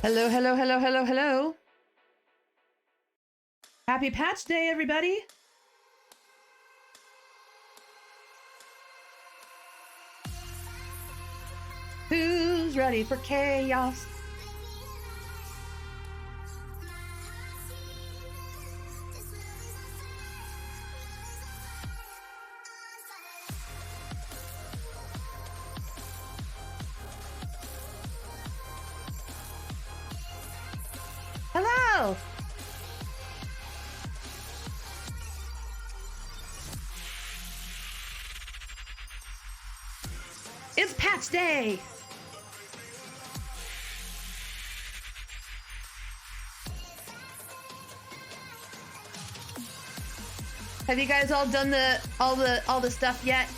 Hello, hello, hello, hello, hello. Happy patch day, everybody. Who's ready for chaos? Hello. It's patch day. Have you guys all done all the stuff yet?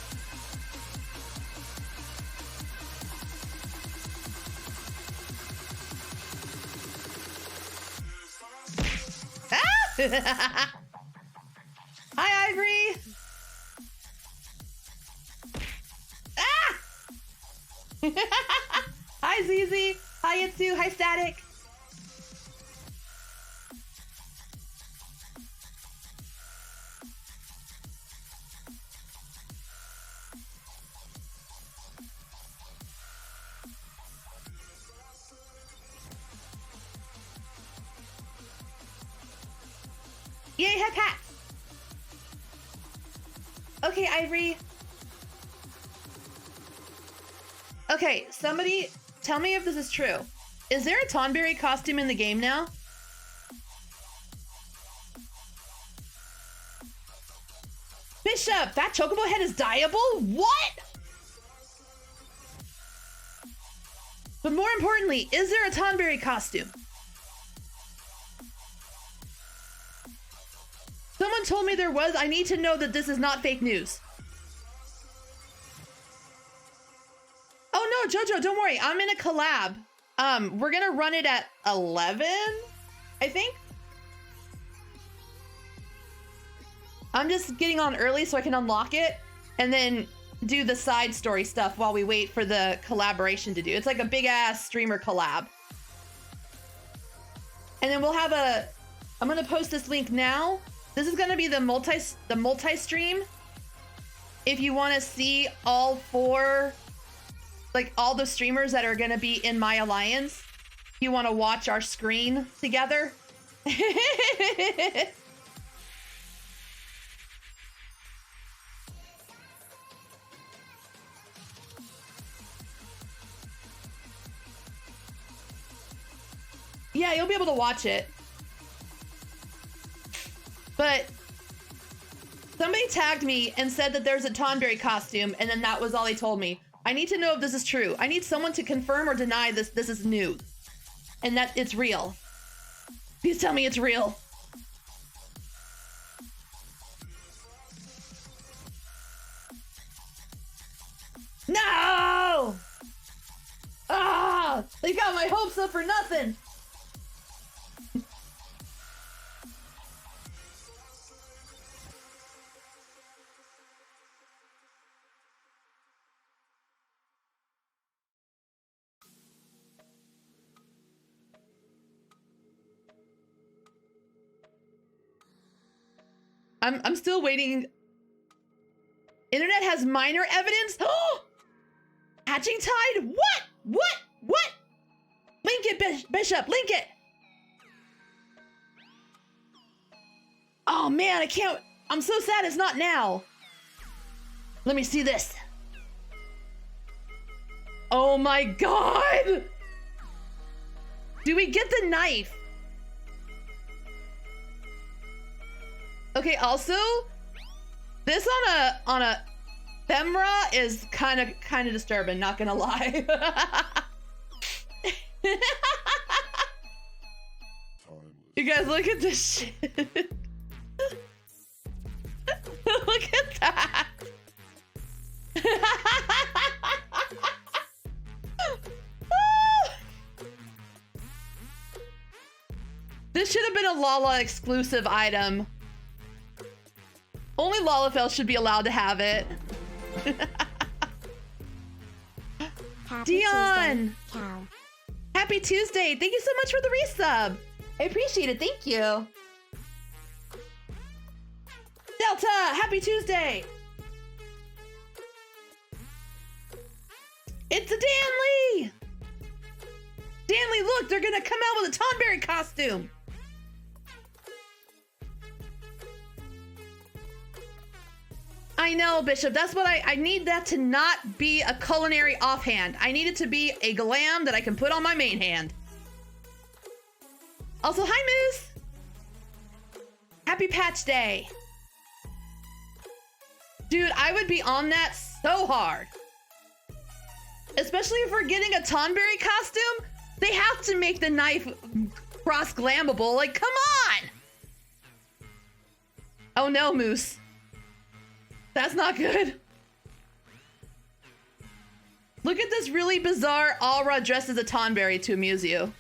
Ah! Hi, Ivory. Ah! Hi, ZZ. Hi, Yitsu. Hi, Static. Yay, hi, Pat. Okay, Ivory. Okay, somebody tell me if this is true. Is there a Tonberry costume in the game now? Bishop, that chocobo head is dyeable? What? But more importantly, is there a Tonberry costume? Someone told me there was. I need to know that this is not fake news. Oh no, Jojo, don't worry. I'm in a collab. We're gonna run it at 11, I think. I'm just getting on early so I can unlock it and then do the side story stuff while we wait for the collaboration to do. It's like a big ass streamer collab. And then we'll have I'm gonna post this link now. This is gonna be the multi-stream. If you wanna see all four, like all the streamers that are gonna be in my alliance, if you wanna watch our screen together. Yeah, you'll be able to watch it. But somebody tagged me and said that there's a Tonberry costume, and then that was all they told me. I need to know if this is true. I need someone to confirm or deny this is news and that it's real. Please tell me it's real. No! Ah! They got my hopes up for nothing. I'm still waiting. Internet has minor evidence. Oh! Hatching tide? What? What? Link it, Bishop. Link it. Oh man, I can't. I'm so sad it's not now. Let me see this. Oh my god. Do we get the knife? Okay, also, this on a femra is kind of disturbing, not gonna lie. You guys, look at this shit. Look at that. This should have been a Lala exclusive item. Only Lalafell should be allowed to have it. Dion! Cow. Happy happy Tuesday. Thank you so much for the resub. I appreciate it. Thank you. Delta, happy Tuesday. It's a Danley. Danley, look, they're gonna come out with a Tonberry costume. I know, Bishop. That's what I need that to not be a culinary offhand. I need it to be a glam that I can put on my main hand. Also, hi, Moose. Happy Patch Day. Dude, I would be on that so hard. Especially if we're getting a Tonberry costume, they have to make the knife cross-glammable. Like, come on! Oh no, Moose. That's not good. Look at this really bizarre Aura dressed as a Tonberry to amuse you.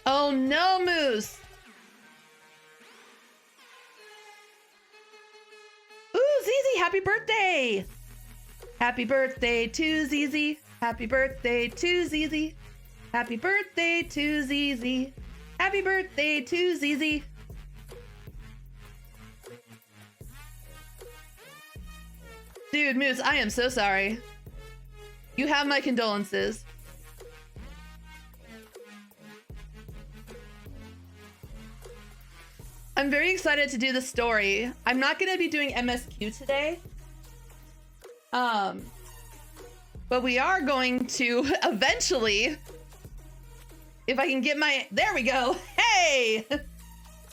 Oh no, Moose. Ooh, Zizi, happy birthday. Happy birthday to Zizi. Happy birthday to Zizi. Happy birthday to Zizi. Happy birthday to Zizi. Dude, Moose, I am so sorry. You have my condolences. I'm very excited to do the story. I'm not going to be doing MSQ today. But we are going to eventually, if I can get my, there we go. Hey!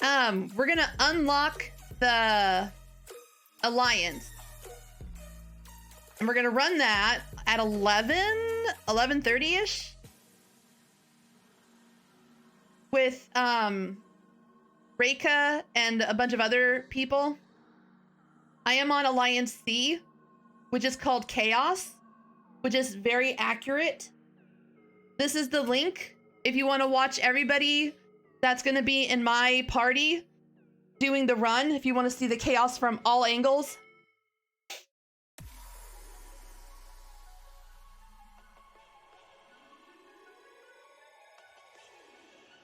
We're going to unlock the Alliance. And we're going to run that at 11:30-ish. With, Reika and a bunch of other people. I am on Alliance C, which is called Chaos, which is very accurate. This is the link if you want to watch everybody that's going to be in my party doing the run, if you want to see the chaos from all angles.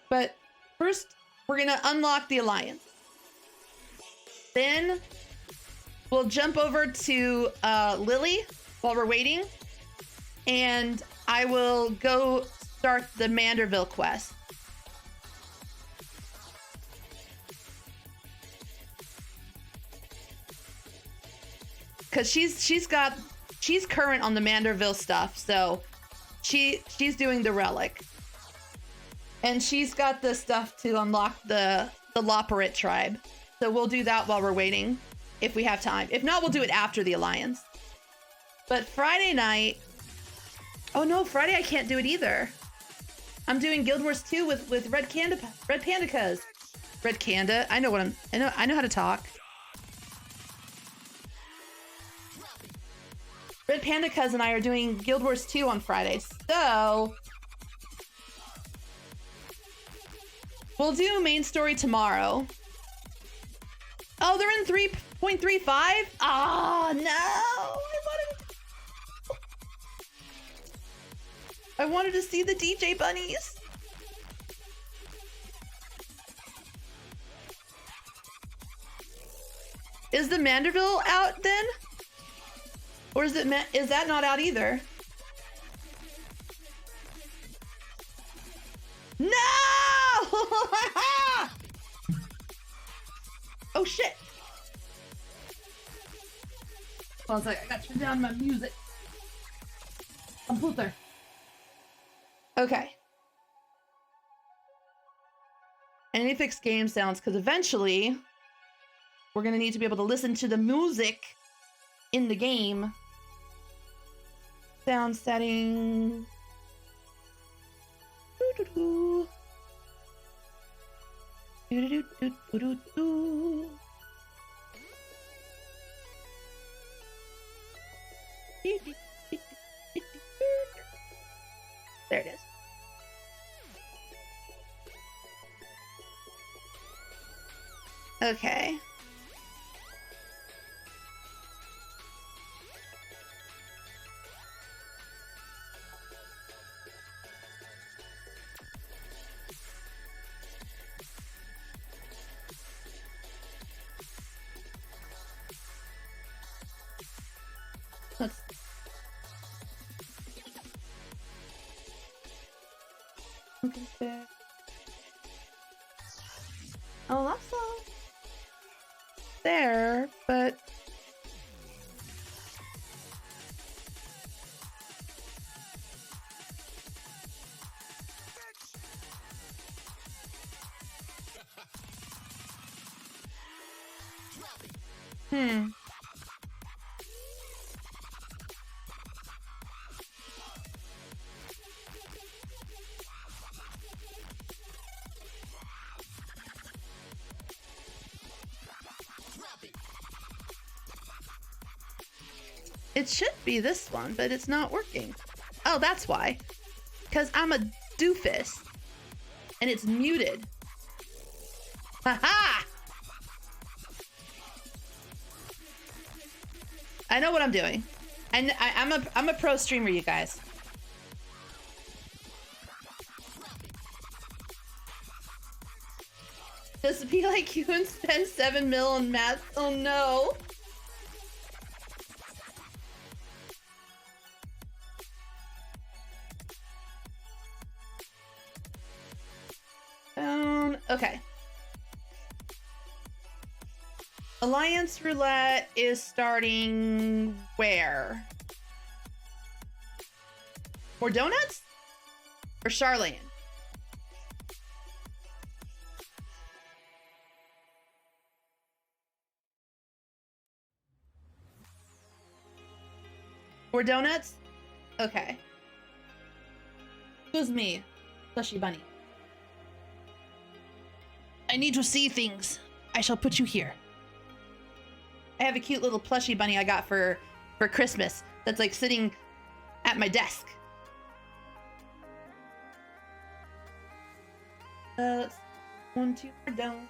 But first, we're going to unlock the Alliance. Then we'll jump over to Lily while we're waiting. And I will go start the Manderville quest. Cause she's current on the Manderville stuff, so she's doing the relic. And she's got the stuff to unlock the Loperit tribe. So we'll do that while we're waiting, if we have time. If not, we'll do it after the Alliance. But Friday night... Oh no, Friday I can't do it either. I'm doing Guild Wars 2 with Red Pandacas. Red Canda. I know how to talk. Red Pandacas and I are doing Guild Wars 2 on Friday. So we'll do main story tomorrow. Oh, they're in 3.35? Oh, no. I wanted to see the DJ bunnies. Is the Manderville out then? Or is that not out either? No! Oh shit! Hold on a second, I gotta turn down my music. Computer. Okay. I need to fix game sounds because eventually we're gonna need to be able to listen to the music in the game. Sound setting. Doo-doo-doo. Doo-doo-doo-doo-doo-doo. There it is. Okay. Oh, that's all there, but it should be this one, but it's not working. Oh, that's why. Because I'm a doofus. And it's muted. Haha! I know what I'm doing. And I'm a pro streamer, you guys. Just be like you and spend 7 mil on math. Oh no. Okay. Alliance Roulette is starting where? More donuts? Or Charlene? More donuts? Okay. Who's me? Plushy bunny. I need to see things. I shall put you here. I have a cute little plushy bunny I got for Christmas that's like sitting at my desk. 1, 2, 4 down.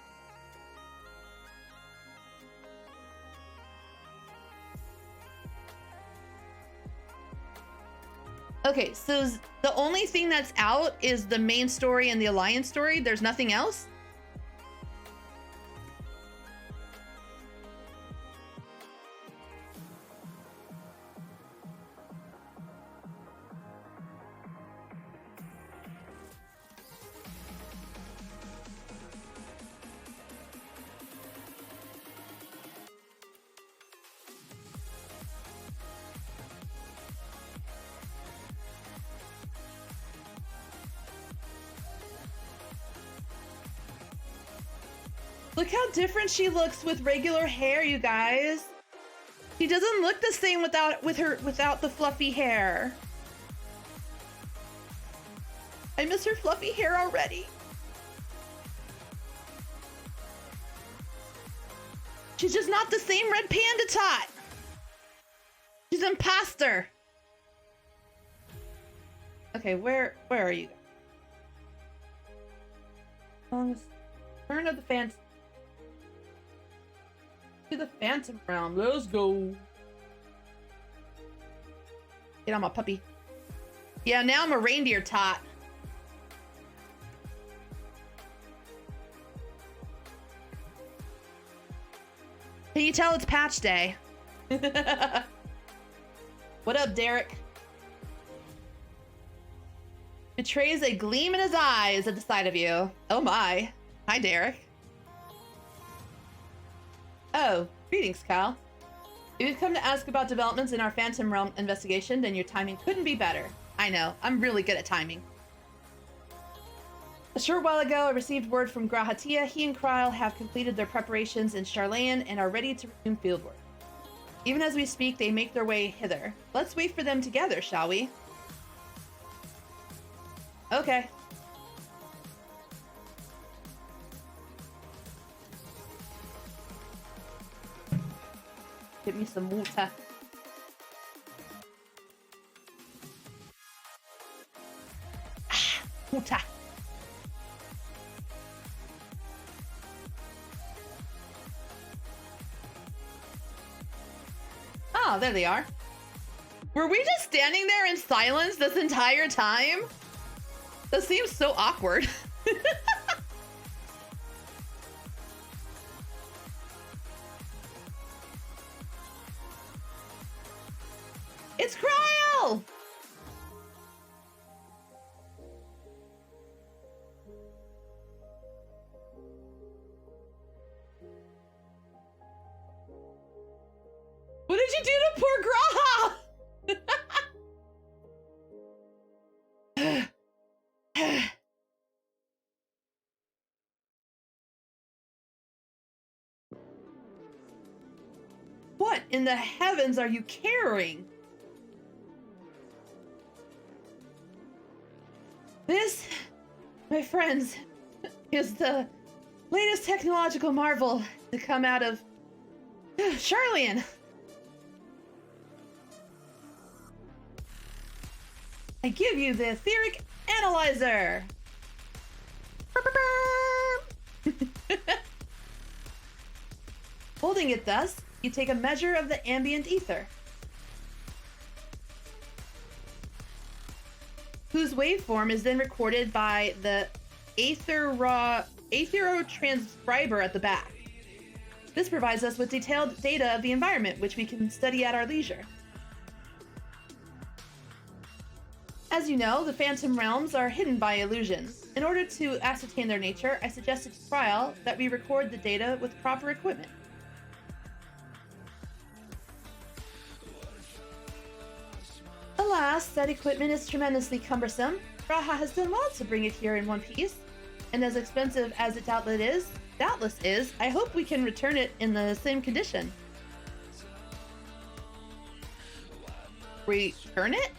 Okay, so the only thing that's out is the main story and the alliance story. There's nothing else? Look how different she looks with regular hair, you guys. She doesn't look the same without the fluffy hair. I miss her fluffy hair already. She's just not the same red panda tot. She's an imposter. Okay, where are you? Turn of the Phantom. To the Phantom Realm. Let's go. Get on my puppy. Yeah, now I'm a reindeer tot. Can you tell it's patch day? What up, Derek? Betrays a gleam in his eyes at the sight of you. Oh my. Hi, Derek. Oh, greetings, Kyle. If you've come to ask about developments in our Phantom Realm investigation, then your timing couldn't be better. I know, I'm really good at timing. A short while ago, I received word from Grahatia. He and Kryle have completed their preparations in Charlayan and are ready to resume fieldwork. Even as we speak, they make their way hither. Let's wait for them together, shall we? Okay. Get me some water. Ah, water. Oh, there they are. Were we just standing there in silence this entire time? That seems so awkward. It's Cryo! What in the heavens are you carrying? This, my friends, is the latest technological marvel to come out of Charlian. I give you the etheric analyzer. Holding it thus, you take a measure of the ambient ether, whose waveform is then recorded by the aetherotranscriber at the back. This provides us with detailed data of the environment, which we can study at our leisure. As you know, the Phantom Realms are hidden by illusions. In order to ascertain their nature, I suggested to Trial that we record the data with proper equipment. Alas, that equipment is tremendously cumbersome. Raha has done well to bring it here in one piece, and as expensive as it doubtless is, I hope we can return it in the same condition. Return it?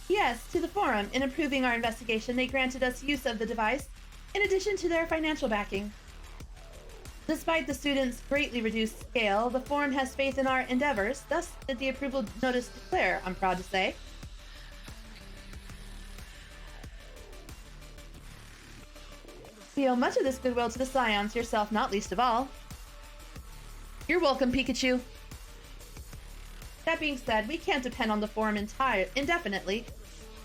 Yes, to the Forum. In approving our investigation, they granted us use of the device, in addition to their financial backing. Despite the students' greatly reduced scale, the Forum has faith in our endeavors, thus did the approval notice declare, I'm proud to say. We owe much of this goodwill to the Scions, yourself not least of all. You're welcome, Pikachu. That being said, we can't depend on the Forum indefinitely.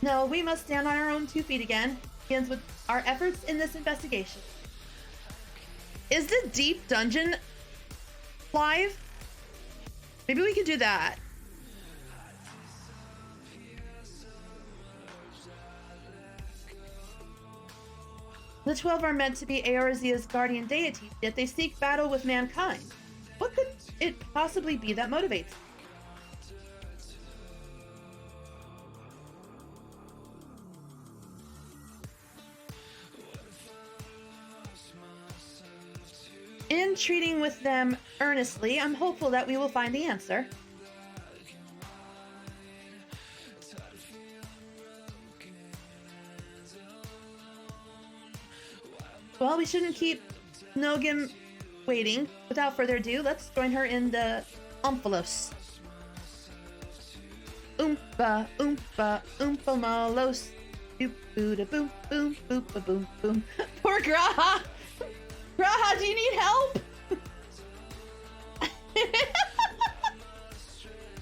No, we must stand on our own 2 feet again. It begins with our efforts in this investigation. Is the deep dungeon live? Maybe we could do that. The 12 are meant to be Eorzea's guardian deities, yet they seek battle with mankind. What could it possibly be that motivates them? In treating with them earnestly, I'm hopeful that we will find the answer. Well, we shouldn't keep Nogim waiting. Without further ado, let's join her in the Omphalos. Oompa, oompa, oompa malos. Boop, boo, boom, boom, boop, boom, boom. Poor Graha! Graha, do you need help?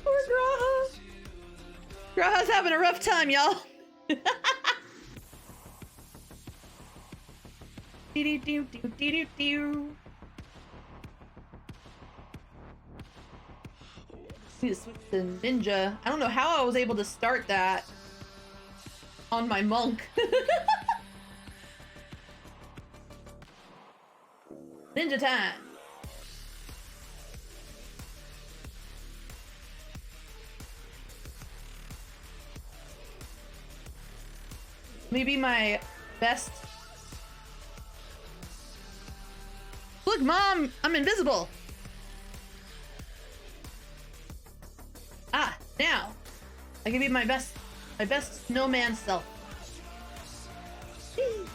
Poor Graha. Graha's having a rough time, y'all. Need to switch to ninja. I don't know how I was able to start that on my monk. Ninja time. Maybe my best. Look, Mom, I'm invisible. Ah, now I can be my best snowman self. Whee.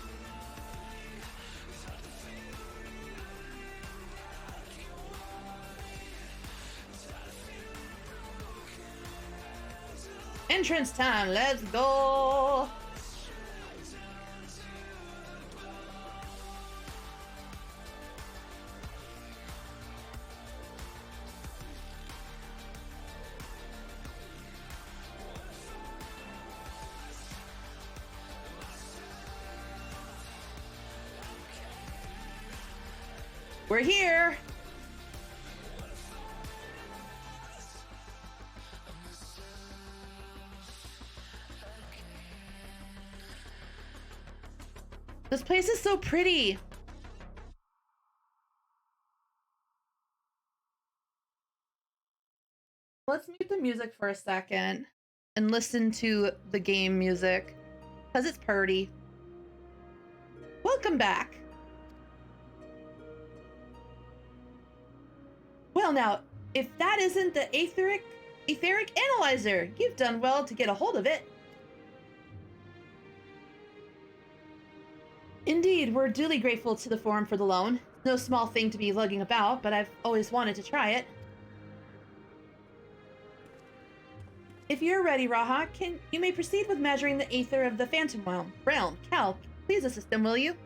Entrance time, let's go. We're here. This place is so pretty. Let's mute the music for a second and listen to the game music because it's pretty. Welcome back. Well now, if that isn't the etheric analyzer, you've done well to get a hold of it. Indeed, we're duly grateful to the Forum for the loan. No small thing to be lugging about, but I've always wanted to try it. If you're ready, Raha, you may proceed with measuring the aether of the Phantom Realm. Cal, please assist them, will you?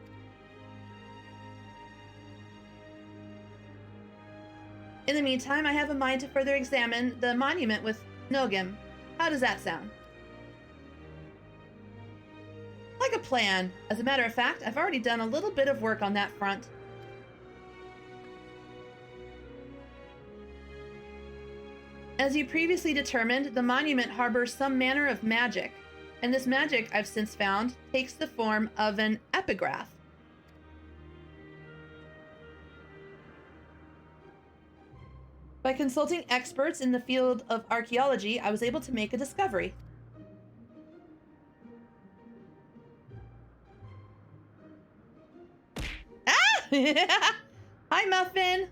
In the meantime, I have a mind to further examine the monument with Nogim. How does that sound? Like a plan. As a matter of fact, I've already done a little bit of work on that front. As you previously determined, the monument harbors some manner of magic, and this magic, I've since found, takes the form of an epigraph. By consulting experts in the field of archaeology, I was able to make a discovery. Ah! Hi, Muffin!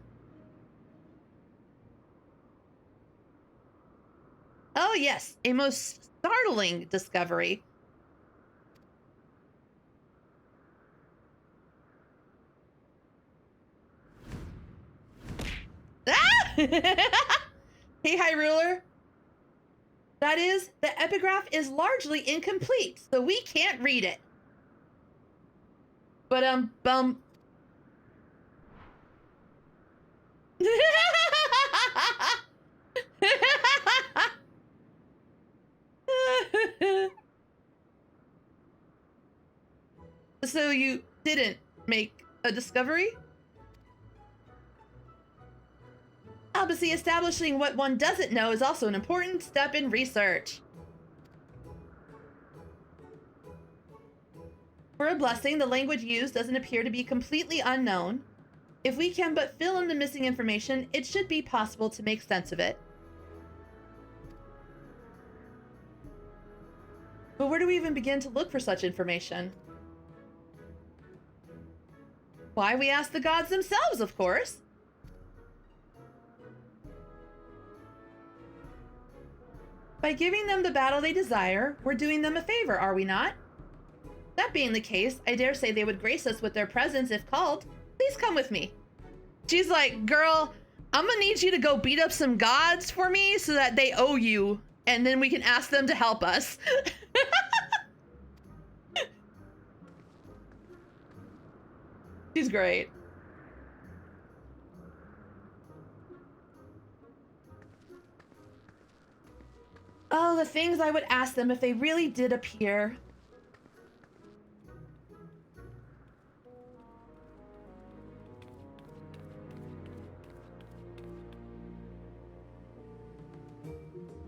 Oh yes, a most startling discovery. Ah! Hey, High Ruler. That is, the epigraph is largely incomplete, so we can't read it. But bum. So you didn't make a discovery? Obviously, establishing what one doesn't know is also an important step in research. For a blessing, the language used doesn't appear to be completely unknown. If we can but fill in the missing information, it should be possible to make sense of it. But where do we even begin to look for such information? Why, we ask the gods themselves, of course. By giving them the battle they desire, we're doing them a favor, are we not? That being the case, I dare say they would grace us with their presence if called. Please come with me. She's like, girl, I'm gonna need you to go beat up some gods for me so that they owe you, and then we can ask them to help us. She's great. Oh, the things I would ask them if they really did appear.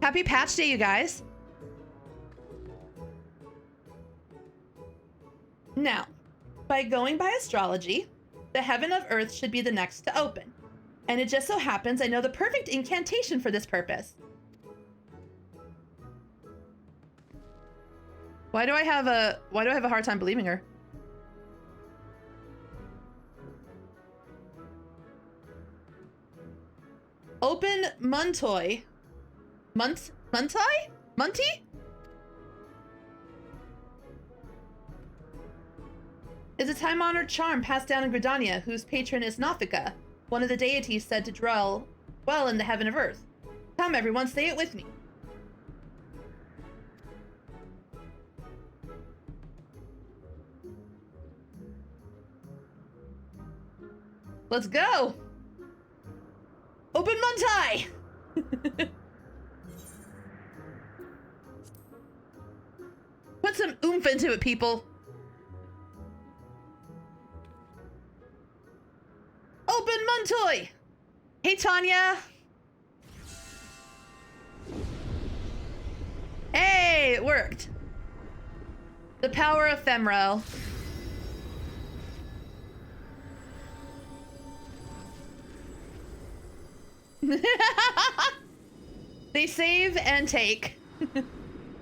Happy Patch Day, you guys. Now, by going by astrology, the heaven of earth should be the next to open. And it just so happens I know the perfect incantation for this purpose. Why do I have a hard time believing her? Open Muntoy. Muntai? Munti? Is a time-honored charm passed down in Gridania, whose patron is Nathika, one of the deities said to dwell well in the heaven of earth. Come, everyone, say it with me. Let's go! Open Muntai! Put some oomph into it, people. Open Muntoy! Hey, Tanya! Hey, it worked. The power of Femro. They save and take.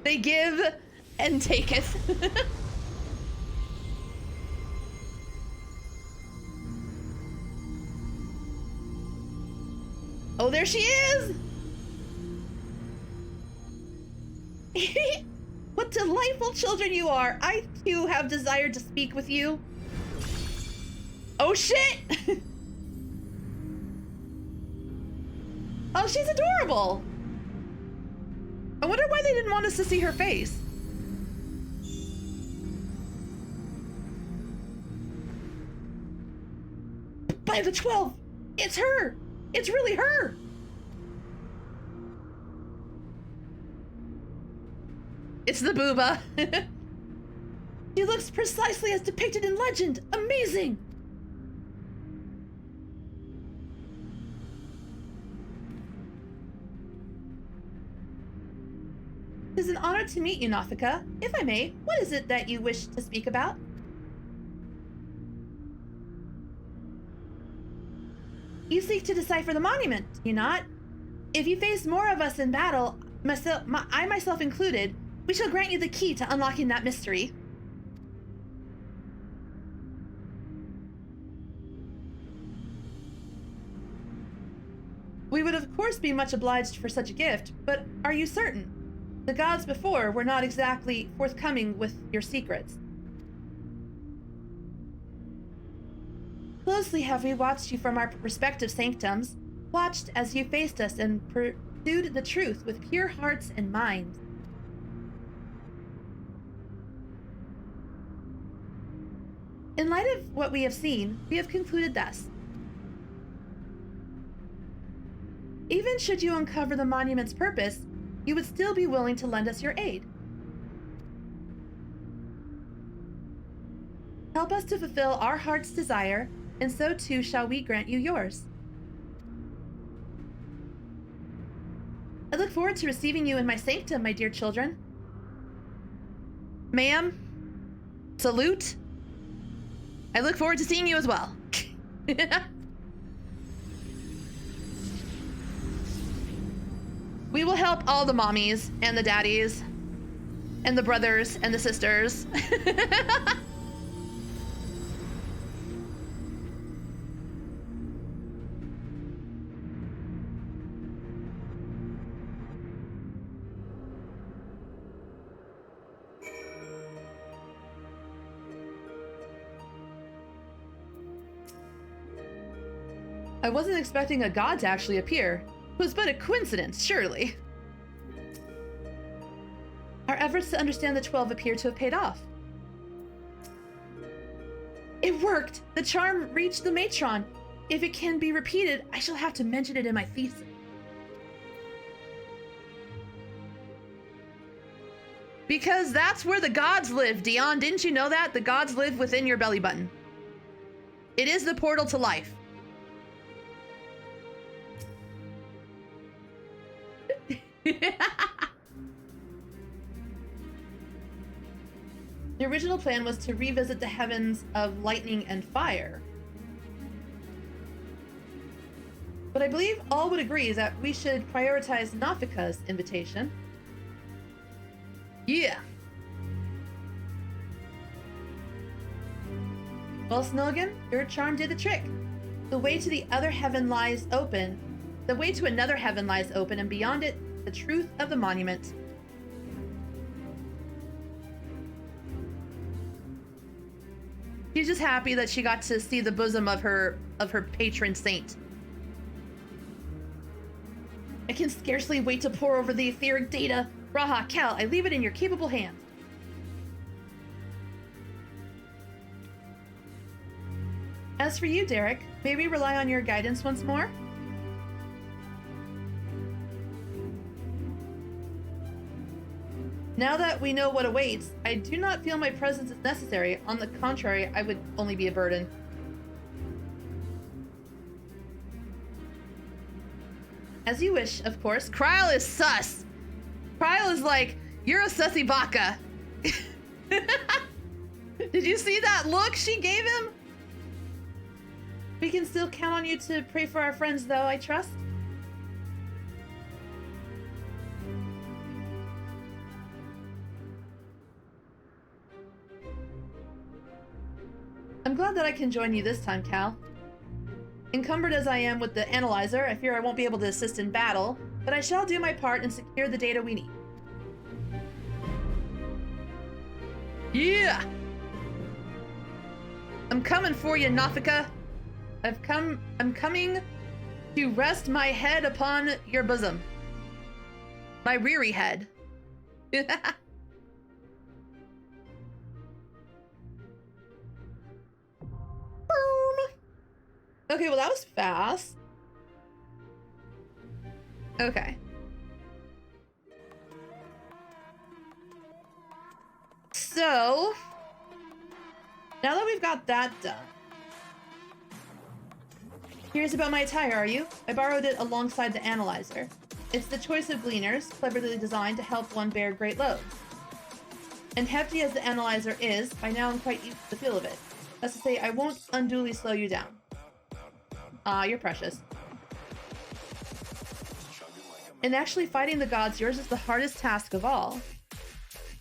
They give and taketh. Oh, there she is! What delightful children you are! I too have desired to speak with you. Oh shit! Oh, she's adorable! I wonder why they didn't want us to see her face. By the 12! It's her! It's really her! It's the booba. She looks precisely as depicted in legend. Amazing! It is an honor to meet you, Nathika. If I may, what is it that you wish to speak about? You seek to decipher the monument, do you not? If you face more of us in battle, I myself included, we shall grant you the key to unlocking that mystery. We would of course be much obliged for such a gift, but are you certain? The gods before were not exactly forthcoming with your secrets. Closely have we watched you from our respective sanctums, watched as you faced us and pursued the truth with pure hearts and minds. In light of what we have seen, we have concluded thus. Even should you uncover the monument's purpose, you would still be willing to lend us your aid. Help us to fulfill our heart's desire, and so too shall we grant you yours. I look forward to receiving you in my sanctum, my dear children. Ma'am, salute. I look forward to seeing you as well. We will help all the mommies and the daddies and the brothers and the sisters. I wasn't expecting a god to actually appear. It was but a coincidence, surely. Our efforts to understand the 12 appear to have paid off. It worked! The charm reached the matron. If it can be repeated, I shall have to mention it in my thesis. Because that's where the gods live, Dion. Didn't you know that? The gods live within your belly button. It is the portal to life. The original plan was to revisit the heavens of lightning and fire. But I believe all would agree that we should prioritize Nathika's invitation. Yeah. Well, Snilligan, your charm did the trick. The way to the other heaven lies open. The way to another heaven lies open, and beyond it, the truth of the monument. She's just happy that she got to see the bosom of her patron saint. I can scarcely wait to pore over the etheric data. Raha, Cal, I leave it in your capable hands. As for you, Derek, may we rely on your guidance once more? Now that we know what awaits, I do not feel my presence is necessary. On the contrary, I would only be a burden. As you wish, of course. Kryl is sus. Kryl is like, you're a sussy baka. Did you see that look she gave him? We can still count on you to pray for our friends, though, I trust. I'm glad that I can join you this time, Cal. Encumbered as I am with the analyzer, I fear I won't be able to assist in battle, but I shall do my part and secure the data we need. Yeah! I'm coming for you, Nafika. I'm coming to rest my head upon your bosom. My reary head. Okay, well that was fast. Okay. So, now that we've got that done, curious about my attire, are you? I borrowed it alongside the analyzer. It's the choice of gleaners, cleverly designed to help one bear great loads. And hefty as the analyzer is, by now I'm quite used to the feel of it. That's to say, I won't unduly slow you down. You're precious. In actually fighting the gods, yours is the hardest task of all.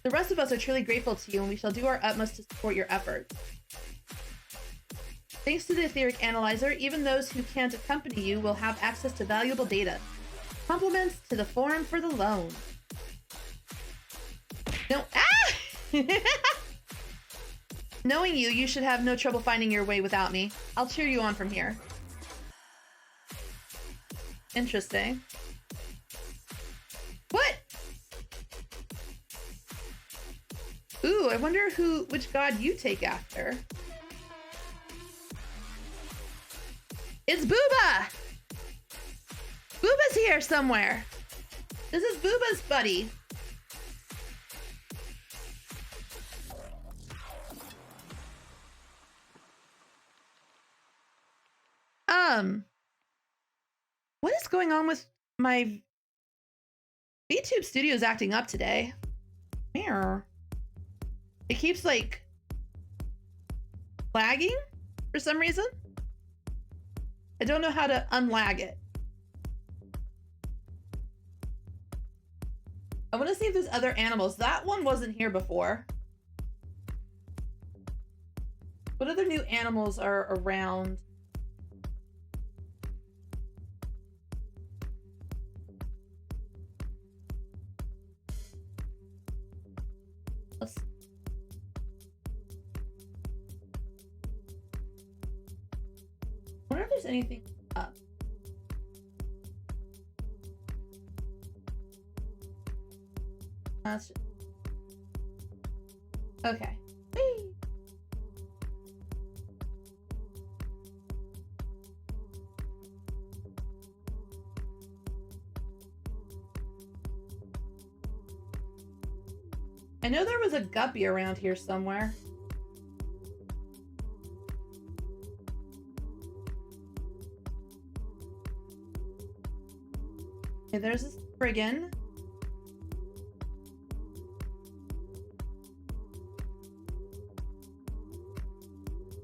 The rest of us are truly grateful to you, and we shall do our utmost to support your efforts. Thanks to the etheric analyzer, even those who can't accompany you will have access to valuable data. Compliments to the forum for the loan. No, Knowing you, you should have no trouble finding your way without me. I'll cheer you on from here. Interesting. What? Ooh, I wonder which god you take after. It's Booba! Booba's here somewhere. This is Booba's buddy. What is going on with my VTube Studio's acting up today? Where? It keeps like lagging for some reason. I don't know how to unlag it. I want to see if there's other animals. That one wasn't here before. What other new animals are around? Let's... I wonder if there's anything up. That's just... Okay. Whee! I know there was a guppy around here somewhere. Okay, there's a spriggan.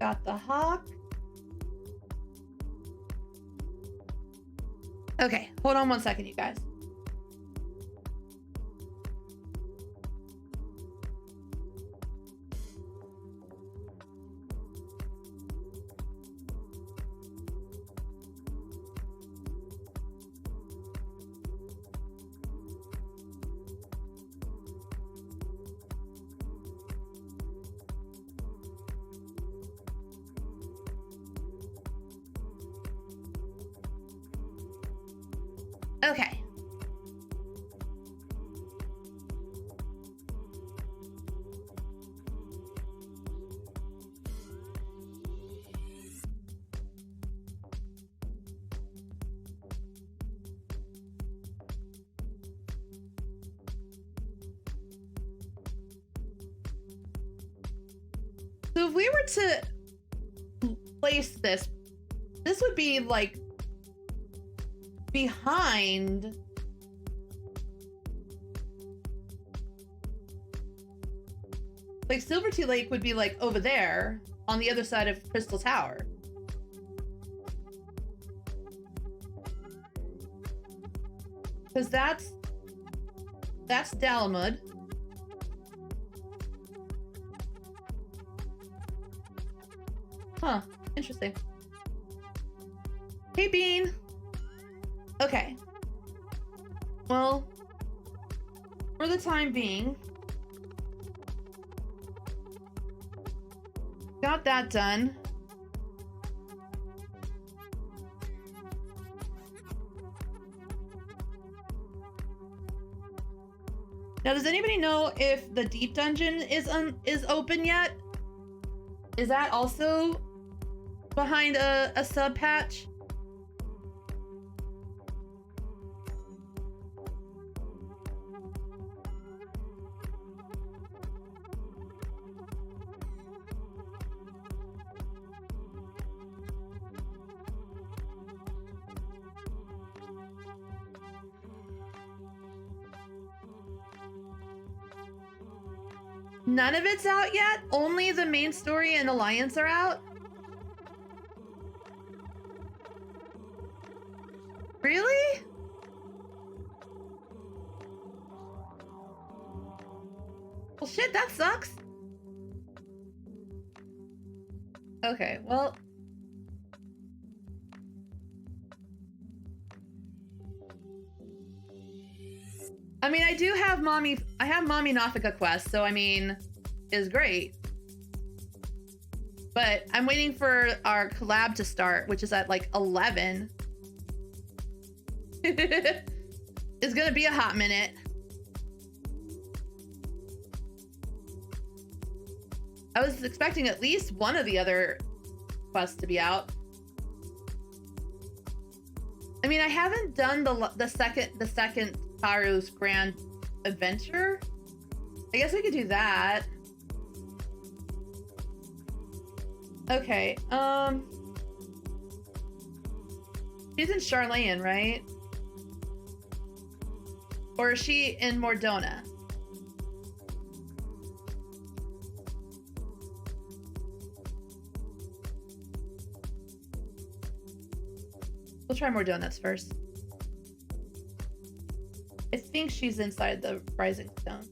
Got the hawk. Okay, hold on one second, you guys. Okay. So if we were to place this would be like behind like Silvertea Lake would be like over there on the other side of Crystal Tower. Because that's Dalamud. Huh, interesting. Hey, Bean. Okay. Well, for the time being, got that done. Now, does anybody know if the deep dungeon is open yet? Is that also behind a sub patch? None of it's out yet? Only the main story and Alliance are out? Really? Well, shit, that sucks. Okay, well... I mean, I do have Mommy Nafika quest, so I mean, is great. But I'm waiting for our collab to start, which is at like 11. It's gonna be a hot minute. I was expecting at least one of the other quests to be out. I mean, I haven't done the second Taru's Grand Adventure. I guess we could do that. Okay, she's in Charlayan, right? Or is she in Mordona? We'll try Mordona's first. I think she's inside the Rising Stone.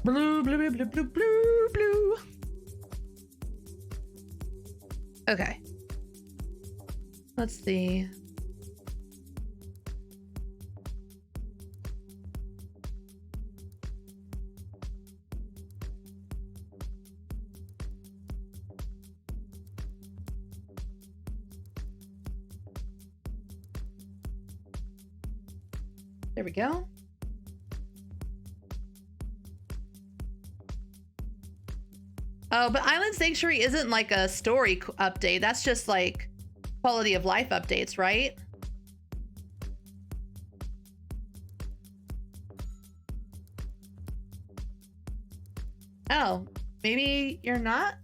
Blue, blue, blue, blue, blue, blue, blue. Okay. Let's see. There we go. Oh, but Island Sanctuary isn't like a story update. That's just like quality of life updates, right? Oh, maybe you're not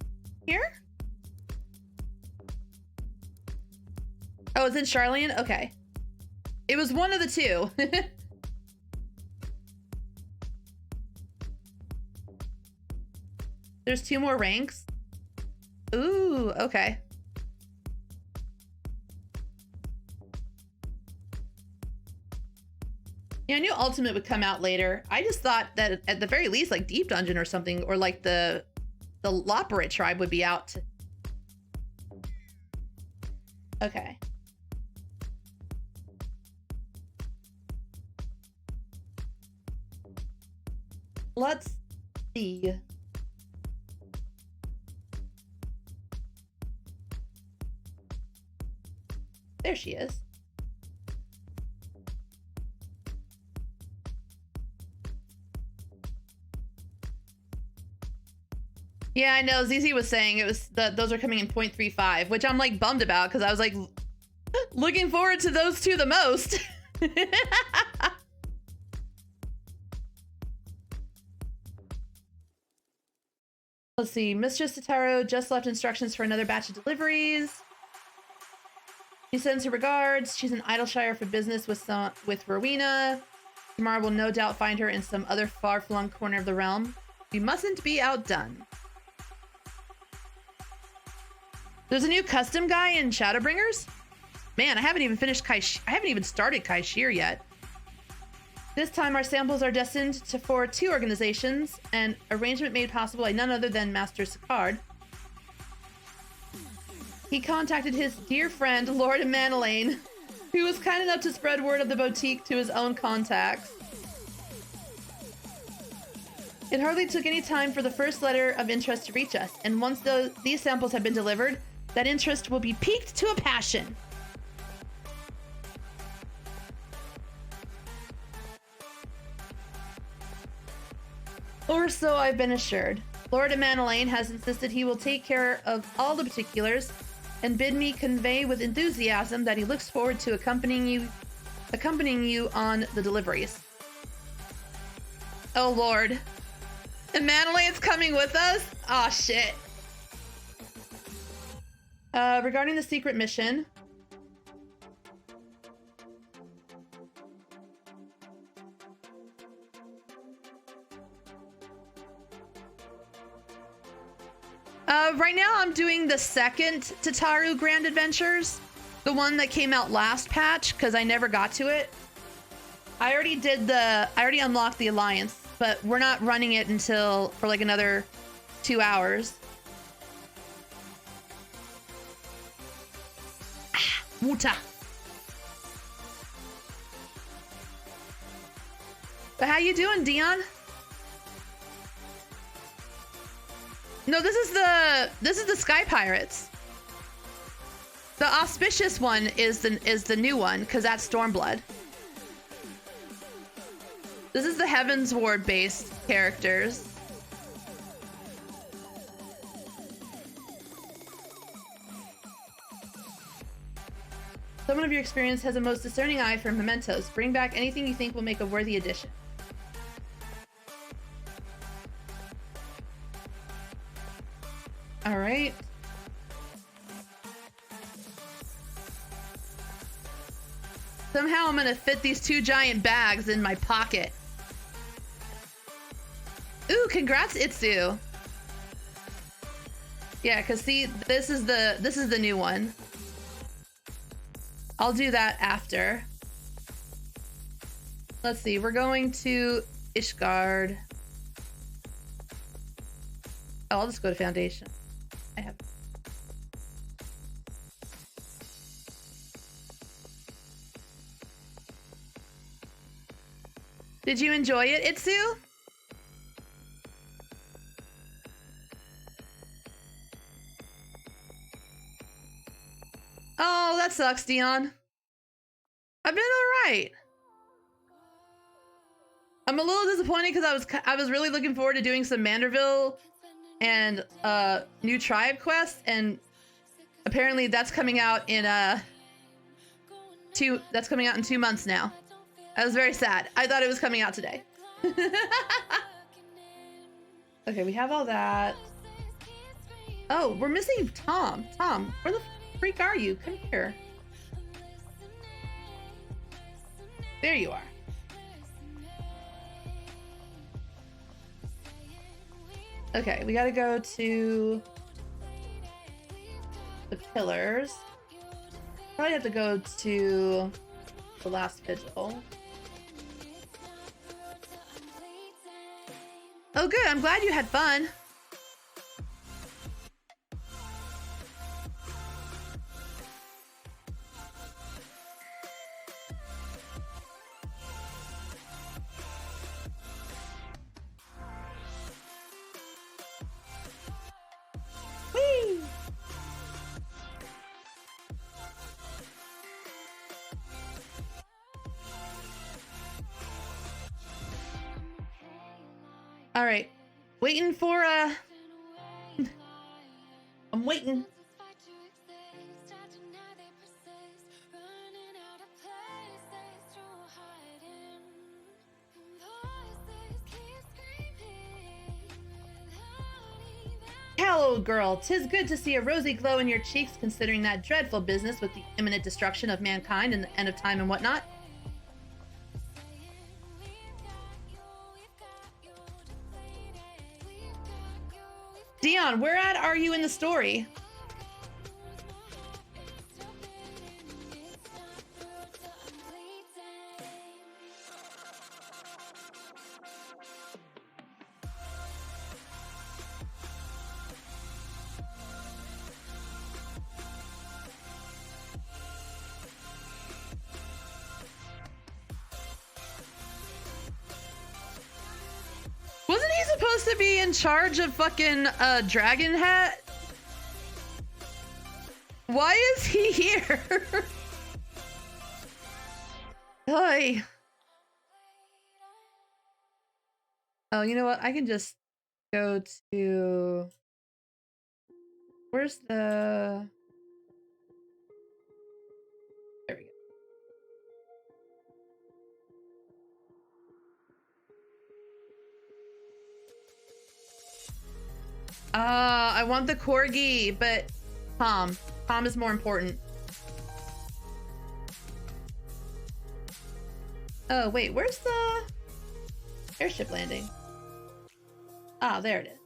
here? Oh, it's in Charlayan? Okay. It was one of the two. There's 2 more ranks. Ooh, okay. Yeah, I knew Ultimate would come out later. I just thought that at the very least, like Deep Dungeon or something, or like the Loporrit tribe would be out. Okay. Let's see. There she is. Yeah, I know. ZZ was saying it was those are coming in 0.35, which I'm like bummed about because I was like looking forward to those two the most. Let's see. Mistress Totaro just left instructions for another batch of deliveries. She sends her regards. She's in Idleshire for business with Rowena. Tomorrow will no doubt find her in some other far-flung corner of the realm. You mustn't be outdone. There's a new custom guy in Shadowbringers? Man, I haven't even finished I haven't even started Kai Shear yet. This time, our samples are destined for 2 organizations, an arrangement made possible by none other than Master Sicard. He contacted his dear friend, Lord Emanelaine, who was kind enough to spread word of the boutique to his own contacts. It hardly took any time for the first letter of interest to reach us, and once these samples have been delivered, that interest will be piqued to a passion. Or so I've been assured. Lord Emanelaine has insisted he will take care of all the particulars and bid me convey with enthusiasm that he looks forward to accompanying you on the deliveries. Oh Lord. Emanelaine's coming with us? Aw, shit. Regarding the secret mission. Right now I'm doing the second Tataru Grand Adventures. The one that came out last patch, because I never got to it. I already unlocked the Alliance, but we're not running it for like another 2 hours. Muta. But how you doing, Dion? No, this is the Sky Pirates. The auspicious one is the new one, because that's Stormblood. This is the Heavens Ward based characters. Someone of your experience has a most discerning eye for mementos. Bring back anything you think will make a worthy addition. All right. Somehow I'm gonna fit these 2 giant bags in my pocket. Ooh, congrats, Itsu. Yeah, cause see, this is the new one. I'll do that after. Let's see, we're going to Ishgard. Oh, I'll just go to Foundation. I have. Did you enjoy it, Itsu? Oh, that sucks, Dion. I've been all right. I'm a little disappointed because I was really looking forward to doing some Manderville and new tribe quests, and apparently that's coming out in 2 months now. I was very sad. I thought it was coming out today. Okay, we have all that. Oh, we're missing Tom. Tom, where the freak are you? Come here. There you are. Okay, we gotta go to the pillars. Probably have to go to the last vigil. Oh good, I'm glad you had fun. Whee! All right, waiting for I'm waiting. Hello, girl. 'Tis good to see a rosy glow in your cheeks, considering that dreadful business with the imminent destruction of mankind and the end of time and whatnot. Dion, where at are you in the story? supposed to be in charge of fucking Dragon Hat? Why is he here? Hi. Oh, you know what? I can just go to... Where's the... There we go. I want the corgi, but Tom. Tom is more important. Oh, wait, where's the airship landing? Ah, there it is.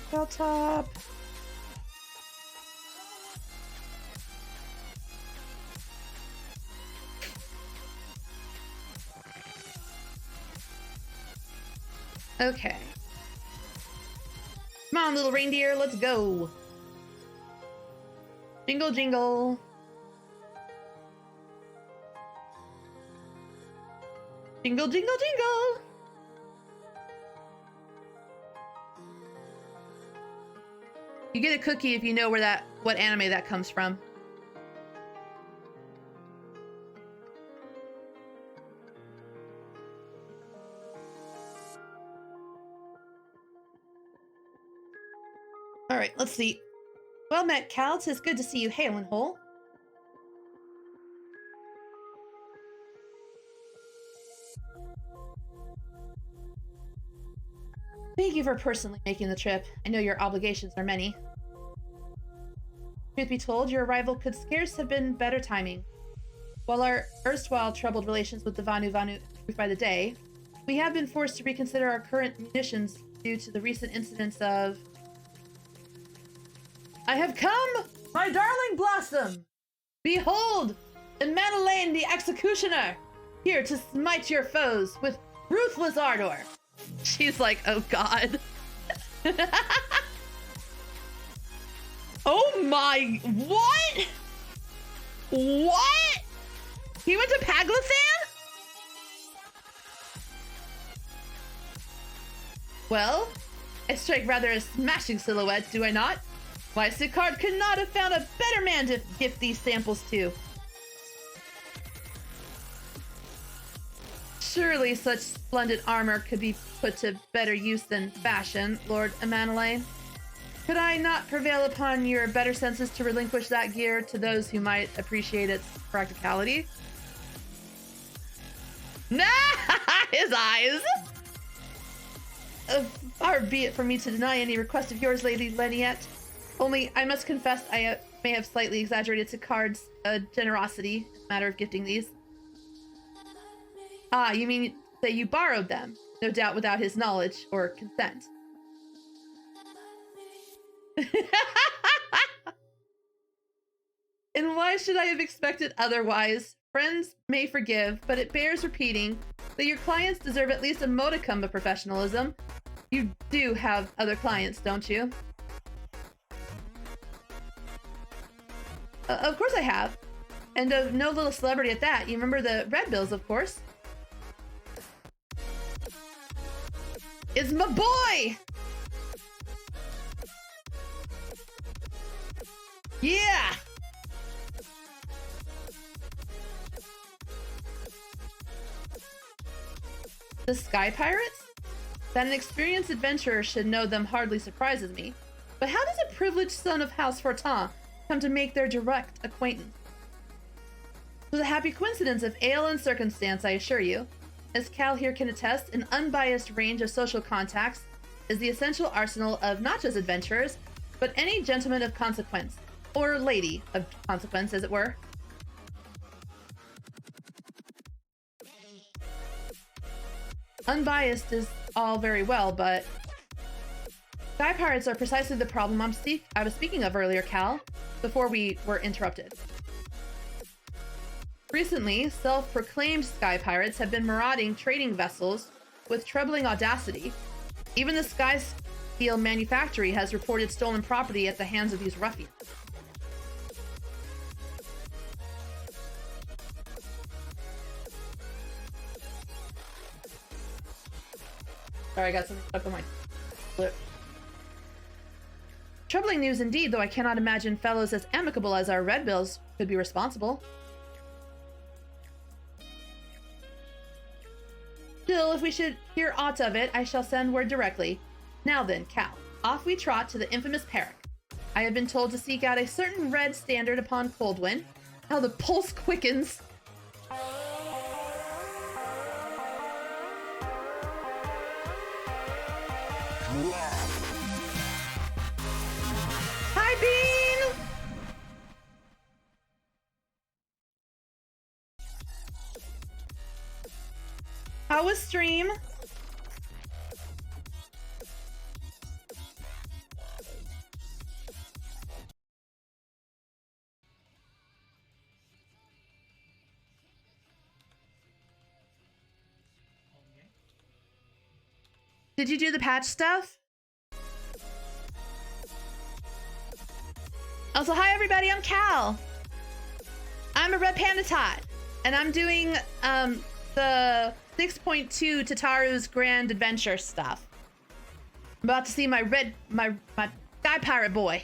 Cloud top. Okay. Come on, little reindeer, let's go. Jingle, jingle. Jingle, jingle, jingle. You get a cookie if you know where what anime that comes from. All right, let's see. Well met, Cal. It's good to see you, Hale and Whole. Thank you for personally making the trip. I know your obligations are many. Truth be told, your arrival could scarce have been better timing. While our erstwhile troubled relations with the Vanu improve by the day, we have been forced to reconsider our current munitions due to the recent incidents of... I have come, my darling Blossom! Behold, Emmanuel the Executioner, here to smite your foes with ruthless ardor. She's like, oh god. Oh my, what? What? He went to Paglathan? Well, I strike rather a smashing silhouette, do I not? Why, Sicard could not have found a better man to gift these samples to. Surely such splendid armor could be put to better use than fashion, Lord Emmanuel. Could I not prevail upon your better senses to relinquish that gear to those who might appreciate its practicality? Nah, his eyes! Far be it from me to deny any request of yours, Lady Leniette. Only, I must confess, I may have slightly exaggerated Sicard's generosity in the matter of gifting these. Ah, you mean that you borrowed them, no doubt without his knowledge or consent. And why should I have expected otherwise? Friends may forgive, but it bears repeating that your clients deserve at least a modicum of professionalism. You do have other clients, don't you? Of course I have. And no little celebrity at that. You remember the Red Bills, of course. It's my boy! Yeah! The Sky Pirates? That an experienced adventurer should know them hardly surprises me. But how does a privileged son of House Fortin come to make their direct acquaintance? It was a happy coincidence of ale and circumstance, I assure you. As Cal here can attest, an unbiased range of social contacts is the essential arsenal of not just adventurers, but any gentleman of consequence, or lady of consequence, as it were. Unbiased is all very well, but Sky pirates are precisely the problem I was speaking of earlier, Cal, before we were interrupted. Recently, self-proclaimed sky pirates have been marauding trading vessels with troubling audacity. Even the Sky Steel Manufactory has reported stolen property at the hands of these ruffians. Sorry, I got something stuck on my lip. Troubling news indeed, though I cannot imagine fellows as amicable as our Red Bills could be responsible. Still, if we should hear aught of it, I shall send word directly. Now then, Cal, off we trot to the infamous Perrick. I have been told to seek out a certain red standard upon Coldwind. How the pulse quickens. Hi, Bean! How was stream? Did you do the patch stuff? Also, hi everybody, I'm Cal. I'm a Red Panda Tot, and I'm doing the 6.2 Tataru's Grand Adventure stuff. I'm about to see my Sky Pirate boy.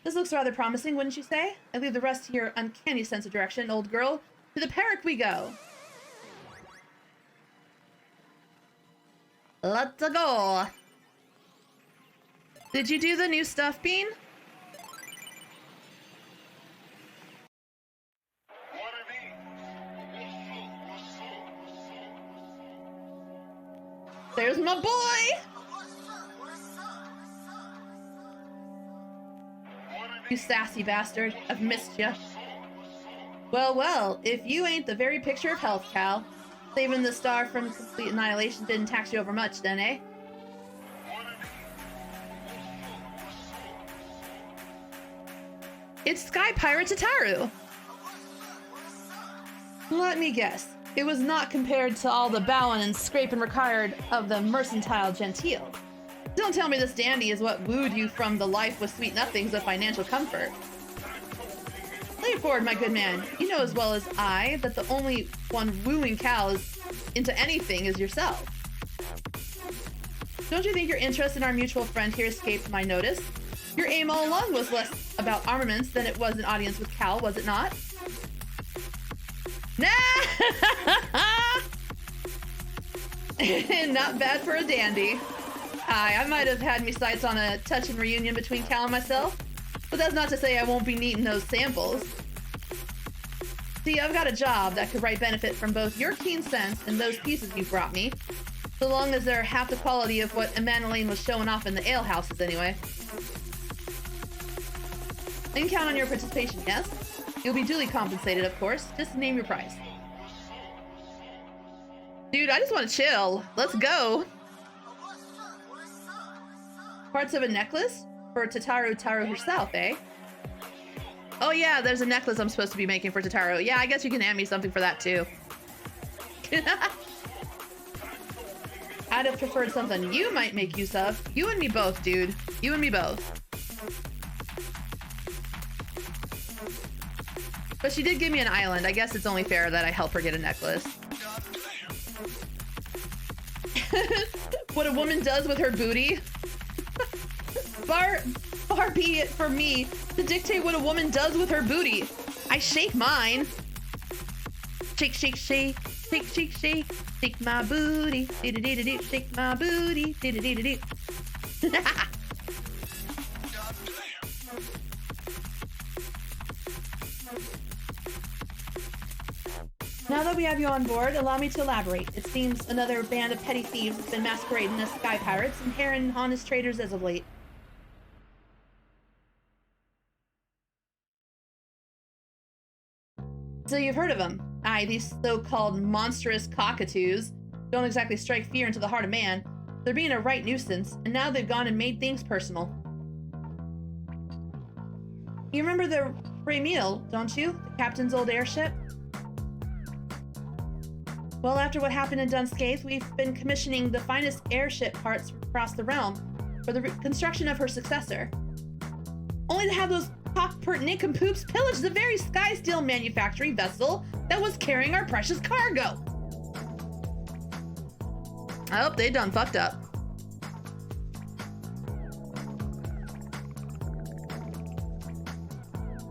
This looks rather promising, wouldn't you say? I leave the rest to your uncanny sense of direction, old girl. To the Perrick we go. Let's go. Did you do the new stuff, Bean? There's my boy! You sassy bastard. I've missed ya. Well, well, if you ain't the very picture of health, Cal. Saving the star from complete annihilation didn't tax you over much then, eh? It's Sky Pirate Tataru! Let me guess. It was not compared to all the bowing and scraping required of the mercantile genteel. Don't tell me this dandy is what wooed you from the life with sweet nothings of financial comfort. Lay forward, my good man. You know as well as I that the only one wooing Cal into anything is yourself. Don't you think your interest in our mutual friend here escaped my notice? Your aim all along was less about armaments than it was an audience with Cal, was it not? Nah! Not bad for a dandy. I might have had me sights on a touching reunion between Cal and myself, but that's not to say I won't be needing those samples. See, I've got a job that could right benefit from both your keen sense and those pieces you brought me, so long as they're half the quality of what Emanueline was showing off in the alehouses anyway. I can count on your participation, yes? You'll be duly compensated, of course. Just name your price. Dude, I just want to chill. Let's go. Parts of a necklace? For Tataru herself, eh? Oh yeah, there's a necklace I'm supposed to be making for Tataru. Yeah, I guess you can hand me something for that too. I'd have preferred something you might make use of. You and me both, dude. You and me both. But she did give me an island. I guess it's only fair that I help her get a necklace. What a woman does with her booty. Far be it for me to dictate what a woman does with her booty. I shake mine. Shake, shake, shake, shake, shake, shake, shake my booty. Dee-dee-dee-dee-dee. Shake my booty. Dee-dee-dee-dee-dee. Now that we have you on board, allow me to elaborate. It seems another band of petty thieves has been masquerading as sky pirates and herring honest traders as of late. So you've heard of them? Aye, these so-called monstrous cockatoos don't exactly strike fear into the heart of man. They're being a right nuisance, and now they've gone and made things personal. You remember the Raemiel, don't you? The captain's old airship? Well, after what happened in Dunscaith, we've been commissioning the finest airship parts from across the realm for the construction of her successor. Only to have those cockpert nincompoops pillage the very Skysteel manufacturing vessel that was carrying our precious cargo. I hope they done fucked up.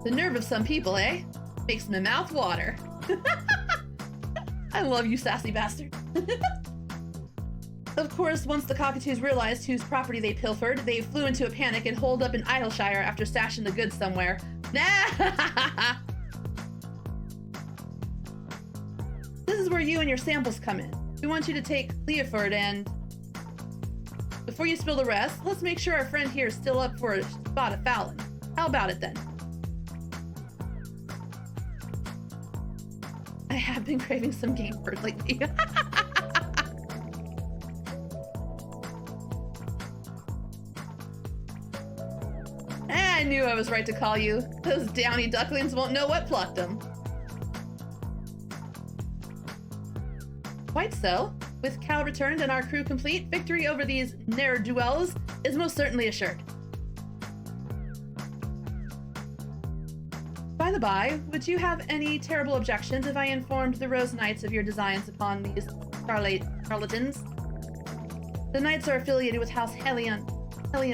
The nerve of some people, eh? Makes my mouth water. I love you, sassy bastard. Of course, once the cockatoos realized whose property they pilfered, they flew into a panic and holed up in Idleshire after stashing the goods somewhere. Nah! This is where you and your samples come in. We want you to take Leoford and... Before you spill the rest, let's make sure our friend here is still up for a spot of Fallon. How about it then? I have been craving some game bird lately. I knew I was right to call you. Those downy ducklings won't know what plucked them. Quite so. With Cal returned and our crew complete, victory over these ne'er-do-wells is most certainly assured. By the by, would you have any terrible objections if I informed the Rose Knights of your designs upon these charlatans? The Knights are affiliated with House Hellion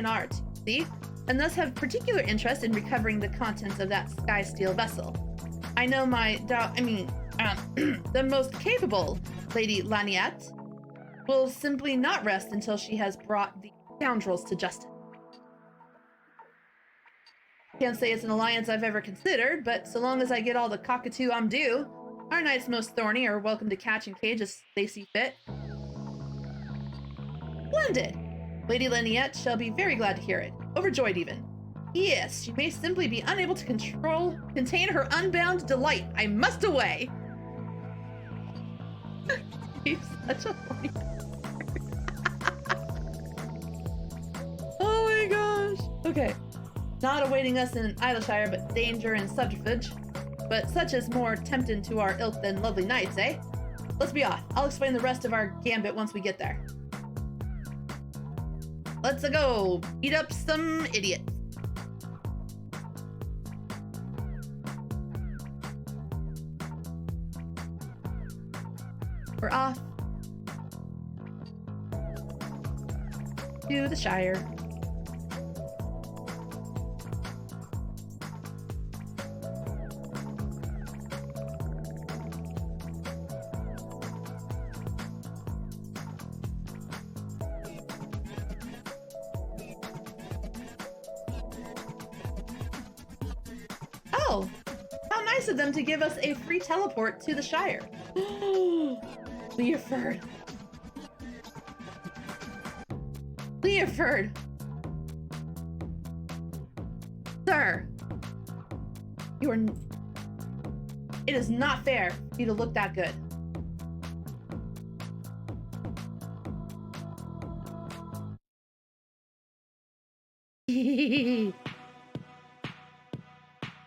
Art, see? And thus have particular interest in recovering the contents of that Skysteel vessel. I know the most capable Lady Laniette will simply not rest until she has brought the scoundrels to justice. Can't say it's an alliance I've ever considered, but so long as I get all the cockatoo I'm due, our knights most thorny are welcome to catch and cage as they see fit. Splendid! Lady Laniette shall be very glad to hear it. Overjoyed even. Yes, she may simply be unable to contain her unbound delight. I must away! He's such a funny Oh my gosh! Okay. Not awaiting us in Idleshire, but danger and subterfuge. But such is more tempting to our ilk than lovely knights, eh? Let's be off. I'll explain the rest of our gambit once we get there. Let's go beat up some idiots. We're off to the Shire. Oh, how nice of them to give us a free teleport to the Shire. Leoford. Leoford. Sir. You are... It is not fair for you to look that good.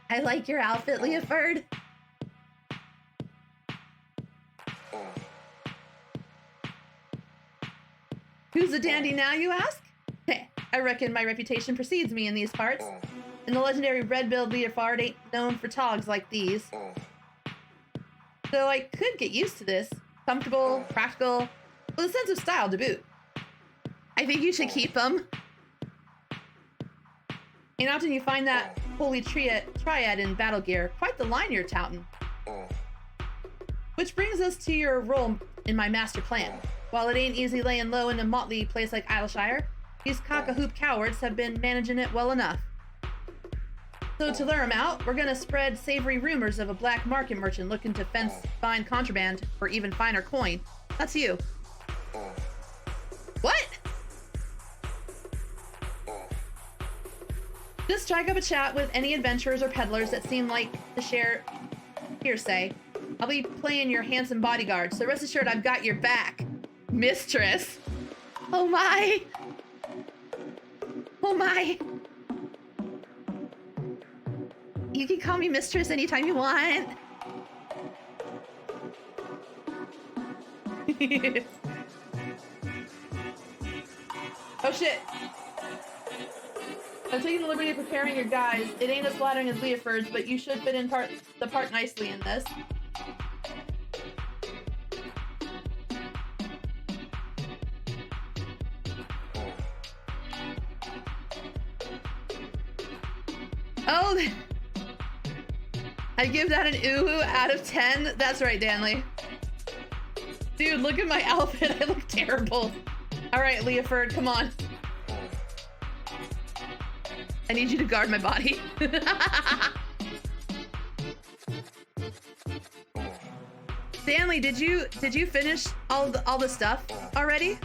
I like your outfit, Leoford. Who's a dandy now, you ask? Heh, I reckon my reputation precedes me in these parts. And the legendary red-billed Leofard ain't known for togs like these. So I could get used to this. Comfortable, practical, with a sense of style to boot. I think you should keep them. Ain't often you find that holy triad in battle gear. Quite the line you're touting. Which brings us to your role in my master plan. While it ain't easy laying low in a motley place like Idleshire, these cock-a-hoop cowards have been managing it well enough. So to lure them out, we're gonna spread savory rumors of a black market merchant looking to fence fine contraband for even finer coin. That's you. What? Just strike up a chat with any adventurers or peddlers that seem like to share hearsay. I'll be playing your handsome bodyguard, so rest assured I've got your back, mistress. Oh my. Oh my. You can call me mistress anytime you want. Oh shit. I'm taking the liberty of preparing your guys. It ain't as flattering as Leoford's, but you should fit in the part nicely in this. Oh, I give that an ooh out of 10. That's right, Danley. Dude, look at my outfit. I look terrible. All right, Leoford, come on. I need you to guard my body. Stanley, did you finish all the stuff already?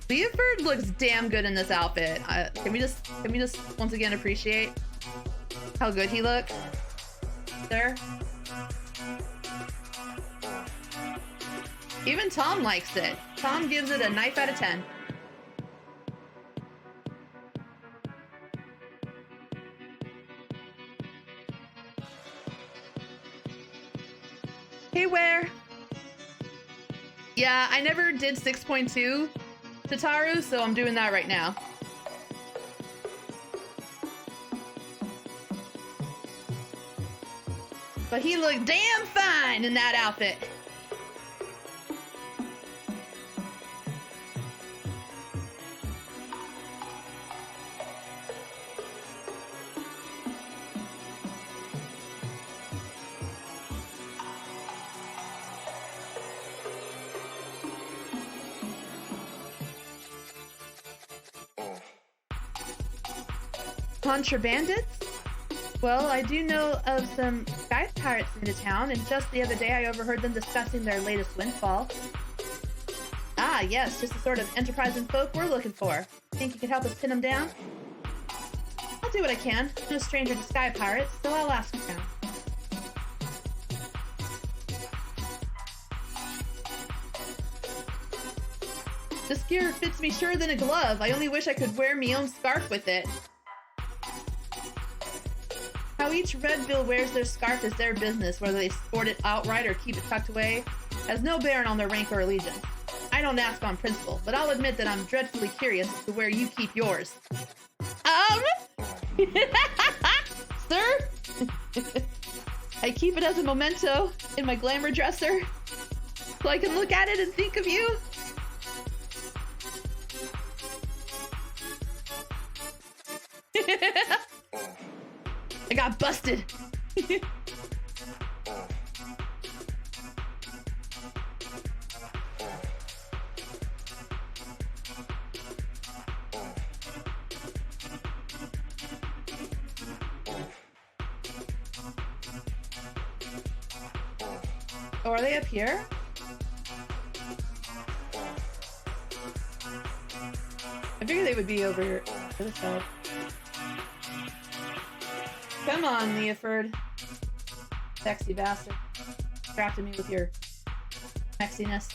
Leoford looks damn good in this outfit. Can we just once again appreciate how good he looks? There. Even Tom likes it. Tom gives it a knife out of 10. Hey, where? Yeah, I never did 6.2 Tataru, so I'm doing that right now. But he looked damn fine in that outfit. Contrabandits? Well, I do know of some sky pirates into town, and just the other day I overheard them discussing their latest windfall. Ah, yes, just the sort of enterprising folk we're looking for. Think you could help us pin them down? I'll do what I can. I'm no stranger to sky pirates, so I'll ask around. This gear fits me surer than a glove. I only wish I could wear me own scarf with it. How each Redbill wears their scarf is their business, whether they sport it outright or keep it tucked away has no bearing on their rank or allegiance. I don't ask on principle, but I'll admit that I'm dreadfully curious as to where you keep yours. Sir? I keep it as a memento in my glamour dresser, so I can look at it and think of you. I got busted. Oh, are they up here? I figured they would be over here to the side. Come on, Leoford. Sexy bastard. Distracted me with your sexiness.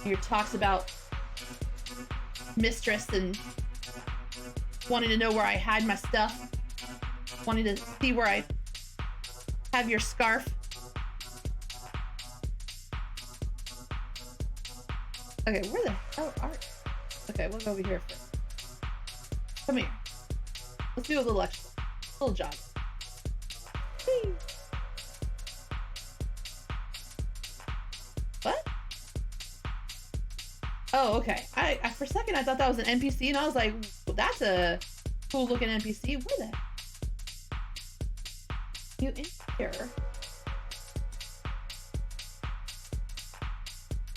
Your talks about mistress and wanting to know where I hide my stuff. Wanting to see where I have your scarf. Okay, where the hell are you? Okay, we'll go over here first. Come here. Let's do a little extra. Little jog. Whee. What? Oh, okay. I for a second I thought that was an NPC, and I was like, well, that's a cool looking NPC. Where the? You in here?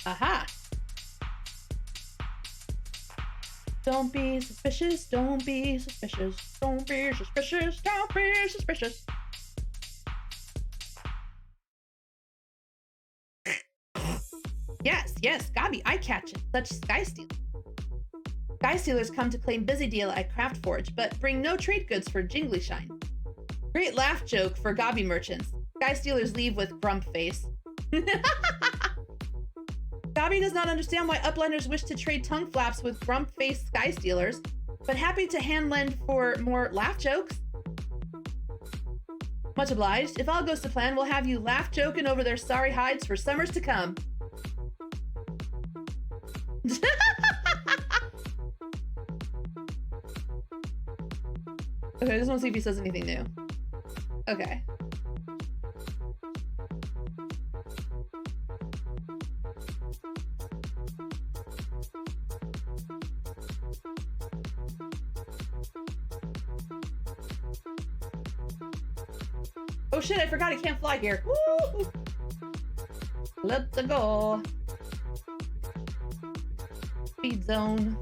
Aha. Don't be suspicious, don't be suspicious, don't be suspicious, don't be suspicious. Yes. yes, Gabi, eye-catching, such sky stealing. Sky stealers come to claim busy deal at Craft Forge, but bring no trade goods for Jingly Shine. Great laugh joke for Gabi merchants. Sky stealers leave with grump face. Gabi does not understand why uplanders wish to trade tongue flaps with grump-faced sky stealers, but happy to hand lend for more laugh jokes. Much obliged. If all goes to plan, we'll have you laugh joking over their sorry hides for summers to come. Okay, I just want to see if he says anything new. Okay. Oh shit, I forgot I can't fly here. Woo! Let's go. Speed zone.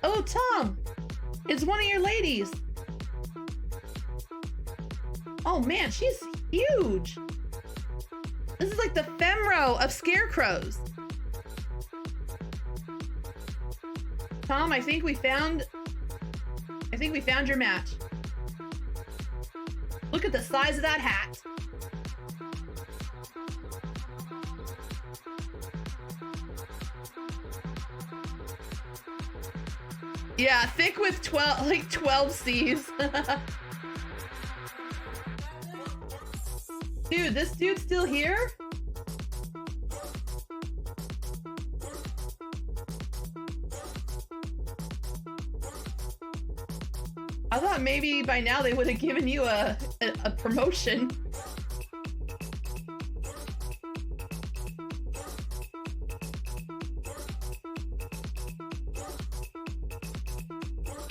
Oh, Tom! It's one of your ladies. Oh man, she's huge. This is like the femro of scarecrows. Tom, I think we found your match. Look at the size of that hat. Yeah, thick with 12 C's. Dude, this dude's still here? I thought maybe by now they would have given you a promotion.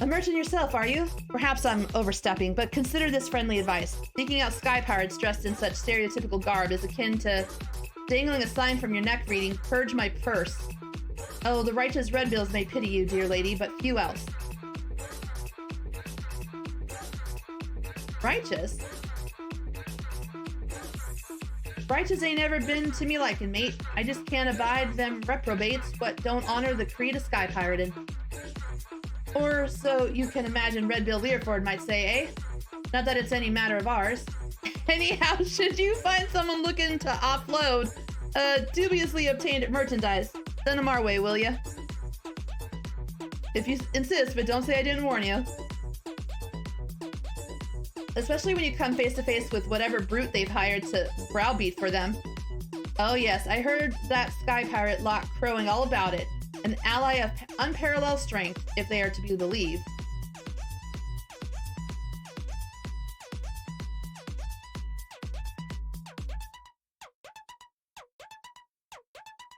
A merchant yourself, are you? Perhaps I'm overstepping, but consider this friendly advice. Seeking out sky pirates dressed in such stereotypical garb is akin to dangling a sign from your neck reading, "Purge my purse." Oh, the righteous redbills may pity you, dear lady, but few else. Righteous? Righteous ain't ever been to me liking, mate. I just can't abide them reprobates what don't honor the creed of sky pirating. Or so you can imagine Red Bill Learford might say, eh? Not that it's any matter of ours. Anyhow, should you find someone looking to offload dubiously obtained merchandise, send them our way, will ya? If you insist, but don't say I didn't warn you. Especially when you come face to face with whatever brute they've hired to browbeat for them. Oh yes, I heard that sky pirate lot crowing all about it. An ally of unparalleled strength, if they are to be believed.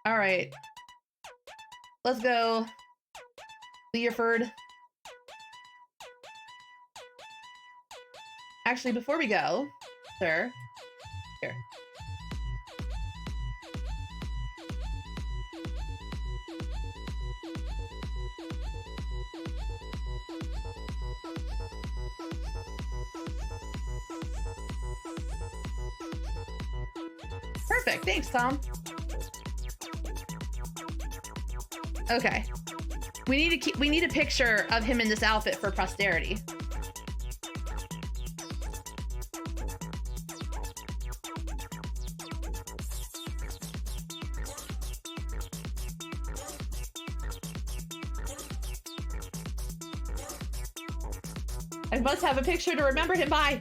All right. Let's go. Learford. Actually, before we go, sir, here. Perfect. Thanks, Tom. Okay. We need a picture of him in this outfit for posterity. I must have a picture to remember him by.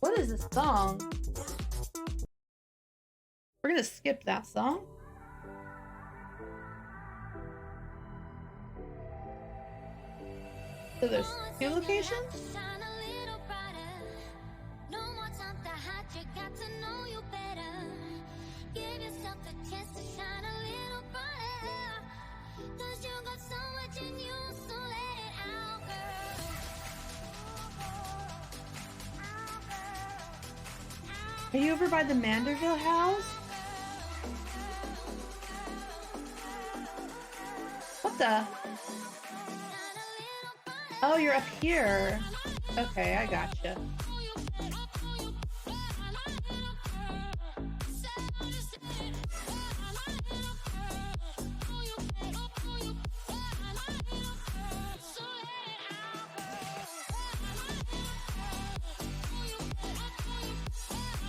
What is this song? We're gonna skip that song. So there's two locations? Are you over by the Manderville house? What the? Oh, you're up here. Okay, I gotcha.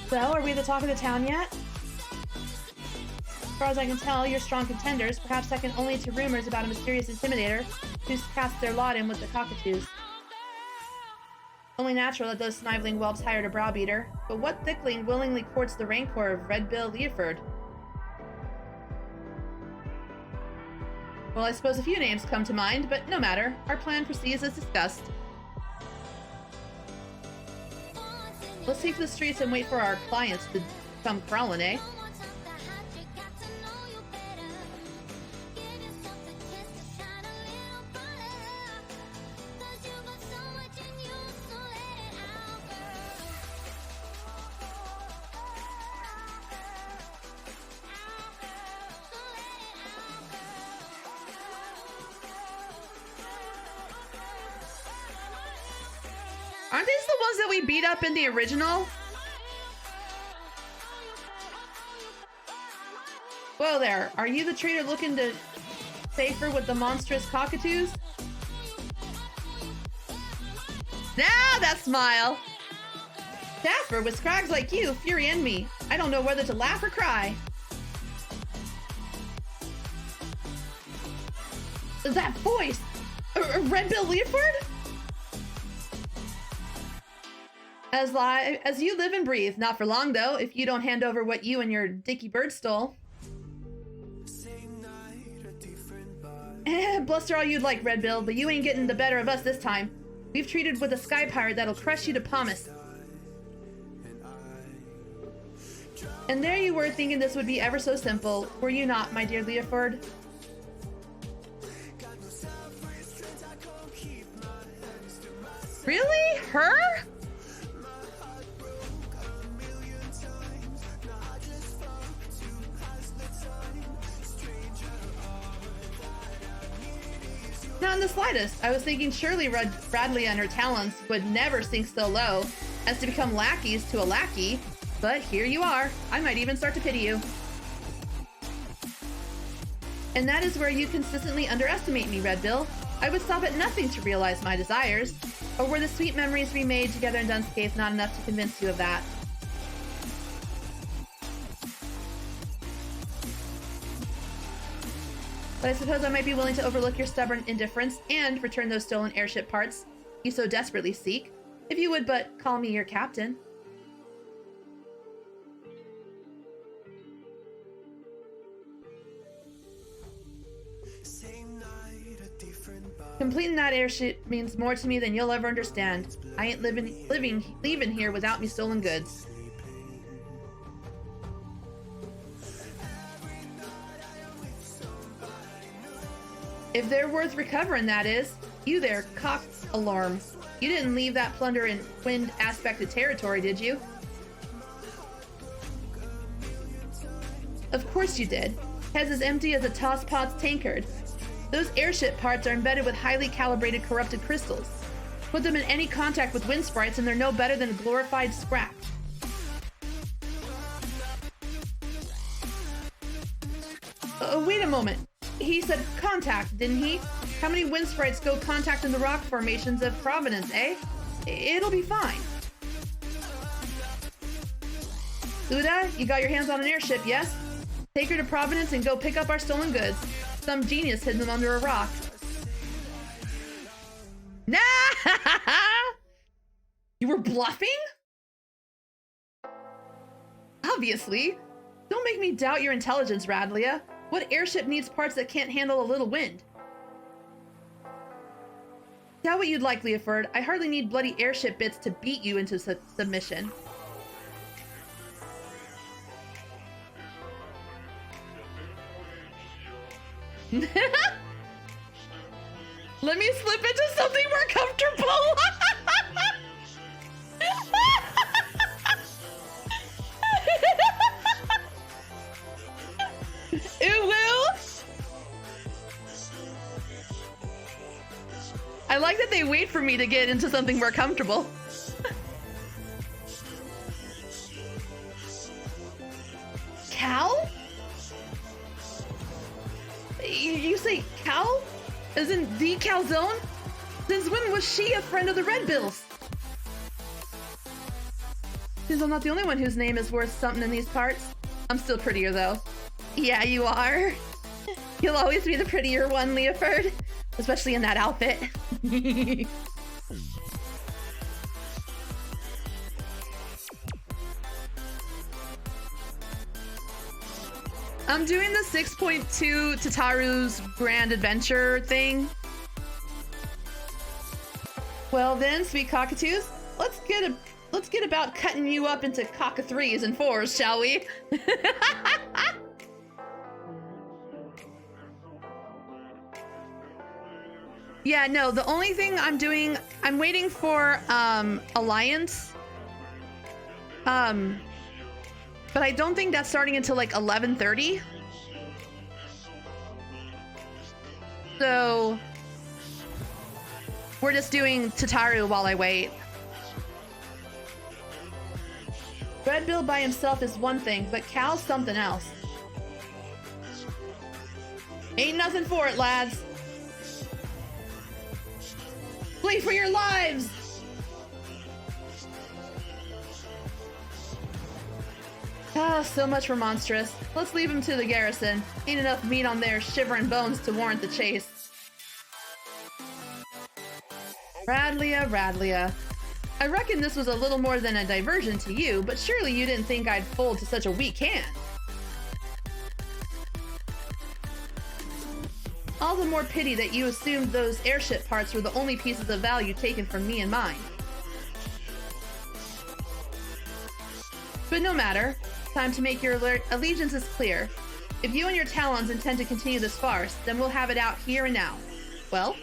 So, are we the talk of the town yet? As far as I can tell, you're strong contenders, perhaps second only to rumors about a mysterious intimidator who's cast their lot in with the cockatoos. Only natural that those sniveling whelps hired a browbeater, but what thickling willingly courts the rancor of Red Bill Leoford? Well, I suppose a few names come to mind, but no matter. Our plan proceeds as discussed. Let's take to the streets and wait for our clients to come crawling, eh? Aren't these the ones that we beat up in the original? Whoa there, are you the traitor looking to safer with the monstrous cockatoos? Now that smile! Jasper, with scrags like you, fury in me. I don't know whether to laugh or cry. That voice! Red Bill Leoford? As you live and breathe. Not for long, though, if you don't hand over what you and your dicky bird stole. Bluster all you'd like, Red Bill, but you ain't getting the better of us this time. We've treated with a sky pirate that'll crush you to pumice. And there you were thinking this would be ever so simple, were you not, my dear Leoford? Really? Her? Not in the slightest. I was thinking surely Bradley and her talents would never sink so low as to become lackeys to a lackey, but here you are. I might even start to pity you. And that is where you consistently underestimate me, Red Bill. I would stop at nothing to realize my desires. Or were the sweet memories we made together in Dunscape not enough to convince you of that? But I suppose I might be willing to overlook your stubborn indifference and return those stolen airship parts you so desperately seek, if you would but call me your captain. Completing that airship means more to me than you'll ever understand. I ain't leaving here without me stolen goods. If they're worth recovering, that is. You there, cock alarm. You didn't leave that plunder in wind aspected territory, did you? Of course you did. Head's as empty as a tosspot's tankard. Those airship parts are embedded with highly calibrated corrupted crystals. Put them in any contact with wind sprites and they're no better than glorified scrap. Wait a moment. He said contact, didn't he? How many wind sprites go contact in the rock formations of Providence, eh? It'll be fine. Uda, you got your hands on an airship, yes? Take her to Providence and go pick up our stolen goods. Some genius hid them under a rock. Nah! You were bluffing? Obviously. Don't make me doubt your intelligence, Radlia. What airship needs parts that can't handle a little wind? Doubt what you'd like, Leoford. I hardly need bloody airship bits to beat you into submission. Let me slip into something more comfortable. It will. I like that they wait for me to get into something more comfortable. Cal? You say Cal? As in the Calzone? Since when was she a friend of the Red Bills? Seems I'm not the only one whose name is worth something in these parts. I'm still prettier though. Yeah, you are. You'll always be the prettier one, Leoford. Especially in that outfit. I'm doing the 6.2 Tataru's Grand Adventure thing. Well then, sweet cockatoos, let's get about cutting you up into cocka-3s and 4s, shall we? Yeah, no, the only thing I'm doing, I'm waiting for Alliance. But I don't think that's starting until like 11:30. So we're just doing Tataru while I wait. Red Bill by himself is one thing, but Cal's something else. Ain't nothing for it, lads. Flee for your lives! Ah, so much for Monstrous. Let's leave him to the garrison. Ain't enough meat on their shivering bones to warrant the chase. Radlia, Radlia. I reckon this was a little more than a diversion to you, but surely you didn't think I'd fold to such a weak hand. All the more pity that you assumed those airship parts were the only pieces of value taken from me and mine. But no matter. Time to make your allegiances clear. If you and your Talons intend to continue this farce, then we'll have it out here and now. Well?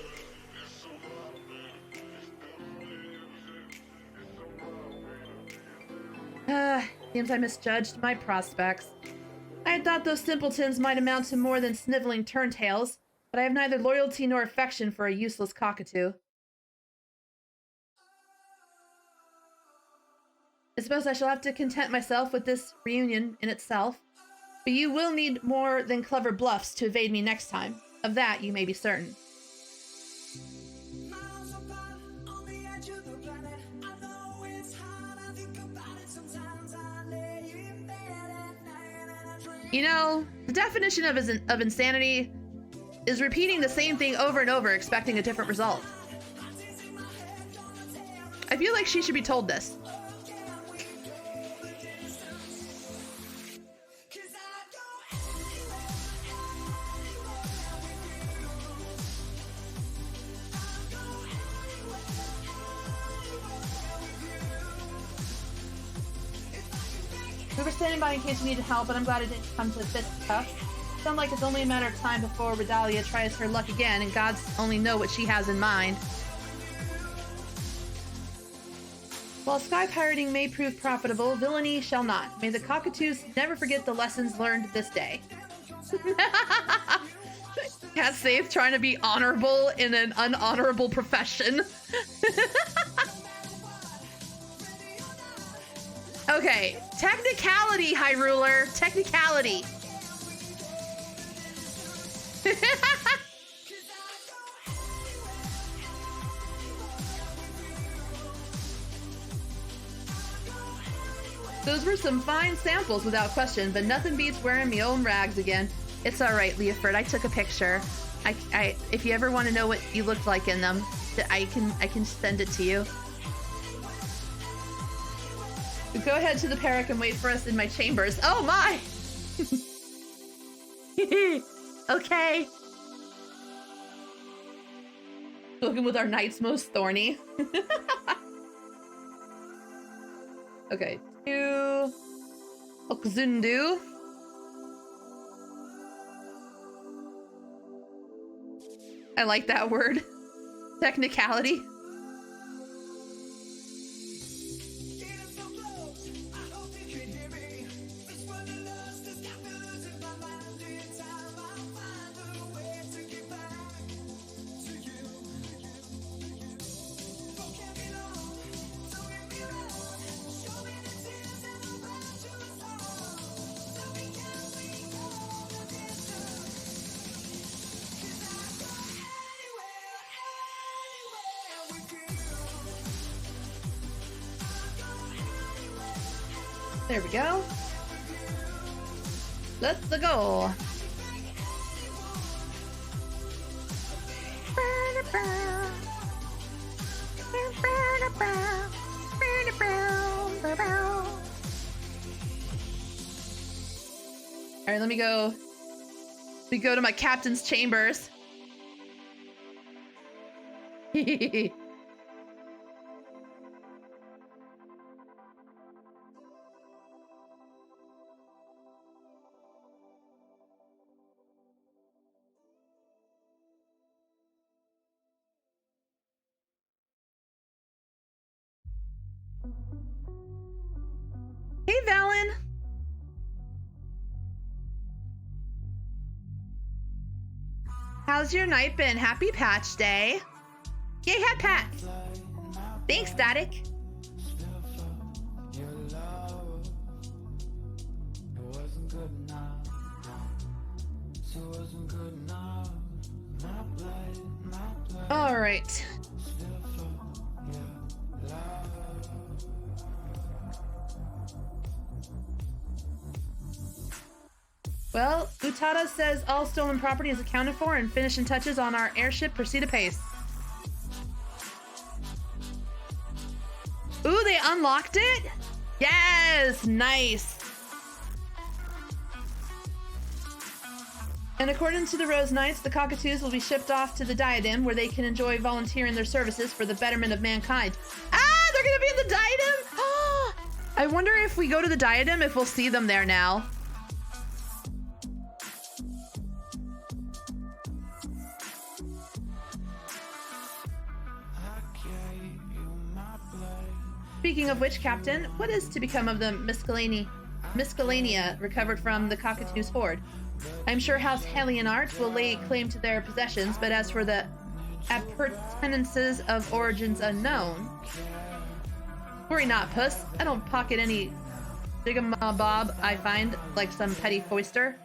Seems I misjudged my prospects. I had thought those simpletons might amount to more than sniveling turntails, but I have neither loyalty nor affection for a useless cockatoo. I suppose I shall have to content myself with this reunion in itself, but you will need more than clever bluffs to evade me next time. Of that you may be certain. You know, the definition of insanity is repeating the same thing over and over, expecting a different result. I feel like she should be told this. We were standing by in case you needed help, but I'm glad it didn't come to fisticuffs. Sounds like it's only a matter of time before Redalia tries her luck again, and gods only know what she has in mind. While sky pirating may prove profitable, villainy shall not. May the cockatoos never forget the lessons learned this day. Cat safe trying to be honorable in an unhonorable profession. Okay, technicality, High Ruler. Technicality. Those were some fine samples without question, but nothing beats wearing my own rags again. It's alright, Leoford. I took a picture. If you ever want to know what you looked like in them, I can send it to you. Go ahead to the Peric and wait for us in my chambers. Oh my! Okay. Looking with our knights most thorny. Okay, to Okzundu. I like that word. Technicality. There we go. Let's go. All right, let me go. We go to my captain's chambers. Hey, Valen. How's your night been? Happy patch day. Yay, hat pat. Thanks, Static. All right. Well, Utada says all stolen property is accounted for and finishing touches on our airship proceed apace. Ooh, they unlocked it? Yes, nice. And according to the Rose Knights, the cockatoos will be shipped off to the Diadem where they can enjoy volunteering their services for the betterment of mankind. Ah, they're gonna be in the Diadem? Oh, I wonder if we go to the Diadem if we'll see them there now. Speaking of which, Captain, what is to become of the Miscellania recovered from the cockatoo's hoard? I'm sure House Helionart will lay claim to their possessions, but as for the appurtenances of origins unknown... Worry not, puss. I don't pocket any jigamabob I find, like some petty foister.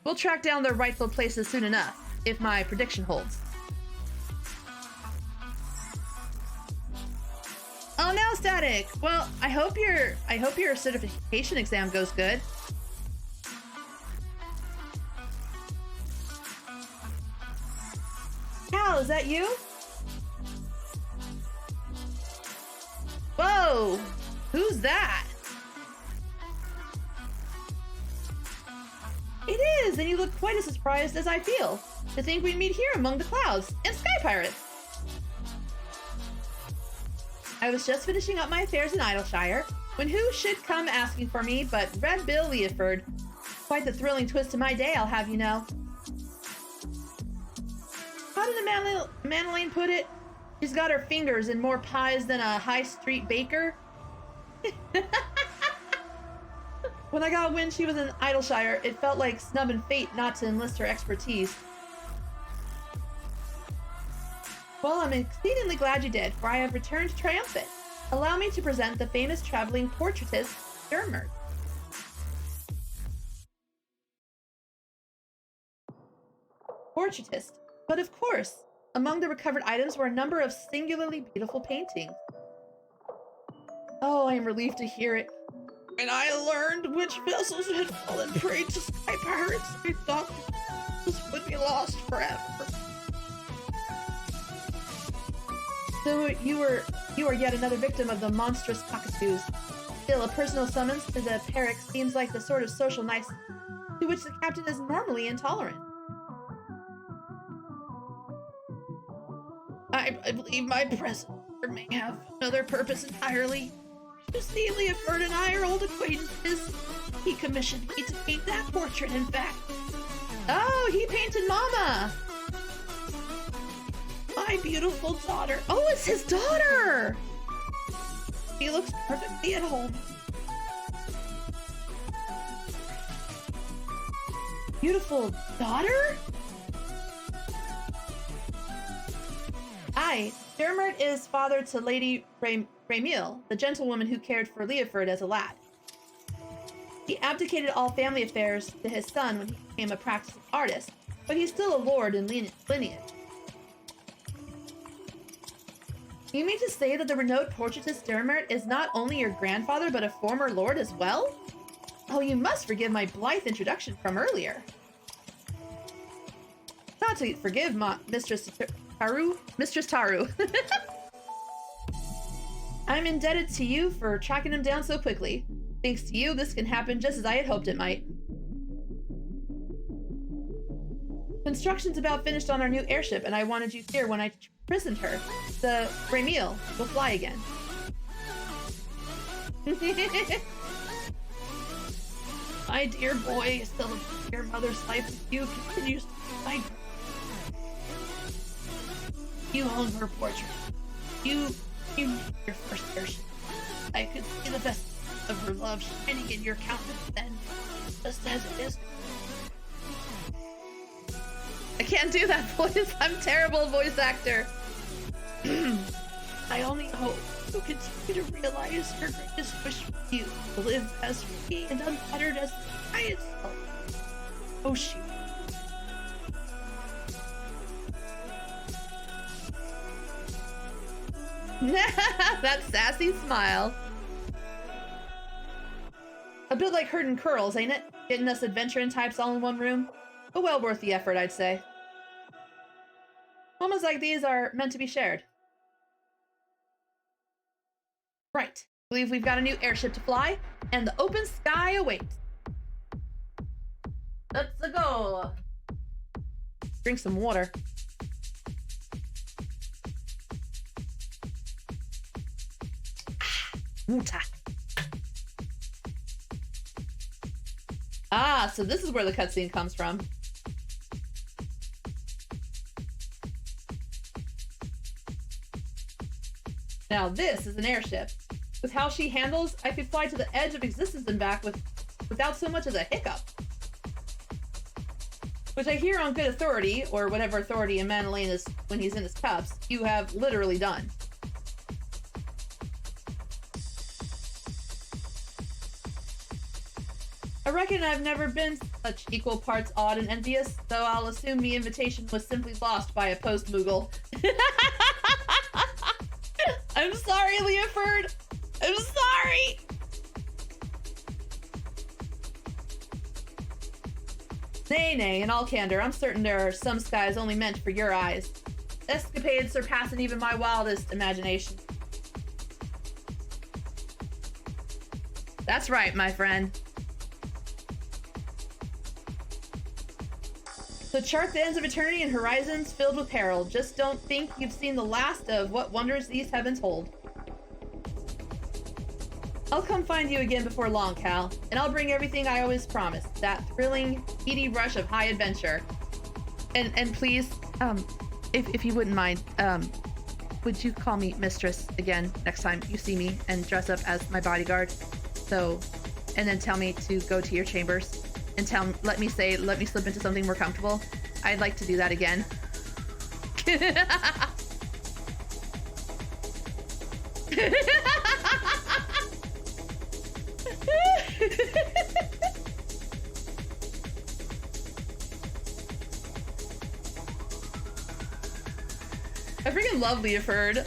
We'll track down their rightful places soon enough, if my prediction holds. Oh no, Static! Well, I hope your certification exam goes good. Cal, is that you? Whoa! Who's that? It is, and you look quite as surprised as I feel to think we meet here among the clouds and sky pirates. I was just finishing up my affairs in Idleshire when who should come asking for me but Red Bill Leoford. Quite the thrilling twist to my day, I'll have you know. How did the Manaline put it? She's got her fingers in more pies than a high street baker. When I got wind she was in Idleshire, it felt like snubbing fate not to enlist her expertise. Well, I'm exceedingly glad you did, for I have returned triumphant. Allow me to present the famous traveling portraitist, Dermot. Portraitist. But of course, among the recovered items were a number of singularly beautiful paintings. Oh, I am relieved to hear it. And I learned which vessels had fallen prey to sky pirates. I thought this would be lost forever. So you are yet another victim of the monstrous cockatoos. Still, a personal summons to the Peric seems like the sort of social nicety to which the captain is normally intolerant. I believe my presence may have another purpose entirely. You see, Leoford and I are old acquaintances. He commissioned me to paint that portrait, in fact. Oh, he painted Mama! My beautiful daughter. Oh, it's his daughter! He looks perfectly at home. Beautiful daughter? Aye, Dermot is father to Lady Raymil, the gentlewoman who cared for Leoford as a lad. He abdicated all family affairs to his son when he became a practicing artist, but he's still a lord in lineage. You mean to say that the renowned portraitist Dermert is not only your grandfather, but a former lord as well? Oh, you must forgive my blithe introduction from earlier. Not to forgive Mistress Taru. Mistress Taru. I'm indebted to you for tracking him down so quickly. Thanks to you, this can happen just as I had hoped it might. Construction's about finished on our new airship, and I wanted you here when I christened her. The Ramil will fly again. My dear boy, still your mother's life with you continues to fight. You own her portrait. You made your first airship. I could see the best of her love shining in your countenance then, just as it is. I can't do that voice. I'm a terrible voice actor. I only hope you'll continue to realize her greatest wish for you, to live as free and unfettered as the sky itself. Oh, shoot. That sassy smile. A bit like herding curls, ain't it? Getting us adventuring types all in one room. But well worth the effort, I'd say. Moments like these are meant to be shared. Right. I believe we've got a new airship to fly, and the open sky awaits. Let's go. Drink some water. Water. Ah, so this is where the cutscene comes from. Now this is an airship. With how she handles, I could fly to the edge of existence and back without so much as a hiccup. Which I hear on good authority, or whatever authority a Manolane is when he's in his cups, you have literally done. I reckon I've never been such equal parts awed and envious, though I'll assume the invitation was simply lost by a post-Moogle. I'm sorry, Leoford! I'm sorry! Nay, in all candor, I'm certain there are some skies only meant for your eyes. Escapades surpassing even my wildest imagination. That's right, my friend. So chart the ends of eternity and horizons filled with peril. Just don't think you've seen the last of what wonders these heavens hold. I'll come find you again before long, Cal, and I'll bring everything I always promised. That thrilling, speedy rush of high adventure. And please, if you wouldn't mind, would you call me Mistress again next time you see me and dress up as my bodyguard? So, and then tell me to go to your chambers. And let me slip into something more comfortable. I'd like to do that again. I freaking love Leoford.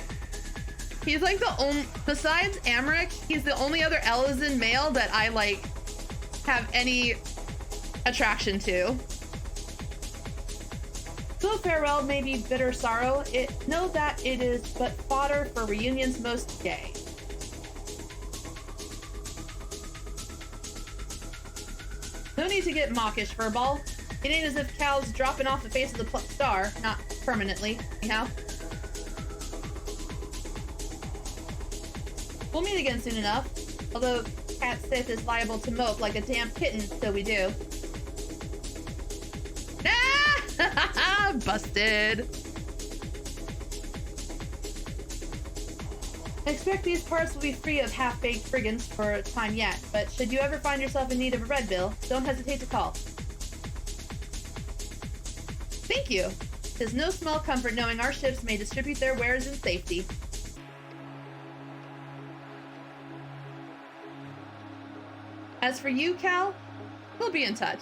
He's like the only, besides Amric, he's the only other Elezen male that I like have any attraction to. Though farewell may be bitter sorrow, know that it is but fodder for reunions most gay. No need to get mawkish, Furball. It ain't as if Cal's dropping off the face of the star, not permanently, anyhow. We'll meet again soon enough, although Cat Sith is liable to mope like a damn kitten, so we do. Ah! Busted! I expect these parts will be free of half-baked brigands for a time yet, but should you ever find yourself in need of a red bill, don't hesitate to call. Thank you! It's no small comfort knowing our ships may distribute their wares in safety. As for you, Cal, we'll be in touch.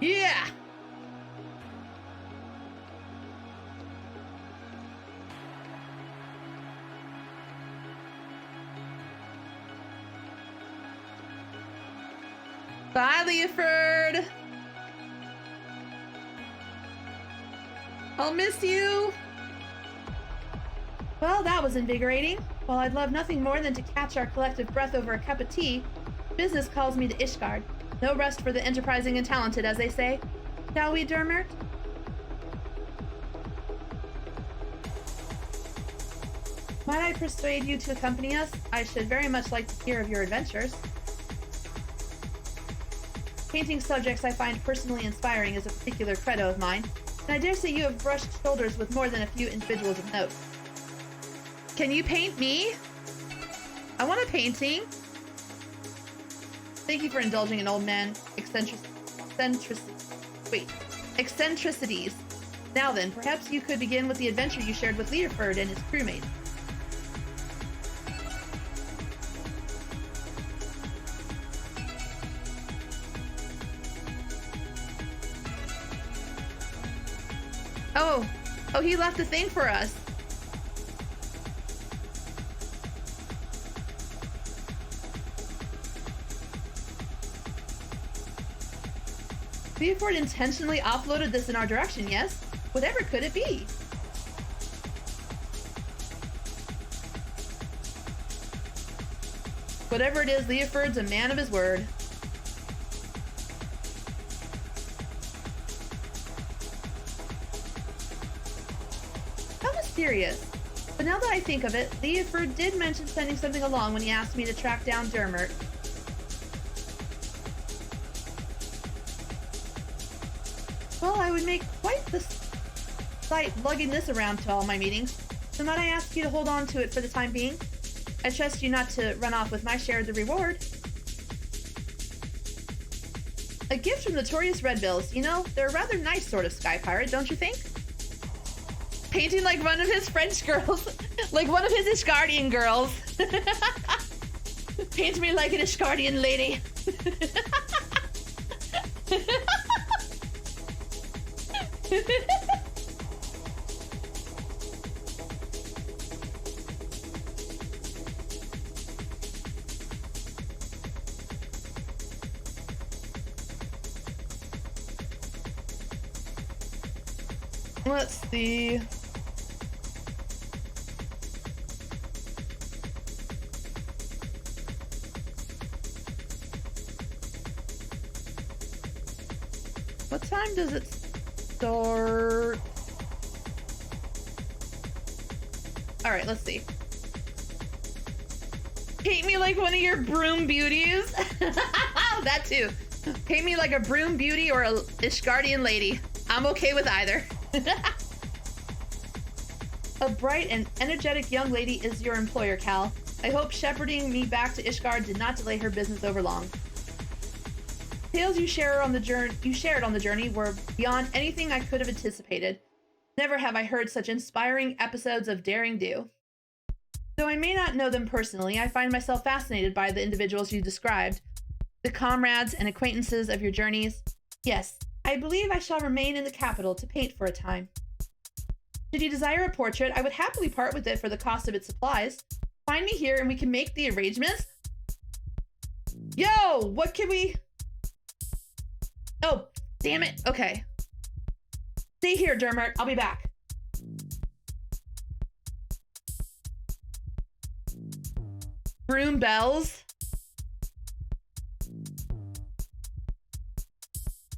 Yeah! Bye, Leoford. I'll miss you. Well, that was invigorating. While I'd love nothing more than to catch our collective breath over a cup of tea, business calls me to Ishgard. No rest for the enterprising and talented, as they say. Shall we, Dermert? Might I persuade you to accompany us? I should very much like to hear of your adventures. Painting subjects I find personally inspiring is a particular credo of mine, and I dare say you have brushed shoulders with more than a few individuals of note. Can you paint me? I want a painting. Thank you for indulging in old man eccentricities. Now then, perhaps you could begin with the adventure you shared with Leoford and his crewmates. Oh, he left a thing for us. Leoford intentionally offloaded this in our direction, yes? Whatever could it be? Whatever it is, Leoford's a man of his word. How mysterious. But now that I think of it, Leoford did mention sending something along when he asked me to track down Dermert. Well, I would make quite the sight lugging this around to all my meetings, so might I ask you to hold on to it for the time being? I trust you not to run off with my share of the reward. A gift from Notorious Redbills. You know, they're a rather nice sort of sky pirate, don't you think? Painting like one of his French girls. Like one of his Ishgardian girls. Paint me like an Ishgardian lady. Let's see. What time does it start? All right, let's see. Paint me like one of your broom beauties. That too. Paint me like a broom beauty or a Ishgardian lady. I'm okay with either. A bright and energetic young lady is your employer, Cal. I hope shepherding me back to Ishgard did not delay her business over long. Tales you shared on the journey were beyond anything I could have anticipated. Never have I heard such inspiring episodes of daring do. Though I may not know them personally, I find myself fascinated by the individuals you described, the comrades and acquaintances of your journeys. Yes, I believe I shall remain in the capital to paint for a time. Should you desire a portrait, I would happily part with it for the cost of its supplies. Find me here and we can make the arrangements. Yo, what can we... Oh, damn it. Okay. Stay here, Dermert. I'll be back. Broom bells.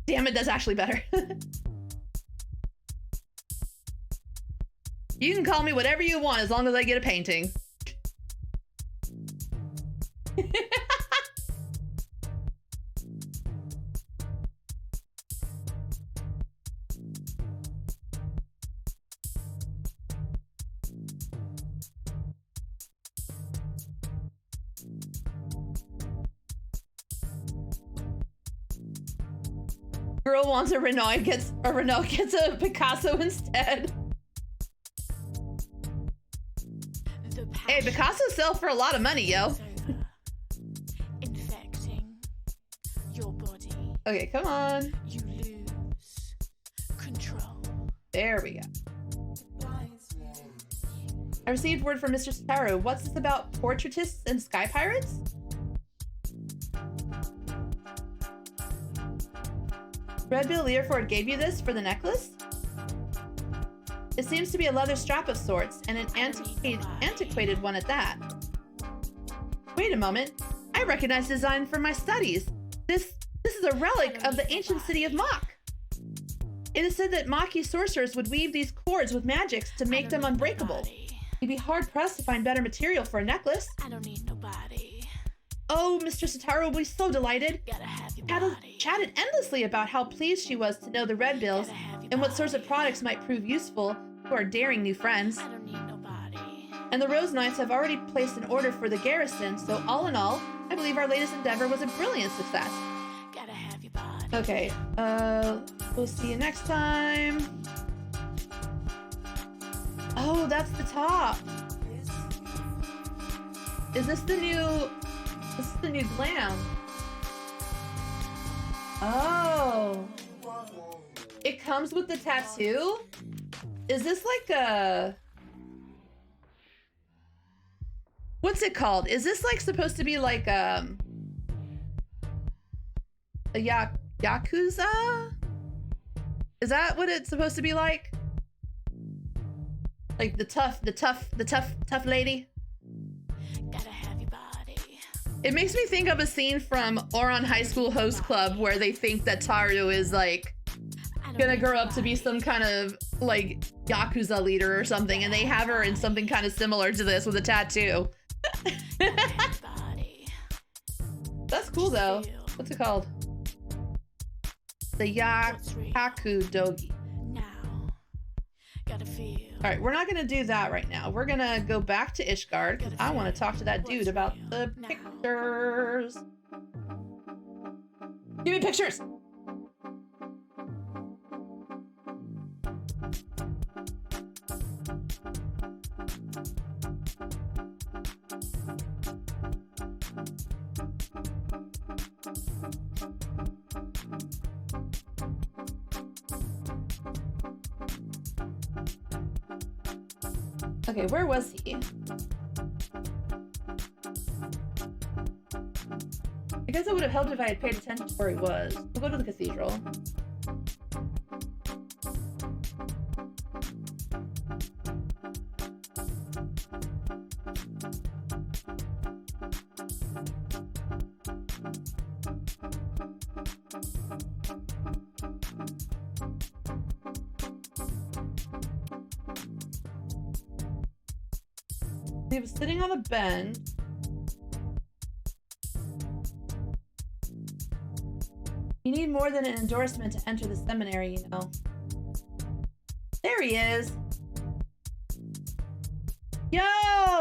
Damn it, that's actually better. You can call me whatever you want as long as I get a painting. Girl wants a Renault, gets a Picasso instead. Hey, Picasso sell for a lot of money, yo. Infecting your body. Okay, come on. You lose control. There we go. I received word from Mr. Taro. What's this about portraitists and sky pirates? Red Bill Learford gave you this for the necklace? It seems to be a leather strap of sorts, and an antiquated one at that. Wait a moment. I recognize the design from my studies. This is a relic of the ancient city of Mach. It is said that Machi sorcerers would weave these cords with magics to make them unbreakable. You'd be hard-pressed to find better material for a necklace. I don't need nobody. Oh, Mistress Sitaru will be so delighted. Gotta have your body. Chatted endlessly about how pleased she was to know the Red Bills and what sorts of products might prove useful to our daring new friends. I don't need nobody. And the Rose Knights have already placed an order for the garrison, so all in all, I believe our latest endeavor was a brilliant success. Gotta have your body. Okay, we'll see you next time. Oh, that's the top. Is this the new... This is the new glam. Oh. It comes with the tattoo? Is this like a... What's it called? Is this like supposed to be like a Yakuza? Is that what it's supposed to be like? Like the tough lady? Gotta have your body. It makes me think of a scene from Ouran High School Host Club where they think that Taru is like gonna grow up to be some kind of like Yakuza leader or something, and they have her in something kind of similar to this with a tattoo. That's cool though. What's it called? The Yaku Dogi. Now, gotta feel. All right, we're not gonna do that right now. We're gonna go back to Ishgard because I want to talk to that dude about the pictures. Give me pictures. Okay, where was he? I guess it would have helped if I had paid attention to where he was. We'll go to the cathedral. He was sitting on a bench. You need more than an endorsement to enter the seminary, you know. There he is. Yo,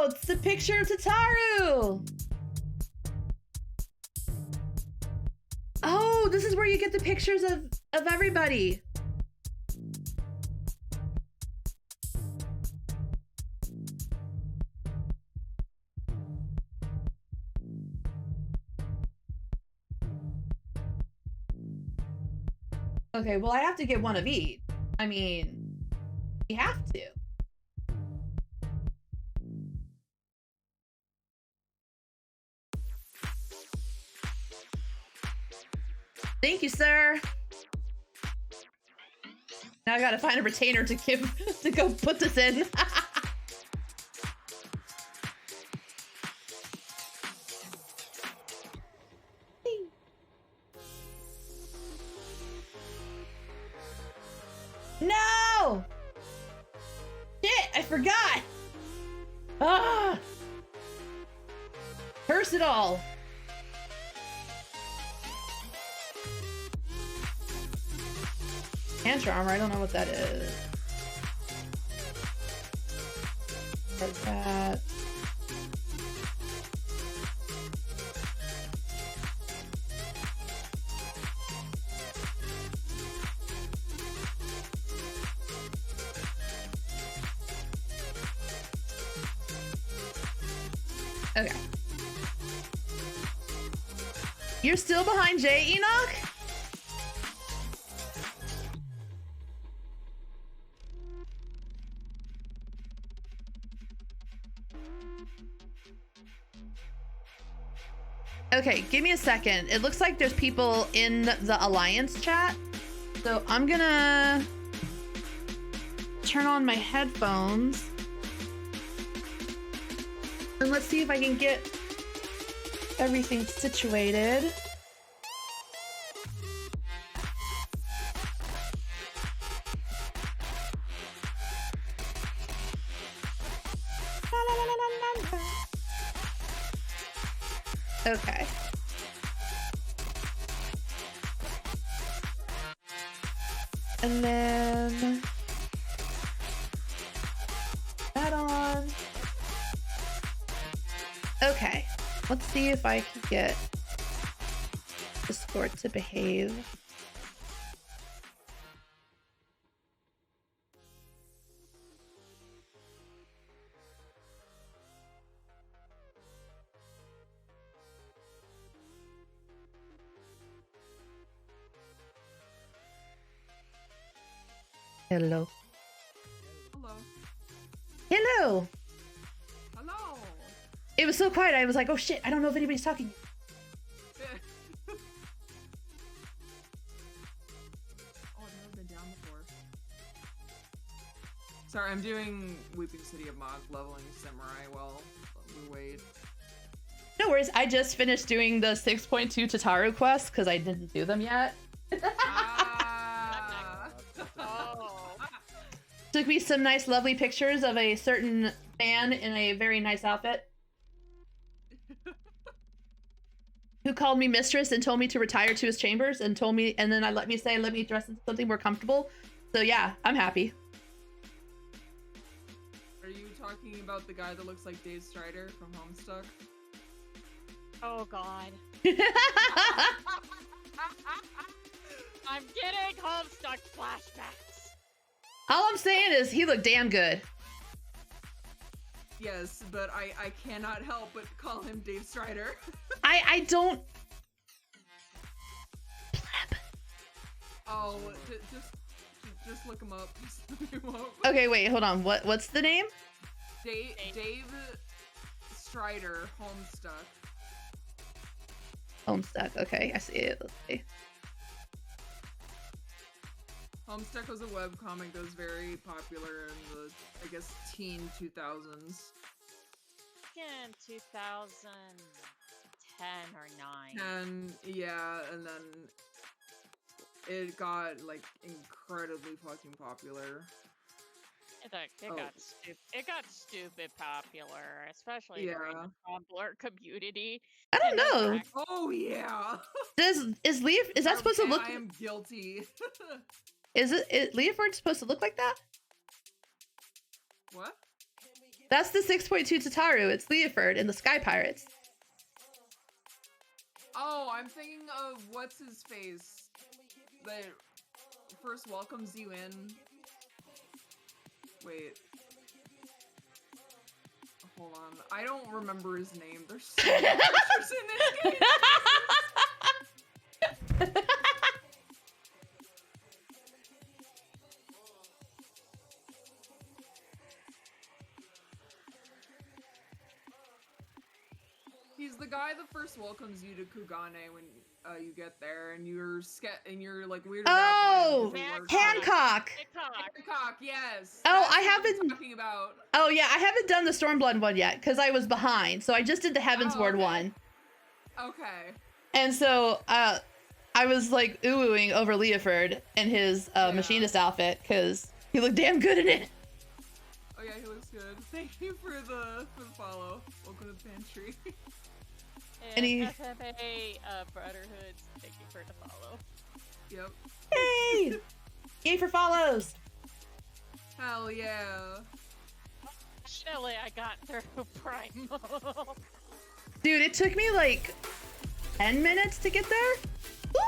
it's the picture of Tataru. Oh, this is where you get the pictures of everybody. Okay, well, I have to get one of each. I mean, we have to. Thank you, sir. Now I gotta find a retainer to go put this in. No! Shit, I forgot! Ah! Curse it all! Tantra armor, I don't know what that is. What's that? Okay. You're still behind Jay, Enoch? Okay, give me a second. It looks like there's people in the Alliance chat. So I'm gonna turn on my headphones and let's see if I can get everything situated. Okay. And then that on. Okay. Let's see if I can get Discord to behave. Hello. Hello. Hello. Hello. It was so quiet. I was like, oh shit, I don't know if anybody's talking. Oh, I've never been down before. Sorry, I'm doing Weeping City of Mog leveling Samurai while we wait. No worries. I just finished doing the 6.2 Tataru quests because I didn't do them yet. Oh. Took me some nice, lovely pictures of a certain man in a very nice outfit. Who called me mistress and told me to retire to his chambers and told me, and then let me dress into something more comfortable. So yeah, I'm happy. Are you talking about the guy that looks like Dave Strider from Homestuck? Oh god. I'm getting Homestuck flashbacks. All I'm saying is he looked damn good. Yes, but I cannot help but call him Dave Strider. I don't. Oh, just look him up. Just look him up. Okay, wait, hold on. What's the name? Dave Strider, Homestuck. Homestuck. Okay, I see it. Let's see. Homestuck was a webcomic that was very popular in the, I guess, teen 2000s. In 2010 or 9. And yeah, and then it got like incredibly fucking popular. It got stupid popular, especially during the Tumblr community. I don't know. Oh yeah. Is that supposed to look? I am guilty. Is Leoford supposed to look like that? What? That's the 6.2 Tataru. It's Leoford in the Sky Pirates. Oh, I'm thinking of what's his face that first welcomes you in. Wait. Hold on. I don't remember his name. There's so many pictures in this game. He's the guy that first welcomes you to Kugane when you get there, and you're like weirded Oh, out. Hancock. Hancock, yes. Oh, That's I what haven't. I'm talking about. Oh yeah, I haven't done the Stormblood one yet because I was behind. So I just did the Heavensward one. Okay. And so I was like oohing over Leoford in his machinist outfit because he looked damn good in it. Oh yeah, he looks good. Thank you for the follow. Welcome to the pantry. And Any- FFA Brotherhood, thank you for the follow. Yep. Yay! Yay for follows. Hell yeah. Finally, I got through Primal. Dude, it took me like 10 minutes to get there.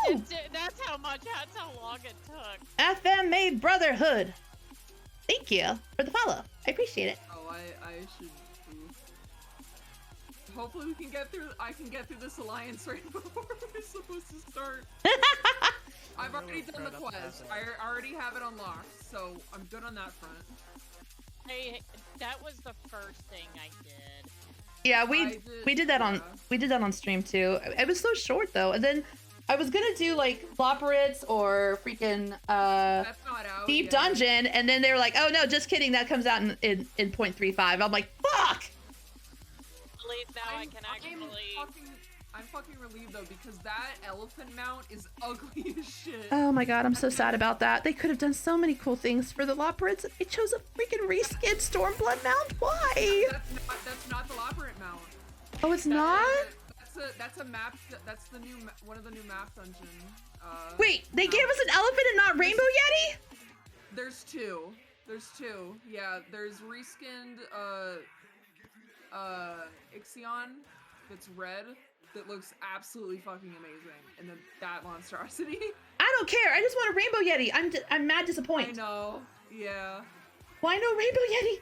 Woo! That's how long it took. FMA Brotherhood. Thank you for the follow. I appreciate it. Oh, I should. Hopefully we can get through. I can get through this alliance right before we're supposed to start. I've already done the quest. I already have it unlocked, so I'm good on that front. That was the first thing I did. Yeah, we did that on stream too. It was so short though, and then I was gonna do like Loporits or freaking That's not out Deep yet. Dungeon, and then they were like, oh no, just kidding, that comes out in 0.35. I'm like, fuck! At least now I can actually. I'm fucking relieved though, because that elephant mount is ugly as shit. Oh my god, I'm so sad about that. They could have done so many cool things for the Loporits. They chose a freaking reskinned Stormblood mount. Why? That's not the Loporrit mount. Oh, it's not? That's a map. That's the new one of the new map dungeon. Wait, they gave us an elephant and not Rainbow Yeti? There's two. There's two. Yeah, there's reskinned Ixion that's red that looks absolutely fucking amazing, and then that monstrosity. I don't care. I just want a Rainbow Yeti. I'm mad disappointed. I know. Yeah. Why no Rainbow Yeti?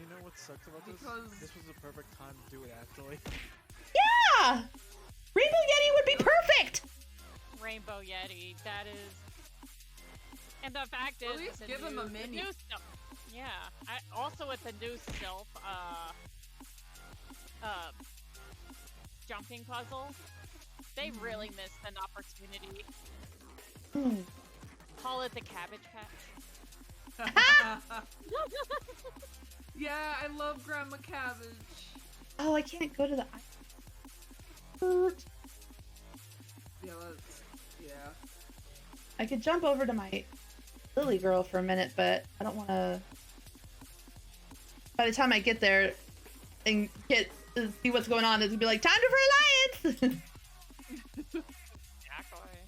You know what sucks about this? Because This was the perfect time to do it, actually. Yeah! Rainbow Yeti would be perfect! Rainbow Yeti, that is. And the fact At is, least the give him new- a the mini. new stealth- Yeah, also with the new stealth, jumping puzzle, they really missed an opportunity. Call it the Cabbage Patch. Yeah, I love Grandma Cabbage. Oh, I can't go to the... Yeah, yeah. I could jump over to my Lily girl for a minute, but I don't want to... By the time I get there and get to see what's going on, it's gonna be like, time for alliance! Exactly.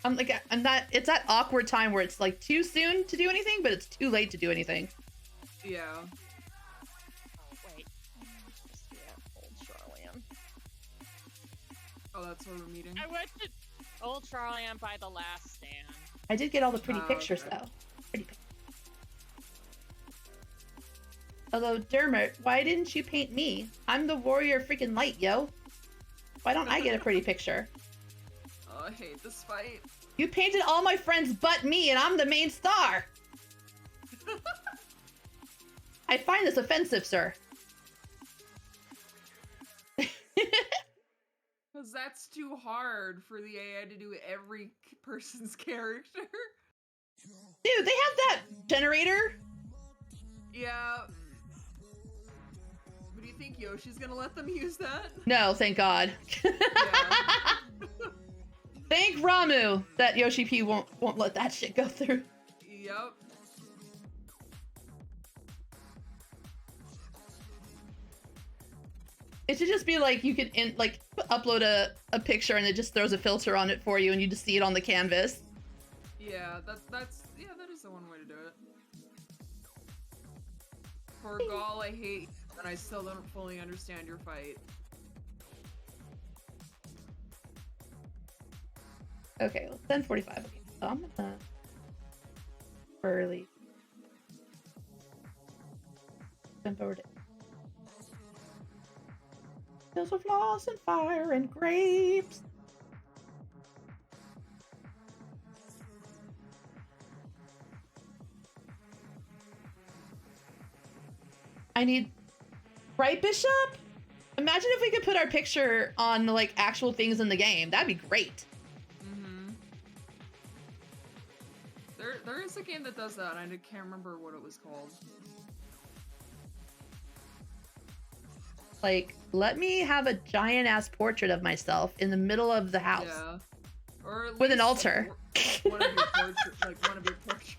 I'm like, I'm not... It's that awkward time where it's like too soon to do anything, but it's too late to do anything. Yeah. Oh, wait. Yeah, Old Charlian. Oh, that's where we're meeting. I went to Old Charlian by the last stand. I did get all the pretty Oh, pictures, okay. though. Pretty pictures. Although, Dermot, why didn't you paint me? I'm the warrior freaking light, yo. Why don't I get a pretty picture? Oh, I hate this fight. You painted all my friends but me, and I'm the main star! I find this offensive, sir. Because that's too hard for the AI to do every person's character. Dude, they have that generator. Yeah. But do you think Yoshi's gonna let them use that? No, thank God. Yeah. Thank Ramu that Yoshi P won't let that shit go through. Yep. It should just be like you can upload a picture and it just throws a filter on it for you and you just see it on the canvas. Yeah, that is the one way to do it. For Gaul, I hate you, and I still don't fully understand your fight. Okay, well, 10:45. Okay, so I'm gonna early jump over to Hills of Loss and Fire and Grapes. I need... Right, Bishop? Imagine if we could put our picture on, like, actual things in the game. That'd be great. Mm-hmm. There is a game that does that, and I can't remember what it was called. Like, let me have a giant-ass portrait of myself in the middle of the house. Yeah. Or at With an least, altar. Like, one of your portraits. Like, one of your portraits.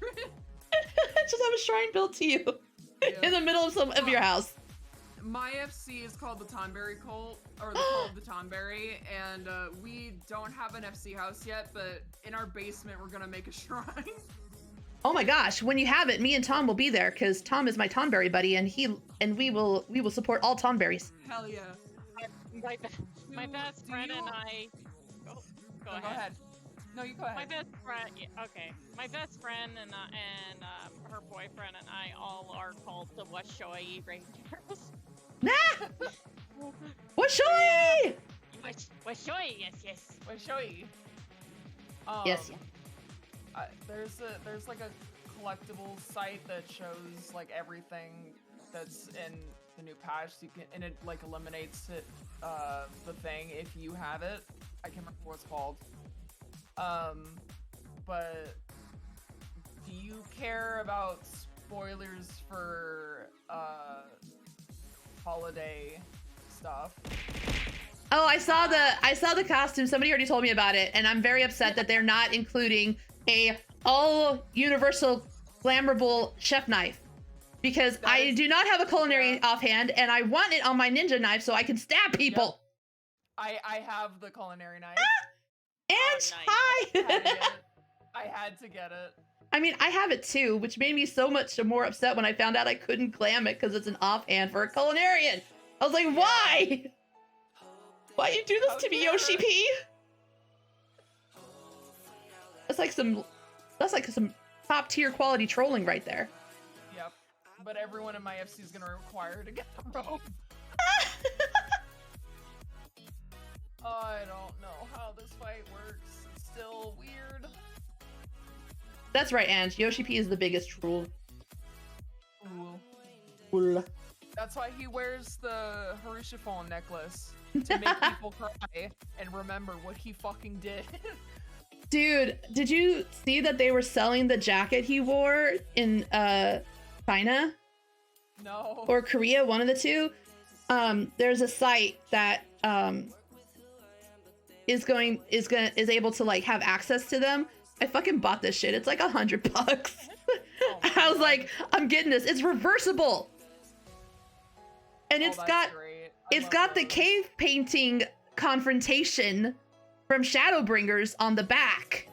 Just have a shrine built to you in the middle of your house. My FC is called the Tonberry Cult, or the Cult of the Tonberry, and we don't have an FC house yet, but in our basement we're gonna make a shrine. Oh my gosh, when you have it, me and Tom will be there because Tom is my Tonberry buddy and we will support all Tonberries. Hell yeah. My best friend and I. Oh, go No, ahead. go ahead. No, you go ahead. My best friend, yeah, okay. My best friend and her boyfriend and I all are called the Washoi Rangers. Nah! Washoi! Washoi, yes. Washoi. Yes. There's like a collectibles site that shows like everything that's in the new patch. So you can, and it like eliminates it, the thing if you have it. I can't remember what it's called. But do you care about spoilers for holiday stuff? Oh, I saw the costume. Somebody already told me about it, and I'm very upset that they're not including a all universal flammable chef knife, because I do not have a culinary offhand, and I want it on my ninja knife so I can stab people. Yep. I have the culinary knife. And nice. hi. I had to get it. I mean, I have it too, which made me so much more upset when I found out I couldn't glam it because it's an offhand for a culinarian. I was like, why? Why you do this to me, Yoshi P? That's like some top tier quality trolling right there. Yep. But everyone in my FC is gonna require to get the rope. I don't know how this fight works. It's still weird. That's right, Ange. Yoshi P is the biggest troll. Ooh. That's why he wears the Harushifon necklace. To make people cry and remember what he fucking did. Dude, did you see that they were selling the jacket he wore in China? No. Or Korea, one of the two? There's a site that is able to like have access to them. I fucking bought this shit. It's like $100. Oh I was like, I'm getting this. It's reversible. And it's got the cave painting confrontation from Shadowbringers on the back.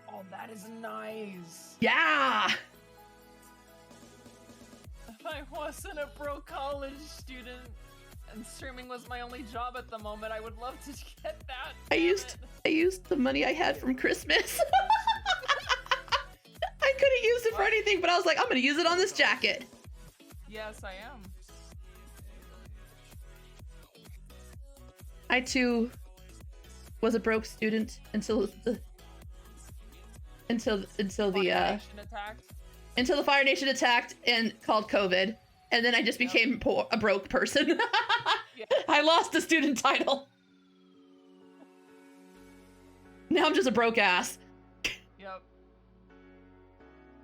Oh, that is nice. Yeah. If I wasn't a broke college student and streaming was my only job at the moment, I would love to get that. I used the money I had from Christmas. I couldn't use it for anything, but I was like, I'm gonna use it on this jacket. Yes, I am. I too was a broke student until the Fire Nation attacked and called COVID, and then I just became a broke person. Yeah. I lost the student title. Now I'm just a broke ass. Yep.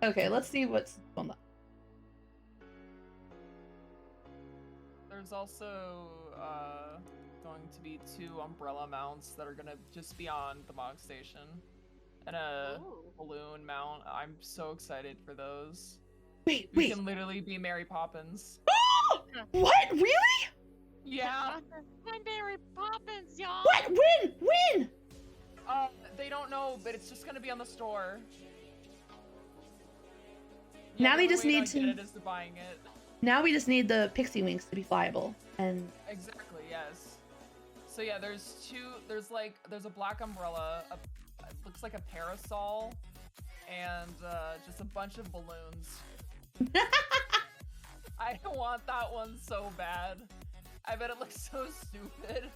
Okay, let's see what's going on. There's also going to be 2 umbrella mounts that are gonna just be on the Mog Station, and a balloon mount. I'm so excited for those. Wait. We can literally be Mary Poppins. What? Really? Yeah. I'm Mary Poppins, y'all. What? When? They don't know, but it's just gonna be on the store. Now the we just only way need to get to. it is to buying it. Now we just need the pixie wings to be flyable, and Exactly, yes. So yeah, there's a black umbrella, it looks like a parasol, and just a bunch of balloons. I want that one so bad. I bet it looks so stupid.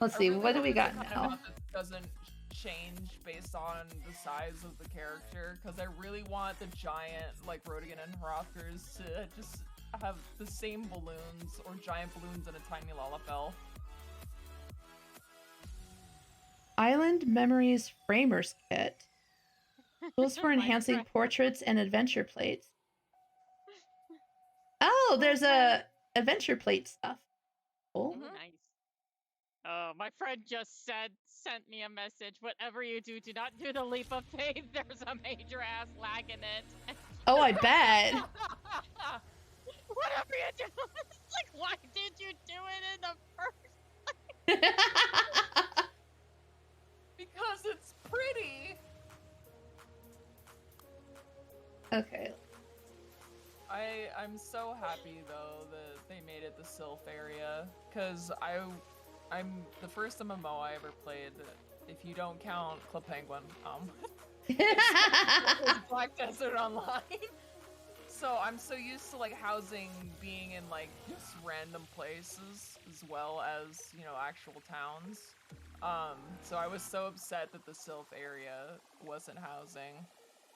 let's see, I really what do hope we it's got the kind of now? mount that doesn't change based on the size of the character, because I really want the giant, like Rodigan and Hrothgers, to just have the same balloons, or giant balloons in a tiny Lalafell. Island Memories Framers Kit. Tools for enhancing portraits and adventure plates. Oh, there's a adventure plate stuff. Cool. Nice. Oh, my friend just sent me a message. Whatever you do not do the leap of faith. There's a major ass lag in it. Oh, I bet. Whatever you do, it's like, why did you do it in the first? Because it's pretty. Okay. I'm so happy though that they made it the Sylph area, because I'm the first MMO I ever played, if you don't count Club Penguin, is Black Desert Online. So I'm so used to like housing being in like just random places as well as, you know, actual towns. So I was so upset that the Sylph area wasn't housing.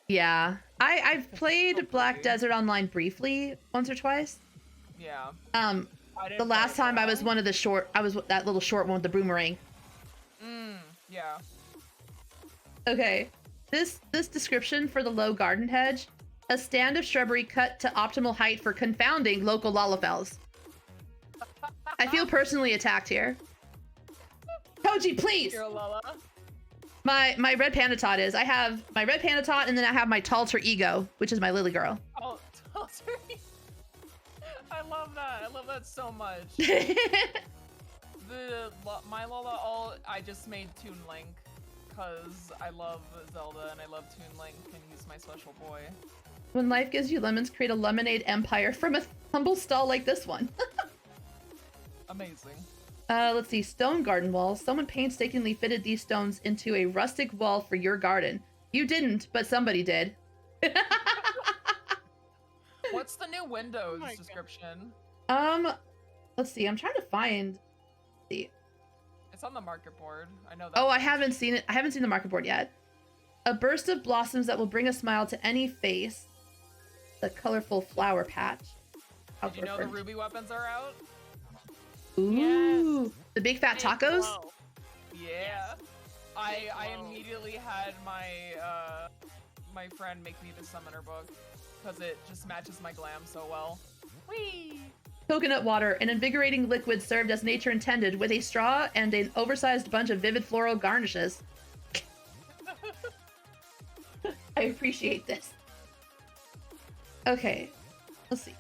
Yeah. I've played Black Desert Online briefly once or twice. Yeah. The last time I was one of the I was that little short one with the boomerang. Yeah. Okay. This description for the low garden hedge: a stand of shrubbery cut to optimal height for confounding local lalafels. I feel personally attacked here. Koji, please! Here, Lala. My red panda tot is. I have my red panda tot, and then I have my talter ego, which is my lily girl. Oh, I love that. I love that so much. My Lala I just made Toon Link because I love Zelda and I love Toon Link and he's my special boy. When life gives you lemons, create a lemonade empire from a humble stall like this one. Amazing. Let's see. Stone garden walls. Someone painstakingly fitted these stones into a rustic wall for your garden. You didn't, but somebody did. What's the new Windows Oh my description? Let's see. I'm trying to find the. It's on the market board. I know that. Oh, I haven't seen it. I haven't seen the market board yet. A burst of blossoms that will bring a smile to any face. The colorful flower patch. Did you know the ruby weapons are out? Ooh, Yes. the big fat Big tacos. glow. Yeah. I glow. immediately had my my friend make me the summoner book because it just matches my glam so well. Whee! Coconut water, an invigorating liquid served as nature intended, with a straw and an oversized bunch of vivid floral garnishes. I appreciate this. Okay, let's see.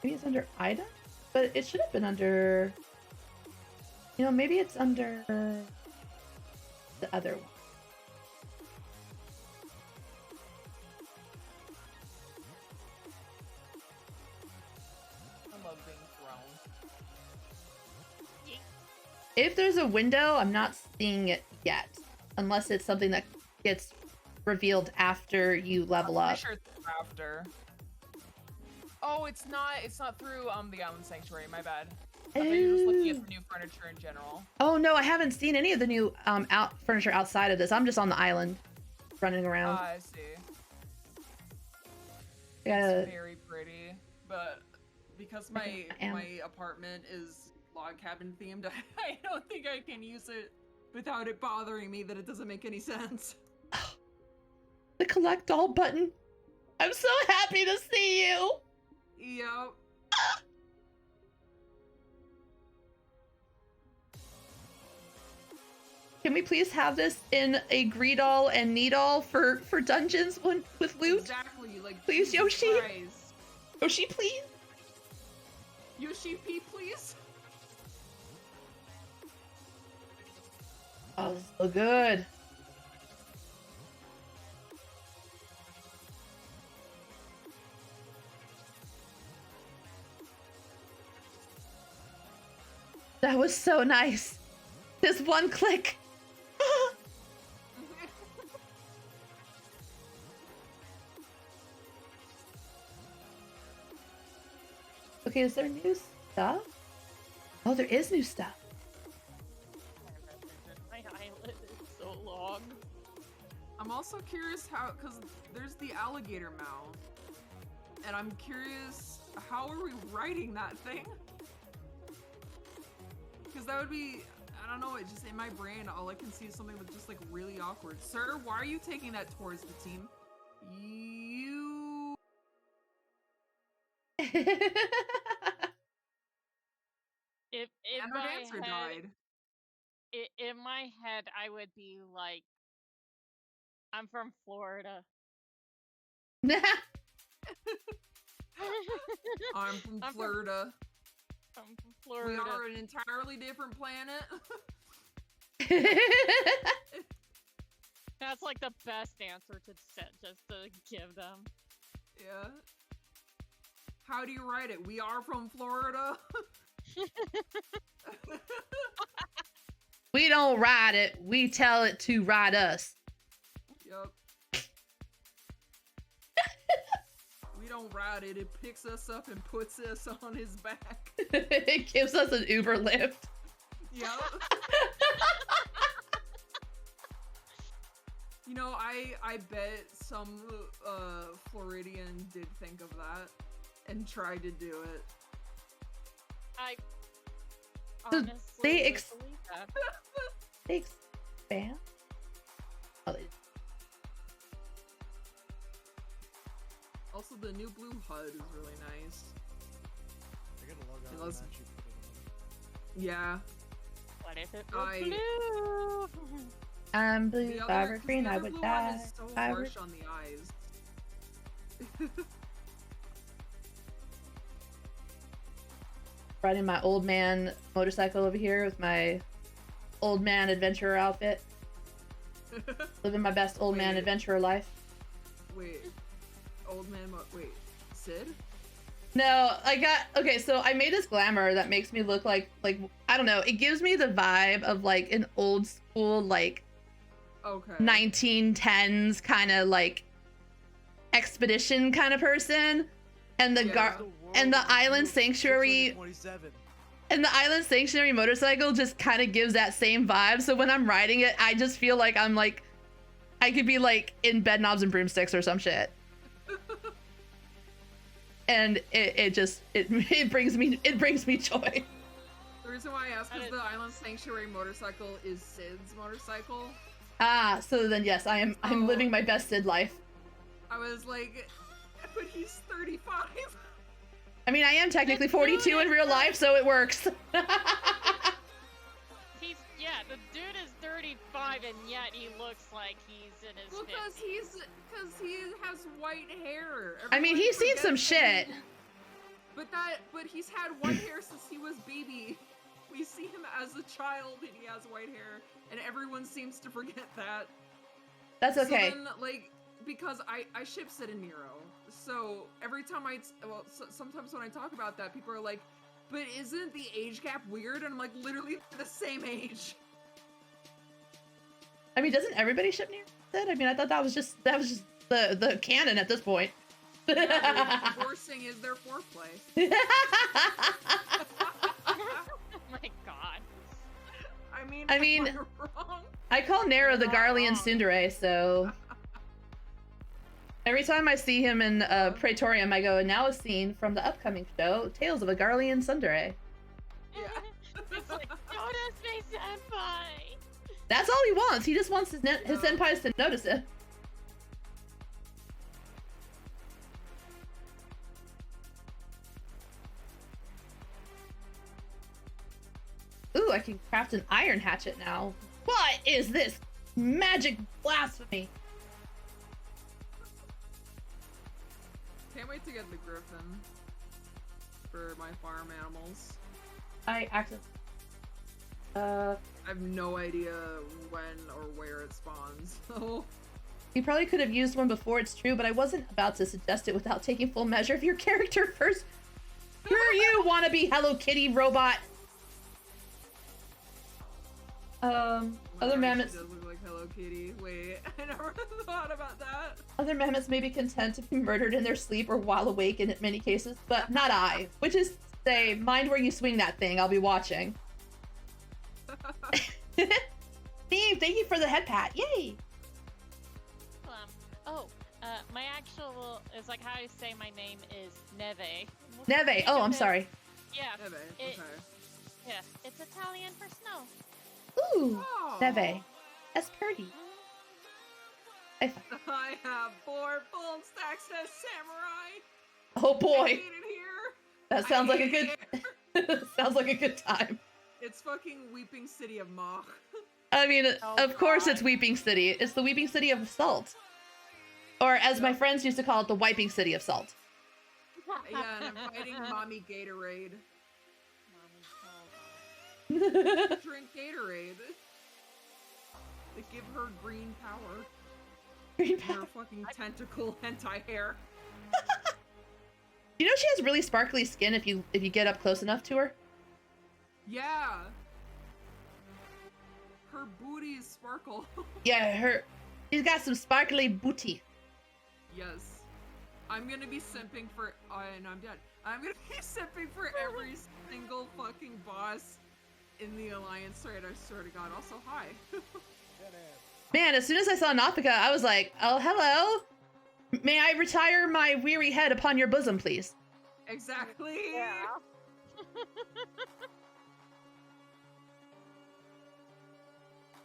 Maybe it's under item, but it should have been under. You know, maybe it's under the other one. I love being thrown. If there's a window, I'm not seeing it yet, unless it's something that gets revealed after you level I'm up. pretty sure it's after. Oh, it's not. It's not through the Island Sanctuary. My bad. I thought you were just looking at the new furniture in general. Oh no, I haven't seen any of the new furniture outside of this. I'm just on the island, running around. Ah, I see. Yeah. It's very pretty, but because my am. my apartment is log cabin themed, I don't think I can use it without it bothering me that it doesn't make any sense. The collect all button. I'm so happy to see you. Yep. Can we please have this in a greedall and needall for dungeons with loot? Exactly. Like, Please, Jesus Yoshi? Christ. Yoshi, please. Yoshi P, please. Oh, so good. That was so nice. This one click. Okay, is there new stuff? Oh, there is new stuff. My eyelid is so long. I'm also curious how, because there's the alligator mouth, and I'm curious, how are we writing that thing? Because that would be, I don't know, it just in my brain, all I can see is something that's just like really awkward. Sir, why are you taking that towards the team? You. If in And her my dancer head, died. in my head, I would be like, I'm from Florida. I'm from I'm from- Florida. I'm from We Florida. are an entirely different planet. That's like the best answer to set, just to give them. Yeah. How do you write it? We are from Florida. We don't ride it. We tell it to ride us. Yup. We don't ride it. It picks us up and puts us on his back. It gives us an Uber lift. Yup. You know, I bet some Floridian did think of that and tried to do it. So honestly they would ex- believe that. They expand? Oh, they- Also, the new blue HUD is really nice. I gotta log on and Unless- actually put it on. Yeah. What if it were I- blue? I'm blue, The if I other, were 'cause green, the I other would blue die. one is so If I were- harsh on the eyes. Riding my old man motorcycle over here with my old man adventurer outfit. Living my best old man Wait. adventurer life. Wait. Old man wait. Sid? No, okay, so I made this glamour that makes me look like I don't know, it gives me the vibe of like an old school like Okay. 1910s kind of like expedition kind of person, and the Yeah. and the island sanctuary 27. and the island sanctuary motorcycle just kind of gives that same vibe. So when I'm riding it, I just feel like I'm like I could be like in bed knobs and broomsticks or some shit. And it brings me joy. The reason why I asked is That the Island Sanctuary motorcycle is Sid's motorcycle. Ah, so then yes, I'm Oh. living my best Sid life. I was like, but he's 35. I mean, I am technically 42 in real life, so it works. The dude is 35 and yet he looks like he's in his Well, 50s. because he has white hair. I mean, Everyone he's seen some forgets that shit. but he's had white hair since he was baby. We see him as a child and he has white hair, and everyone seems to forget that. That's okay. So then, like, because I ship Sid and Nero, so every time sometimes when I talk about that, people are like, but isn't the age gap weird? And I'm like, literally the same age. I mean, doesn't everybody ship near Sid? I mean, I thought that was just the canon at this point. Yeah, divorcing is their foreplay. Oh my god. I mean, am I wrong? I call Nero the Not Garlean wrong. tsundere, so every time I see him in Praetorium, I go, now a scene from the upcoming show, Tales of a Garlean tsundere. Yeah. It's like, notice me, senpai! That's all he wants. He just wants his senpais to notice it. Ooh, I can craft an iron hatchet now. What is this magic blasphemy? Can't wait to get the griffin for my farm animals. I accidentally. I have no idea when or where it spawns. So You probably could have used one before, it's true, but I wasn't about to suggest it without taking full measure of your character first. Screw you, wannabe Hello Kitty robot. Other mammoths. She does look like Hello Kitty. Wait, I never thought about that. Other mammoths may be content to be murdered in their sleep or while awake in many cases, but not I. Which is to say, mind where you swing that thing, I'll be watching. Steve, thank you for the head pat. Yay! My actual is like how I say my name is Neve. Neve. Oh, I'm sorry. Yeah. Neve, It- okay. Yeah. It's Italian for snow. Ooh, Oh. Neve. That's pretty. I I have 4 full stacks of samurai. Oh I boy, hate it here. that sounds like a I good. hate it. Sounds like a good time. It's fucking Weeping City of Mach. I mean, Oh, of course God. it's Weeping City. It's the Weeping City of Salt. Or as my Yeah. friends used to call it, the Wiping City of Salt. Yeah, and I'm fighting Mommy Gatorade. Green Drink Gatorade. They give her green power. power. Her fucking tentacle hentai hair. You know she has really sparkly skin if you get up close enough to her. Yeah. Her booties sparkle. Yeah, she's got some sparkly booty. Yes. I'm gonna be simping for. Oh, and I'm dead. I'm gonna be simping for every single fucking boss in the Alliance raid. I swear to God. Also, hi. Man, as soon as I saw Nafika, I was like, oh, hello. May I retire my weary head upon your bosom, please? Exactly. Yeah.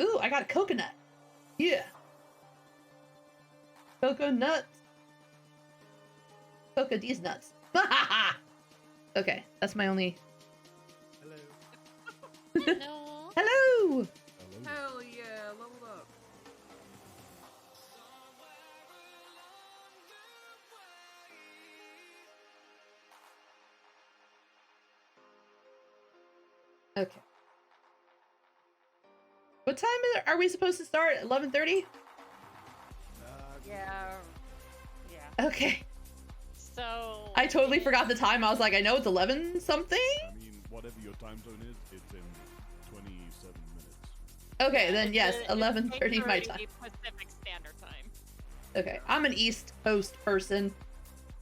Ooh, I got a coconut. Yeah. Coconut. Coca these nuts. Okay, that's my only. Hello. No. Hello. Hell yeah, leveled up. Okay. What time are we supposed to start? 11:30? Yeah. Yeah. Okay. So. I totally forgot the time. I was like, I know it's 11 something. I mean, whatever your time zone is, it's in 27 minutes. Okay, then It's yes, it's 11:30 my 8:30 time. Pacific Standard Time. Okay, I'm an East Coast person.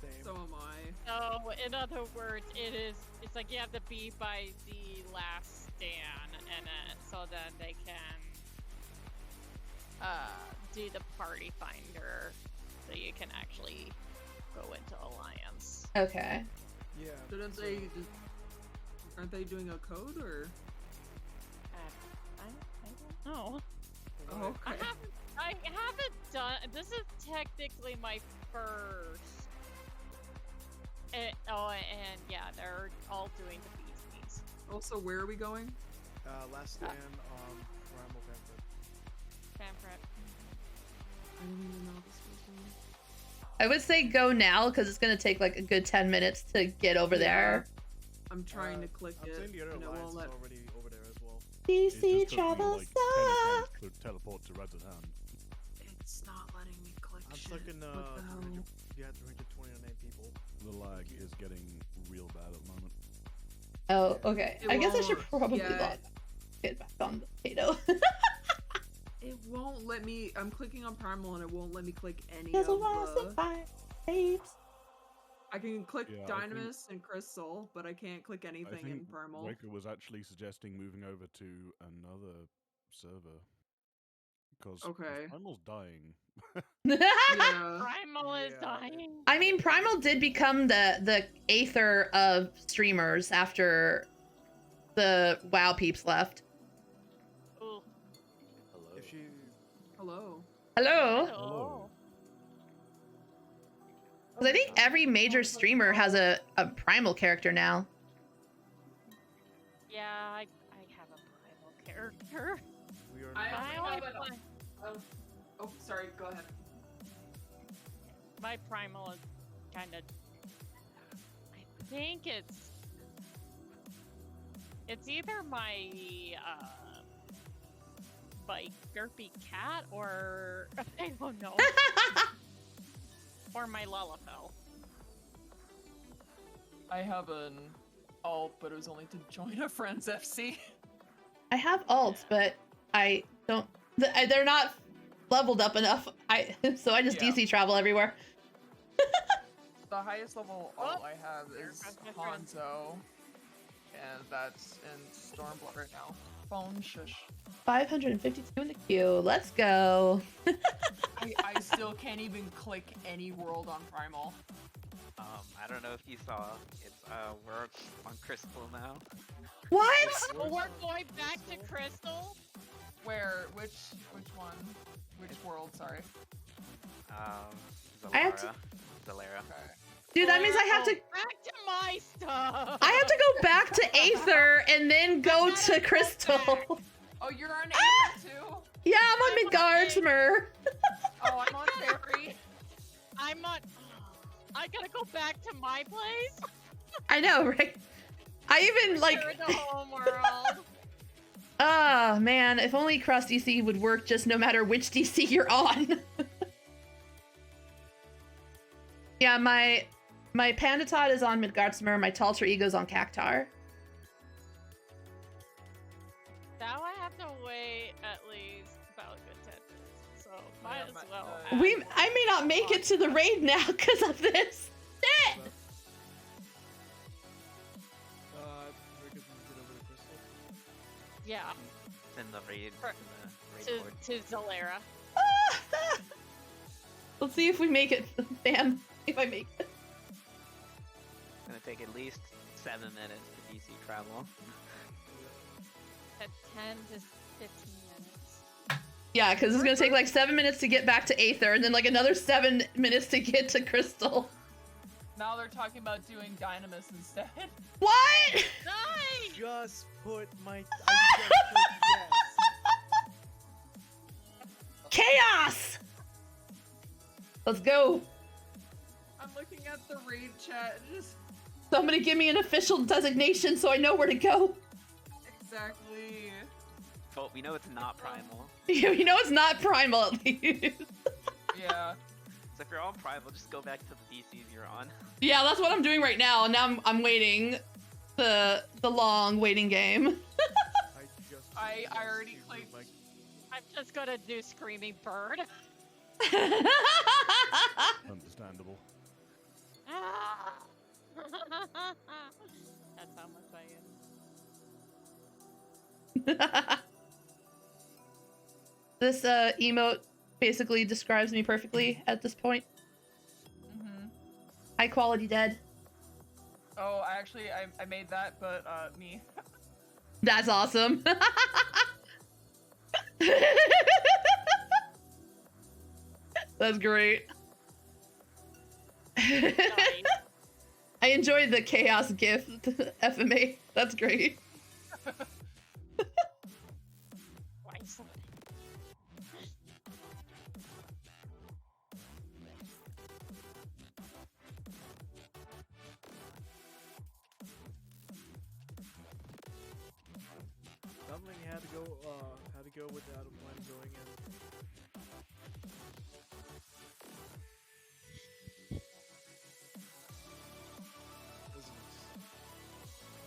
Same. So am I. So, in other words, it's like you have to be by the last stand, and then so then they can do the party finder, so you can actually go into alliance. Okay. Yeah. Shouldn't so- they just... Aren't they doing a code, or...? I don't know. Oh, okay. I haven't done. This is technically my first. And yeah, they're all doing the beasties. Also, where are we going? Last stand on Primal Panther. I didn't even know this was one. I would say go now because it's gonna take like a good 10 minutes to get over there. I'm trying to click I'm it, saying the other and it alliance won't is let... already over there as well. It DC just took me travel like 10 sucks. attempts to teleport to Red's It's not letting me click I'm shit. stuck in What the hell? you have 329 people. The lag is getting real bad at the moment. Oh, okay. It I guess I should won't- probably yeah. get back on the potato. It won't let me... I'm clicking on Primal, and it won't let me click any There's a of lost the... fire babes. I can click Yeah, I think- Dynamis and Crystal, but I can't click I anything in think Primal. Waker was actually suggesting moving over to another server. Because Okay. Primal's dying. Yeah. Primal is Yeah, dying. I mean, Primal did become the aether of streamers after the WoW peeps left. Ooh. If you Hello. Hello. Hello. Because I think every major streamer has a Primal character now. Yeah, I have a primal character. we are I not- I have only it. play- Oh, sorry. Go ahead. my primal is kind of. I think it's either my Gerpy cat or I don't know, or my Lullafell. I have an alt, but it was only to join a friend's FC. I have alts, but I don't. They're not leveled up enough. So I just Yeah. DC travel everywhere. The highest level alt Oh, I have there is goes my friend. Hanzo, and that's in Stormblood right now. Phone shush. 552 in the queue. Let's go. I still can't even click any world on Primal. I don't know if you saw, it's we're on Crystal now. What? Oh, we're going back to Crystal. Where? Which one? Which world? Sorry. I have to- Zalera. Okay. Dude, that means I have to. Back to my stuff. I have to go back to Aether and then go to Crystal. Oh, you're on Aether too? Yeah, I'm on Midgardsmer. Oh, I'm on Fairy. I'm on. I gotta go back to my place. I know, right? I even like. You're in the home world. Ah, man, if only cross DC would work just no matter which DC you're on. Yeah, my Pandatot is on Midgardsmer, my Talter Ego's on Cactar. Now I have to wait at least about a good 10 minutes, so might Yeah, as but, well. uh, add- I may not make it to the raid now because of this. Shit! Rick is moved over to Crystal. Yeah, It's in the raid. For- In the raid board. to Zalera. Let's see if we make it, fam. If I make it. It's gonna take at least 7 minutes to DC travel. At 10 to 15 minutes. Yeah, because it's gonna take like 7 minutes to get back to Aether, and then like another 7 minutes to get to Crystal. Now they're talking about doing Dynamis instead. What? Nice! Just put my. I just put yes. Chaos! Let's go. I'm looking at the raid chat. Just Somebody give me an official designation so I know where to go. exactly. Well, we know it's not primal. You know it's not primal at least. Yeah. So if you're on primal, just go back to the DCs you're on. Yeah, that's what I'm doing right now. Now I'm waiting the long waiting game. I already clicked. I'm just gonna do Screaming Bird. Understandable. That's how much I am. This emote basically describes me perfectly at this point. Mm-hmm. High quality dead. Oh, I made that, but me. That's awesome. That's great. Nice. I enjoyed the chaos gif, FMA. That's great. Twice. Something had to go without a plan going in.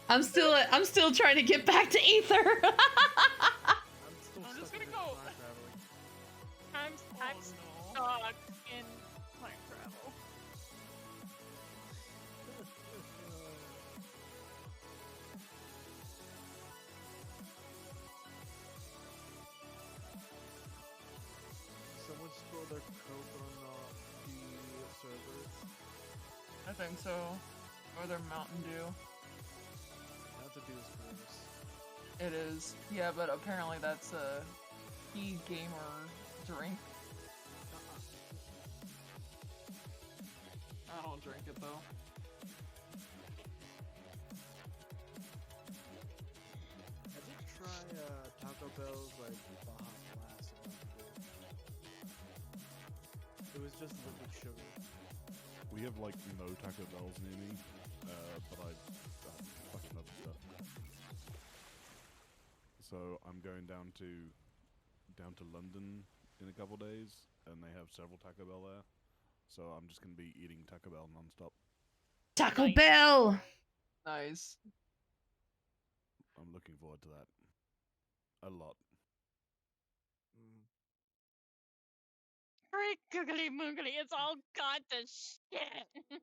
I'm still trying to get back to Aether. I'm still I'm just stuck gonna in go- time traveling. I'm Oh, stuck in time travel. Someone spilled their coke on the servers. I think so. Or their Mountain Dew. Not to do this first. It is. Yeah, but apparently that's a e-gamer drink. I don't drink it though. I did try Taco Bell's like Baja Blast. It was just liquid sugar. We have like no Taco Bells near me, but I fucking love stuff. So I'm going down to London in a couple days, and they have several Taco Bell there. So I'm just gonna be eating Taco Bell nonstop. Taco Nice. Bell. Nice. I'm looking forward to that a lot. Great googly moogly, it's all gone to shit.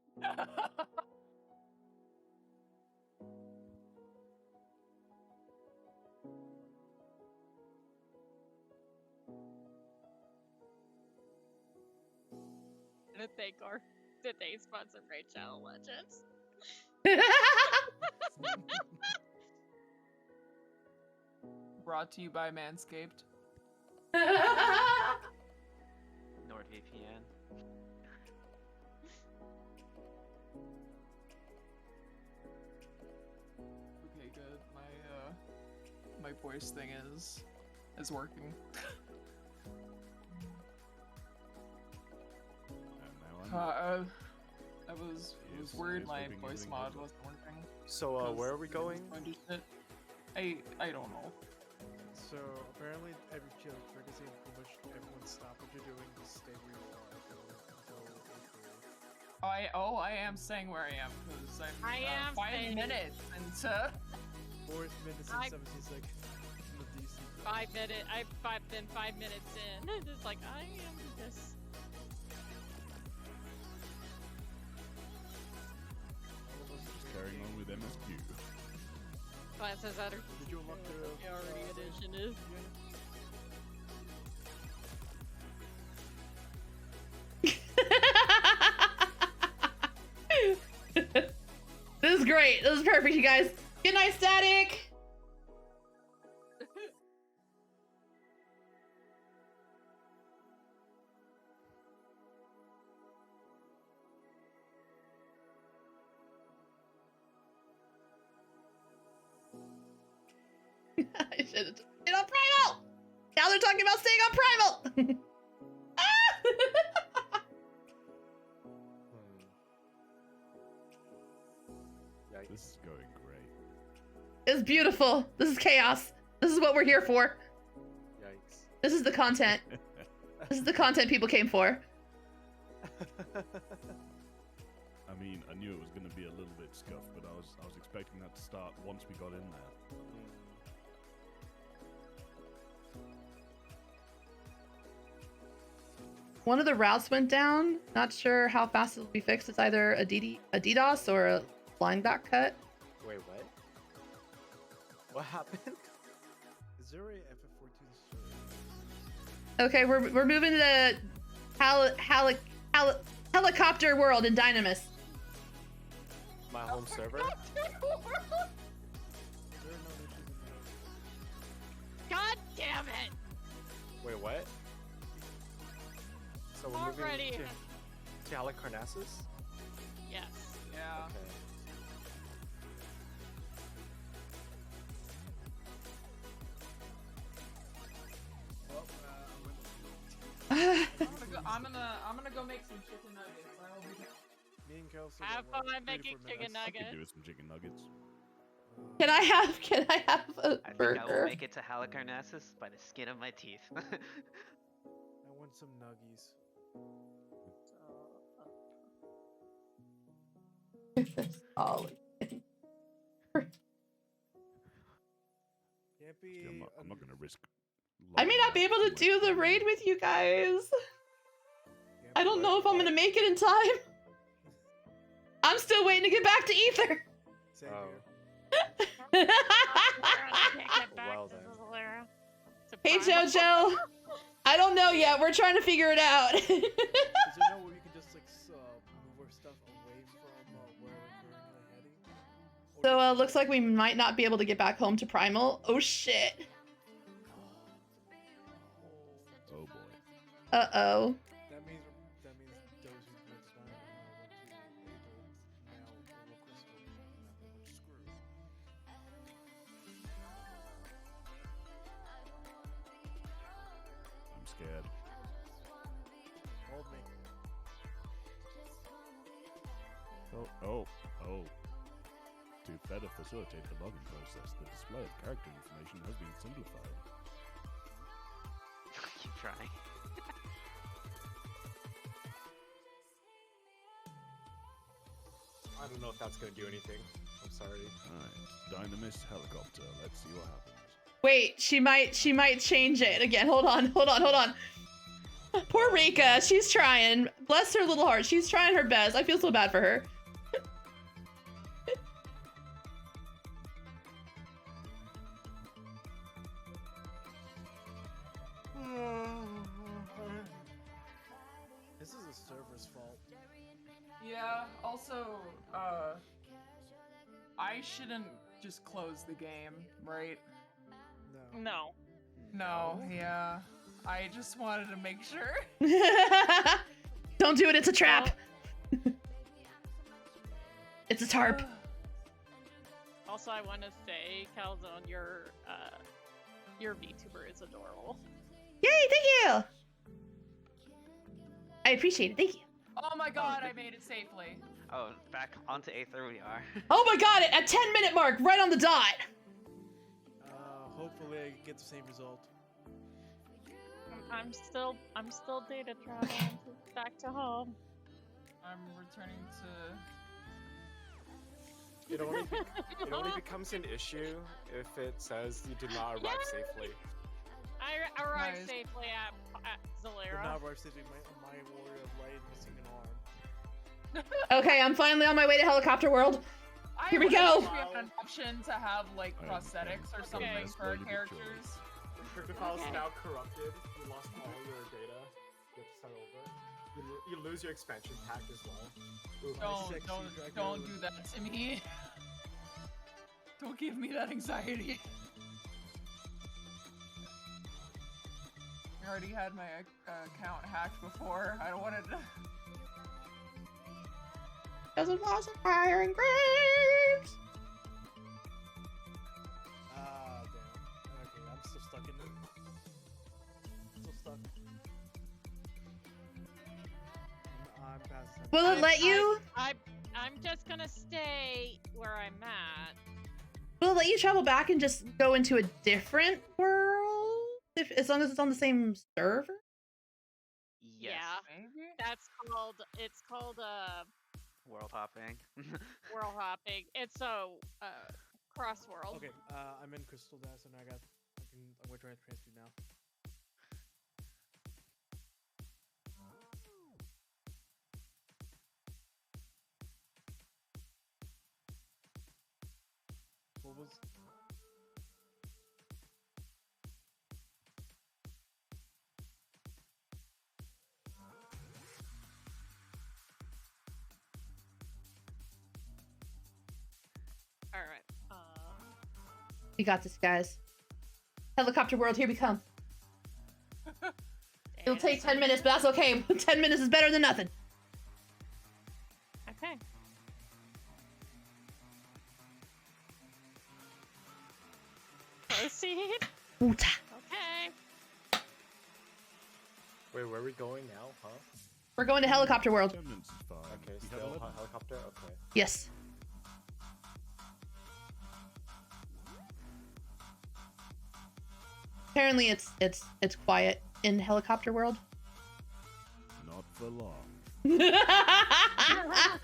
To thank our today's sponsor, Raid Shadow Legends. Brought to you by Manscaped. NordVPN. Okay, good. My voice thing is working. And now I was Here's- worried here's my hoping voice everything mod goes well. wasn't working. So where are we going? I don't know. So apparently every chill frequency and pretty much everyone stop what you're doing, just stay where you are until I am saying where I am because I'm I am 5 saying- minutes into 4 minutes and 17 seconds in the DC. 5 minutes. I've been 5 minutes in. It's like I am this. just carrying on with MSQ. Classes that are Did you unlock the already edition is. This is great. This is perfect, you guys. Good night, Static. I should have stayed on Primal! Now they're talking about staying on Primal! Yikes. This is going great. It's beautiful. This is chaos. This is what we're here for. Yikes. This is the content. This is the content people came for. I mean, I knew it was going to be a little bit scuffed, but I was expecting that to start once we got in there. One of the routes went down. Not sure how fast it'll be fixed. It's either a DDoS or a line back cut. Wait, what? What happened? Is there a FF14 server? Okay, we're moving to the helicopter world in Dynamis. My home server? Is there no issues in the God damn it! Wait, what? So we're Already. moving to Halicarnassus? Yes. Yeah. Okay. Well, I'm gonna go make some chicken nuggets. I will be. me and Kelsey. Have got, fun like, 3 to making 4 chicken minutes. I could nuggets. do with some chicken nuggets. Can I have a I think I will burger? make it to Halicarnassus by the skin of my teeth. I want some nuggies. Oh, Can't be. I'm not going to risk. I may logging not be out able to too do much the time. raid with you guys. can't I be don't know what? if I'm gonna make it in time. I'm still waiting to get back to Ether. Same Oh. here. Well then. Hey Jojo, I don't know yet. We're trying to figure it out. Is there no way we can just like move our stuff away from where we're currently heading? Or So just- looks like we might not be able to get back home to Primal. Oh shit. Oh boy. Uh-oh. That means those who next time went to Aether now will crystal. We're screwed. I'm scared. Hold me. Oh. To better facilitate the logging process, the display of character information has been simplified. Keep trying. I don't know if that's gonna do anything. I'm sorry. Alright, Dynamis helicopter. Let's see what happens. Wait, she might change it again. Hold on. Poor Rika, she's trying. Bless her little heart. She's trying her best. I feel so bad for her. This is the server's fault. Yeah. Also, I shouldn't just close the game, right? No. No. No. Yeah. I just wanted to make sure. Don't do it. It's a trap. It's a tarp. Also, I want to say, Calzone, your VTuber is adorable. Yay! Thank you. I appreciate it. Thank you. Oh my god, I made it safely. Oh, back onto Aether we are. Oh my god! At 10-minute mark, right on the dot. Hopefully I get the same result. I'm still data traveling back to home. I'm returning to. It only becomes an issue if it says you did not arrive safely. I arrived Nice. safely at But Zalera. now we're sitting my warrior of light missing an arm. Okay, I'm finally on my way to Helicopter World. I Here we wish go. We had an option to have like I prosthetics or understand. something Okay. for our Slowly but characters. Your file is Okay. now corrupted. You lost all your data. You have to start over. You lose your expansion pack as well. sexy Don't dragon. do that to me. Don't give me that anxiety. I already had my account hacked before. I don't want it to. Doesn't lost fire and graves. Ah, damn. let you? I'm just gonna stay where I'm at. Will it let you travel back and just go into a different world? If, as long as it's on the same server? Yes. Yeah, Maybe? it's called World hopping. world hopping. It's a cross world. Okay, I'm in Crystal Desk and I'm gonna try to transfer now. What was? All right. We got this, guys. Helicopter world, here we come. It'll take 10 minutes, but that's okay. 10 minutes is better than nothing. Okay. Proceed. Woota. Okay. Wait, where are we going now, huh? We're going to helicopter world. 10 minutes is fine. Okay, We have still 11. helicopter? Okay. Yes. Apparently it's quiet in helicopter world. Not for long. I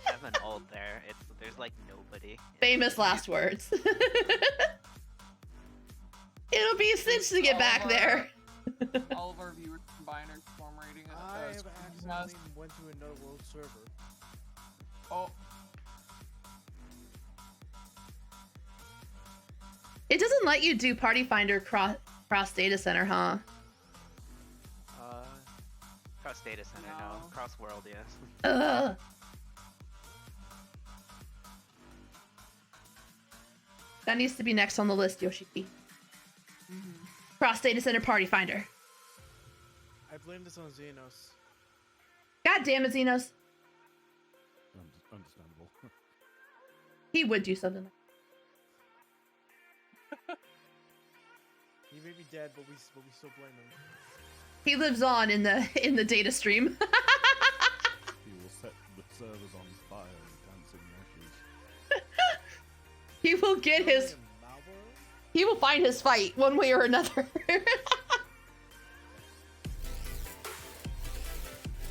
have an ult there. There's like nobody. Famous last words. It'll be a cinch to get back there. All of our viewers combined are storm rating it. I have accidentally went to another world server. Oh, It doesn't let you do Party Finder cross data center, huh? Cross data center, no. No. Cross world, yes. Ugh. That needs to be next on the list, Yoshiki. Cross data center Party Finder. I blame this on Xenos. God damn it, Xenos. Understandable. He would do something like He may be dead, but we still blame him. He lives on in the data stream. He will set the servers on fire and dancing ashes. He will get his. He will find his fight one way or another.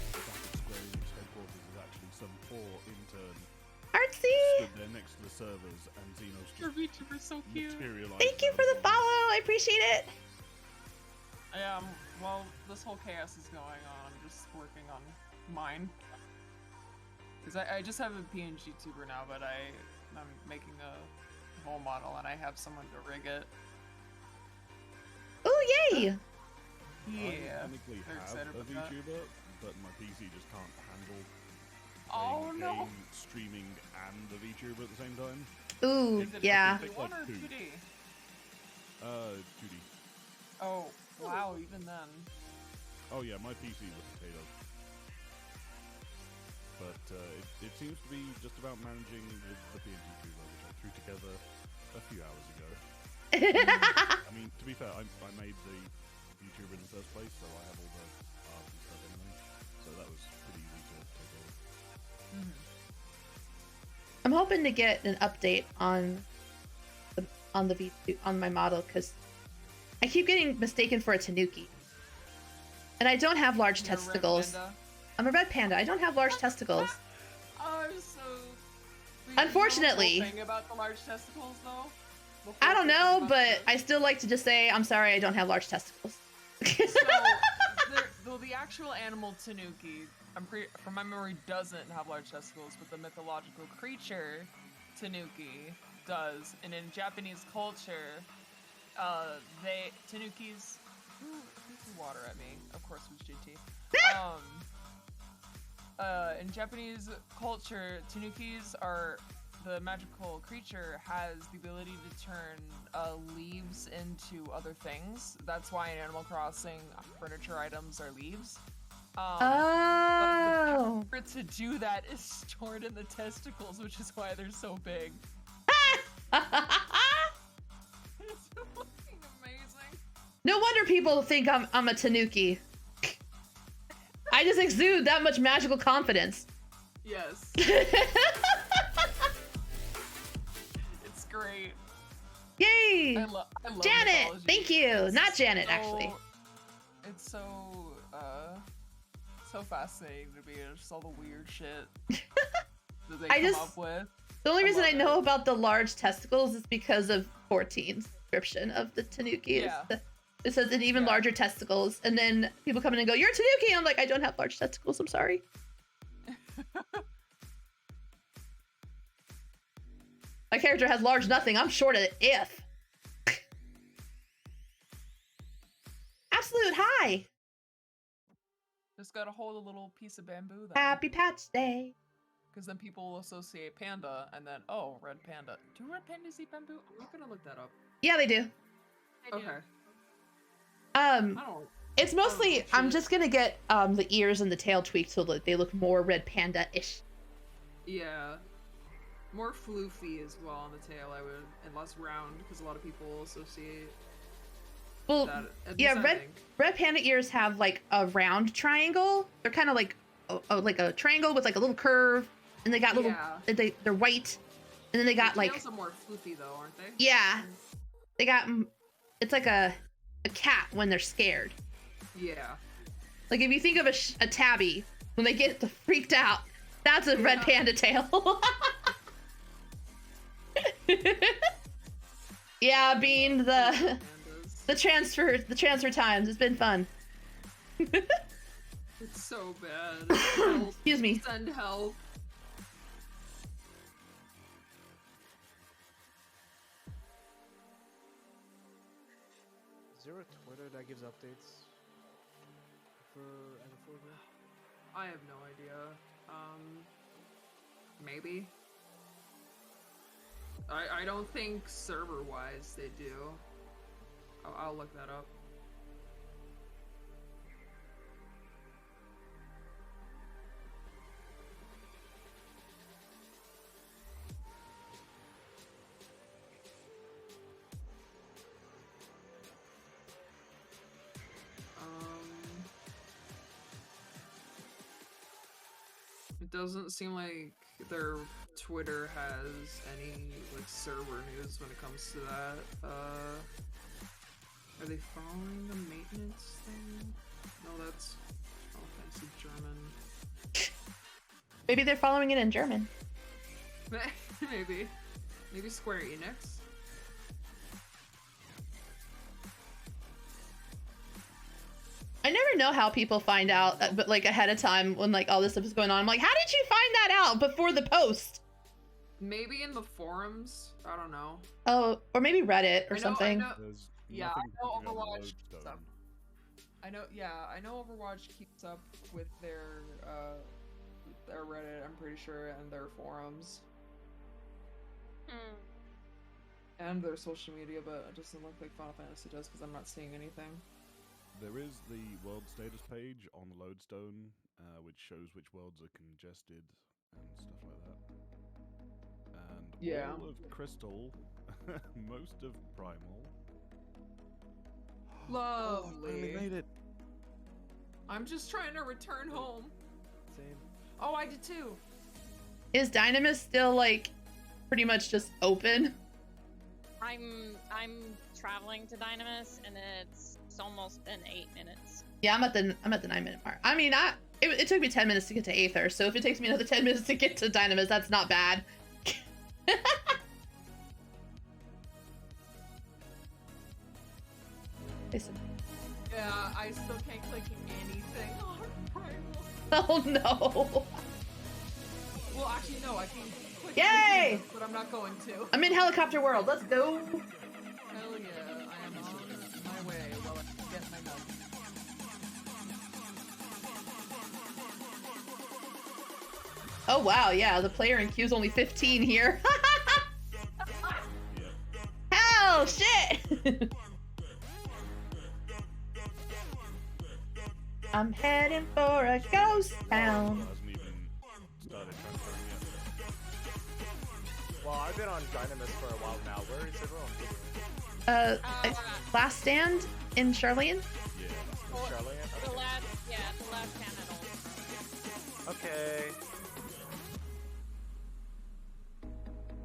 Square's headquarters is actually some poor intern Artsy! stood there next to the servers and Xenos your just VTuber's so cute. materialized. Thank you for the follow. I appreciate it. Yeah, while this whole chaos is going on, I'm just working on mine. Because I just have a PNG tuber now, but I'm making a whole model and I have someone to rig it. Oh, yay! Yeah. I technically they're have excited a about that. VTuber, but my PC just can't handle Oh playing no! game, streaming, and a VTuber at the same time. Ooh, Is it yeah. 2D one or 2D? 2D. Oh, wow, even then. Oh yeah, my PC was a potato. But it seems to be just about managing with the PNG tuber, which I threw together a few hours ago. I mean, to be fair, I made the VTuber in the first place, so I have all the art and stuff anyway. So that was pretty easy to take over. I'm hoping to get an update on my model because I keep getting mistaken for a tanuki, and I don't have large You're a red testicles. panda? I'm a red panda. I don't have large testicles. Oh, I'm so. Unfortunately. You know the whole thing about the large testicles, though. The I whole don't thing know, about but the- I still like to just say I'm sorry I don't have large testicles. So, the actual animal tanuki, from my memory, doesn't have large testicles, but the mythological creature tanuki does. And in Japanese culture, tanukis. Who threw water at me? Of course, it was JT. In Japanese culture, tanukis are the magical creature has the ability to turn leaves into other things. That's why in Animal Crossing, furniture items are leaves. Oh. But the power to do that is stored in the testicles, which is why they're so big. It's fucking amazing. No wonder people think I'm a tanuki. I just exude that much magical confidence. Yes. It's great. Yay! I love Janet, mythology. thank you. It's Not Janet, so- actually. It's so fascinating to me. Just all the weird shit that they come up with. The only reason I love know it. about the large testicles is because of 14's description of the Tanuki. Yeah. It says an even Yeah. larger testicles, and then people come in and go, "You're a Tanuki." I'm like, I don't have large testicles. I'm sorry. My character has large nothing. I'm short at if. Absolute high. Just gotta hold a little piece of bamboo then. Happy Patch Day. Because then people will associate panda and then, oh, red panda. Do red pandas eat bamboo? I'm not gonna look that up. Yeah, they do. I do. Okay. Um, I don't. it's mostly I'm shit. just gonna get the ears and the tail tweaked so that they look more red panda-ish. Yeah. More floofy as well on the tail, I would, and less round because a lot of people associate Well, that. At yeah, least I think. red panda ears have like a round triangle. They're kind of like like a triangle with like a little curve, and they got little. Yeah. They're white, and then they got The like tails are more floofy though, aren't they? yeah, they got it's like a cat when they're scared. Yeah. Like if you think of a tabby when they get freaked out, that's a red Yeah. panda tail. Yeah, Bean, the Pandas. transfer times. It's been fun. It's so bad. Help. Excuse me. Send help. Is there a Twitter that gives updates for Anaphobia? I have no idea. Maybe. I don't think server-wise they do. I'll look that up. It doesn't seem like their Twitter has any like server news when it comes to that. Are they following the maintenance thing? No, that's fancy German. Maybe they're following it in German. Maybe Square Enix. I never know how people find out, but like ahead of time when like all this stuff is going on. I'm like, how did you find that out before the post? Maybe in the forums. I don't know. Oh, or maybe Reddit or I know- something. There's Yeah, nothing I know picking up the Overwatch lodestone. stuff. I know Overwatch keeps up with their Reddit, I'm pretty sure, and their forums and their social media, but it doesn't look like Final Fantasy does because I'm not seeing anything. There is the world status page on the lodestone, which shows which worlds are congested and stuff like that. And Yeah. all of Crystal, most of Primal. Lovely. I made it. I'm just trying to return home. Same. Oh, I did too. Is Dynamis still like pretty much just open? I'm traveling to Dynamis, and it's almost been 8 minutes. Yeah, I'm at the 9-minute mark. I mean, it took me 10 minutes to get to Aether, so if it takes me another 10 minutes to get to Dynamis, that's not bad. Listen. Yeah, I still can't click anything on Primal. Oh no. Well, actually, no, I can click Yay! anything, but I'm not going to. I'm in helicopter world. Let's go. Hell yeah, I am on my way while I get my nuts. Oh wow, yeah, the player in queue is only 15 here. Hell, shit. I'm heading for a ghost town. Hasn't even started transferring yet. Well, I've been on Dynamis for a while now. Where is everyone? Last stand in Charlene. Yeah. Or- Charlotte? The last, yeah, the last panel. Okay.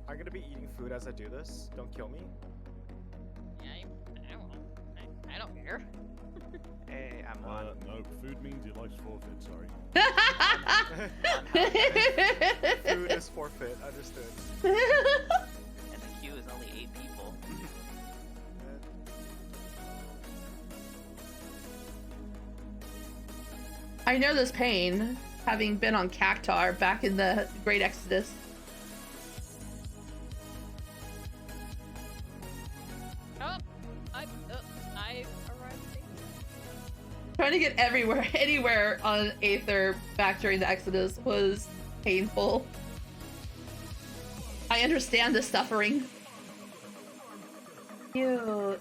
I'm gonna be eating food as I do this. Don't kill me. Yeah, I won't. I don't care. Hey, I'm on. No, food means your life's forfeit, sorry. Food is forfeit. Understood. And the queue is only 8 people. I know this pain, having been on Cactar back in the Great Exodus. Oh, I've arrived. Trying to get everywhere, anywhere on Aether back during the Exodus was painful. I understand the suffering. Cute.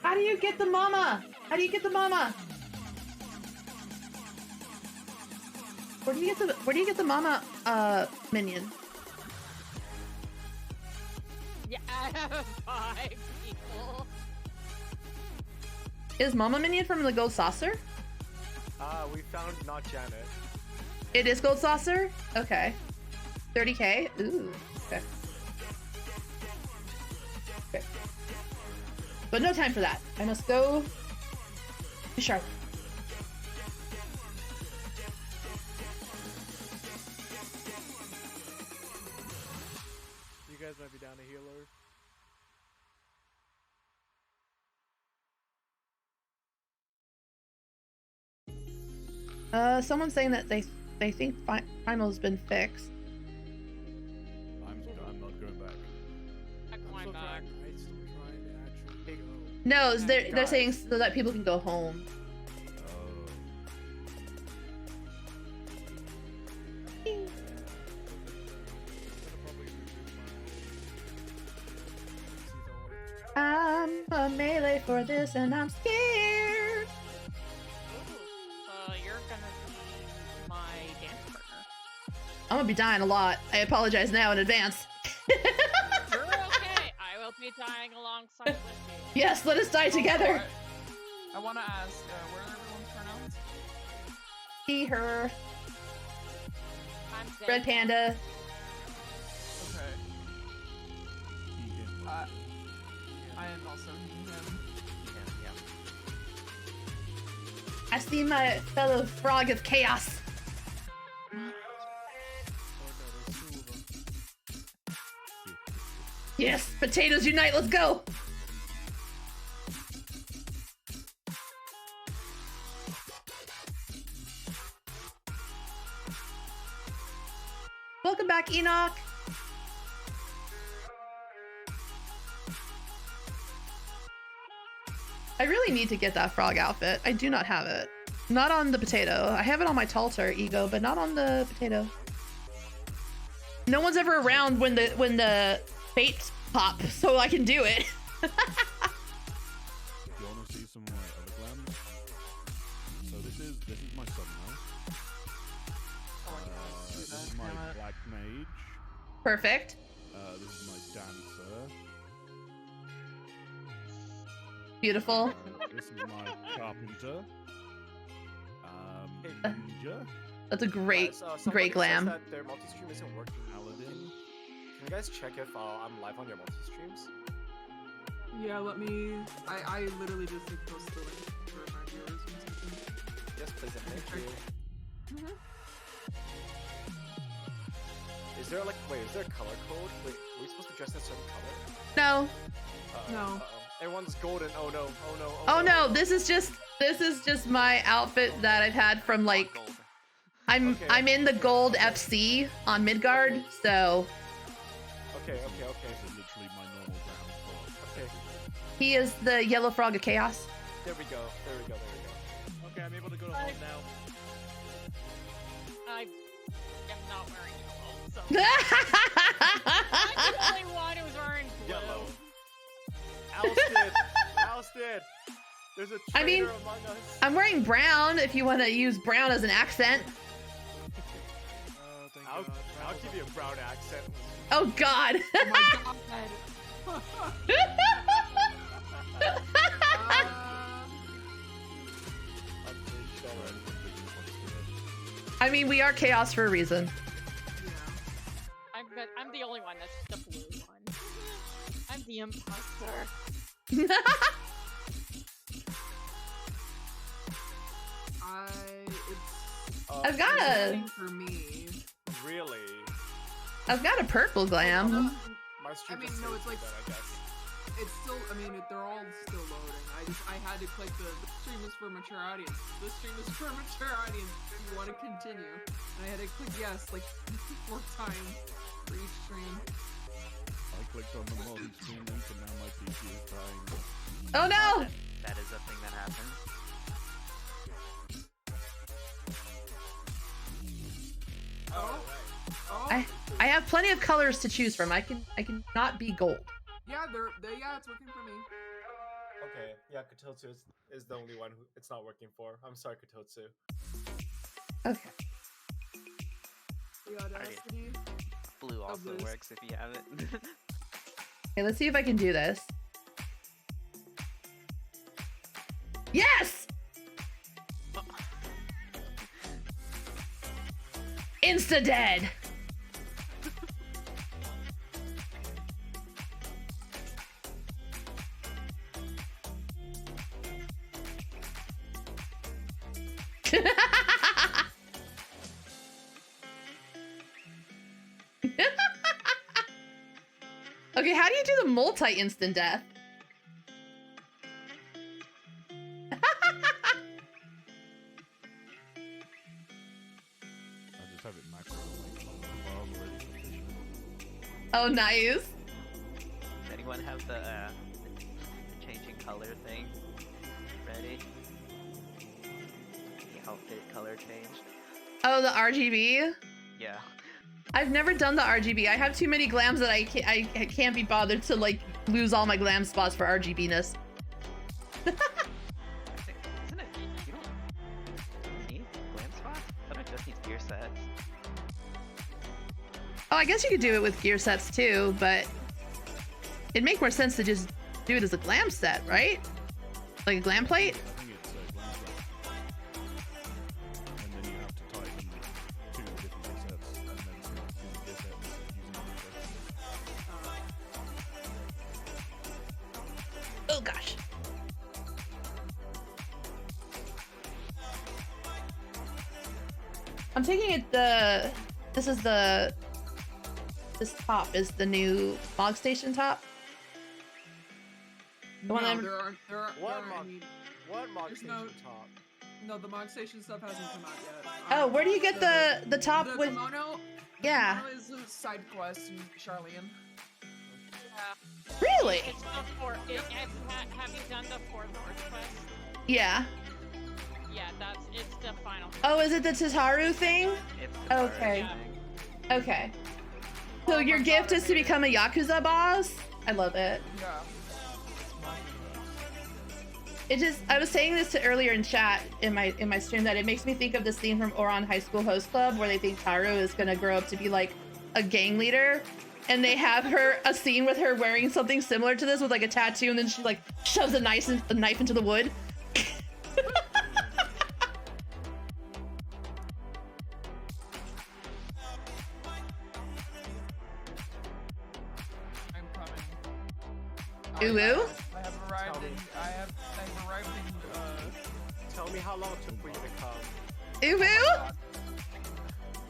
How do you get the mama? How do you get the mama? Where do you get the mama minion? Yeah, I have 5 people. Is mama minion from the gold saucer? We found not Janet. It is gold saucer? Okay. 30k? Ooh. Okay. Okay. But no time for that. I must go to Charlotte. You guys might be down a healer. Someone's saying that they think Primal's been fixed. I'm not going back. Why not? I'm still trying to actually go. No, they're Guys. saying so that people can go home. I'm a melee for this and I'm scared. You're gonna be my dance partner. I'm gonna be dying a lot. I apologize now in advance. You're okay. I will be dying alongside with you. Yes, let us die together. I want to ask, where are everyone's pronouns? See her. I'm dead. Red Panda. Okay. I am also him. Yeah. I see my fellow frog of chaos. Oh no, there's 2 of them. Yes, potatoes unite, let's go. Welcome back, Enoch. I really need to get that frog outfit. I do not have it. Not on the potato. I have it on my Talter ego, but not on the potato. No one's ever around when the fates pop, so I can do it. If you want to see some of my other glams, so this is my summoner. This is my black mage. Perfect. This is my dancer. Beautiful. This is my carpenter. Ninja. That's a great, Somebody great glam. says that their multi-stream isn't working. Paladin. Can you guys check if I'm live on your multi-streams? Yeah, let me. I literally just posted the link for my viewers and something. Yes, please, and thank you. Is there like, wait, is there a color code? Wait, are we supposed to dress in a certain color? No. No. Uh-oh. Everyone's golden. Oh no. Oh no. Oh no, this is just my outfit that I've had from like Gold. I'm Okay. I'm in the gold FC on Midgard, so Okay. This is literally my normal ground floor. Okay. he is the yellow frog of chaos. There we go. Okay, I'm able to go to home now. I am not wearing yellow, so I'm the only one who's wearing blue. Yellow. Ousted. Ousted. There's a traitor I mean, among us. I'm wearing brown if you want to use brown as an accent. Oh, thank I'll God. give you a brown accent. Oh god. Oh my god. I'm pretty sure. I mean, we are chaos for a reason. I'm the only one that's the blue one. I'm the imposter. I've got a. For me. Really? I've got a purple glam. My stream I mean, just no, saved it's like that, I guess. it's still. I mean, they're all still loading. I had to click the stream is for mature audience. This stream is for mature audience. If you want to continue, and I had to click yes like 4 times for each stream. I clicked on the mod stream link and now my PC is dying. Oh no! That is a thing that happens. Oh. I have plenty of colors to choose from. I can not be gold. Yeah, yeah, it's working for me. Okay, yeah, Katotsu is the only one who it's not working for. I'm sorry, Katotsu. Okay. The audacity. Blue also this. works if you have it. Okay, let's see if I can do this. Yes! Insta dead. Okay, how do you do the multi-instant death? I just have it macro while I'm already proficient. Oh, nice. Does anyone have the changing color thing ready? The outfit color changed? Oh, the RGB? Yeah. I've never done the RGB. I have too many glams that I can't be bothered to like lose all my glam spots for RGB-ness. I think, isn't it? You don't need glam spots? I thought it just needs gear sets. Oh, I guess you could do it with gear sets too, but it'd make more sense to just do it as a glam set, right? Like a glam plate? I think it's glam set. And then you have to tie them to different gear sets and then to the gear sets using gear sets. Oh gosh. I'm taking it this top is the new Mog Station top. The one No, I'm- there aren't What Mog? any. What Mog There's Station no- top? No, the Mog Station stuff hasn't come out yet. Oh, where do you get the top the with? kimono? Yeah. Kimono is a side quest in Charlean. Yeah. Really? It's not for. Have you done the Fort North quest? Yeah. Yeah, it's the final. Oh, is it the Tataru thing? It's the Okay. thing. Okay. So Oh your my gift God, I is to made it. become a Yakuza boss? I love it. Yeah. It just I was saying this to earlier in chat in my stream that it makes me think of this scene from Oran High School Host Club where they think Taru is gonna grow up to be like a gang leader, and they have a scene with her wearing something similar to this with like a tattoo, and then she like shoves a knife into the wood. I'm coming. Ooh, ooh? I have arrived in. I've arrived in. Tell me how long it took for you to come. Ooh, ooh?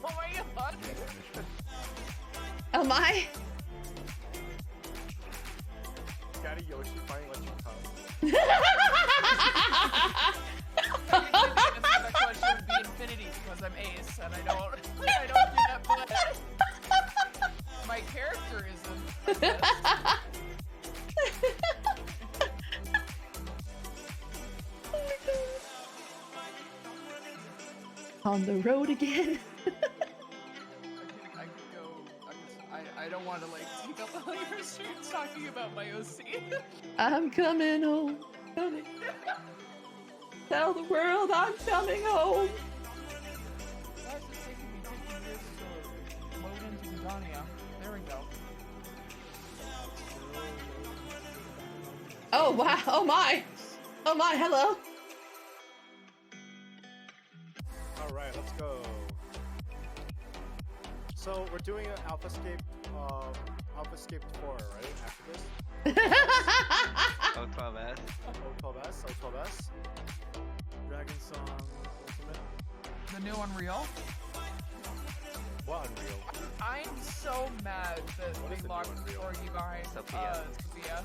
Oh my god! Oh my. Daddy Yoshi finally let you come. That question would be infinity because I'm Ace and I don't do that, but my character isn't. On the road again. I could go. I don't want to like take up all your streams talking about my OC. I'm coming home. Coming. Tell the world I'm coming home. Why is it taking me 50 years to load into Vidania? There we go. Oh wow. Oh my. Oh my. Hello. All right, let's go. So we're doing an AlphaScape 4, right? After this? O12S. O12S, O12S. Dragon Song Ultimate. The new Unreal. What Unreal? I'm so mad that What is they the locked new the Unreal? corgi behind Sophia. Sophia.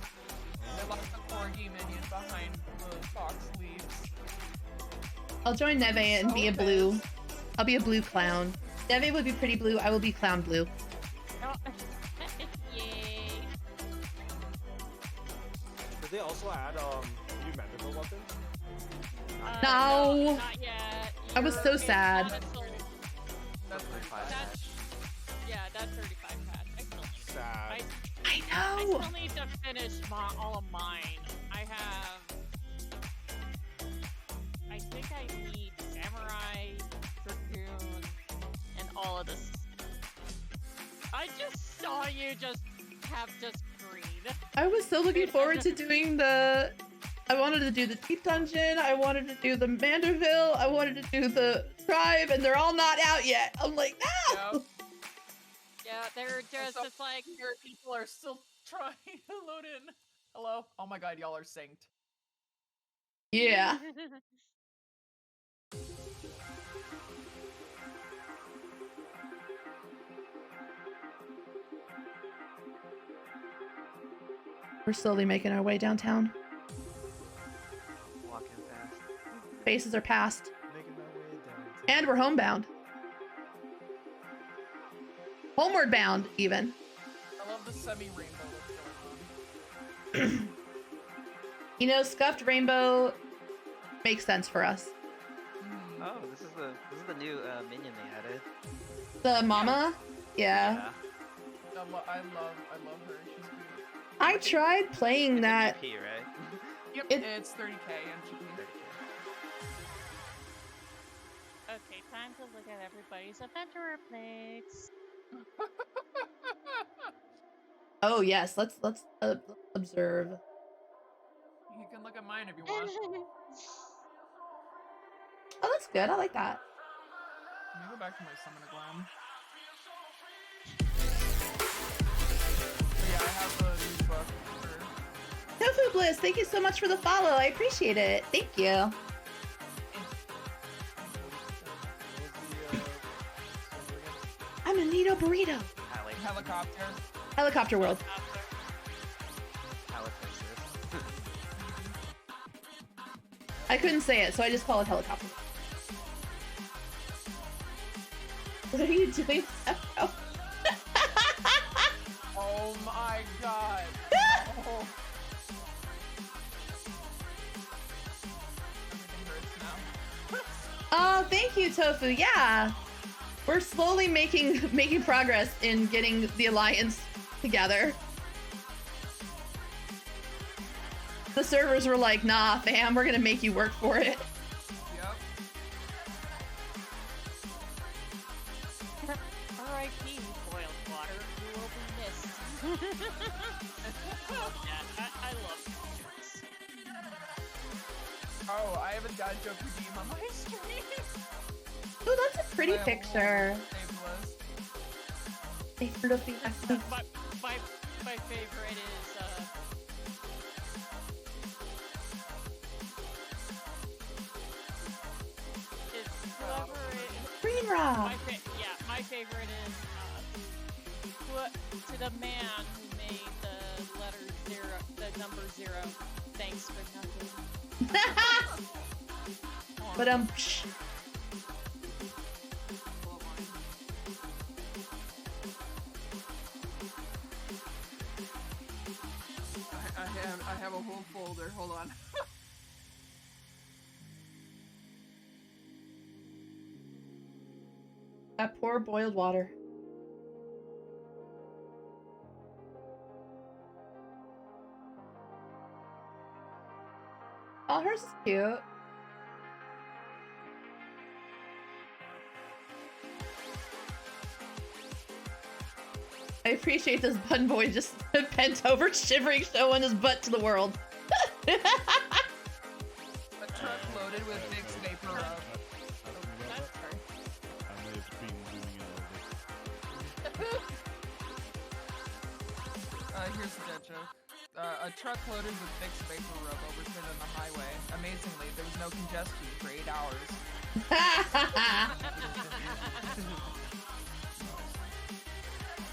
They locked the corgi minion behind the fox leaves. I'll join Neve and be a So blue. pissed. I'll be a blue clown. Neve would be pretty blue. I will be clown blue. Oh. Yay. Did they also add new mandible weapons? No. Not yet. I was so sad. That's pretty fun. That's, yeah, that's 35 patch. I still need Sad. I I know. still need to finish all of mine. I have. I think I need Samurai, Dragoon, and all of this. I just saw you just have just green. I was so looking forward to doing the. I wanted to do the Deep Dungeon. I wanted to do the Manderville. I wanted to do the Tribe, and they're all not out yet. I'm like, no. Yep. Yeah, they're just, So it's like. Here, people are still trying to load in. Hello? Oh my god, y'all are synced. Yeah. We're slowly making our way downtown. Walking fast. Faces are past. Making my way down. And we're homebound. Homeward bound, even. I love the semi-rainbow that's going on. You know, scuffed rainbow makes sense for us. Oh, this is the new minion they added. The mama? Yeah. I love her. She's cute. I tried playing that. GP, right? Yep, It- it's 30k MGP. Okay, time to look at everybody's adventurer plates. Oh yes, let's observe. You can look at mine if you want. Oh, that's good. I like that. Let me go back to my Summon-a-Glam. Yeah, I have the new book for... Tofu Bliss, thank you so much for the follow. I appreciate it. Thank you. What was the server again? I'm a Nito burrito. Helicopter. Helicopter world. I couldn't say it, so I just call it helicopter. What are you doing? Oh my god. Oh. Everything hurts now. Oh, thank you, Tofu. Yeah, we're slowly making progress in getting the alliance together. The servers were like, nah, fam, we're gonna make you work for it. Yep. R.I.P. boiled water. You will be missed. Yeah, I love this. Oh, I have a dad joke redeem on my stream. Oh, that's a pretty I have a whole picture. saved list. My favorite is whoever Green Rock. my favorite is to the man who made the letter 0, the number 0. Thanks for nothing. But I have a whole folder. Hold on. that poor boiled water. Oh, hers is cute. I appreciate this bun boy just bent over, shivering, showing his butt to the world. A truck loaded with Vicks Vapor Rub. I may have been zooming in a little bit. Here's the dead joke. A truck loaded with fixed vapor rub overturned on the highway. Amazingly, there was no congestion for 8 hours.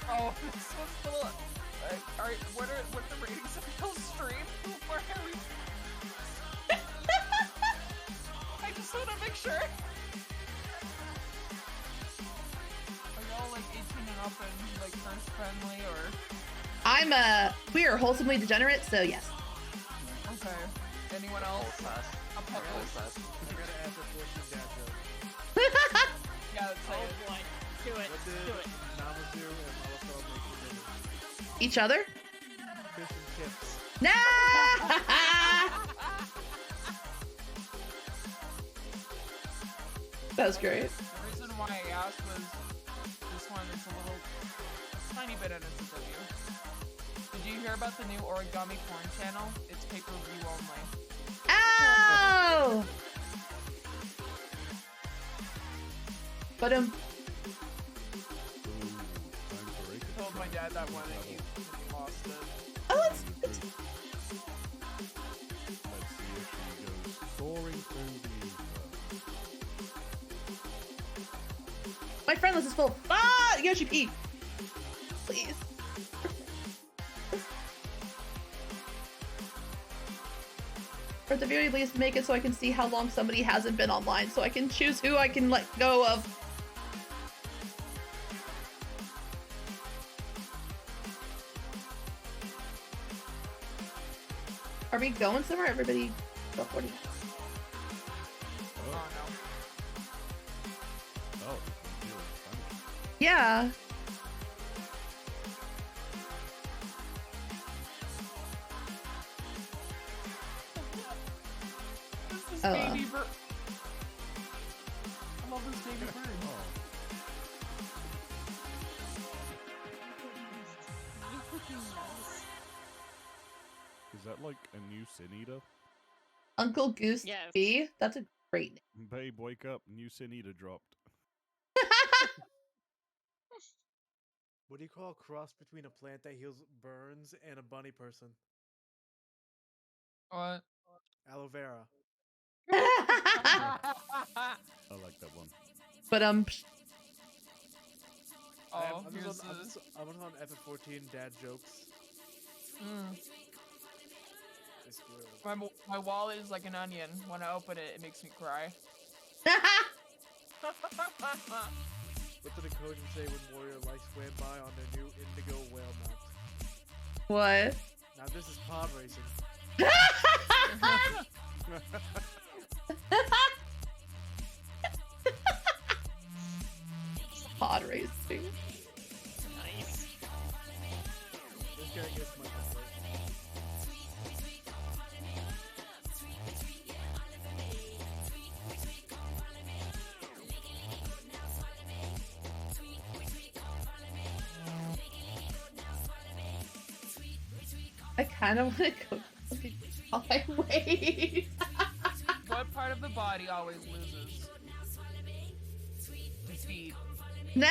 Oh, this one's a little. Alright, what are the ratings of your stream? Where are we? I just want to make sure. Are y'all like 18 and up and like first friendly or? We are wholesomely degenerate, so yes. Okay. Anyone else? Full sus. Up Full close. sus. I gotta add the 14 dad joke. Yeah, let's say Oh it. boy. Do it. What did Do it. Namazu and Malafel make for dinner? Each other? Fish and chips. No! That was great. The reason why I asked was this one is a little tiny bit NSFW. Did you hear about the new origami porn channel? It's pay-per-view only. Ow! But Ooh, time for I told my dad that one and he lost it. oh, it's Let's see if she goes soaring through the ether. my friend list is full. Ah, Yoshi P. Please. Or at the very least, make it so I can see how long somebody hasn't been online, so I can choose who I can let go of. Are we going somewhere? Everybody go 40. Oh no. Oh, this is funny. Yeah. This is Oh. baby bird. I love this baby bird. Oh, is that like a new sin eater? Uncle Goose Yes. B. That's a great name. Babe, wake up! New sin eater dropped. What do you call a cross between a plant that heals burns and a bunny person? What? Aloe vera. I like that one. But Oh, here's I'm on FF14 dad jokes. It's good. my wallet is like an onion. When I open it, it makes me cry. What did the Kojin say when Warrior Light swam by on their new indigo whale mount? what? Now this is pod racing. Pod racing. Nice. This guy gets my number. I kind of want to go. While I wait. What part of the body always loses? The feet. Nah.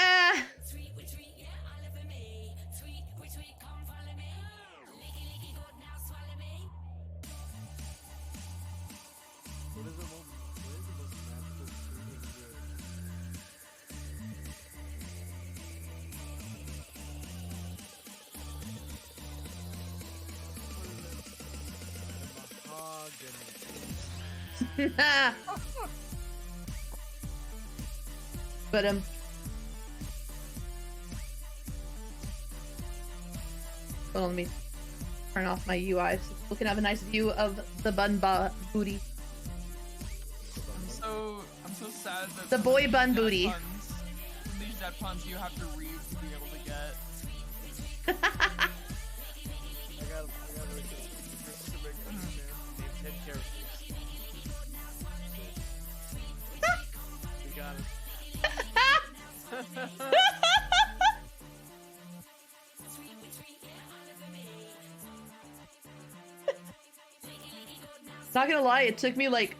What is the most magical food in the mahogany? But hold on, let me turn off my UI so people can have a nice view of the booty. I'm so sad that The boy bun booty. These dead puns you have to read to be able to get. I got like this specific named 10 characters. We got it. Not gonna lie, it took me like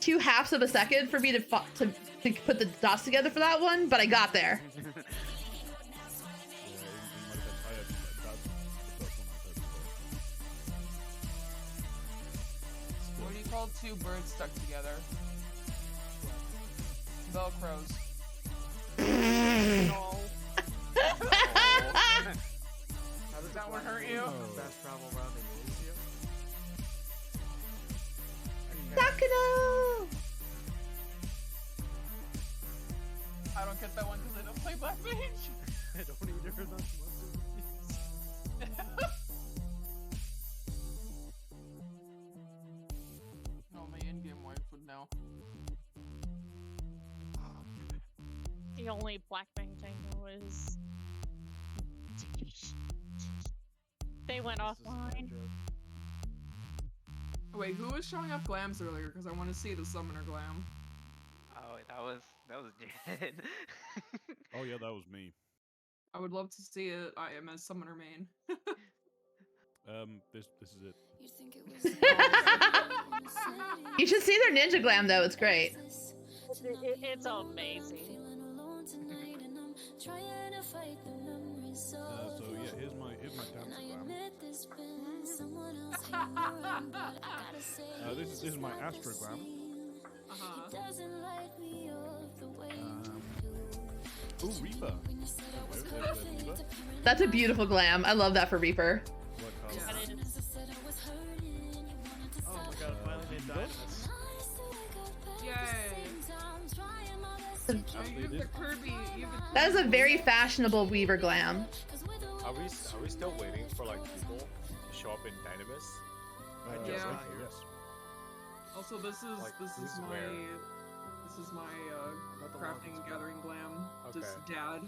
2/2 of a second for me to put the dots together for that one, but I got there. Yeah, in my defense, Well, two birds stuck together. Velcros. No. How does That one hurt you? Fast travel around the Elysium? Sakura! I don't get that one because I don't play Black Mage. I don't either. That's Oh, my in-game wife would know. The only black mage I know is they went offline. Wait, who was showing up glams earlier? Because I want to see the summoner glam. Oh, that was Jed. Oh yeah, that was me. I would love to see it. I am as summoner main. This is it. You should see their ninja glam though. It's great. It's amazing. So yeah, here's my dance glam. This is my astrogram. Oh, Reaper. There's Reaper. That's a beautiful glam. I love that for Reaper. What color? And it is- Oh my god, I finally made diamonds. Yay! Oh, Actually, you have it the is. Kirby. You have the That is a very fashionable Weaver glam. Are we still waiting for like people to show up in Dynamis? Yeah. Yes. Also, this is Like, this who's is my where? Not the crafting longest and gathering glam. Just Okay. dad.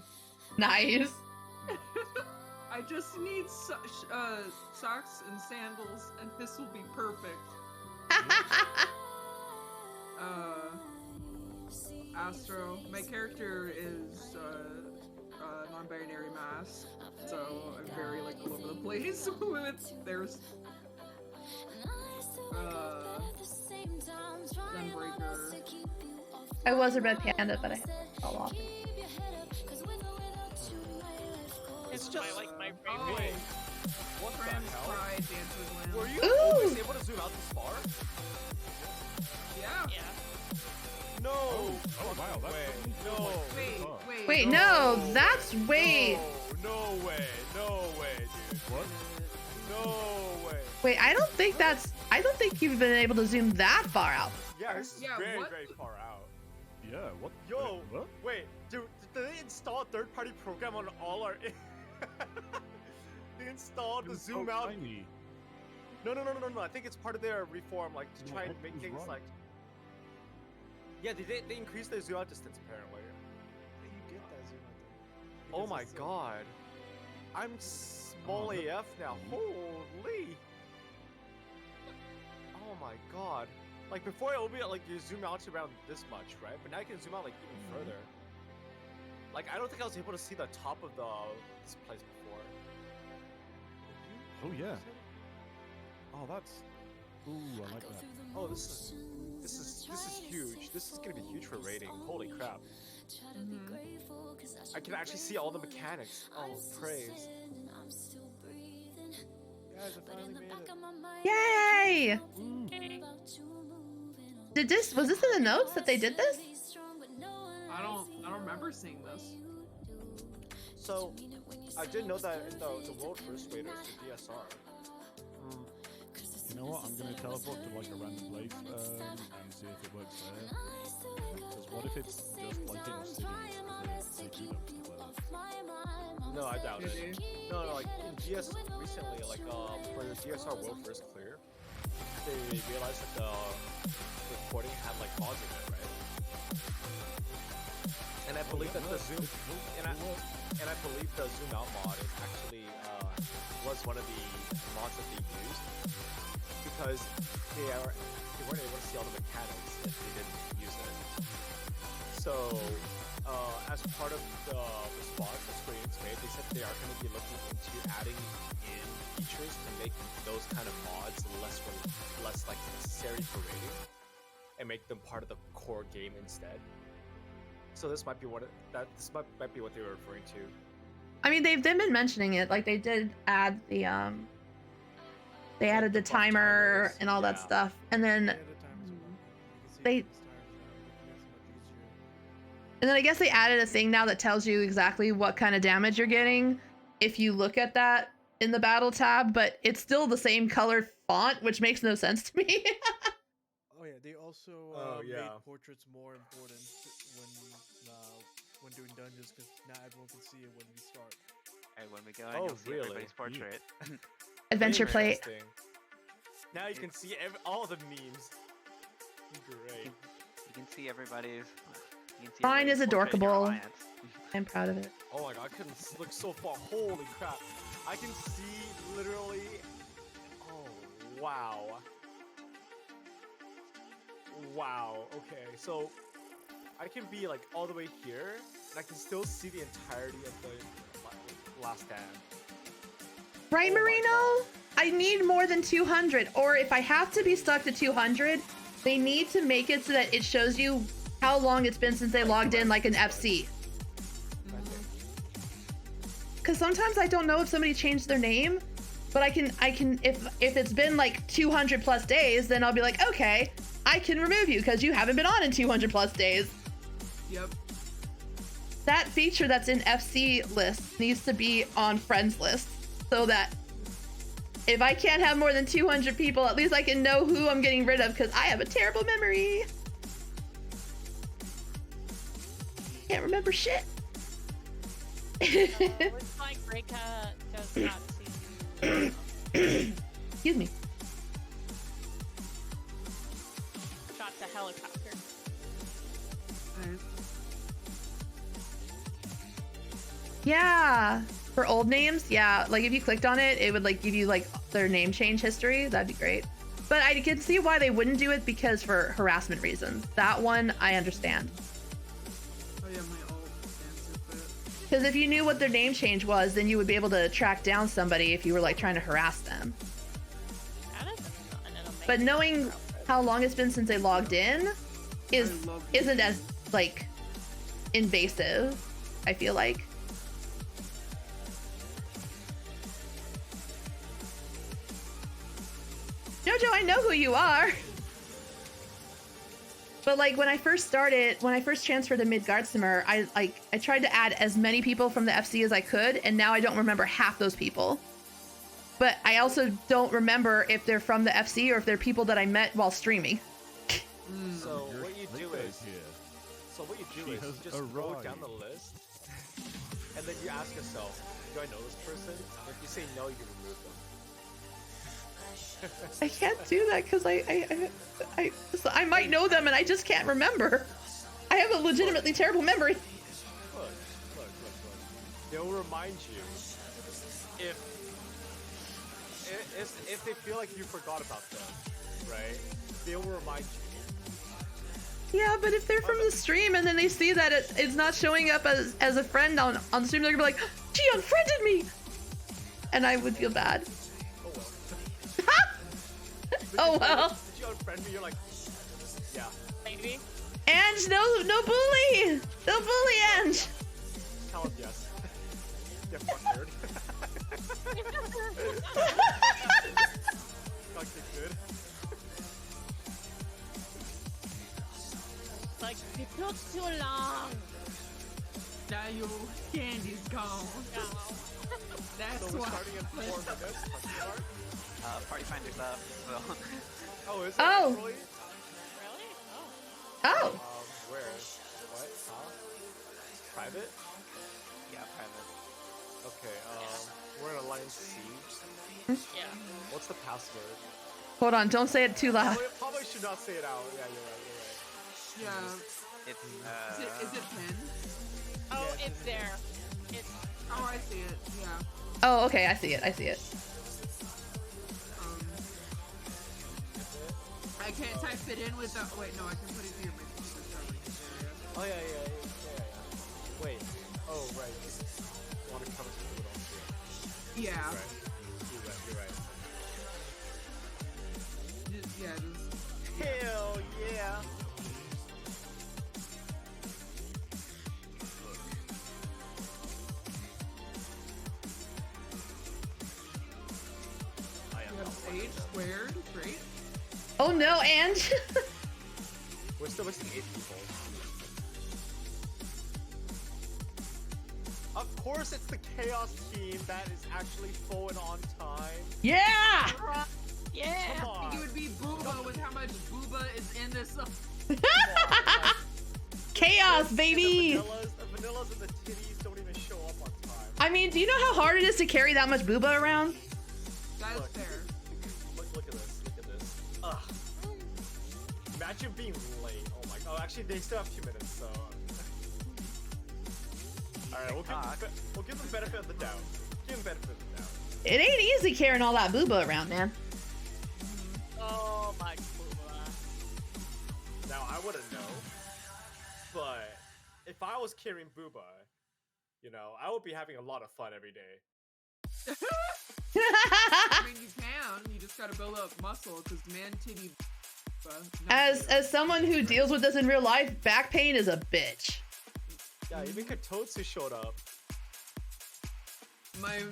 Nice. I just need socks and sandals, and this will be perfect. Astro. My character is non-binary mass, so I'm very like all over the place with there's Gunbreaker. I was a red panda, but I fell off. It's my Oh, favorite. What the Trans hell? Pride Dancer Glam. Were you Ooh! always able to zoom out this far? Yeah. Yeah. No! Oh wow, that's Way. No! Wait. Wait, no, that's way. No way! No way, dude! What? No way! Wait, I don't think you've been able to zoom that far out. Yeah, this is Yeah, very, what? very far out. Yeah. What? Yo! Wait, what? Wait, dude, did they install a third-party program on all our... They installed the It's zoom so out... tiny. No, I think it's part of their reform, like, to try and What make was things wrong? like... Yeah, they increased their zoom out distance, apparently. How do you get that zoom out there? Oh Because my it's so- god. I'm small Oh, AF now. Holy. Oh my god. Like before it would be like you zoom out to around this much, right? But now you can zoom out like even further. Like I don't think I was able to see the top of this place before. Oh yeah. Oh, that's. Ooh, I like that. Oh, this is huge. This is gonna be huge for rating. Holy crap. I can actually see all the mechanics. Oh, praise. Guys, I finally made it. Yay! Was this in the notes that they did this? I don't remember seeing this. So, I did know that in the world first raiders, the DSR. You know what? I'm gonna teleport to like a random place and see if it works there. Because what if it's just like in cities? They do them stuff like that. No, I doubt it. Did they? No, like in DS recently, like for the DSR World First Clear, they realized that the recording had like mods in it, right? And I believe that the zoom, and I believe the zoom out mod is actually was one of the mods that they used because they weren't able to see all the mechanics if they didn't use it. So. As part of the response that Square Enix made, they said they are going to be looking into adding in features to make those kind of mods less like necessary for rating, and make them part of the core game instead. So this might be what might be what they were referring to. I mean, they've been mentioning it. Like they did add the they added the timer timers, and all that yeah. stuff, and then Ahead of time. They and then I guess they added a thing now that tells you exactly what kind of damage you're getting if you look at that in the battle tab, but it's still the same colored font, which makes no sense to me. Oh yeah, they also yeah. made portraits more important when doing dungeons because now everyone can see it when we start. And when we go in, Oh, you'll see really? everybody's portrait. Adventure plate. Interesting. Now you can see all the memes. Great. You can see everybody's. You can see Mine is everybody's portrait in your adorkable. alliance. I'm proud of it. Oh my god, I couldn't look so far. Holy crap. I can see literally. Oh, wow. Wow, okay. So I can be like all the way here, and I can still see the entirety of the last stand. Right, Oh my Marino? God. I need more than 200. Or if I have to be stuck to 200, they need to make it so that it shows you how long it's been since they logged in, like an FC. Because sometimes I don't know if somebody changed their name, but I can if it's been like 200 plus days, then I'll be like, okay, I can remove you because you haven't been on in 200 plus days. Yep. That feature that's in FC list needs to be on friends list so that if I can't have more than 200 people, at least I can know who I'm getting rid of because I have a terrible memory. Can't remember shit. Looks like Reka does not see Excuse me. shot the helicopter. Alright. Yeah. For old names, yeah. Like if you clicked on it, it would like give you like their name change history. That'd be great. But I can see why they wouldn't do it because for harassment reasons. That one I understand. Oh yeah, my alt answered that. Because if you knew what their name change was, then you would be able to track down somebody if you were like trying to harass them. That is an amazing But knowing process. how long it's been since they logged in isn't as like invasive, I feel like. Jojo, I know who you are. But like when I first transferred to Midgardsimmer, I tried to add as many people from the FC as I could, and now I don't remember half those people. But I also don't remember if they're from the FC or if they're people that I met while streaming. So what you do is, you just go down the list, and then you ask yourself, do I know this person? If you say no, you can remove them. I can't do that because I might know them and I just can't remember. I have a legitimately terrible memory. Look. They'll remind you if they feel like you forgot about them, right? They'll remind you. Yeah, but if they're from the stream and then they see that it's not showing up as a friend on the stream, they're gonna be like, she unfriended me! And I would feel bad. Oh well. Did you unfriend me? You're like, yeah. Maybe. Ange, no bully! No bully, Ange! Tell him yes. Get fucked, nerd. Fuck you, good. Like, it took too long. Now your candy's gone. No. That's So we're why. starting in 4 minutes. Party finder's up, so. Oh, is it Oh. actually? Really? Oh. Oh! Where? What? Huh? Private? Yeah, private. Okay, we're in Alliance C. Yeah. What's the password? Hold on, don't say it too loud. Probably should not say it out. Yeah, you're right. Yeah. It's, Is it pen? Oh, it's there. It's. Oh, I see it. Yeah. Oh, okay, I see it. I can't type it in with the. Wait, no, I can put it here. My fingers are like this area. Oh, yeah. Wait. Oh, right. You want to cover some of it Yeah. also. Right. You're right. Just. Hell yeah. I am You have not sage squared. Great. Oh no, Ange! still missing 8 people. Of course, it's the Chaos team that is actually full and on time. Yeah! Yeah! Come I think it on. would be Booba with how much Booba is in this. Chaos, baby! The vanillas and the titties don't even show up on time. I mean, do you know how hard it is to carry that much booba around? That is Look. fair. Look at this. Look at this. Ugh. Imagine being late. Oh my god. Oh, actually, they still have 2 minutes, so. Alright, we'll give them benefit of the doubt. Give them benefit of the doubt. It ain't easy carrying all that booba around, man. Oh my god. Now, I wouldn't know, but if I was carrying Booba, you know, I would be having a lot of fun every day. I mean, you can. You just gotta build up muscle because man titty. As someone who deals with this in real life, back pain is a bitch. Yeah, even Katotsu showed up. My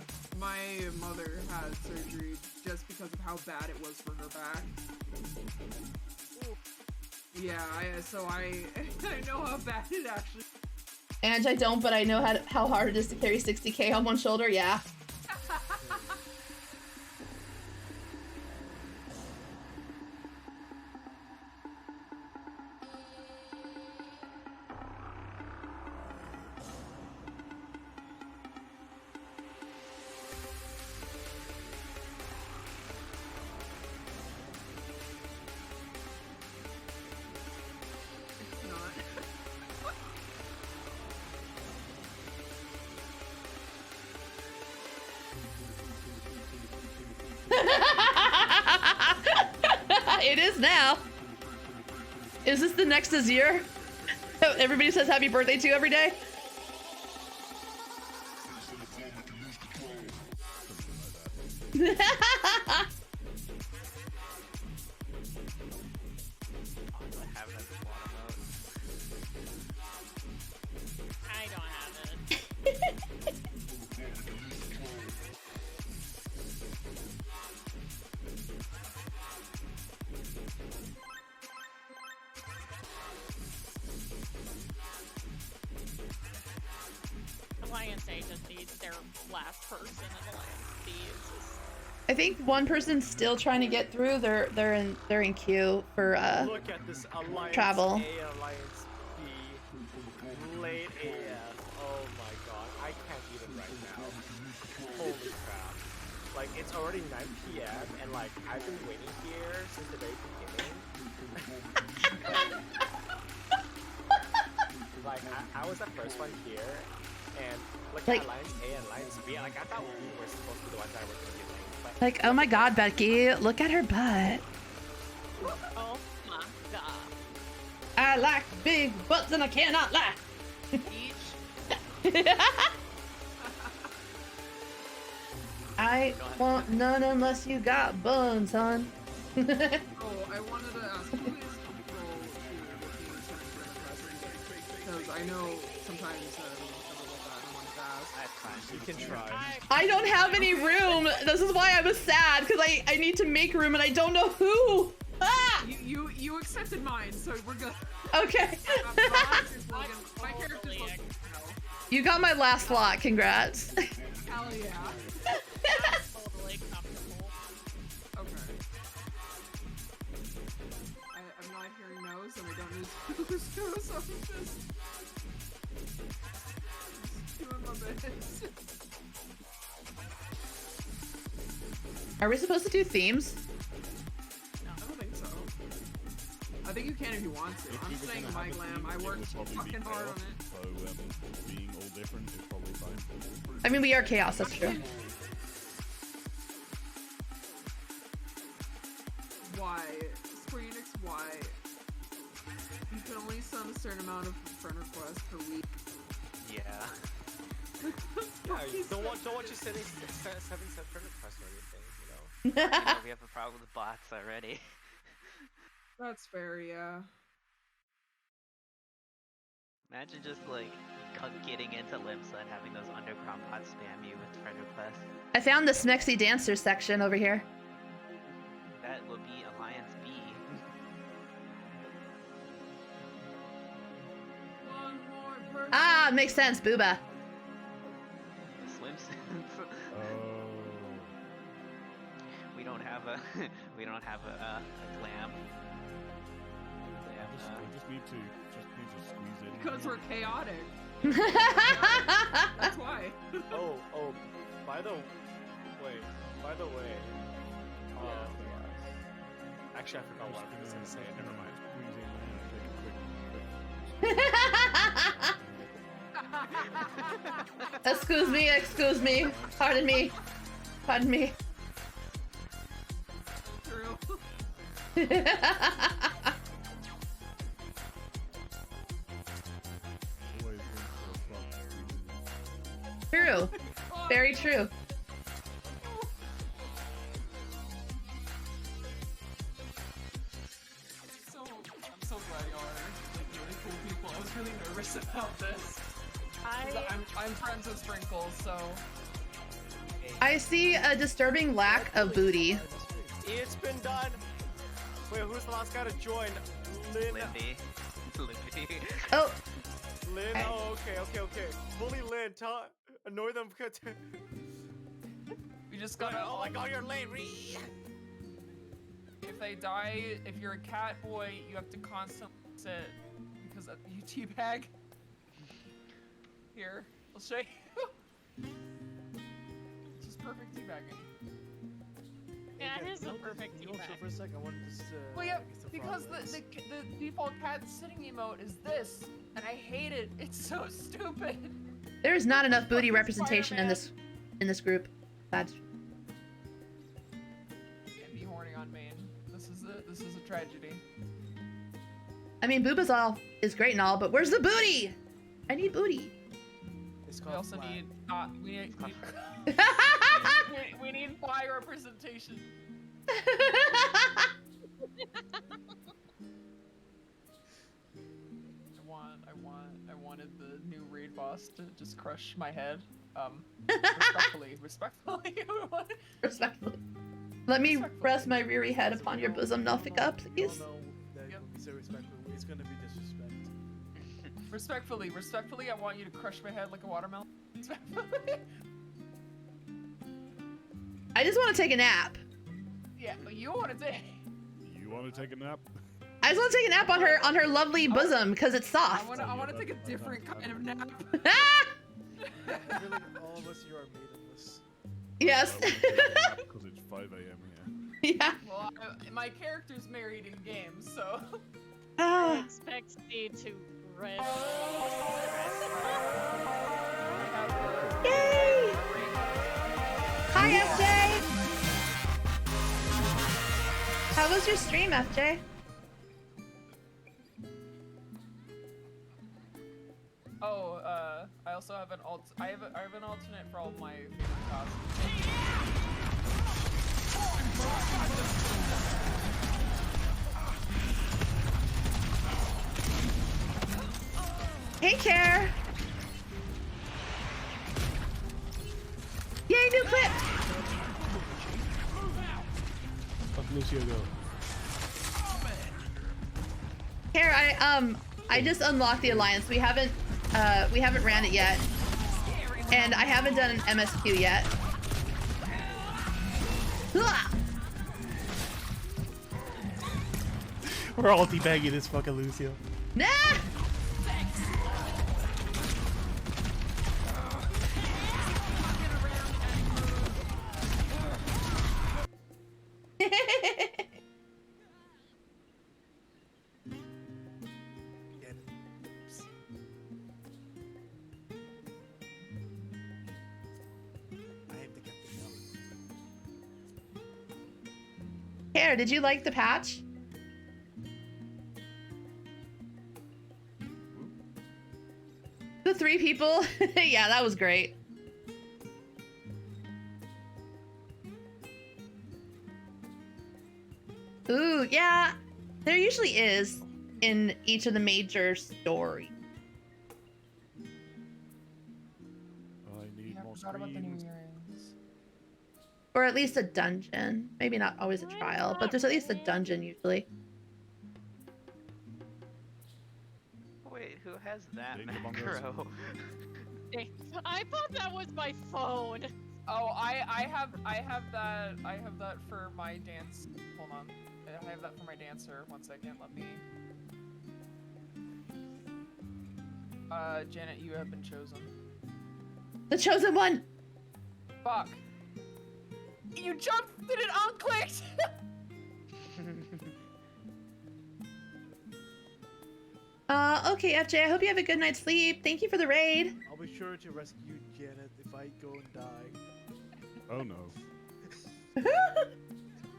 mother had surgery just because of how bad it was for her back. Yeah, I know how bad it actually. And I don't, but I know how hard it is to carry 60K on one shoulder. Yeah. It's not. It is now. Is this the next Azir? Everybody says happy birthday to every day. Have it as a water mode. I don't have it. Alliance A just needs their last person in Alliance B. It's just... I think one person's still trying to get through. They're in queue for Look at this Alliance travel. A, Alliance B, late AF. Oh my god, I can't even right now. Holy crap. Like, it's already 9 p.m. and like, I've been waiting here since the very beginning. Like, I was the first one here, and look Like- at Alliance A and Alliance B, like, I thought we were supposed to be the ones that were gonna be late, but Like, oh my god, Becky, look at her butt. Oh my god. I like big butts and I cannot lie. Each I want none unless you got buns, hon. Oh, I wanted to ask, who is comfortable because I know sometimes we don't cover with that. I wanted to ask. That's fine. you can try. I don't have any room. This is why I was sad, because I need to make room and I don't know who. Ah! You accepted mine, so we're good. Okay. My character's like, You got my last slot, congrats. hell yeah. totally comfortable. Okay. I'm not hearing no's and I don't need to so I'm just doing my best. Are we supposed to do themes? I don't think so. I think you can if you want to. I'm saying my glam. I worked fucking hard on it. So being all different is probably fine. I mean, we are chaos, that's true. Why? Square Enix, why? You can only send a certain amount of friend requests per week. Yeah. Yeah, don't want you sending 7 friend requests or anything, you know? You know, we have a problem with bots already. That's fair, yeah. Imagine just like getting into Limsa and having those underground bots spam you with friend requests. I found the Smexy Dancer section over here. That would be Alliance B. it makes sense, Booba. Slim Sims. Oh. We don't have a we don't have a glam. We just need to squeeze in. Because we're here. chaotic. That's why. Oh, by the way, actually I forgot what I was gonna say. Never mind. Excuse me. Pardon me. True. True. Very true. I'm so glad y'all are like really cool people. I was really nervous about this. 'Cause I'm friends with Sprinkles, so I see a disturbing lack of booty. It's been done. Wait, who's the last guy to join? Lynn. Lindy. Oh, Lynn. Oh, okay. Bully Lynn. Annoy them. we just gotta. Oh my God, you're late. If they die, if you're a cat boy, you have to constantly sit because of you teabag. Here, I'll show you. It's just perfect teabagging. Yeah, it is the perfect You know, so feedback. for a second, I wanted to. Well, yeah, I guess because progress. the default cat sitting emote is this, and I hate it. It's so stupid. there is not enough booty Fucking representation in this group. That's Can't be horny on main. This is a tragedy. I mean, Booba's is great and all, but where's the booty? I need booty. It's We called also flat. need we need bi representation. I wanted the new raid boss to just crush my head. Respectfully. Respectfully. Let me rest my weary head upon your bosom, Nofika, You please. all know that Yep. when we say respectfully, it's gonna be disrespect. Respectfully, I want you to crush my head like a watermelon. Respectfully. I just want to take a nap. Yeah, but you want to take. You want to take a nap? I just want to take a nap on her lovely bosom because it's I soft. want to take a different kind of nap. I feel like all of us here are maidenless. Yes. Because it's 5 a.m. here. Yeah. Well, my character's married in game, so. I expect me to rest. Yay! Hi, FJ. How was your stream, FJ? Oh, I also have an I have an alternate for all of my favorite costumes. Hey, Care. Yay, new clip. Fuck Lucio, go. Care, I just unlocked the alliance. We haven't ran it yet, and I haven't done an MSQ yet. Hua! We're all teabagging this fucking Lucio. Nah! Care, did you like the patch? The 3 people? Yeah, that was great. Ooh, yeah. There usually is in each of the major stories. I need Yeah, I more forgot about the new screens. earrings. Or at least a dungeon. Maybe not always a trial, but there's at least a dungeon usually. Wait, who has that Danger bongos. macro? I thought that was my phone. Oh, I have that for my dance. Hold on. I have that for my dancer. 1 second, let me. Janet, you have been chosen. The chosen one. Fuck. You jumped and it unclicked! Okay, FJ, I hope you have a good night's sleep. Thank you for the raid. I'll be sure to rescue Janet if I go and die. Oh no.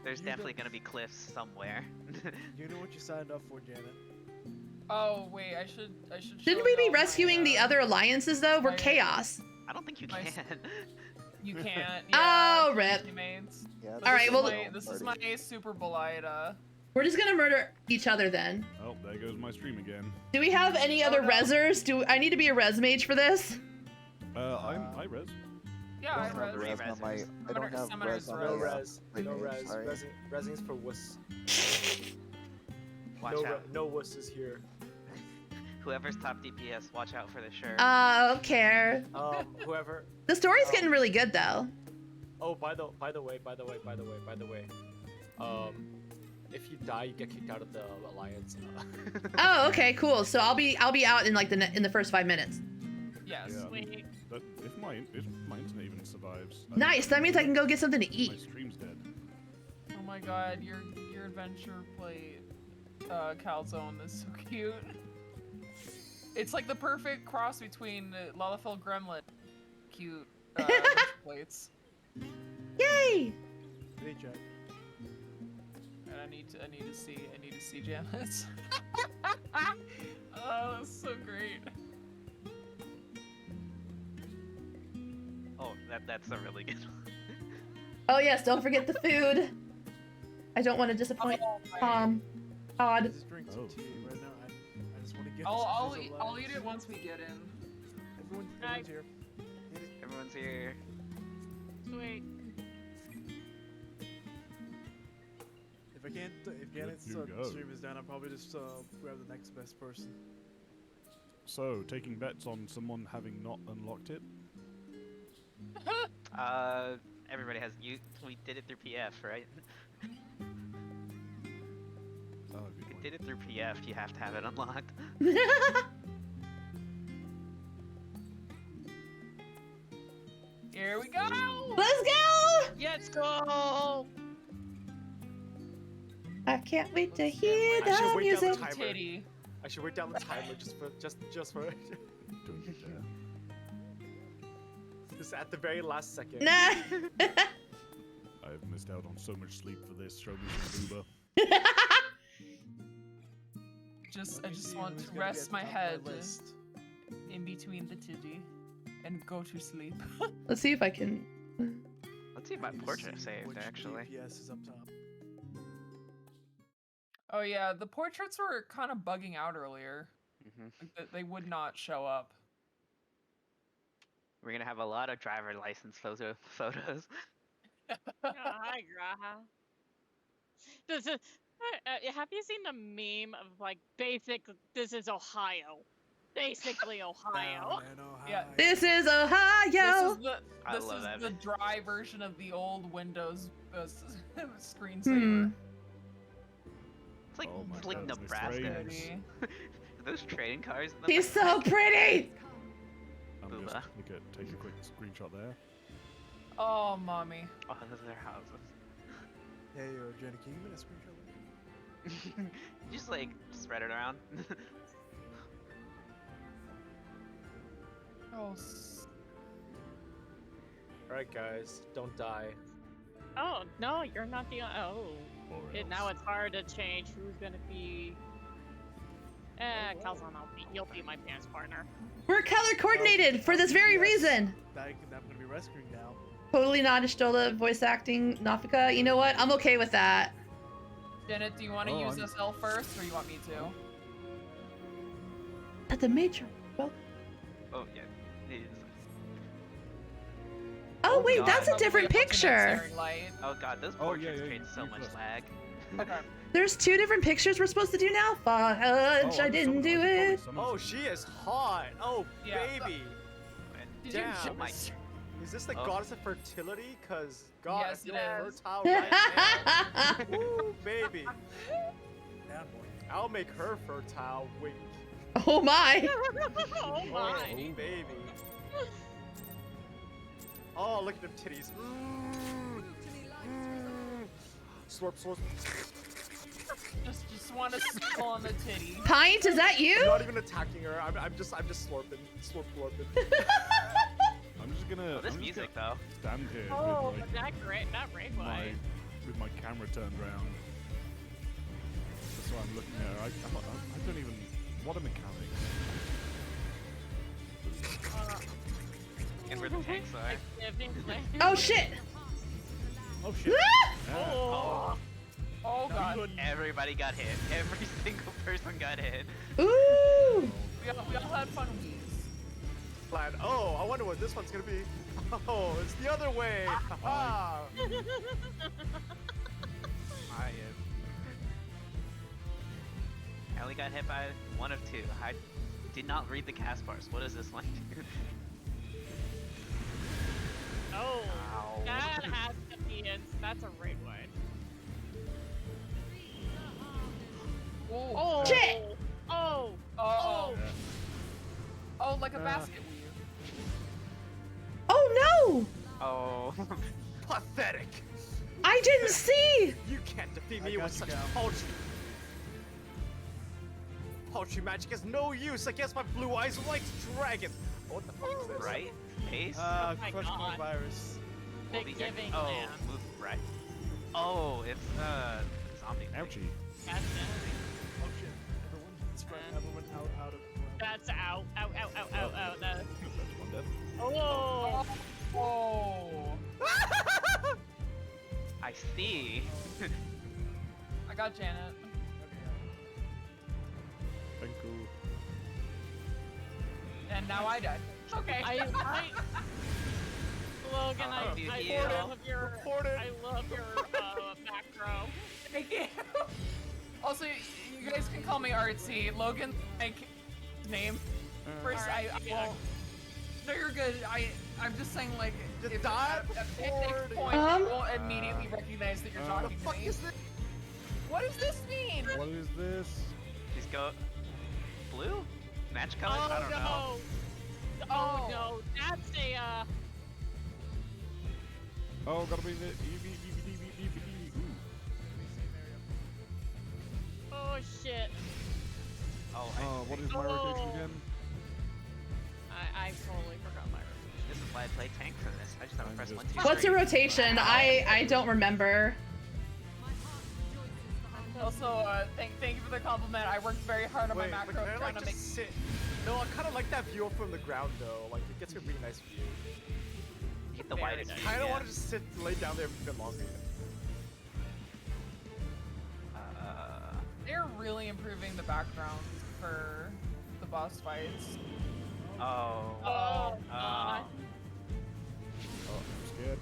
There's You definitely don't- gonna be cliffs somewhere. You know what you signed up for, Janet. Oh wait, I should. Shouldn't we be rescuing the other alliances though? We're my- chaos. I don't think you My- can. You can't. Oh, Yeah, rip. teammates. Yeah, All right, well, This is my Super Bolida. we're just gonna murder each other then. Oh, there goes my stream again. Do we have any other no. resers? Do I need to be a res mage for this? I res. Yeah, I I don't have res. res on my. I don't Summoner- have Summoner's res on No my. res. wait, No res. sorry. Resing's for wuss. Watch No, out. no wusses here. Whoever's top DPS, watch out for the shirt. Don't care. Whoever. The story's getting really good though. Oh, by the way. If you die, you get kicked out of the alliance. Oh, okay, cool. So I'll be out in like in the first 5 minutes. Yes. Yeah. Sweet. But if my internet even survives. Nice. That means I can go get something to My eat. stream's dead. Oh my god, your adventure plate, calzone is so cute. It's like the perfect cross between Lalafell Gremlin, cute adventure plates. Yay! Hey, Jack. And I need to see Janet's. Oh, that's so great. Oh, that's a really good one. Oh yes, don't forget the food. I don't want to disappoint Todd. Just drink some Oh. tea right now. I just want to get. I'll this eat alive. it once we get in. Everyone's here. Everyone's here. Sweet. If Janet's you go. stream is down, I'll probably just grab the next best person. So, taking bets on someone having not unlocked it. Everybody has you. We did it through PF, right? Oh, good We point. did it through PF. You have to have it unlocked. Here we go. Let's go! Let's go. I can't wait to hear I should the wait down the music. timer. Titty. I should wait down the timer just for Don't you dare. just at the very last second. Nah. I've missed out on so much sleep for this. Show me some booba. I just want to rest my head in between the titty and go to sleep. Let's see if I can. Let's see if my portrait saved, Which actually. DPS is up top. Oh yeah, the portraits were kind of bugging out earlier. Hmm Like, they would not show up. We're gonna have a lot of driver license photos. Hi, Graha. This is. Have you seen the meme of like this is Ohio, basically Ohio? Down in Ohio. Yeah. This is Ohio. I This love is that. the dry version of the old Windows screensaver. Hmm. It's like, Oh my it's like God, Mr. Nebraska. Raines. Pretty. Those trading cars. In the He's back. so pretty. I'm Booba. just take a quick screenshot there. Oh, mommy. Oh, those are their houses. Hey, Jenny, can you give me a screenshot? Just like spread it around. Oh. Alright, guys, don't die. Oh no, you're not the. Oh, Or now else. it's hard to change who's gonna be. Calzone, you'll be my dance partner. We're color coordinated for this very Yes. reason. I'm gonna be rescuing now. Totally not Ishtola voice acting Nafika. You know what? I'm okay with that. Janet, do you want to use SL first, or you want me to? At the major. Well. Oh yeah, it is. Oh wait, God, that's a probably different watching that picture. staring light. Oh god, those Oh, portraits yeah, create so you much pressed. lag. Okay. There's 2 different pictures we're supposed to do now? Fudge, I didn't do it. Oh, she is hot. Oh, Yeah. baby. Did you Damn. Oh my. just- Is this the Oh. goddess of fertility? Cause God, Yes, I feel it is. fertile right now. Woo, baby. Yeah, boy. I'll make her fertile. Wink. Oh my. Oh my. Oh, baby. Oh, look at them titties. Slurp, slurp. Just want to spill on the titty. Pint, is that I'm you? not even attacking her. I'm just slurping, slurping. I'm just gonna. Oh, this I'm just music gonna though. stand here Oh, with that great, that ring my light. with my camera turned around. That's why I'm looking at her. I don't even. What a mechanic. And where the tanks are. Oh shit. Oh shit. Ah! Oh. Oh god. Everybody got hit. Every single person got hit. Ooh. We all had fun wheeze. Plan. Oh, I wonder what this one's gonna be. Oh, it's the other way. Haha. I only got hit by 1 of 2. I did not read the cast bars. What does this one do? Oh, Ow. that has to be it. That's a raid wide. Oh. Shit. Oh. Oh. Yeah. Oh, like a basket weave. Oh no. Oh. Pathetic. I didn't see. You can't defeat I me got with you, such Cal. paltry. Paltry magic has no use against my blue eyes white dragon. Oh, what the fuck is this? Right? Pace? Oh my crush God. virus. We'll The be getting- giving oh, land. move right. Oh, it's zombie. Ouchie. That's it. Oh shit. Everyone, spread everyone out of. That's out. Ow, ow, ow, ow, ow. That. That's one death. Oh. Oh. I see. I got Janet. Thank you. And now I died. Okay. Logan, Oh, you I heal. love your. Report it. I love your macro. Thank you. Also, you guys can call me Artsy. Logan, like, name. First, Alright, I yeah. will. No, you're good. I'm just saying, like, Just if die at forward. next point, you won't immediately recognize that you're The talking fuck to me. is this? What does this mean? What is this? Just go. Blue? Match colors? Oh I don't know. no. Oh no. That's a Oh, gotta be the EV. Oh shit. Oh, What is my rotation again? I totally forgot my rotation. this is why I play tank for this. I just have to press 1, 2, What's a 3. rotation? I don't remember. Also, thank you for the compliment. I worked very hard on Wait, my but macro can I trying like to make. just sit? No, I kind of like that view from the ground though. Like it gets a really nice view. Get the Very widest nice. view, I kind of yeah. want to just sit, lay down there a bit longer. They're really improving the backgrounds for the boss fights. Oh. Oh god. Oh, I'm scared.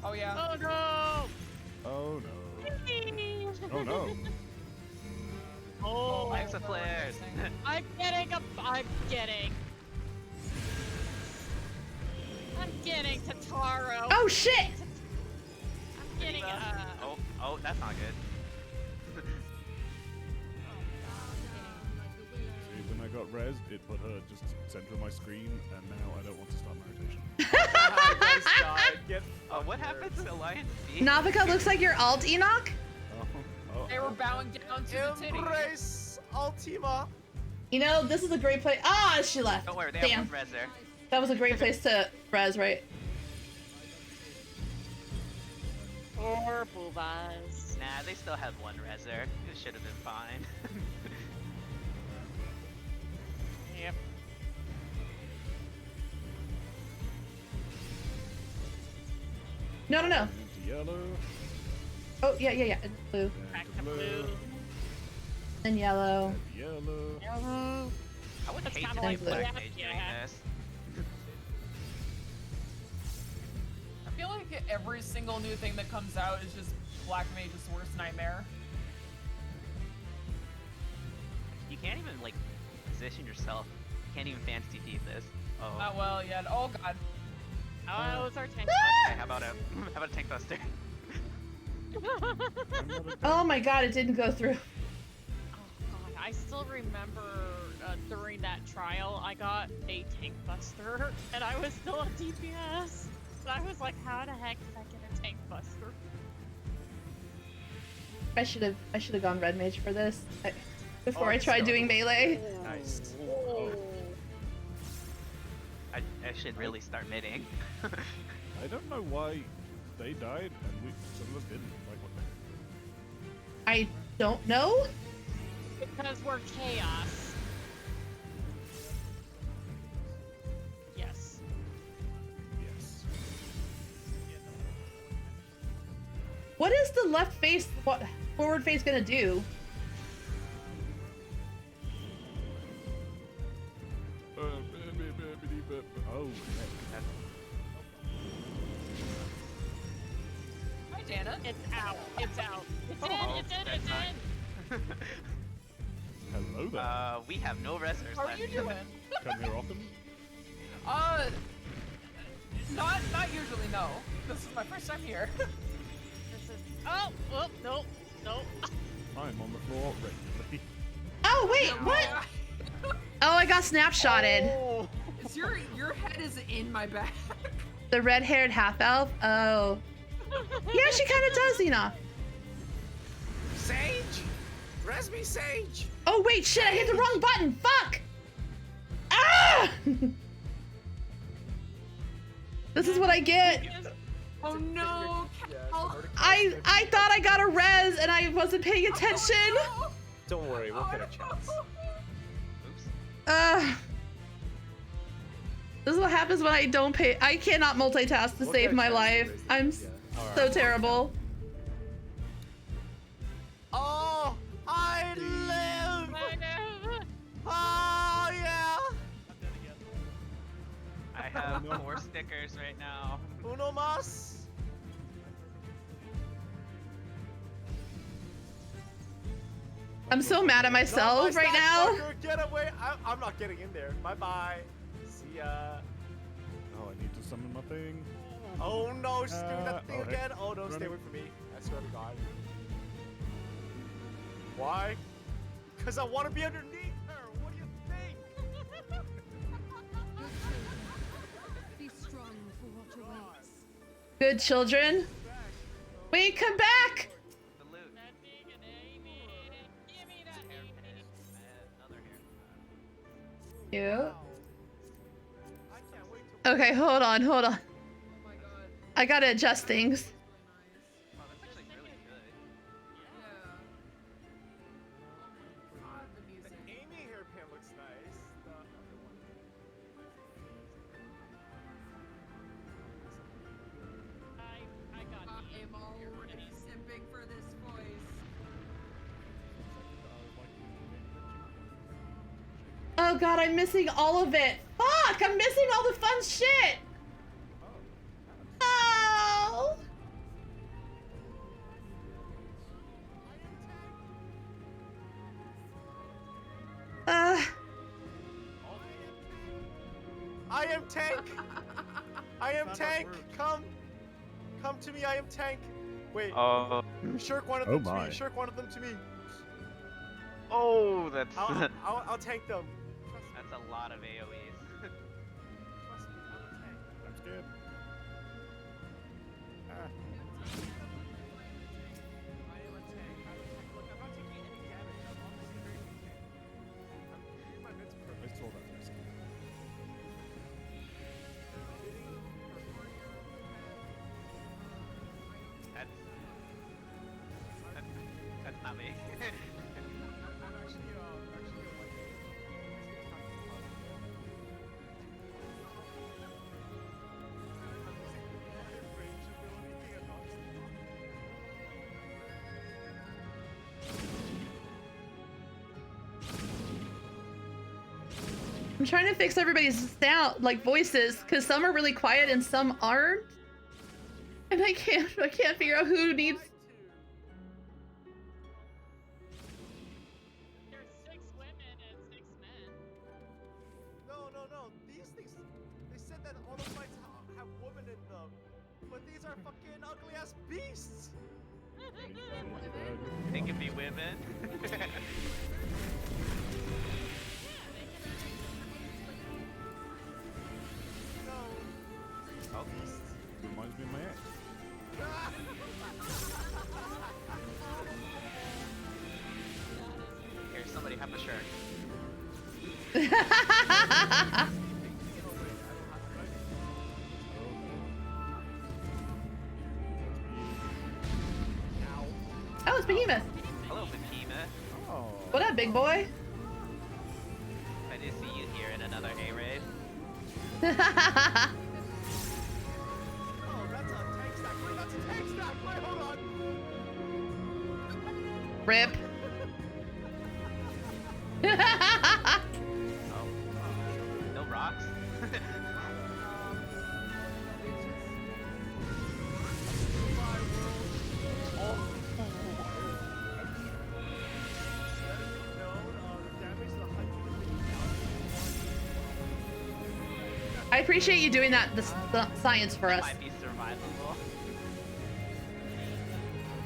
Oh yeah. Oh no. Oh no. Oh no. Oh. Hexa flares. I'm getting Tataro. Oh shit. I'm getting Oh, that's not good. See, when I got res, it put her just center of my screen, and now I don't want to start my rotation. Guys, died. Get What happens in Alliance B? Navika looks like your alt, Enoch. They were bowing down to the titty. Embrace Ultima. You know, this is a great place. Ah, she left. Don't worry, they Damn. have one res there. That was a great place to res, right? Purple vase. Nah, they still have one res there. It should have been fine. Yep. No, no, no. Into yellow. Oh, yeah. It's blue. Back Into to blue. And yellow. Yellow. Yellow. I would That's hate kinda to be like Black Black Mage doing yeah. this. I feel like like every single new thing that comes out is just Black Mage's worst nightmare. You can't even like position yourself. You can't even fancy feed this. Oh. Oh well, yeah. Oh god. Oh, it's our tank Okay, how about a tank buster? Oh my god, it didn't go through. Oh god, I still remember during that trial, I got a tank buster, and I was still on DPS. And I was like, how the heck did I get a tank buster? I should have gone red mage for this before I tried doing melee. Nice. I should really start midding. I don't know why they died and some of us didn't. Like, what the I don't know. Because we're chaos. Yes. Yes. What is the left face, forward face gonna do? Oh, Hi, Dana. It's out. It's out. It's in. It's in. It's in. hello there. We have no resers How are left. you doing? Come here often? Not usually. No. This is my first time here. This is. Oh. Oh. No. No. I'm on the floor regularly. Oh wait, what? Oh, I got snapshotted. Oh, it's your head is in my back. The red-haired half elf. Oh. Yeah, she kind of does, Enoch. Sage! Res me, Sage! Oh wait, shit! I hit the wrong button. Fuck! Ah! This is what I get. Oh no! I thought I got a res and I wasn't paying attention. Don't worry, we'll get a chance. Oops. This is what happens when I don't pay. I cannot multitask to save my life. I'm so terrible. Oh, I live! I know. Oh, yeah! I have 4 stickers right now. Uno mas! I'm so mad at myself right now. Get away! I'm not getting in there. Bye-bye. See ya. Oh, I need to summon my thing. Oh no, she's doing that thing okay. again. Oh no, stay away from me. I swear to God. Why? Because I want to be underneath her. What do you think? Be strong for what awaits. Good children. Wait, come back. The loot. Give me that. Another hair. You. I can't wait to. Okay, hold on. Oh my god. I gotta adjust things. Oh, that's actually really good. Yeah. God, the The music. Amy hairpin looks nice. The other one. I got I the am already simping for this voice. Oh god, I'm missing all of it. Fuck, I'm missing all the fun shit. Oh. I am tank. I am Not tank. words. Come to me. I am tank. Wait. Oh. Shirk one of Oh them to my. me. Shirk one of them to me. Oh, that's I'll tank them. Trust me. that's a lot of AoEs. Trust me. I'm a tank. I'm scared. Ah. I am a tank. Look, I'm not taking any damage. I'm honestly very tank. My mid's I perfect. saw that risk. That's not me. I'm trying to fix everybody's sound, like voices, because some are really quiet and some aren't. And I can't figure out who needs. There's 6 women and 6 men. No. These things. They said that all the fights have women in them, but these are fucking ugly ass beasts. They can be women. No. Oh. Reminds me of my ex. Here, somebody have a shirt. Oh, it's Behemoth. Hello, Behemoth. Oh. What up, big boy? I did see you here in another A-raid. Oh, that's a tank stack. Wait, that's a tank stack. Wait, hold on. Rip. Oh. No rocks? I appreciate you doing that, the science for us. Might be survivable.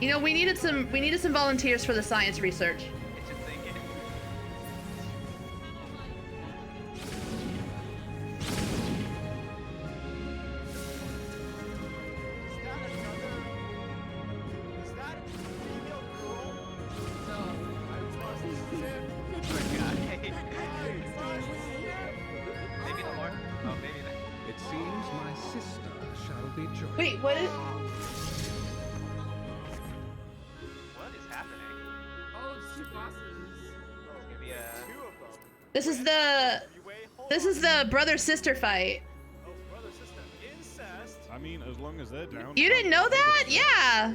You know, we needed some volunteers for the science research. It's just thinking. Is that a female girl? No. I must ship. Poor guy. I must ship. Maybe the Lord. Oh, maybe the. It seems my sister shall be joined. Wait, what is? What is happening? Oh, it's 2 bosses. It's gonna be a. Two of them. This is the brother sister fight. Oh, brother, sister, incest. I mean, as long as they're down. You didn't know that? Yeah.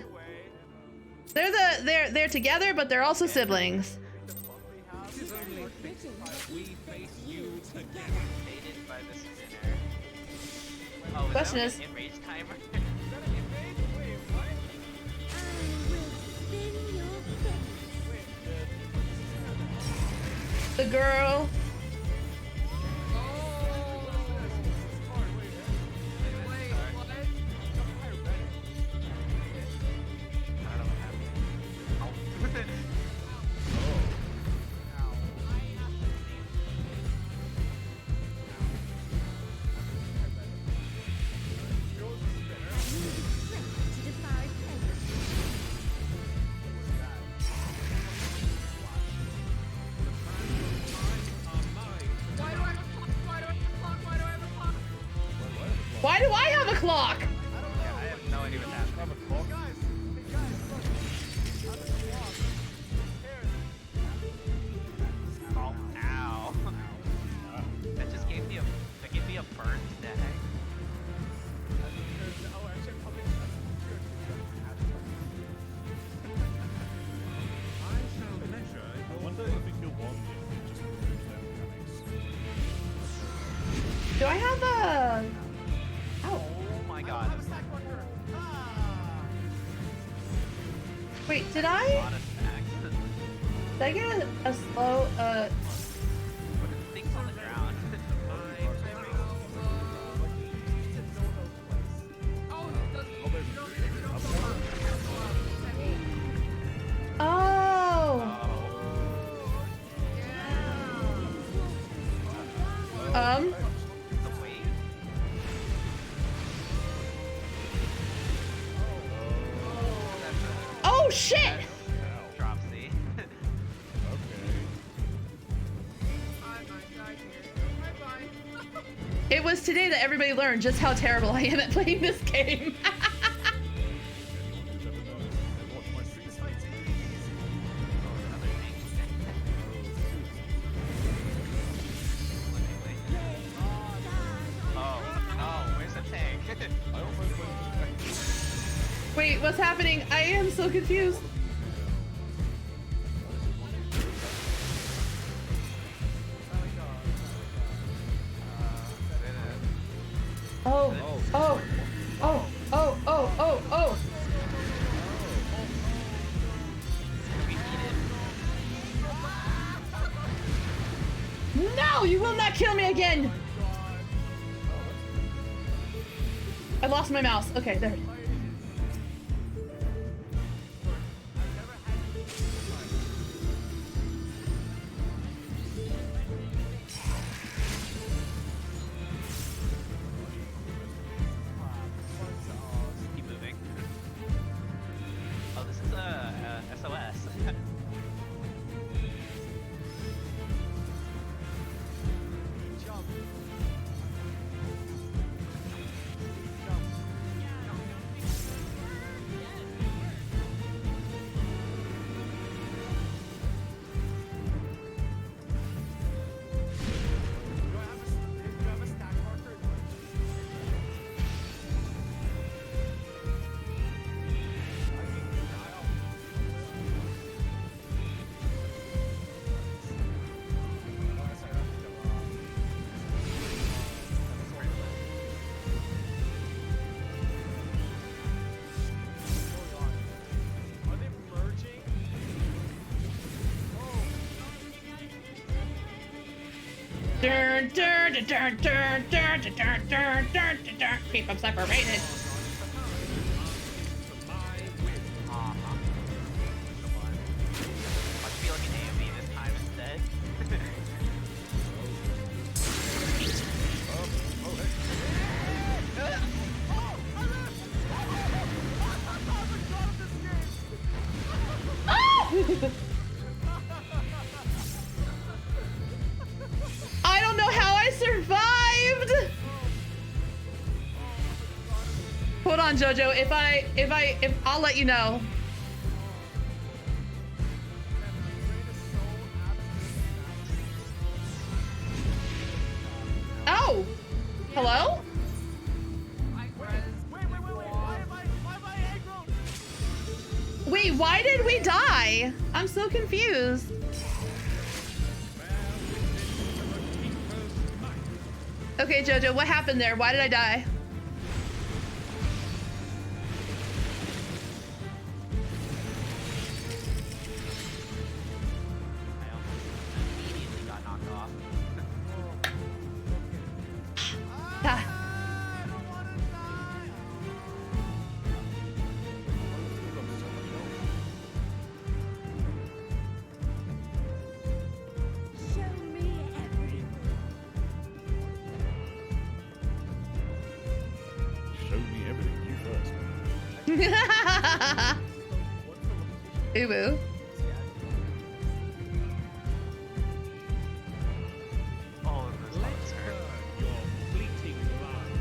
Anyway, They're together, but they're also siblings. the fuck they have. It is only fitting that we face you together. Hated by the spinner. Oh, is Question that is- like an enrage timer? Is that an invade? Wait, what? Wait, The girl. Oh. Wait, what? I don't know what happened. Oh. Why do I have a clock? Yeah, I have no idea what's happening. guys, look. Out of the block. Here. Oh, ow. That just gave me a burn today. Oh, actually, probably I shall measure I your wonder if it could one if it just removes their mechanics. Do I have a? Ow. Oh my god. have a stack marker. Ah. Wait, did A I? lot of stacks. Did I get a slow? What are the things on the ground? Oh, it does. You don't go up. Oh. Yeah. The weight. Oh shit! Dropsy. Okay. I might die here. Bye-bye. It was today that everybody learned just how terrible I am at playing this game. Oh, where's the tank? Wait, what's happening? I am so confused. Oh, oh, oh, Oh, oh, oh, oh. No, you will not kill me again. I lost my mouse. Okay, there. Keep moving. Oh, this is SOS. Jump. Dun, dun, dun, dun, dun, dun, dun, dun, dun, dun, dun. Keep them separated. Must be like an AMV this time instead. I don't know how I survived. Hold on, Jojo. If I'll let you know. Oh, hello? Wait, why did we die? I'm so confused. Okay, Jojo, what happened there? Why did I die? Immediately got knocked off. Ah. Show me everything. Show me everything. You first. Ooh, ooh. Oh, this Let's hurt. burn your fleeting life.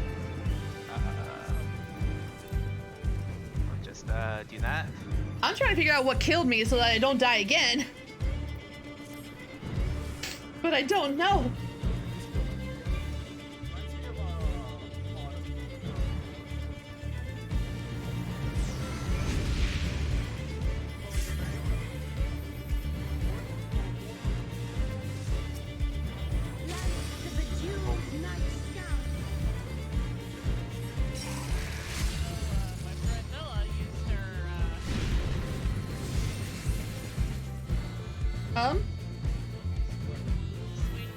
Just do that. I'm trying to figure out what killed me so that I don't die again. But I don't know. Light to the jeweled night sky. My friend Nilla used her, sweet.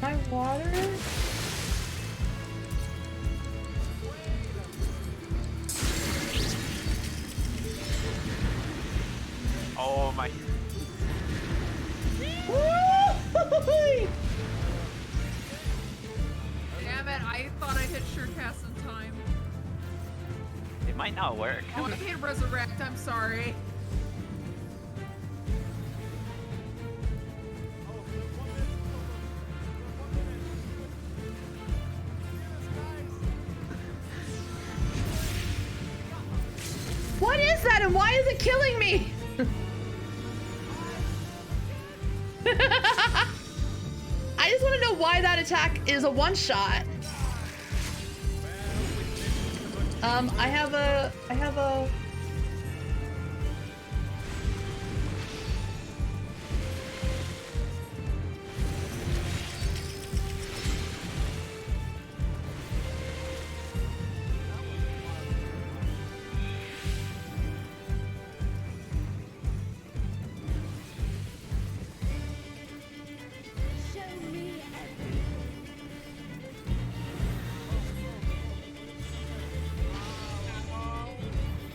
My water? Oh my. Damn it, I thought I hit Surecast in time. It might not work. Oh, I can't resurrect, I'm sorry. What is that and why is it killing me? I just want to know why that attack is a one-shot. I have a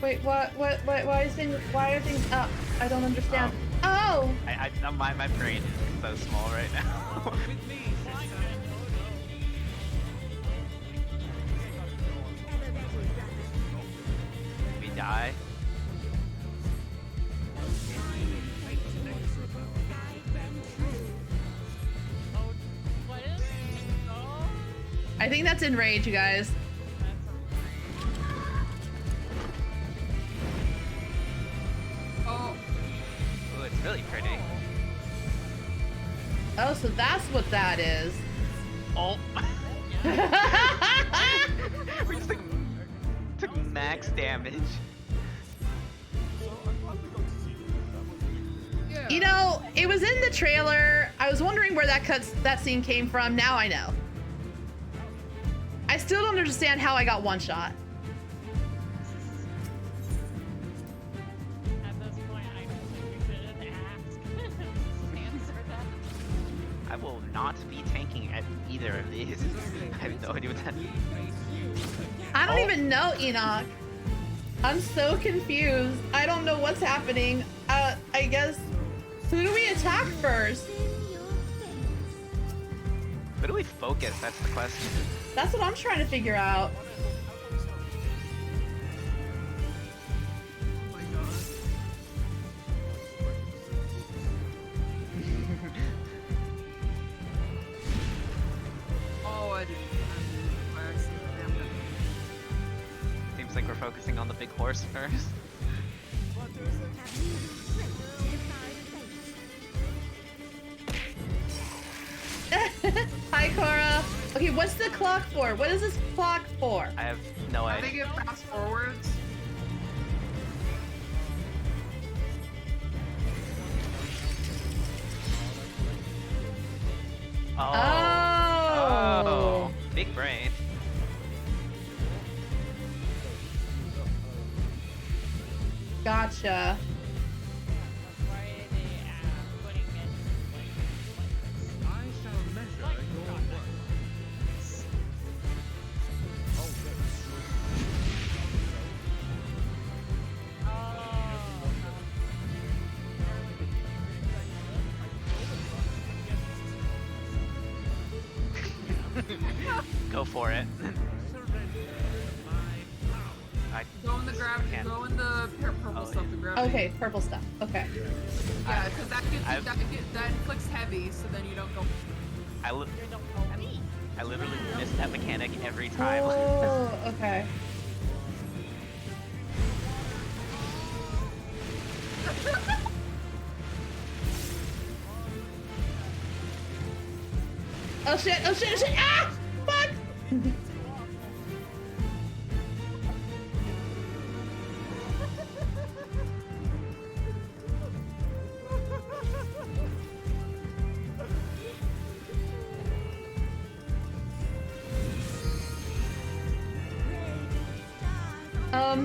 Wait, what, why are things up? I don't understand. Oh! My brain is so small right now. We die. I think that's in rage, you guys. Oh. Ooh, it's really pretty. Oh, so that's what that is. Oh. We just took max damage. Yeah. You know, it was in the trailer. I was wondering where that scene came from. Now I know. I still don't understand how I got one shot. At this point, I don't think we should answer that. I will not be tanking at either of these. I have no idea what that means. I don't even know, Enoch. I'm so confused. I don't know what's happening. I guess, who do we attack first? Who do we focus? That's the question. That's what I'm trying to figure out. Oh, I didn't. I accidentally jammed it. Seems like we're focusing on the big horse first. Hi, Cora. Okay, what's the clock for? What is this clock for? I have no I think idea. it fast forwards. Oh. Big brain. Gotcha. I shall measure your work. Go for it. Go in the go in the purple stuff to grab. Okay, purple stuff. Okay. Yeah, because that inflicts heavy, so then you don't go. I literally miss that mechanic every time. Oh, okay. Oh shit, oh shit, oh shit! Ah! Fuck! Oh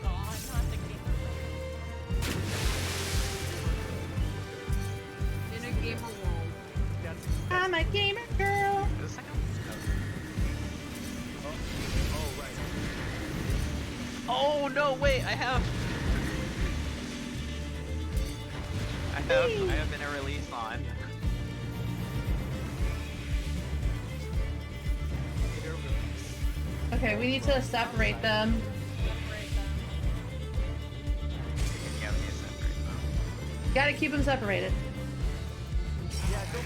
god, not the gamer. In a gamer world. I'm a gamer girl. Oh no! Wait, I have been a release on. Okay, we need to separate them. Yeah, we need to separate them. Gotta keep them separated. Yeah, don't.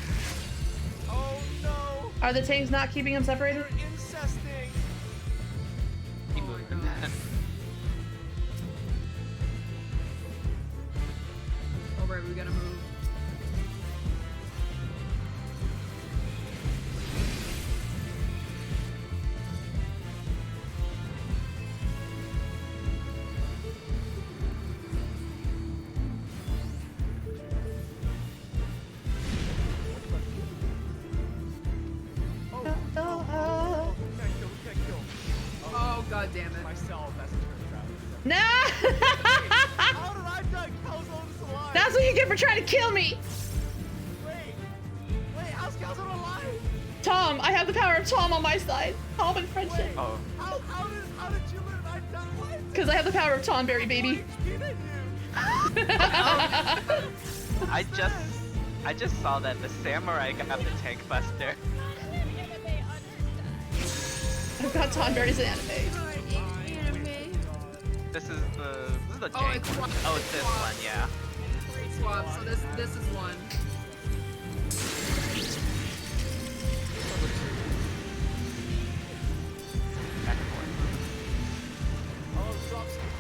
Oh no! Are the tanks not keeping them separated? They're incesting! Keep moving that. Oh right, we gotta move. Oh god damn it. Myself, that's a turn trap. No! How did I die? Calzone's alive! That's what you get for trying to kill me! Wait, how's Calzone alive? Tom! Tom. I have the power of Tom on my side. Tom and friendship. Oh. How did you learn I died? Because I have the power of Tom Berry, baby. I just saw that the samurai got the tank buster. I've got Tom Berry's anime. This is the Oh, jank it's one. swap. Oh, it's this one, yeah. Swap. So this is one. Back and forth. Oh, drop some.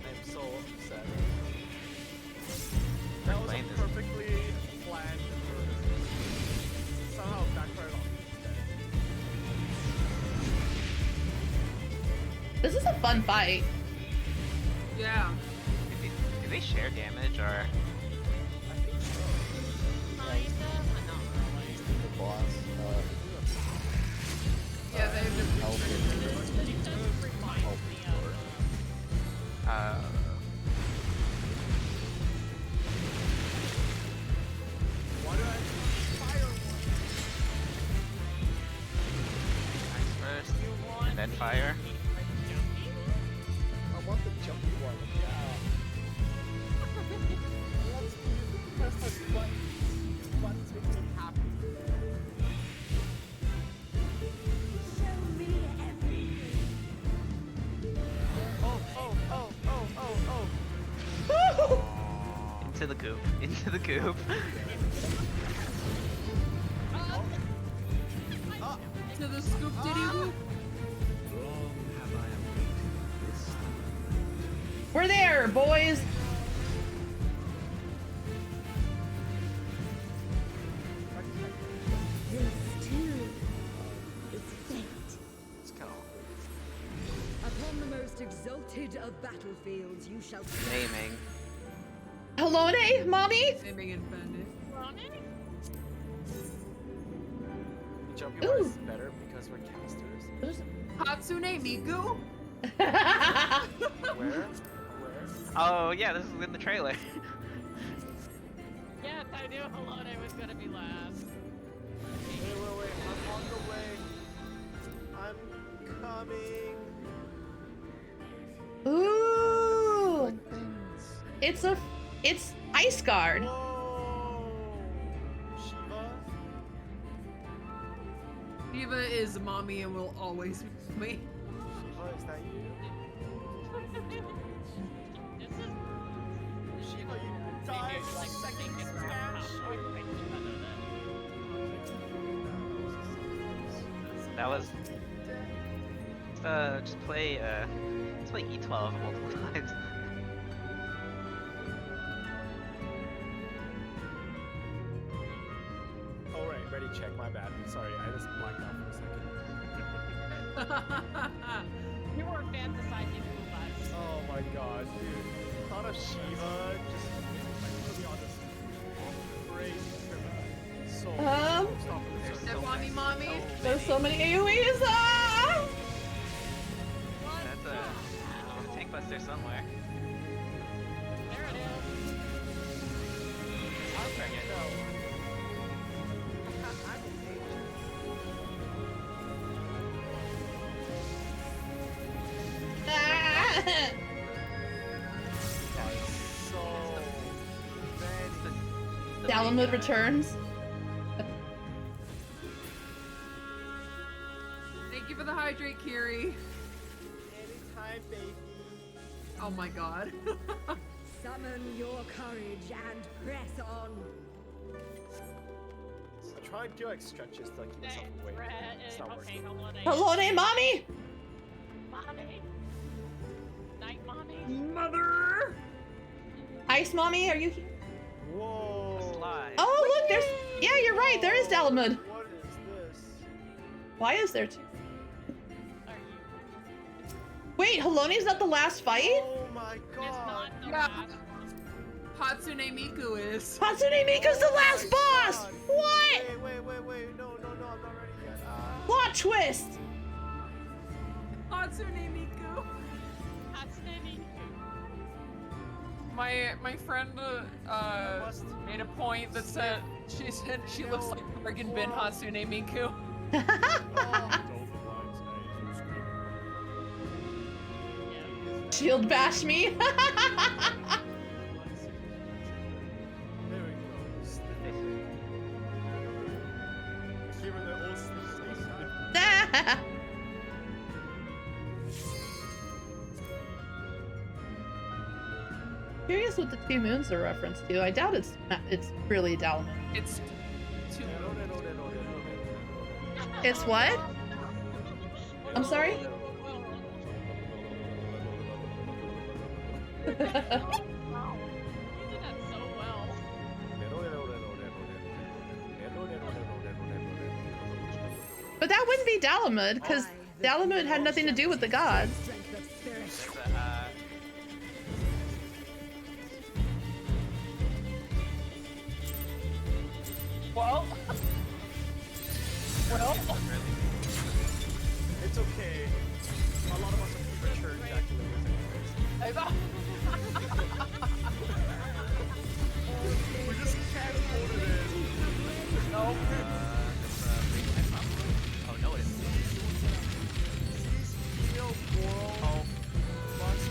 I'm so upset. That was a Playing this. perfectly planned move. Somehow backfired on me. This is a fun fight. Yeah. Do they share damage or? The boss, Yeah, they've been help Why do I fire Ice first, and then fire. I want the jumpy one. Yeah. Let's press this button. Buttons make me happy. Into the goop. Into the goop. to the scoop diddy whoop. We're there, boys. This too is fate. It's kind of Upon the most exalted of battlefields, you shall Naming. Hello, mommy. Naming and bandit. The jumpy one is better because we're casters. Hatsune Miku? Where? Oh yeah, this is in the trailer. Yes, I knew Halone was gonna be last. Wait. I'm on the way. I'm coming. Ooh. Things. It's Ice Guard. Whoa. Shiva? Diva is mommy and will always be me. Shiva, is that you? This is Shiva, you died in like second thinking smash. That was. Just play E12 multiple times. Oh right, ready check, my bad. Sorry, I just blanked out for a second. You were fantasizing who was. Oh my god, dude. Thought of Shiva just put me on this crazy trip. So stop with That mommy. There's so many AoEs. Ah! That's a tank buster somewhere. There it is. I'll bring it. so Dalamud returns. Thank you for the hydrate, Kiri. anytime, baby. Oh my god. summon your courage and press on. I try to do like stretches to like keep myself awake. It's not Okay, working. Hello, mommy. Mommy. Night mommy. Mother. Ice mommy, are you here? Whoa. Slide. Oh, look, there's. Yeah, you're right. There is Dalamud. What is this? Why is there two? Are you? Wait, Haloni's not the last fight? Oh my It's god. not the Yeah. last one. Hatsune Miku is. Hatsune Miku's the last my boss! God. What? Wait. No, I'm not ready yet. Plot twist! Hatsune Miku. Hatsune My friend made a point that said she looks like friggin' Bin Hatsune Miku. Shield bash me. There we go. Here are the all sneak. Curious what the two moons are referenced to. I doubt it's really Dalamud. It's two. It's what? I'm sorry? Wow. You did that so well. But that wouldn't be Dalamud, because Dalamud had nothing to do with the gods. Well, It's okay. A lot of us are premature ejaculators anyways. I thought. We just can't hold it in. Nope. Oh no, it's Female coral must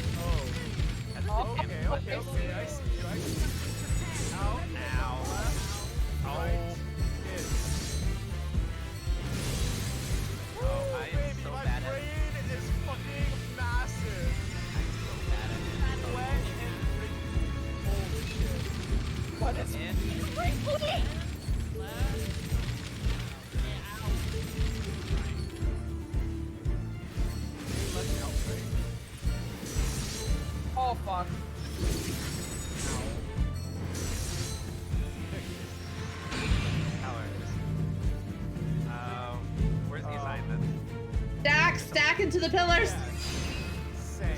Okay, I see you. Ow. Ow. Right. Oh, I am Baby, so my bad at brain is fucking massive. I'm so bad at it. Wet and holy shit. What is Oh fuck. Where's the assignment? Stack into the pillars. Say.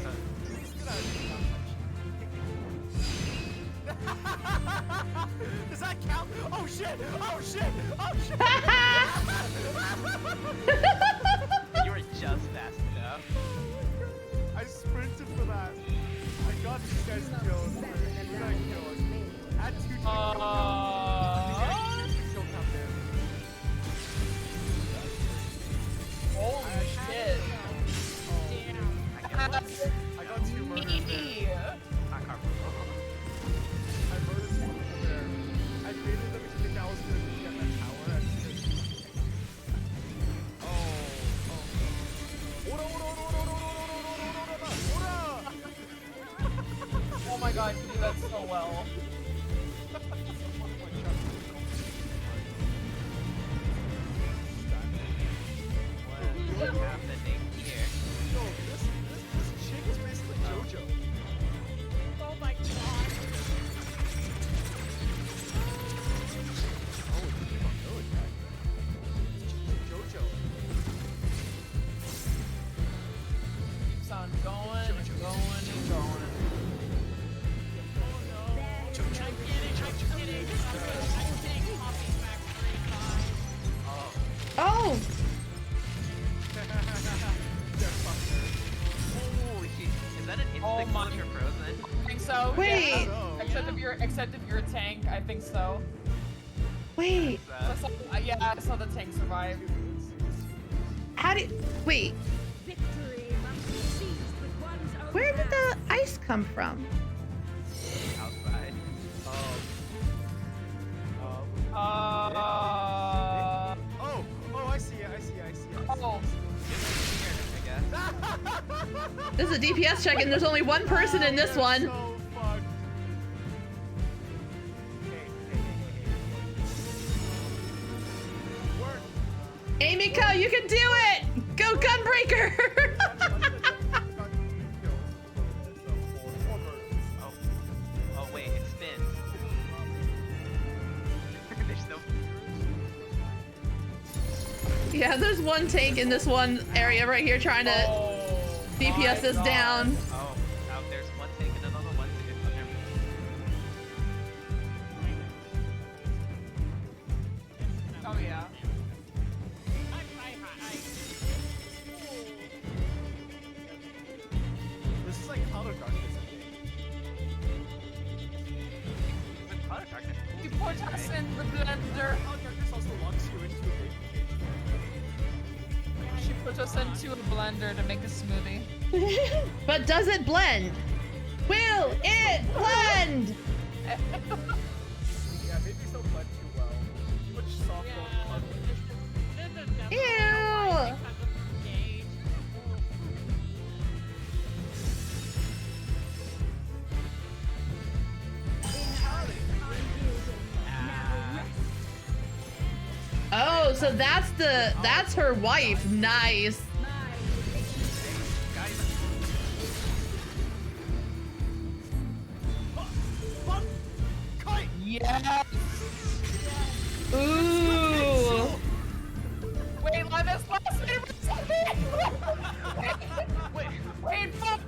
Does that count? Oh shit! Oh shit! Oh shit! You were just fast enough. I sprinted for that. I got these guys killed. We're gonna kill us. Add 2 to the kill count. Kill count there. Holy shit. I got 2 murders there. I murdered 2 people there. I baited them into think I was gonna get that tower. Oh my god, you do that so well. You have the name here. Yo, this chick is basically JoJo. Oh my god. JoJo. Keeps on going and going and going. Oh! Holy shit. Is that an instant Oh kill my- if you're frozen? I think so. Wait. Yeah. Except if you're a tank, I think so. Wait. Yeah, I saw the tank survive. How did... Wait. Where did the ice come from? Outside. Oh, I see it. Oh. This is a DPS check and there's only one person in this one. So fucked. Work. Amiko, you can do it! Go Gunbreaker! Oh wait, it spins. There's no. Yeah, there's one tank in this one area right here trying to DPS us down. Oh, there's one tank and another one. Oh yeah. This is like Outer Darkness, I think. put us in the blender. This also locks you into a big cage. She put us into a blender to make a smoothie. But does it blend? Will it blend? Yeah, maybe it's not blend too well. Too much soft Ew. Oh, so that's her wife. Nice. Yes. Ooh. Wait, let us last minute for a second. Wait, fuck.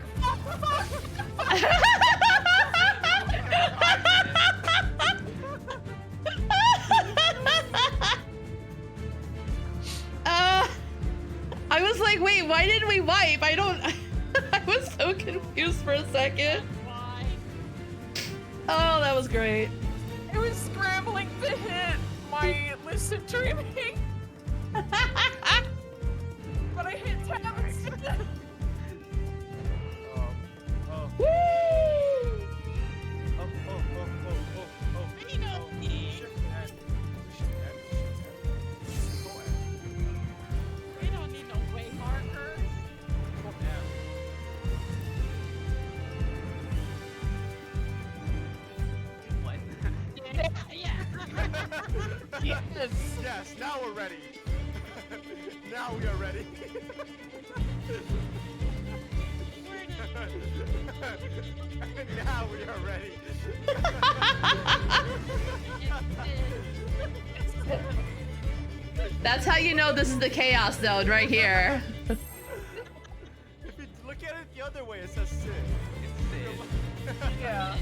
I was like, wait, why didn't we wipe? I was so confused for a second. Oh, that was great. It was scrambling to hit my list of dreaming. But I hit tab instead. Woo! We don't need no way markers. What? Yeah. Yes, now we're ready. Now we are ready. Now we are ready. That's how you know this is the chaos zone right here. If you look at it the other way, it says Sid. Yeah.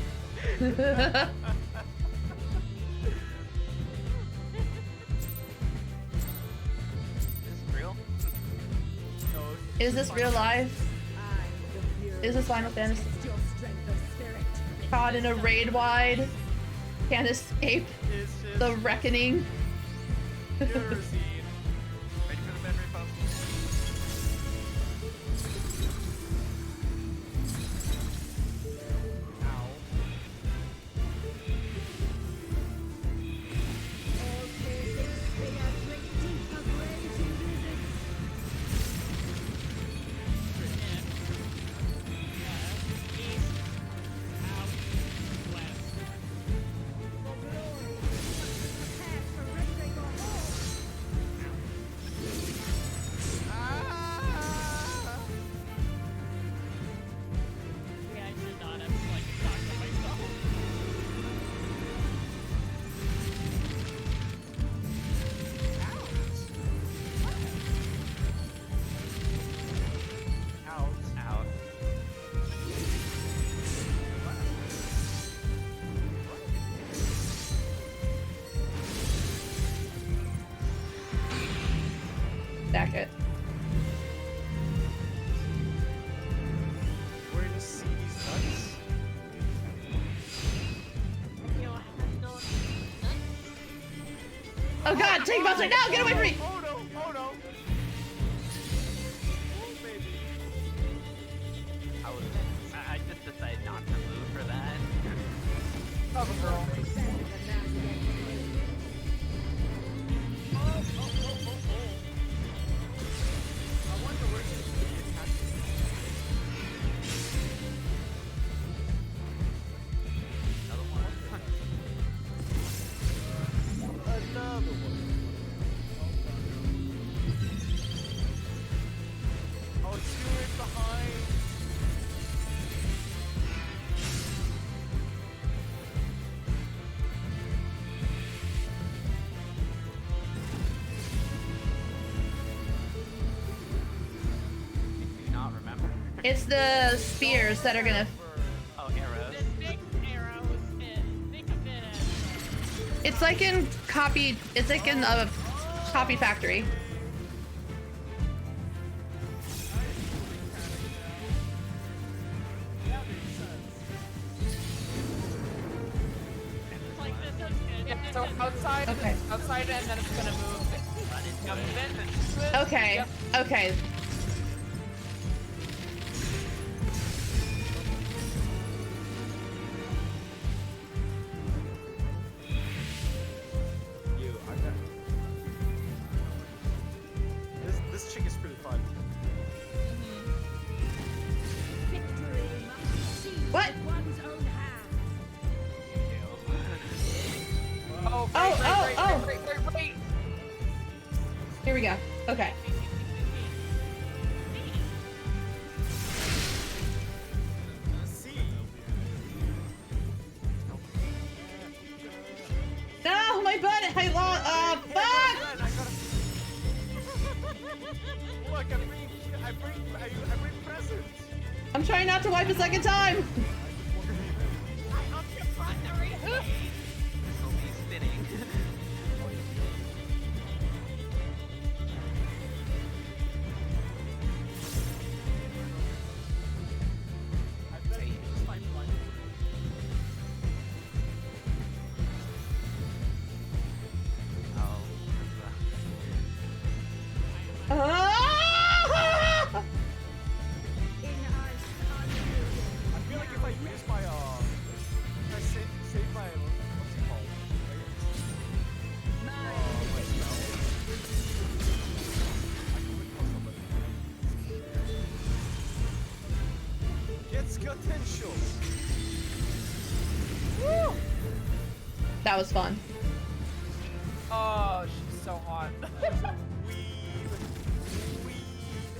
Real? Is this real life? Is this Final Fantasy? Caught in a raid wide, can't escape the reckoning. Ready for the memory foam? Yeah, I should not have like talked to myself. Out. Stack it. We're gonna see these nuts. Oh god, take monster now! Get away from me! Oh no! Oh no! Oh baby. I just decided not to move for that. Oh, girl. I wonder where she's gonna be attached to. Another one. Oh, two in behind. Do not remember. It's the spears that are gonna. Oh, arrows. This big arrow is it. Think of it as It's like in copy. It's like in a copy factory. like this. So outside, Okay. outside, and then it's gonna move. Yeah, move it. Okay. Yep. Okay. I bet. This chick is pretty fun. What? Oh, right. Here we go. Okay. No, my butt! I lost. Fuck! Look, I bring presents. I'm trying not to wipe a second time. Spinning. Ah! I feel like if I use my if I save my what's it called? My spell. I can win for somebody. Gets potential. Woo! That was fun. Oh, she's so hot.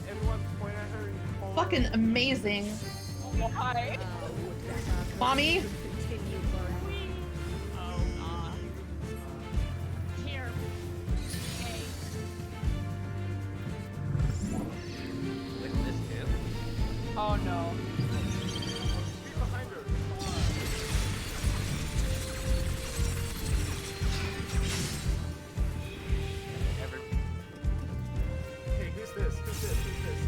Everyone point at her. Fucking amazing. Why? Mommy? Oh, God. Here. Hey. With this too. Oh no. Be behind her. Hey, who's this? Who's this? Who's this?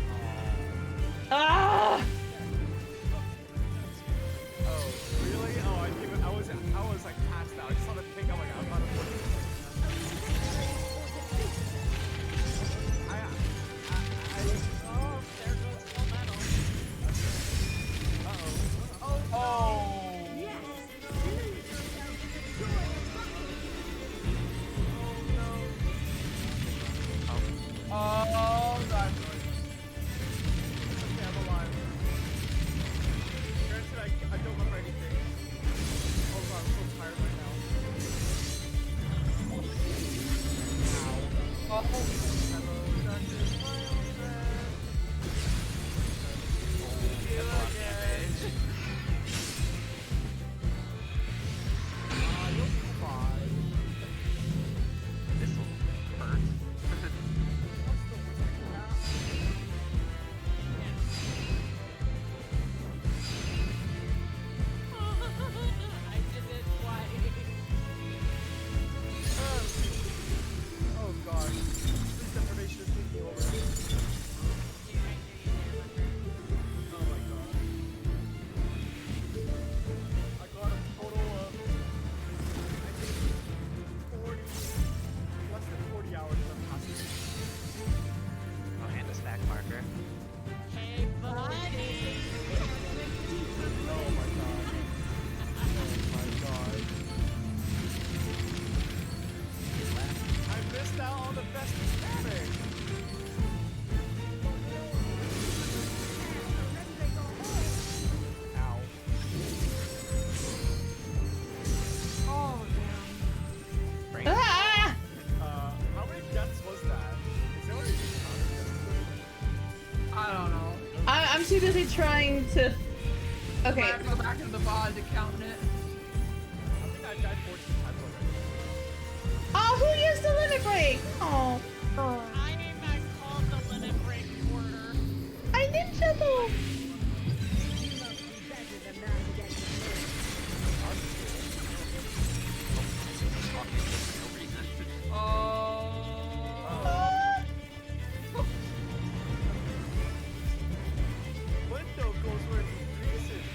Ah! Oh, really? Oh, I was like passed out. I just saw the ping. I'm like, I'm about to put it. Oh, there goes full metal. Oh. Oh god. Okay, I'm alive. Granted, I don't remember anything. Oh god, I'm so tired right now. Oh. Hello, darkness, my old friend. That's a lot of damage. You'll be fine. This will hurt. I did it twice. Oh god. This deprivation is taking over. Oh my god. I got a total of, I think, 40, less than 40 hours of passing. Oh, and a stack marker. Hey, buddy. Oh my god. Oh my god. I missed out on the best mechanic. Ow. Oh damn. Ah! How many deaths was that? Is there already I don't know. I'm too busy trying to. I Okay. have to go back into the VOD to count it. I think I died 14 times already. Oh, who used the limit break? Oh. I called the limit break order. I ninja though. Window goes where he pleases.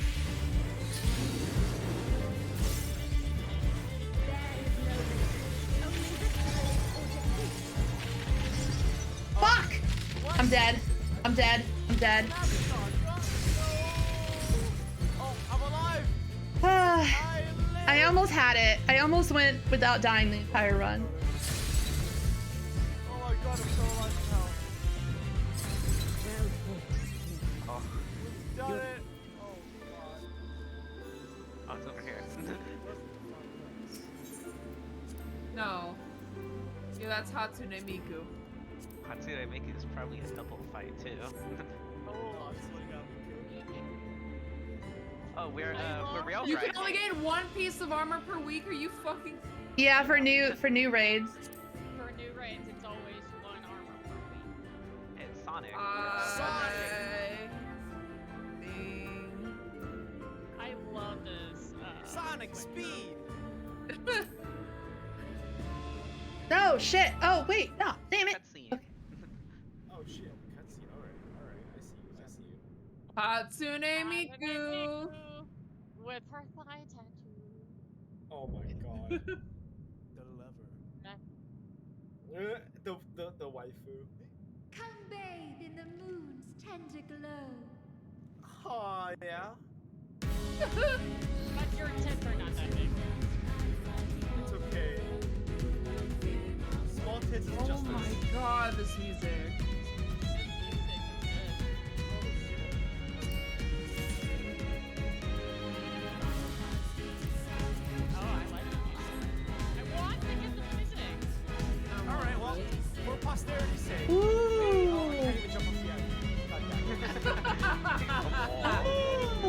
dead. I'm dead. I'm dead. Oh, I'm alive! I almost had it. I almost went without dying the entire run. Oh my god, I'm so alive now. Oh, We've done it! Oh god. oh, it's over here. No. Yeah, that's Hatsune Miku. Hatsune Miku is probably a double fight too. Oh, we're real You right? can only gain 1 piece of armor per week. Are you fucking? Yeah, for new raids. For new raids, it's always 1 armor per week. It's Sonic. I love this. Sonic speed! No, shit. Oh, wait. No, damn it. Cutscene. Oh shit, cutscene. Alright, I see you. Hatsune Miku. With her thigh tattoo. Oh my god. The lover. The waifu. Come bathe in the moon's tender glow. Oh yeah. But your tits are not that big. It's okay. Small tits is Oh just my god, this music. Alright, well, for posterity's sake. Ooh. Oh, I can't even jump off the edge. Ooh.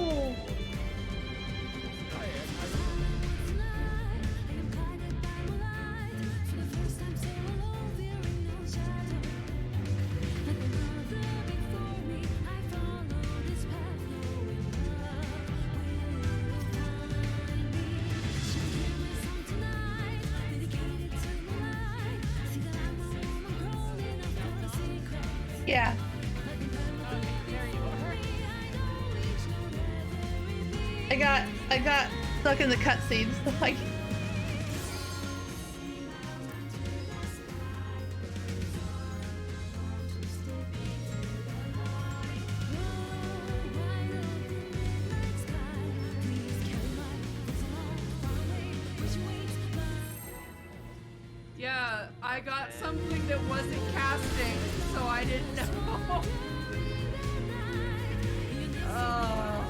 Yeah. I got stuck in the cutscenes. Like. Yeah, I got something that wasn't casting, so I didn't know. Oh.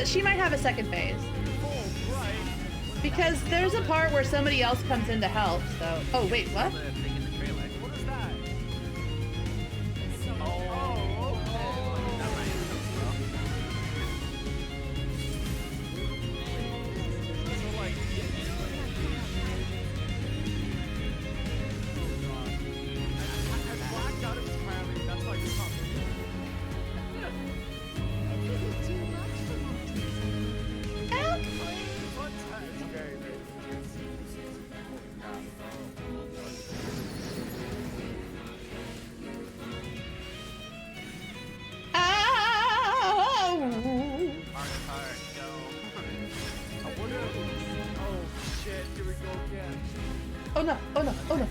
She might have a second phase. Because there's a part where somebody else comes in to help, so. Oh, wait, what? What is that? Oh, So like, I blacked out entirely. That's why I just stopped. Oh no, oh no, oh no.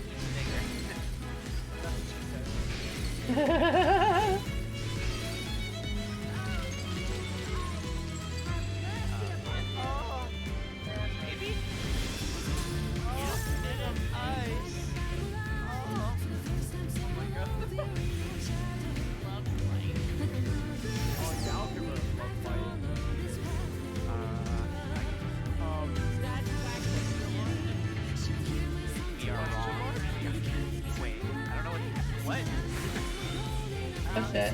Oh shit.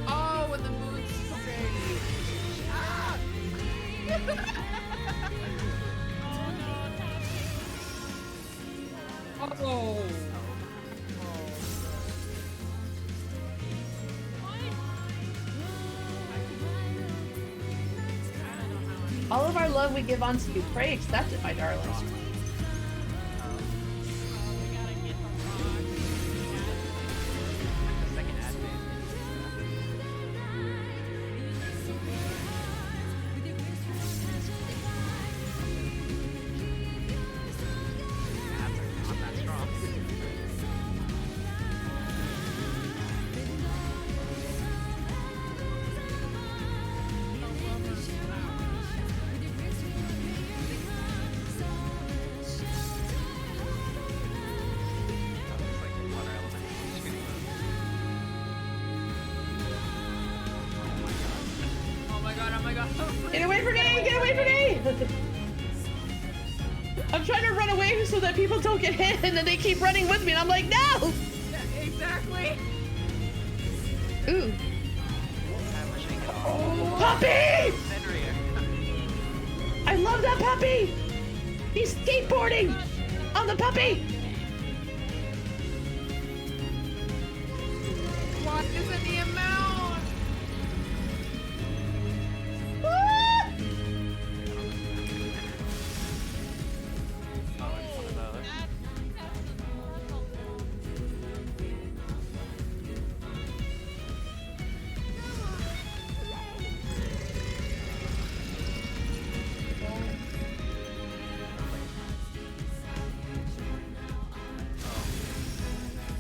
Oh, when the moon's fade. Ah! Oh. All of our love we give unto you. Pray accept it, my darling. Get away from me! Get away from me! I'm trying to run away so that people don't get hit, and then they keep running with me, and I'm like, no! Yeah, exactly. Ooh. Puppy! I love that puppy! He's skateboarding on the puppy! What isn't the amount?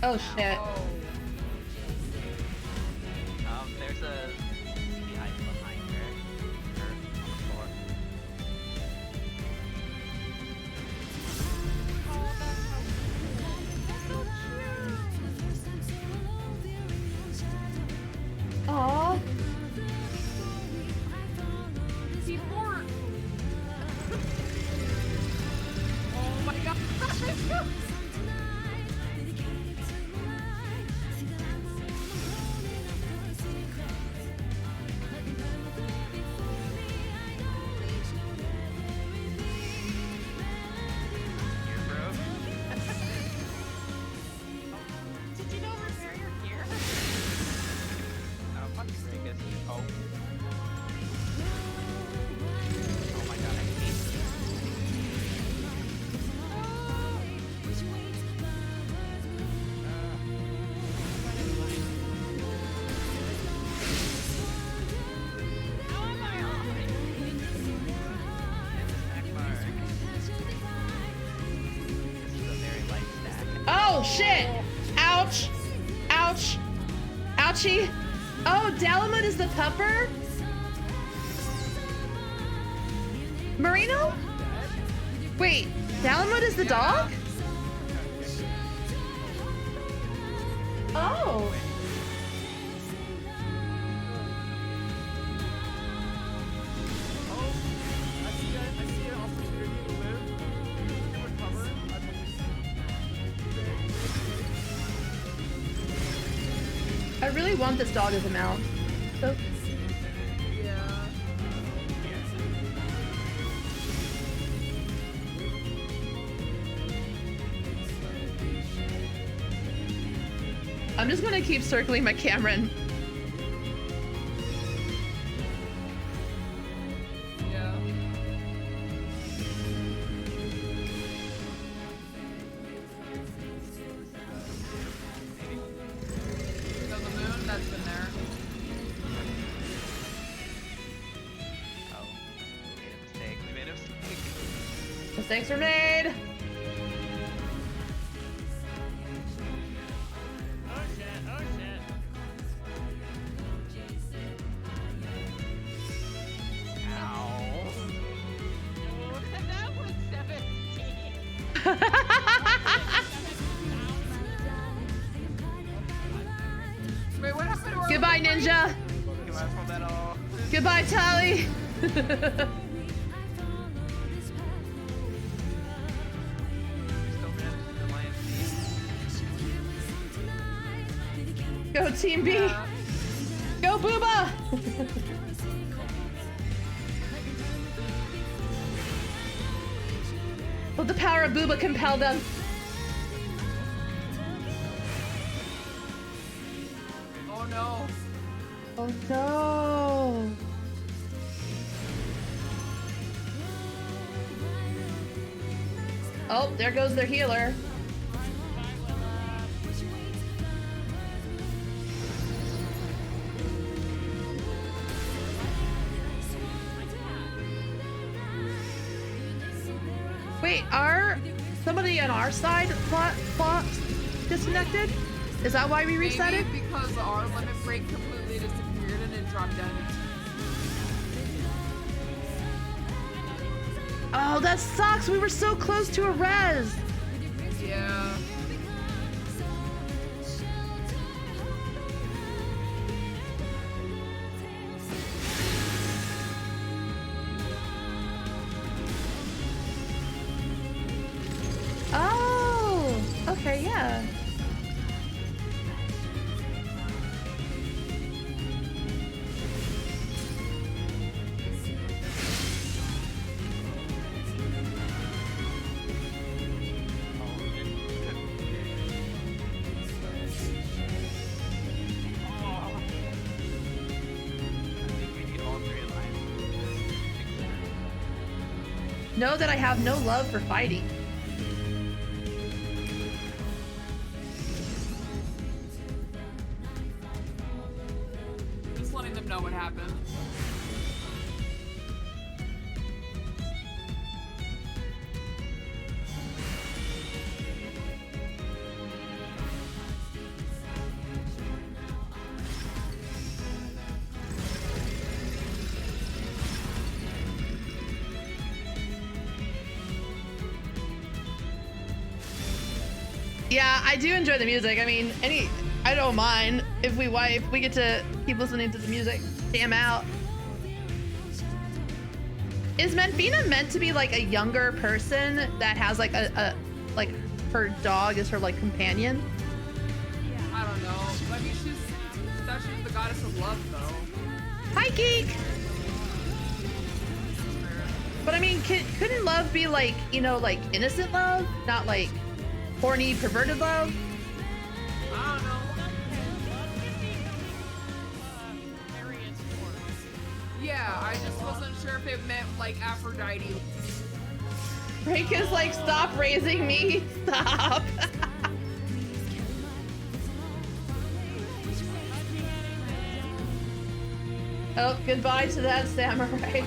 Oh shit. There's a behind her. Or on the floor. Aww. Teamwork. Oh my god. Did you know repair your gear? Oh, fuck Vegas. Oh. Oh my god, I hate this. Oh shit! Ouch! Ouch! Ouchie! Oh, Dalamud is the pupper? Marino? Wait, Dalamud is the dog? Oh. I really want this dog as a mount. So Yeah. I'm just gonna keep circling my camera and Yeah. So the moon that's been there. Oh. We made a mistake. We made a mistake. mistakes were made. Oh shit, oh shit. Ow. No, that was 17. Wait, what happened to our Goodbye, Ninja. Goodbye, Palmetto. Goodbye, Tally. Go Team B. Yeah. Go Booba. Let the power of Booba compel them. Oh no. Oh no. Oh, there goes their healer. Wait, are somebody on our side plot disconnected? Is that why we reset it? Maybe because our limit break completely disappeared and it dropped down. Oh, that sucks. We were so close to a res. Yeah. Oh, okay, yeah. Know that I have no love for fighting. Just letting them know what happened. Yeah, I do enjoy the music. I mean, I don't mind if we get to keep listening to the music. Jam out. Is Menfina meant to be like a younger person that has like like her dog is her like companion? I don't know. I mean, she's the goddess of love, though. Hi, Geek. But I mean, couldn't love be like, you know, like innocent love, not like horny, perverted love? I don't know. Yeah, I just wasn't sure if it meant like Aphrodite. Frank is like, stop raising me, stop. Oh, goodbye to that samurai.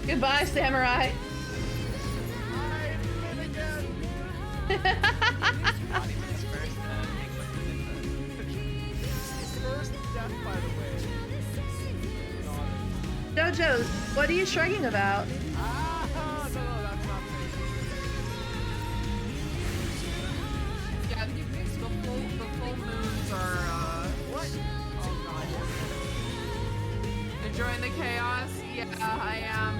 Goodbye, samurai. First death, by the way. Jojo, what are you shrugging about? Ah, no, that's not fair. Yeah, the full moons are, what? Oh god. Enjoying the chaos? Yeah, I am.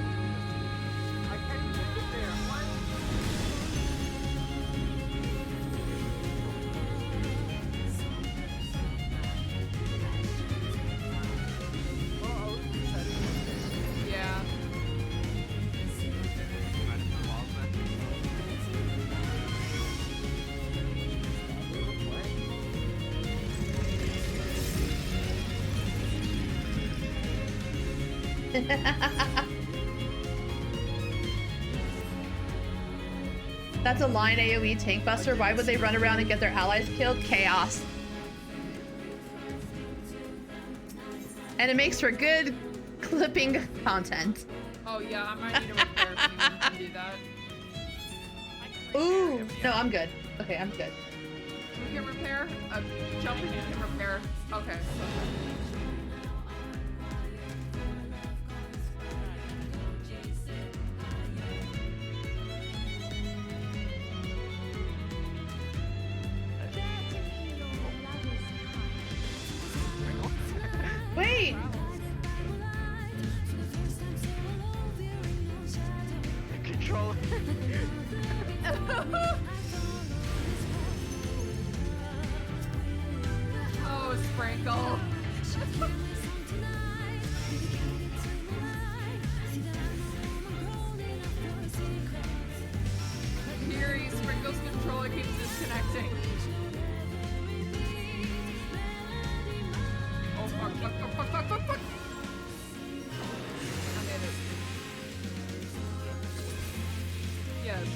I can't even get there. What? Yeah. That's a line AoE tank buster. Why would they run around and get their allies killed? Chaos. And it makes for good clipping content. Oh yeah, I might need a repair if you can do that. Ooh, no, I'm good. Okay, I'm good. You can repair? Jumping you can repair. Okay. Wait! Control. Oh, Sprinkle. Here, Sprinkle's controller keeps disconnecting. Oh, fuck. I made it. Yes.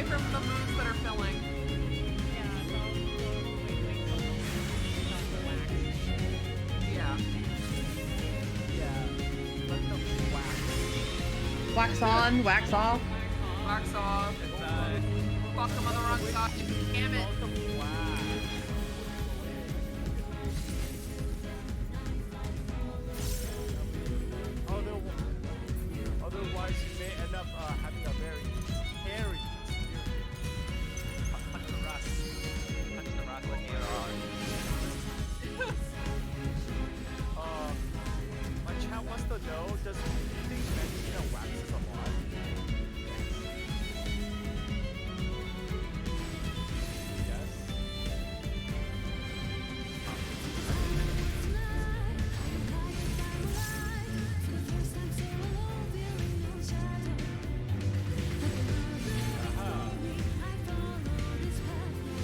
from the moons that are filling. Yeah. Let them wax. Wax on, wax off. Wax off. Fuck, I'm on the wrong side. Damn it. Otherwise, you may end up having a very hairy experience. Punch the rust with hair on. My chat wants to know, does he think Medina waxes a lot? Yes.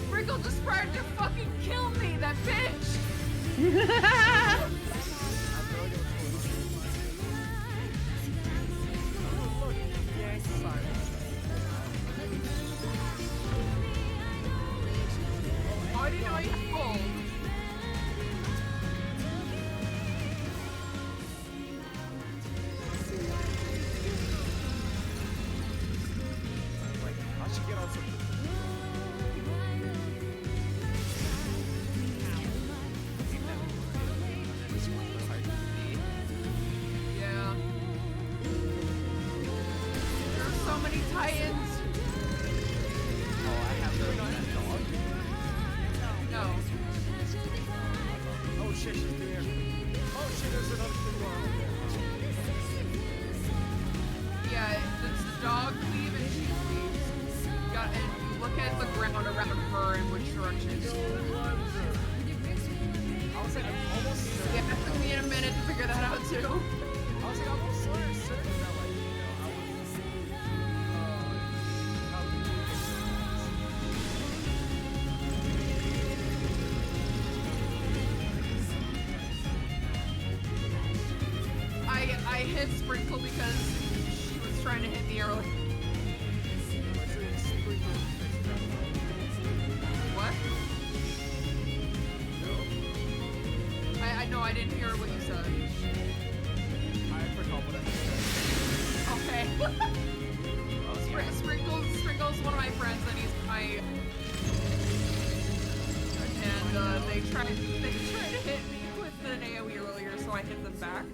Sprinkle just tried to fucking kill me, that bitch! Oh, I didn't know you had gold. Like, I should get on some. Yeah. There are so many titans. Oh, I have the dog. No. Oh shit, she's there. Oh shit, there's another thing going on. Yeah, it's the dog leave and she leaves. And you look at the ground around her in which direction. I was like, I'm almost certain. Yeah, it took me a minute to figure that out too. I was like, I'm almost certain that, like, I was, how to do I hit Sprinkle because she was trying to hit me earlier. What? I know I didn't hear what you said. I forgot what I said. Okay. Sprinkle's one of my friends, and he's my. And they tried to hit me with an AOE earlier, so I hit them back.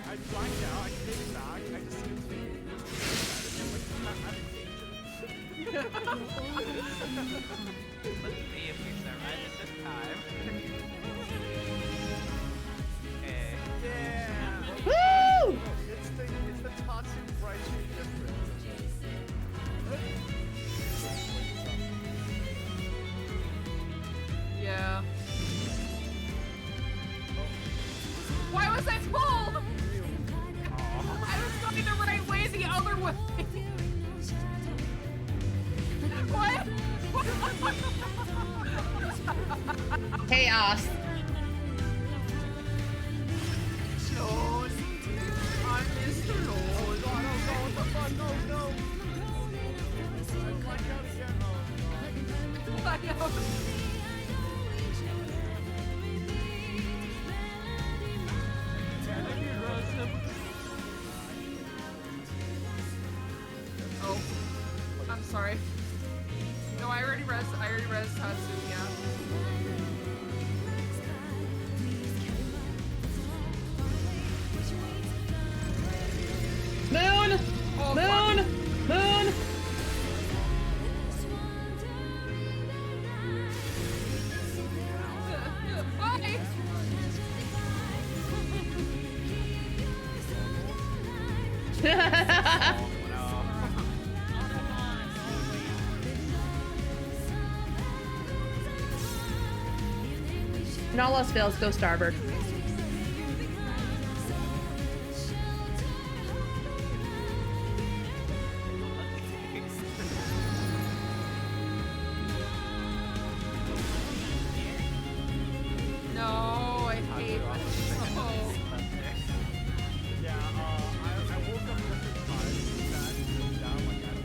I blacked out, I came back, I just continued. Let's see if we survive it this time. Okay. Yeah! Woo! It's the toxic friendship difference. Yeah. Why was I pulled? I was going the right way the other way. What? Chaos. Lord. I'm Mr. Lord. Oh, no, what the fuck? No. I blacked out again. Oh, I know. Oh, I'm sorry. No, I already res Tatsuya. Moon! Oh, Moon! Moon! Bye! And all else fails, go starboard. No, I hate oh. yeah, I woke up different times. That down like that.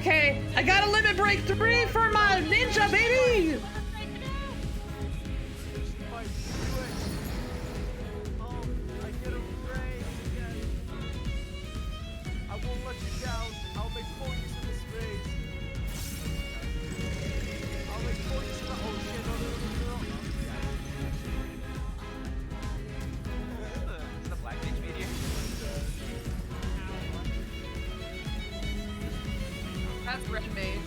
Okay, I got a limit break 3 for my ninja, baby! I get a ray. I won't let you down. I'll make full use of this race. I'll make full use of the ocean. Is the black mage meteor? That's red mage.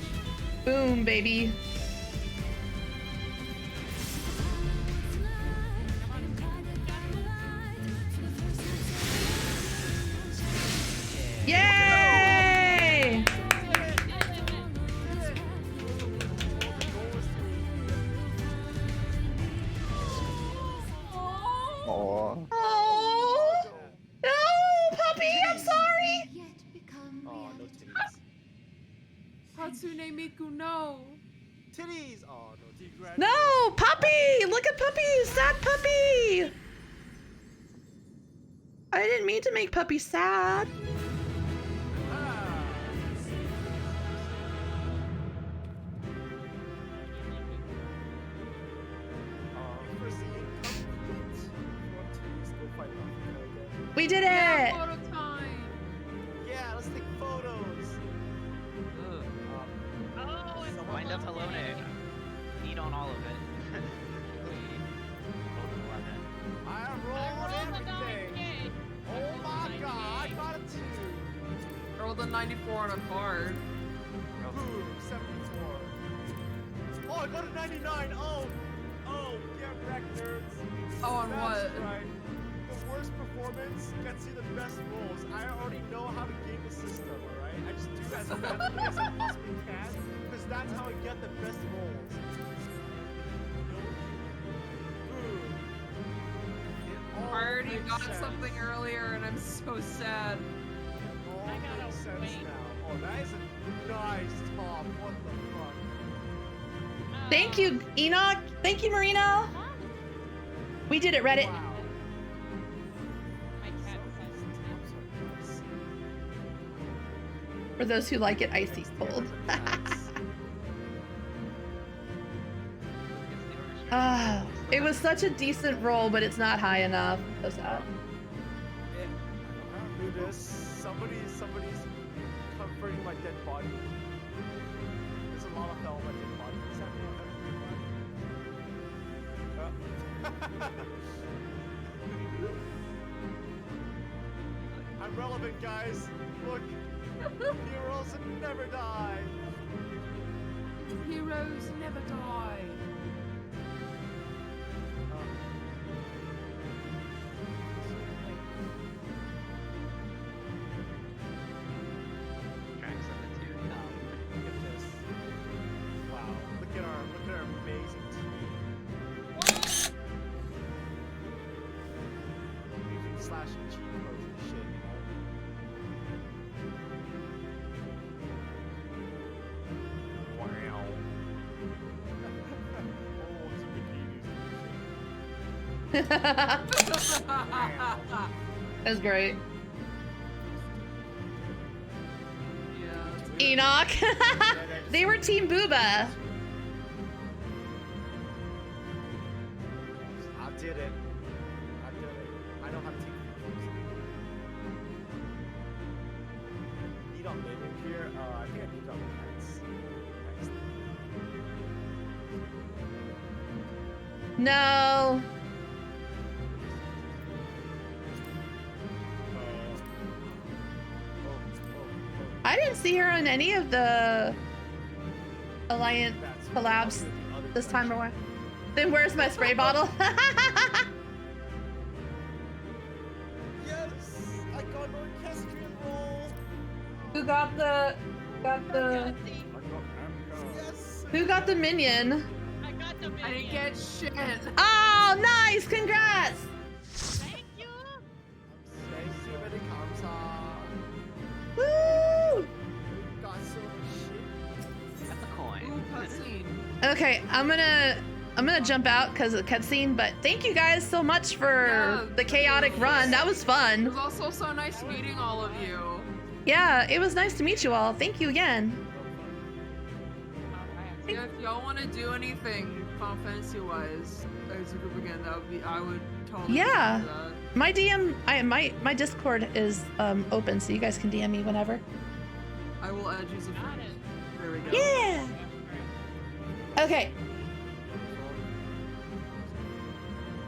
Boom, baby. Yay! Oh. Oh, no, puppy, I'm sorry. Oh, no titties. Hatsune Miku, no. Titties! Oh, no titties. No, puppy! Look at puppy, sad puppy. I didn't mean to make puppy sad. We did Yeah, it! photo time. Yeah, let's take photos. Oh, it's Wind up alone and eat on all of it. I rolled everything. Oh my god, I got a 2. Rolled a 94 on a card. Boom, 74. Oh, I got a 99. Oh, get wrecked, nerds. Oh, on That's what? right. The worst performance gets you the best rolls. I already know how to game the system, alright? I just do as badly as I possibly can, because that's how I get the best rolls. I already got something earlier and I'm so sad. All makes sense now. Oh, that is a nice top. What the fuck? Thank you, Enoch. Thank you, Marina. We did it, Reddit. Wow. For those who like it icy cold. Ah, it was such a decent roll, but it's not high enough. So sad. Do this. Somebody's comforting my dead body. There's a lot of hell on my dead body. Is that I'm relevant, guys. Look, heroes never die. Heroes never die. Look at this. Wow. Look at our amazing team. Slash and cheat codes and shit, you know? Wow. That was great. Yeah. Enoch. They were Team Booba. I did it. I know how to take pictures. Need on mimic here? I think I need on pets. No. I didn't see her on any of the Alliance collabs this time or what? Then where's my spray bottle? Yes! I got an orchestrion roll! Who got the Yes! who got the minion? I got the I didn't get shit. Oh, nice! Congrats! Thank you. Woo! Got so much shit. That's a coin. Ooh, cutscene. Okay, I'm gonna jump out because of the cutscene, but thank you guys so much for Yeah, the chaotic run. That was It fun. was also so nice meeting all of you. Yeah, it was nice to meet you all. Thank you again. Yeah, if y'all want to do anything Final Fantasy wise as a group again, that would be I would totally Yeah. do that. My DM, my Discord is open, so you guys can DM me whenever. I will add you as a friend. There we go. Yeah. Okay.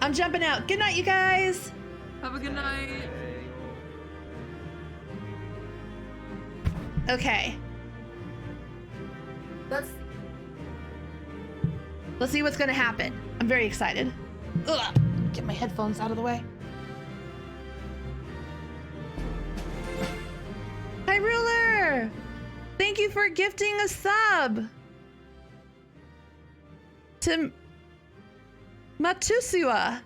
I'm jumping out. Good night, you guys. Have a good night. Okay. Let's see what's gonna happen. I'm very excited. Ugh. Get my headphones out of the way. Hi, Ruler! Thank you for gifting a sub to Matusua.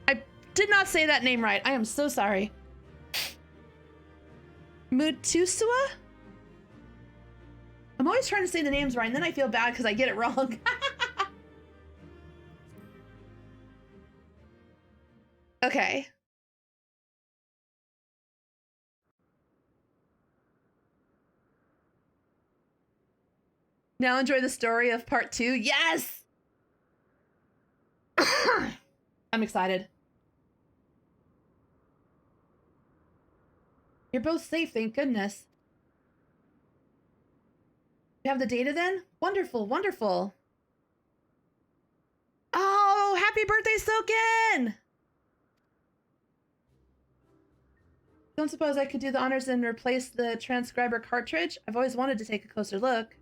I did not say that name right. I am so sorry. Mutusua? I'm always trying to say the names right, and then I feel bad because I get it wrong. Okay. Now enjoy the story of part 2. Yes! I'm excited. You're both safe, thank goodness. You have the data then? Wonderful, wonderful. Oh, happy birthday, Soken! Don't suppose I could do the honors and replace the transcriber cartridge? I've always wanted to take a closer look.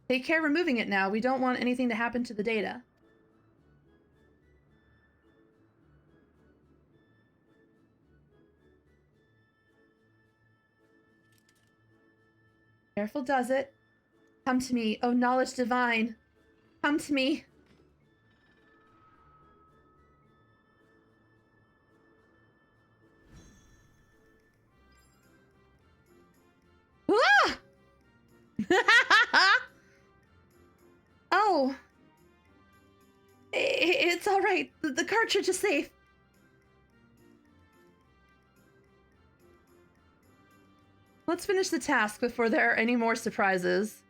Take care removing it now. We don't want anything to happen to the data. Careful does it. Come to me, O knowledge divine. Come to me. Ah! Oh. It's all right. The cartridge is safe. Let's finish the task before there are any more surprises.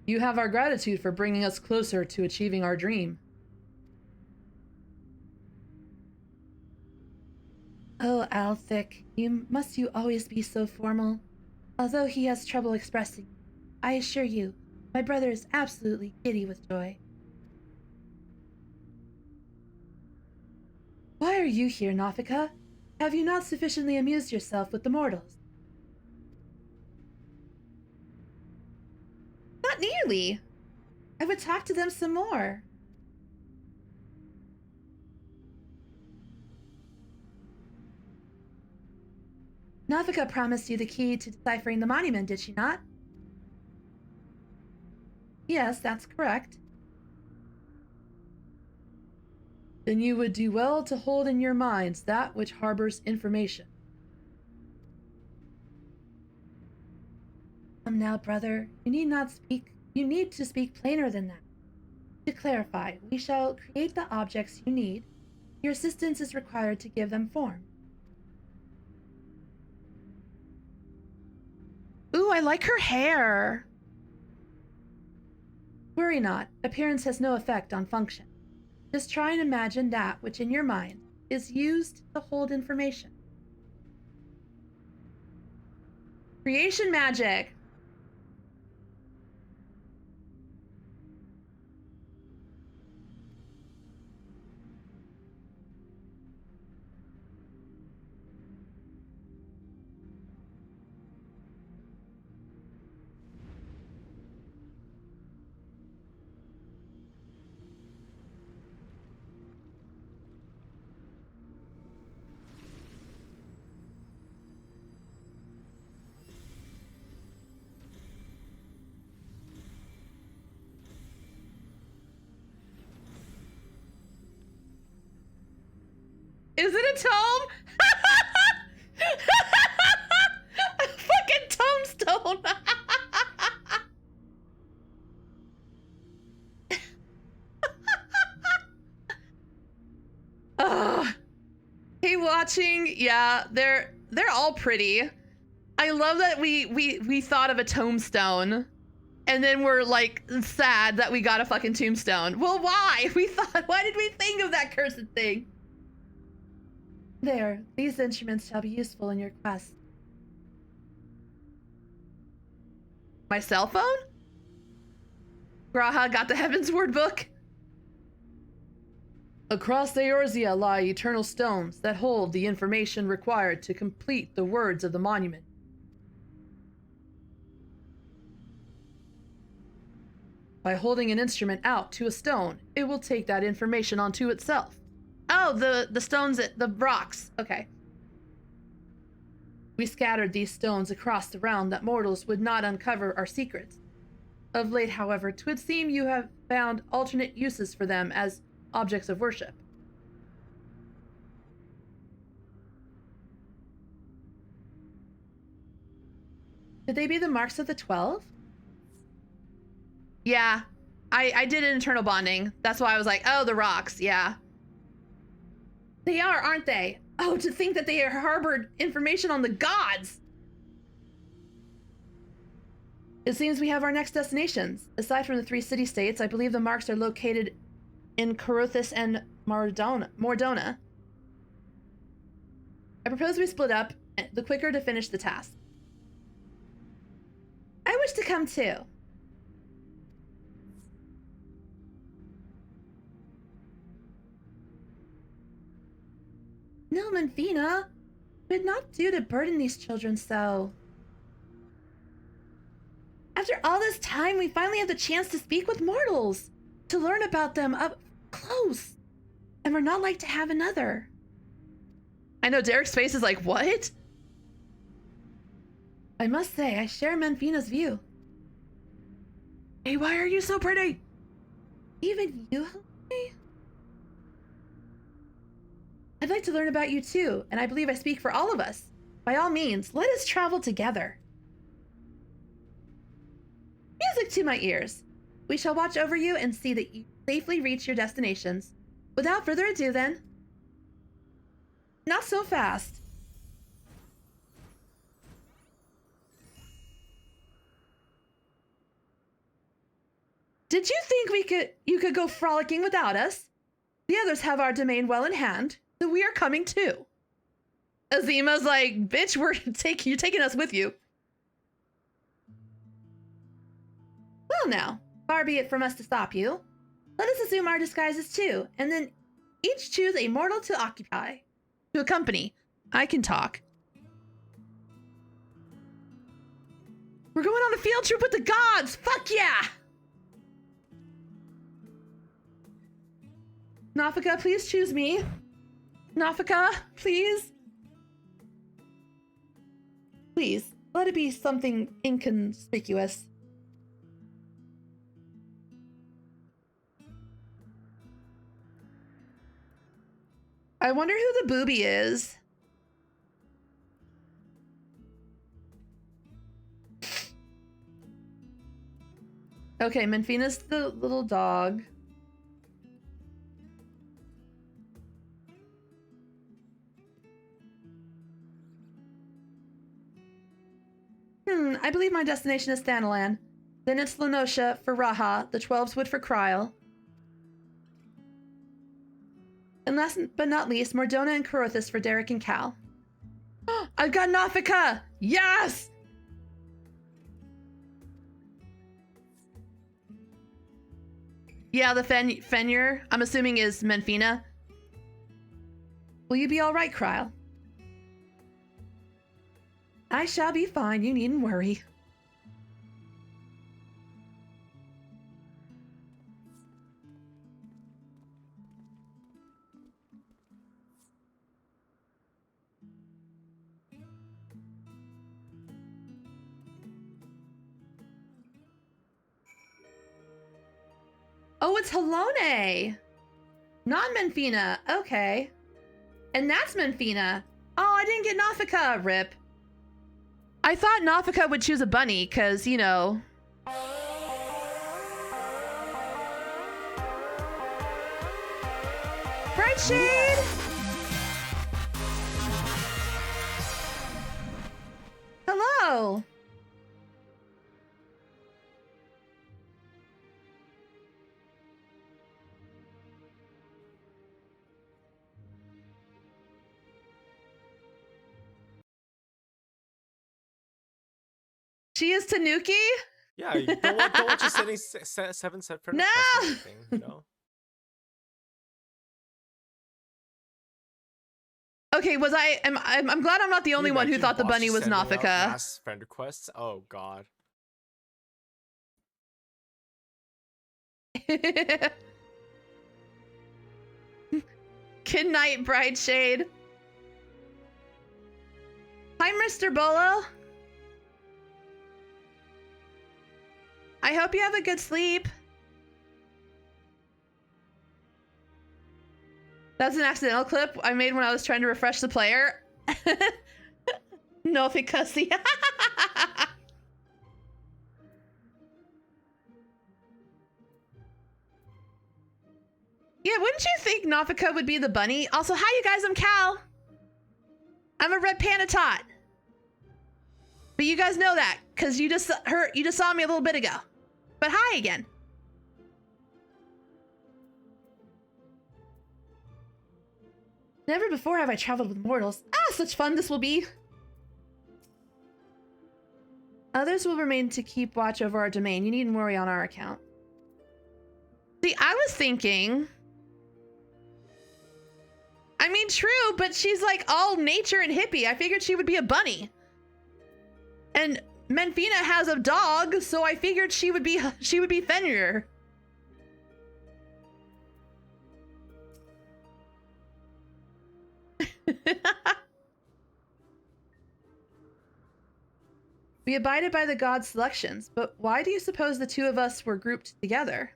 You have our gratitude for bringing us closer to achieving our dream. Oh, Althik, must you always be so formal? Although he has trouble expressing, I assure you, my brother is absolutely giddy with joy. Why are you here, Nafika? Have you not sufficiently amused yourself with the mortals? Not nearly. I would talk to them some more. Nafika promised you the key to deciphering the monument, did she not? Yes, that's correct. Then you would do well to hold in your minds that which harbors information. Come now, brother. You need to speak plainer than that. To clarify, we shall create the objects you need. Your assistance is required to give them form. Ooh, I like her hair. Worry not. Appearance has no effect on function. Just try and imagine that which in your mind is used to hold information. Creation magic. Is it a tome? A fucking tombstone. Ugh. Hey, watching. Yeah, they're all pretty. I love that we thought of a tombstone, and then we're like sad that we got a fucking tombstone. Well, why? Why did we think of that cursed thing? There, these instruments shall be useful in your quest. My cell phone? Graha got the Heaven's Word book. Across Eorzea lie eternal stones that hold the information required to complete the words of the monument. By holding an instrument out to a stone, it will take that information onto itself. Oh, the stones, the rocks. Okay. We scattered these stones across the realm that mortals would not uncover our secrets. Of late, however, 'twould seem you have found alternate uses for them as objects of worship. Could they be the marks of the 12? Yeah, I did internal bonding. That's why I was like, oh, the rocks, yeah. They are, aren't they? Oh, to think that they harbored information on the gods! It seems we have our next destinations. Aside from the 3 city-states, I believe the marks are located in Corothis and Mordona. I propose we split up, the quicker to finish the task. I wish to come too. No, Manfina. It would not do to burden these children so. After all this time, we finally have the chance to speak with mortals, to learn about them up close. And we're not like to have another. I know Derek's face is like, what? I must say, I share Manfina's view. Hey, why are you so pretty? Even you, Jose? I'd like to learn about you too, and I believe I speak for all of us. By all means, let us travel together. Music to my ears. We shall watch over you and see that you safely reach your destinations. Without further ado then. Not so fast. Did you think you could go frolicking without us? The others have our domain well in hand, so we are coming too. Azima's like, bitch, you're taking us with you. Well now, far be it from us to stop you. Let us assume our disguises too, and then each choose a mortal to occupy. To accompany. I can talk. We're going on a field trip with the gods! Fuck yeah! Nafika, please choose me. Nafika, please. Please, let it be something inconspicuous. I wonder who the booby is. Okay, Manfina's the little dog. I believe my destination is Thanalan. Then it's Lenosha for Raha, the 12's wood for Kryl. And last but not least, Mordona and Corothis for Derek and Cal. I've got Nafika! Yes! Yeah, the Fenrir, I'm assuming is Manfina. Will you be alright, Kryl? I shall be fine, you needn't worry. Oh, it's Halone! Not Manfina, okay. And that's Menfina. Oh, I didn't get Nafika. Rip. I thought Nafika would choose a bunny, because, you know. Bright Shade! Hello! She is Tanuki? Yeah, you don't want you sending 7 set friend No! requests or anything, you know? Okay, was I'm glad I'm not the only one who thought the bunny was Nafika. Mass friend requests? Oh god. Good night, Bright Shade. Hi, Mr. Bolo. I hope you have a good sleep. That's an accidental clip I made when I was trying to refresh the player. No, because yeah, wouldn't you think Nafika would be the bunny? Also, hi you guys, I'm Cal. I'm a red panda tot. But you guys know that, because you just saw me a little bit ago. But hi again. Never before have I traveled with mortals. Ah, such fun this will be. Others will remain to keep watch over our domain. You needn't worry on our account. See, I was thinking... I mean, true, but she's like all nature and hippie. I figured she would be a bunny. And Menfina has a dog, so I figured she would be Fenrir. We abided by the god's selections, but why do you suppose the two of us were grouped together?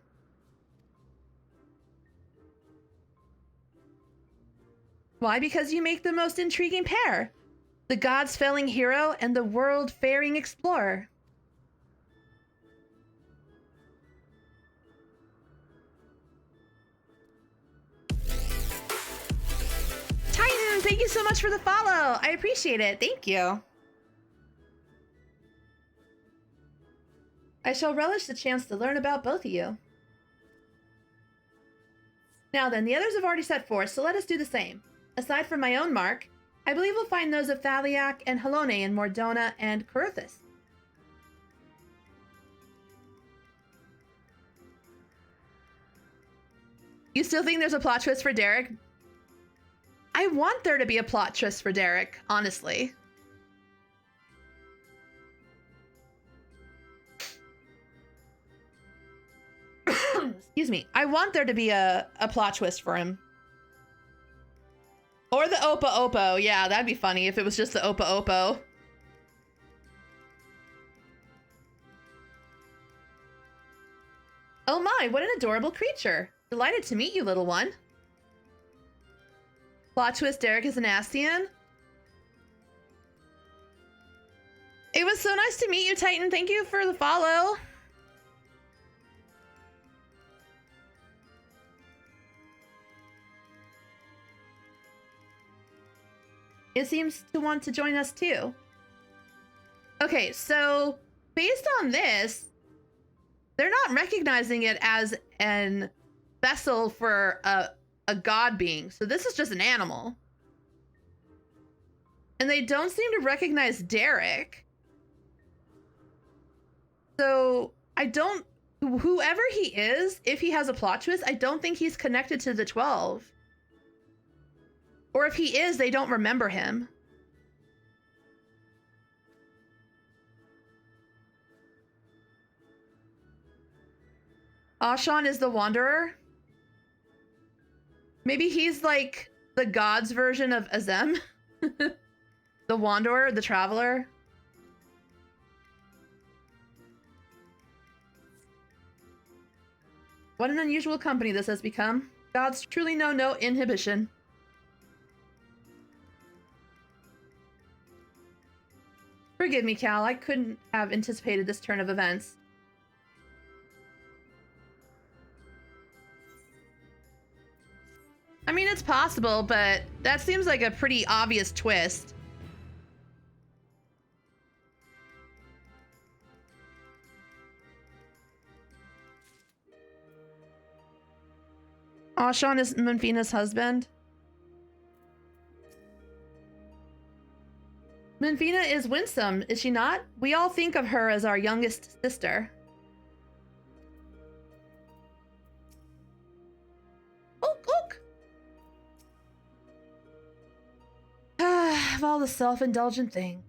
Why? Because you make the most intriguing pair. The god's felling hero and the world-faring explorer. Titan, thank you so much for the follow. I appreciate it. Thank you. I shall relish the chance to learn about both of you. Now then, the others have already set forth, so let us do the same. Aside from my own mark, I believe we'll find those of Thaliak and Halone in Mordona and Corythus. You still think there's a plot twist for Derek? I want there to be a plot twist for Derek, honestly. Excuse me. I want there to be a plot twist for him. Or the Opa Opo. Yeah, that'd be funny if it was just the Opa Opo. Oh my, what an adorable creature. Delighted to meet you, little one. Plot twist, Derek is an Astian. It was so nice to meet you, Titan. Thank you for the follow. It seems to want to join us too. Okay, so based on this, they're not recognizing it as an vessel for a god being. So this is just an animal. And they don't seem to recognize Derek. So I don't, whoever he is, if he has a plot twist, I don't think he's connected to the 12. Or if he is, they don't remember him. Ashan is the Wanderer. Maybe he's like the god's version of Azem. The Wanderer, the Traveler. What an unusual company this has become. Gods truly know no inhibition. Forgive me, Cal. I couldn't have anticipated this turn of events. I mean, it's possible, but that seems like a pretty obvious twist. Oh, Sean is Manfina's husband. Manfina is winsome, is she not? We all think of her as our youngest sister. Ook, ook. Of all the self-indulgent thing.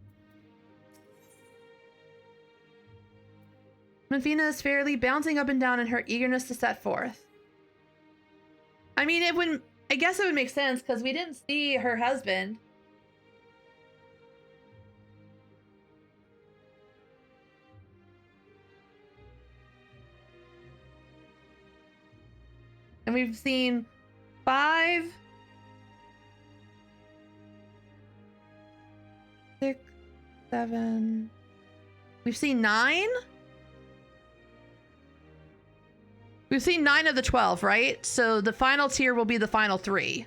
Manfina is fairly bouncing up and down in her eagerness to set forth. I mean, it wouldn't. I guess it would make sense because we didn't see her husband. And we've seen 5, 6, 7. We've seen 9. We've seen 9 of the 12, right? So the final tier will be the final 3.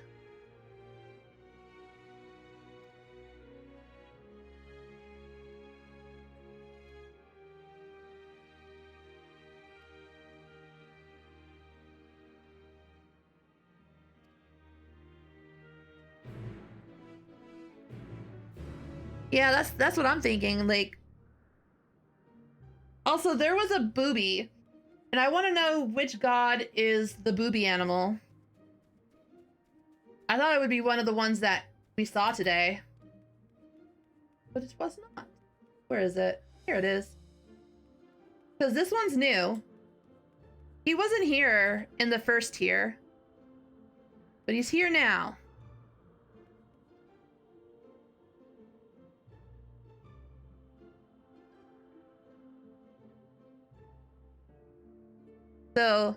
Yeah, that's what I'm thinking. Like, also there was a booby. And I want to know which god is the booby animal. I thought it would be one of the ones that we saw today. But it was not. Where is it? Here it is. Because this one's new. He wasn't here in the first tier. But he's here now. So,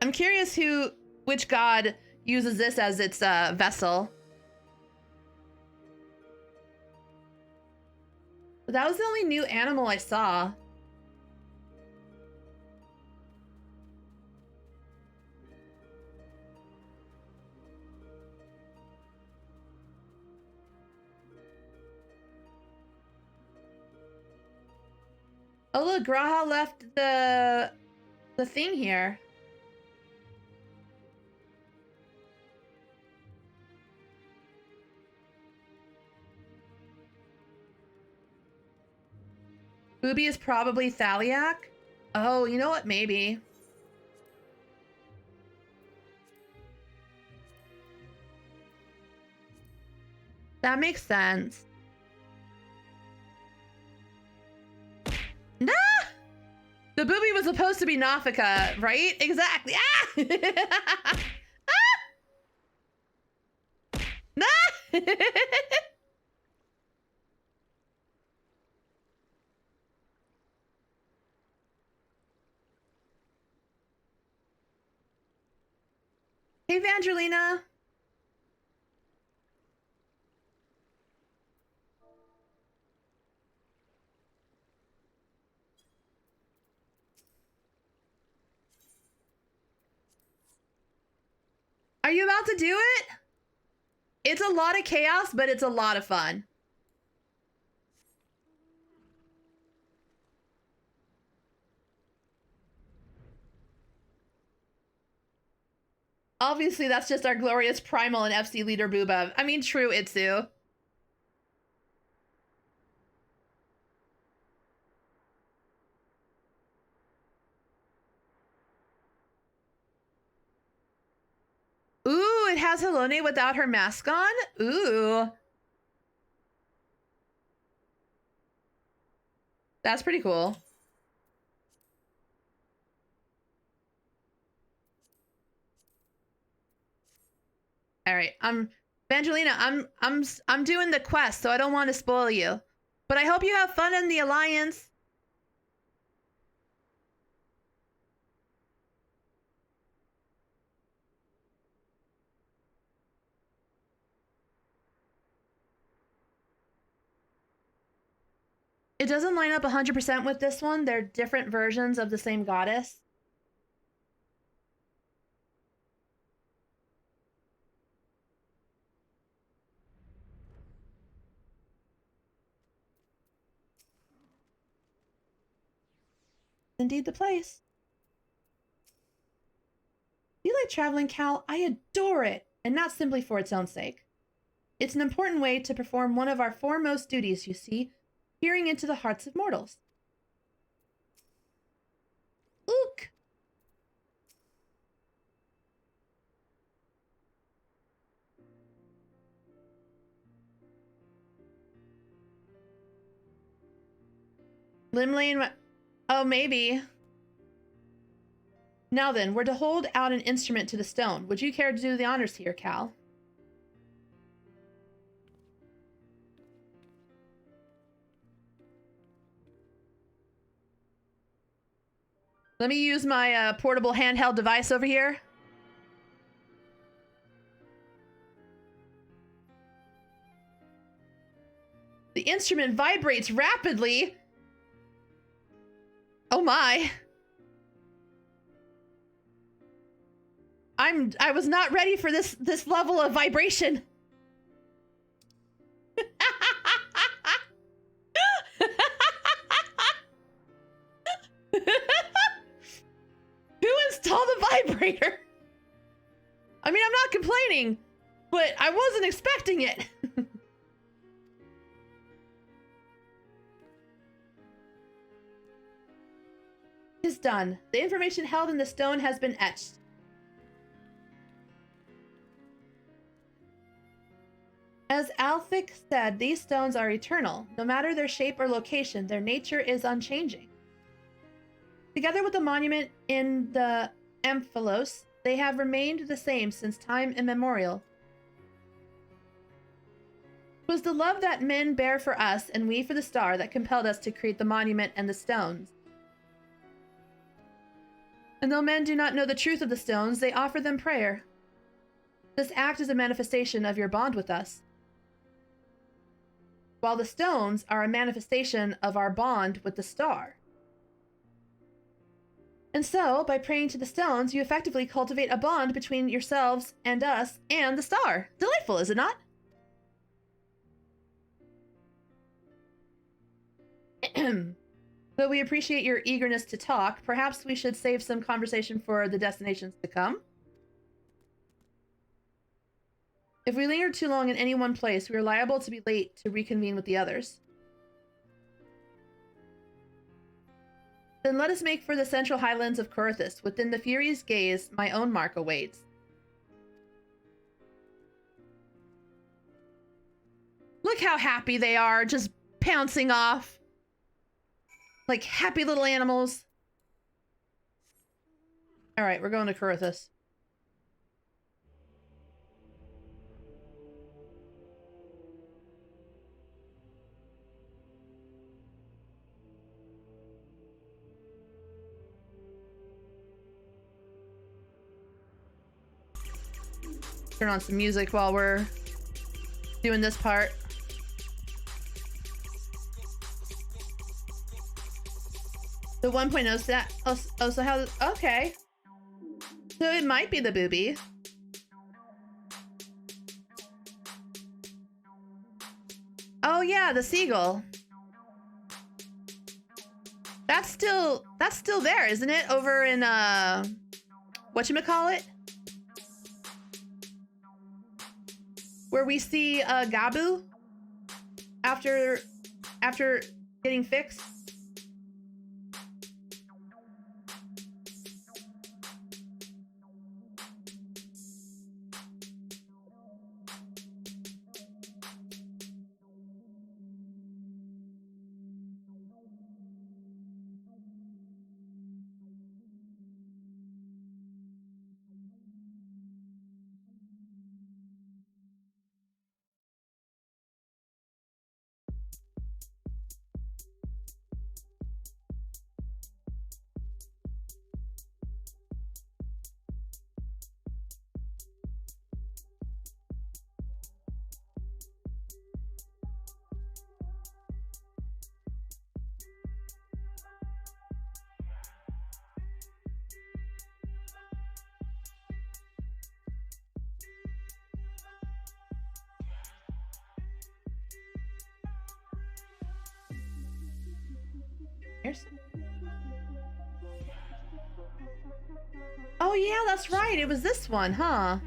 I'm curious which god uses this as its vessel. But that was the only new animal I saw. Oh look, Graha left the thing here. Booby is probably Thaliak. Oh, you know what? Maybe. That makes sense. Nah! The booby was supposed to be Nafika, right? Exactly. Ah! Ah! Nah! Hey, Evangelina. Are you about to do it? It's a lot of chaos, but it's a lot of fun. Obviously, that's just our glorious primal and FC leader Booba. I mean, true, Itsu. Ooh, it has Helone without her mask on? Ooh. That's pretty cool. All right, Evangelina, I'm doing the quest, so I don't want to spoil you. But I hope you have fun in the Alliance. It doesn't line up 100% with this one. They're different versions of the same goddess. Indeed the place. Do you like traveling, Cal? I adore it, and not simply for its own sake. It's an important way to perform one of our foremost duties, you see, peering into the hearts of mortals. Ook! Limlane, oh, maybe. Now then, we're to hold out an instrument to the stone. Would you care to do the honors here, Cal? Let me use my portable handheld device over here. The instrument vibrates rapidly. Oh my. I was not ready for this level of vibration. Who installed the vibrator? I mean, I'm not complaining, but I wasn't expecting it. Tis done. The information held in the stone has been etched. As Alphic said, these stones are eternal. No matter their shape or location, their nature is unchanging. Together with the monument in the Amphilos, they have remained the same since time immemorial. It was the love that men bear for us and we for the star that compelled us to create the monument and the stones. And though men do not know the truth of the stones, they offer them prayer. This act is a manifestation of your bond with us, while the stones are a manifestation of our bond with the star. And so, by praying to the stones, you effectively cultivate a bond between yourselves and us and the star. Delightful, is it not? Though we appreciate your eagerness to talk, perhaps we should save some conversation for the destinations to come. If we linger too long in any one place, we are liable to be late to reconvene with the others. Then let us make for the central highlands of Corythus. Within the Fury's gaze, my own mark awaits. Look how happy they are, just pouncing off. Like happy little animals. Alright, we're going to Corythus. Turn on some music while we're doing this part. The 1.0 stat. Oh, so how? Okay. So it might be the booby. Oh yeah, the seagull. That's still there, isn't it? Over in whatchamacallit? Where we see Gabu after getting fixed. Oh yeah, that's right. It was this one, huh?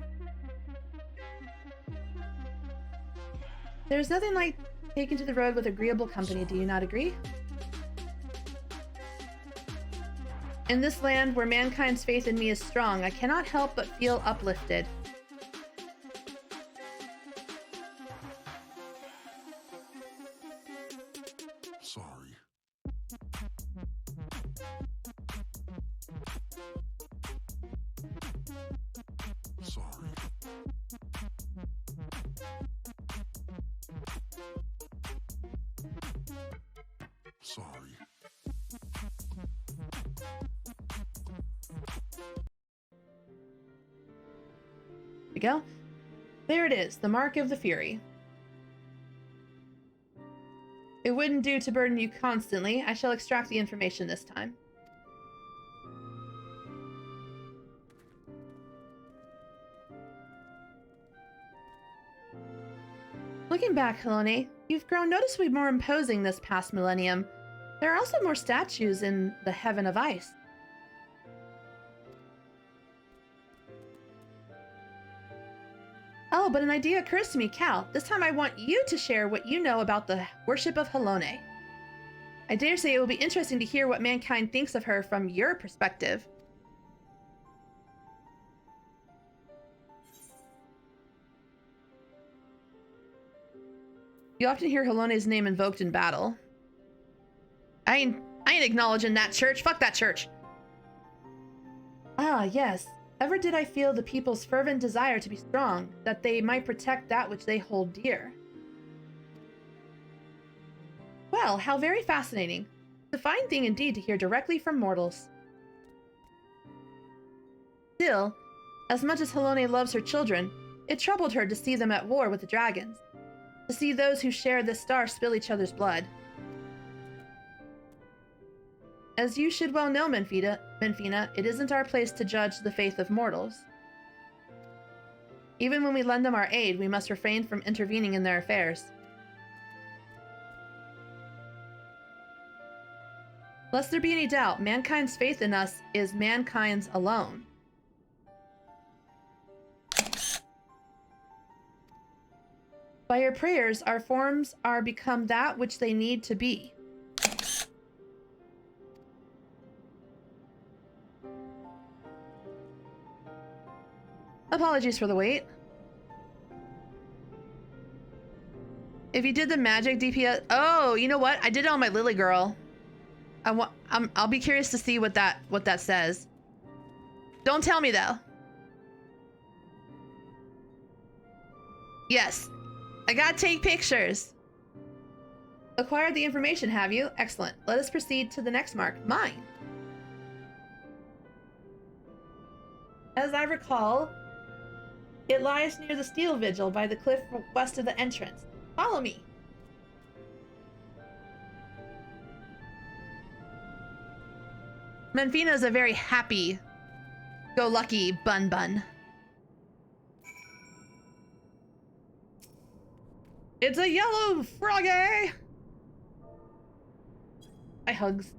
There's nothing like taking to the road with agreeable company, do you not agree? In this land where mankind's faith in me is strong, I cannot help but feel uplifted. Sorry. Sorry. Sorry. There we go. There it is, the mark of the Fury. It wouldn't do to burden you constantly. I shall extract the information this time. Looking back, Helone, you've grown noticeably more imposing this past millennium. There are also more statues in the Heaven of Ice. Oh, but an idea occurs to me, Cal. This time I want you to share what you know about the worship of Helone. I dare say it will be interesting to hear what mankind thinks of her from your perspective. You often hear Helone's name invoked in battle. I ain't acknowledging that church. Fuck that church. Ah, yes. Ever did I feel the people's fervent desire to be strong, that they might protect that which they hold dear. Well, how very fascinating. It's a fine thing indeed to hear directly from mortals. Still, as much as Helone loves her children, it troubled her to see them at war with the dragons. To see those who share this star spill each other's blood. As you should well know, Menfina, it isn't our place to judge the faith of mortals. Even when we lend them our aid, we must refrain from intervening in their affairs. Lest there be any doubt, mankind's faith in us is mankind's alone. By your prayers, our forms are become that which they need to be. Apologies for the wait. If you did the magic DPS... Oh, you know what? I did it on my Lily girl. I'll be curious to see what that says. Don't tell me, though. Yes. I gotta take pictures. Acquired the information, have you? Excellent. Let us proceed to the next mark. Mine. As I recall... It lies near the steel vigil by the cliff west of the entrance. Follow me. Menfina is a very happy-go-lucky bun. It's a yellow froggy! I hugs.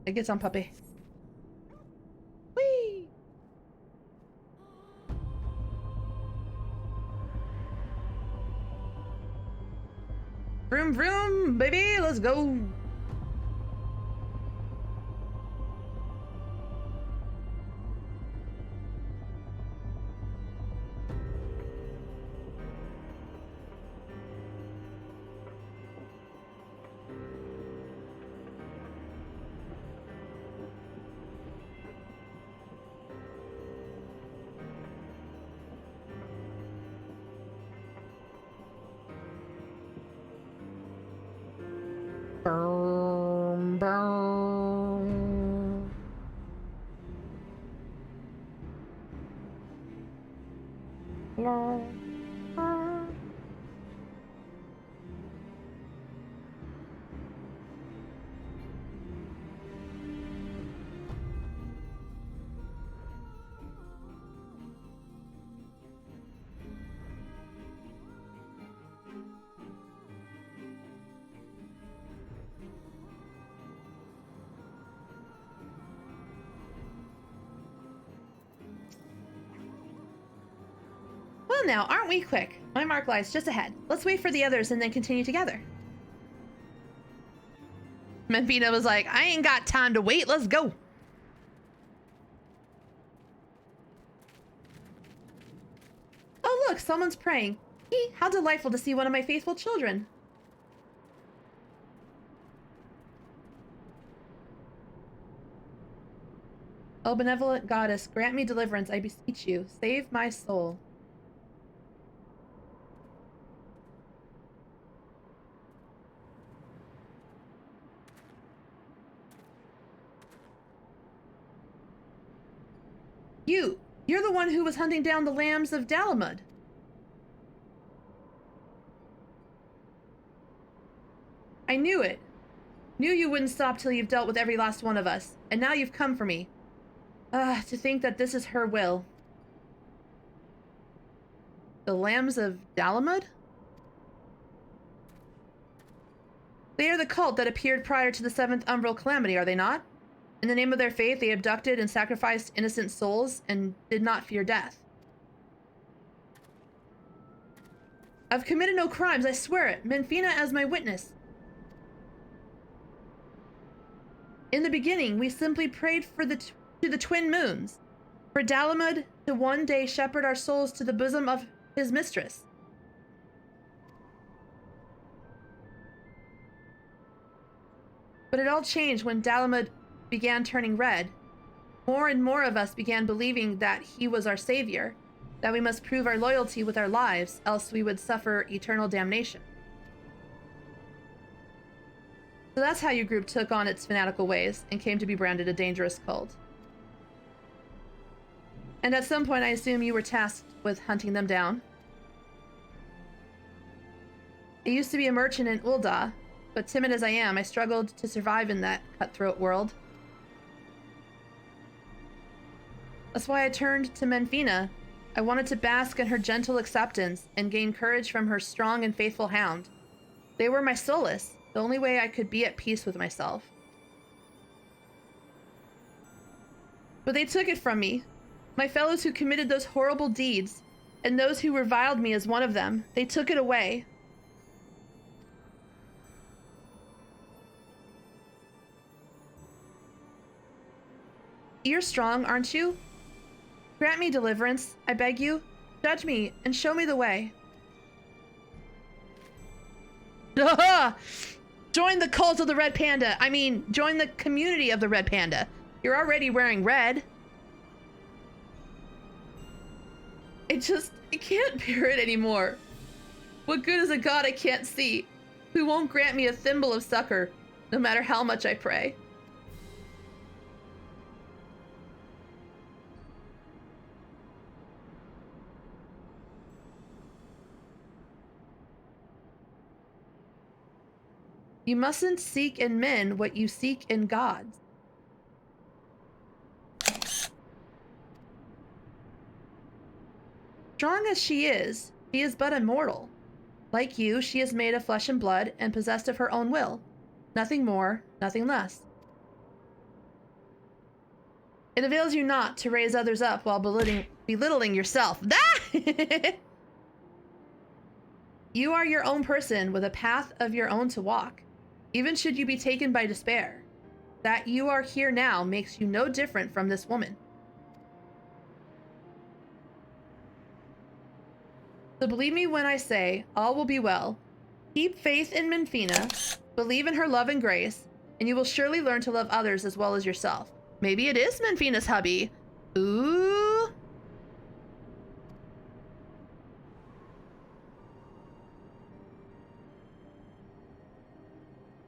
It gets on puppy. Whee! Vroom vroom, baby, let's go. Boom, boom. No. on now, aren't we quick? My mark lies just ahead. Let's wait for the others and then continue together. Menfina was like, I ain't got time to wait, let's go. Oh look, someone's praying. How delightful to see one of my faithful children. Oh, benevolent goddess, grant me deliverance, I beseech you. Save my soul. You're the one who was hunting down the lambs of Dalamud. I knew it. Knew you wouldn't stop till you've dealt with every last one of us. And now you've come for me. To think that this is her will. The lambs of Dalamud? They are the cult that appeared prior to the 7th Umbral Calamity, are they not? In the name of their faith, they abducted and sacrificed innocent souls and did not fear death. I've committed no crimes, I swear it. Menfina as my witness. In the beginning, we simply prayed for to the twin moons, for Dalamud to one day shepherd our souls to the bosom of his mistress. But it all changed when Dalamud began turning red. More and more of us began believing that he was our savior, that we must prove our loyalty with our lives, else we would suffer eternal damnation. So that's how your group took on its fanatical ways and came to be branded a dangerous cult. And at some point, I assume you were tasked with hunting them down. I used to be a merchant in Ul'dah, but timid as I am, I struggled to survive in that cutthroat world. That's why I turned to Menfina. I wanted to bask in her gentle acceptance and gain courage from her strong and faithful hound. They were my solace, the only way I could be at peace with myself. But they took it from me. My fellows who committed those horrible deeds, and those who reviled me as one of them, they took it away. You're strong, aren't you? Grant me deliverance, I beg you. Judge me and show me the way. Join the cult of the Red Panda. I mean, join the community of the Red Panda. You're already wearing red. I can't bear it anymore. What good is a god I can't see, who won't grant me a thimble of succor, no matter how much I pray? You mustn't seek in men what you seek in gods. Strong as she is but a mortal. Like you, she is made of flesh and blood and possessed of her own will. Nothing more, nothing less. It avails you not to raise others up while belittling yourself. You are your own person with a path of your own to walk. Even should you be taken by despair, that you are here now makes you no different from this woman. So believe me when I say, all will be well. Keep faith in Menfina, believe in her love and grace, and you will surely learn to love others as well as yourself. Maybe it is Menfina's hubby. Ooh.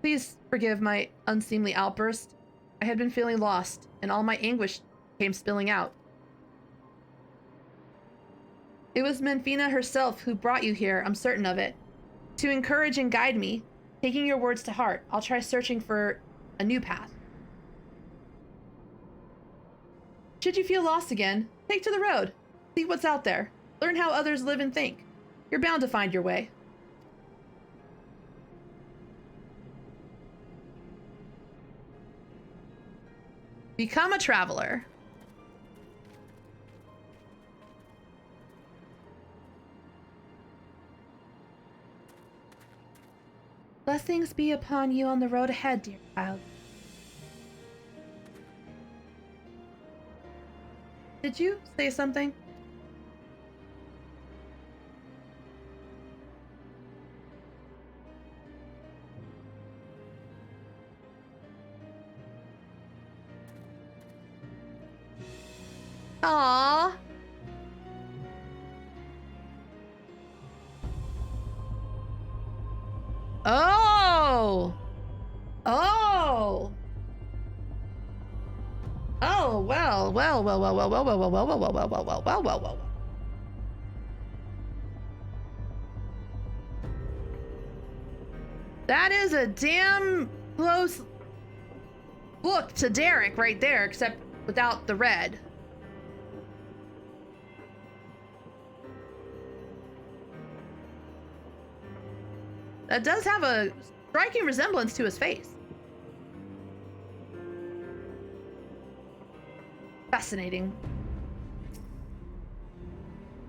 Please forgive my unseemly outburst. I had been feeling lost, and all my anguish came spilling out. It was Menfina herself who brought you here, I'm certain of it. To encourage and guide me, taking your words to heart, I'll try searching for a new path. Should you feel lost again, take to the road. See what's out there. Learn how others live and think. You're bound to find your way. Become a traveler. Blessings be upon you on the road ahead, dear child. Did you say something? Aww. Oh. Oh. Oh, well. That is a damn close look to Derek right there, except without the red. That does have a striking resemblance to his face. Fascinating.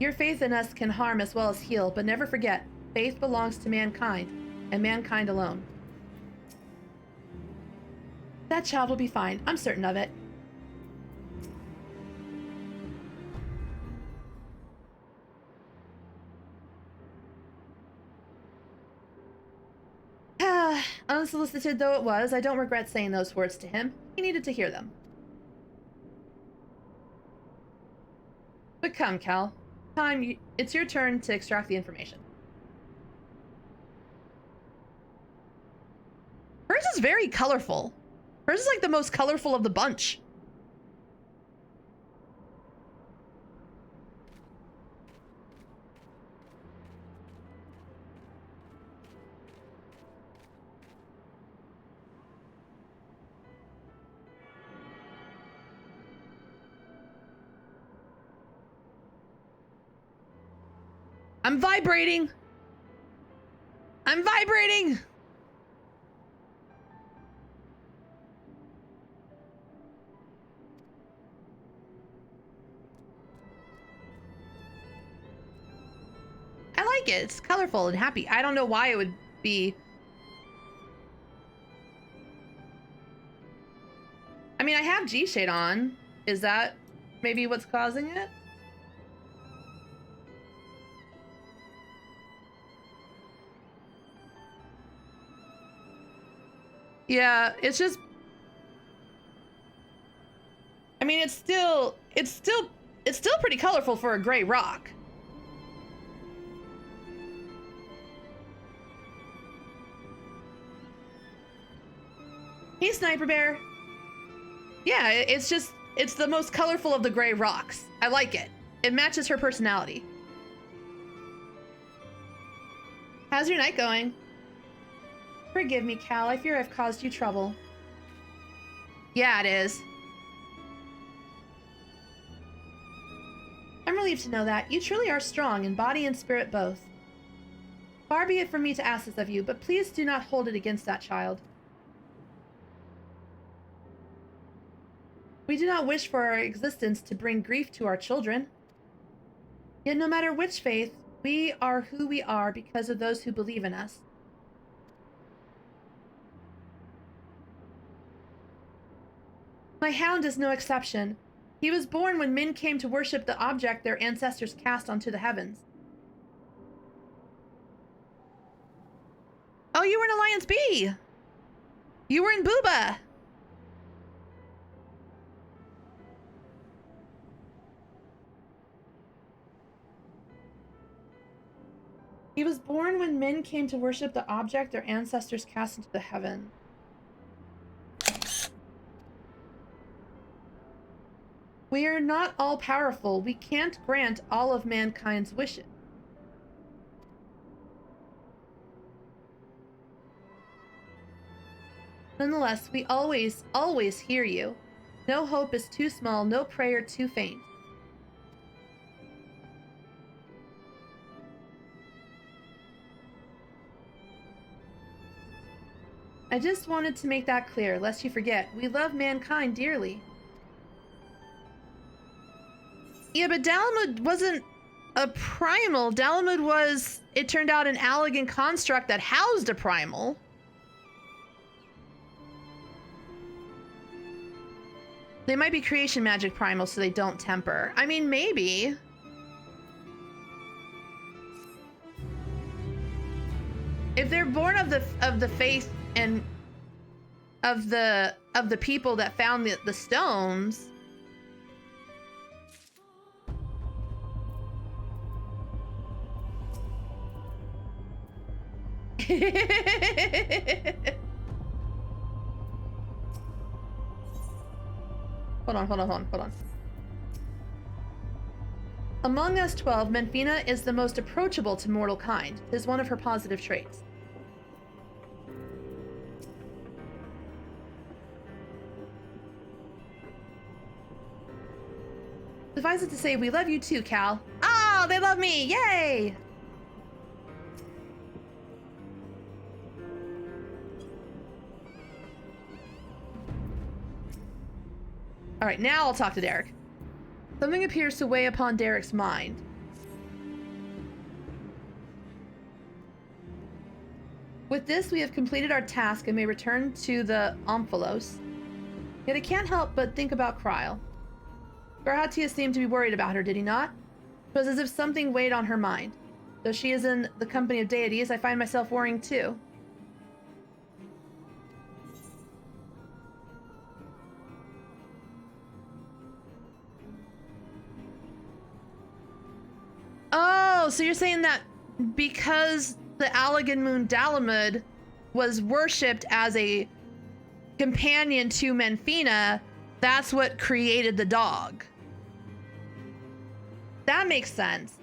Your faith in us can harm as well as heal, but never forget, faith belongs to mankind, and mankind alone. That child will be fine. I'm certain of it. Unsolicited though it was, I don't regret saying those words to him. He needed to hear them. But come, Cal. It's your turn to extract the information. Hers is very colorful. Hers is like the most colorful of the bunch. I'm vibrating. I'm vibrating. I like it. It's colorful and happy. I don't know why it would be. I mean, I have G-Shade on. Is that maybe what's causing it? Yeah, it's just, I mean, it's still pretty colorful for a gray rock. Hey, Sniper Bear. Yeah, it's the most colorful of the gray rocks. I like it. It matches her personality. How's your night going? Forgive me, Cal. I fear I've caused you trouble. Yeah, it is. I'm relieved to know that. You truly are strong in body and spirit both. Far be it from me to ask this of you, but please do not hold it against that child. We do not wish for our existence to bring grief to our children. Yet no matter which faith, we are who we are because of those who believe in us. My hound is no exception. He was born when men came to worship the object their ancestors cast onto the heavens. Oh, you were in Alliance B! You were in Booba! He was born when men came to worship the object their ancestors cast into the heaven. We are not all-powerful. We can't grant all of mankind's wishes. Nonetheless, we always, always hear you. No hope is too small, no prayer too faint. I just wanted to make that clear, lest you forget. We love mankind dearly. Yeah, but Dalamud wasn't a primal. Dalamud was, it turned out, an Allagan construct that housed a primal. They might be creation magic primals, so they don't temper. I mean, maybe. If they're born of the faith and of the people that found the stones. Hold on. Among us 12, Menfina is the most approachable to mortal kind. It is one of her positive traits. Suffice it to say, we love you too, Cal. Oh, they love me! Yay! All right, now I'll talk to Derek. Something appears to weigh upon Derek's mind. With this, we have completed our task and may return to the Omphalos. Yet I can't help but think about Kryle. Garhatia seemed to be worried about her, did he not? It was as if something weighed on her mind. Though she is in the company of deities, I find myself worrying too. Oh, so you're saying that because the Allagan Moon Dalamud was worshipped as a companion to Menfina, that's what created the dog. That makes sense.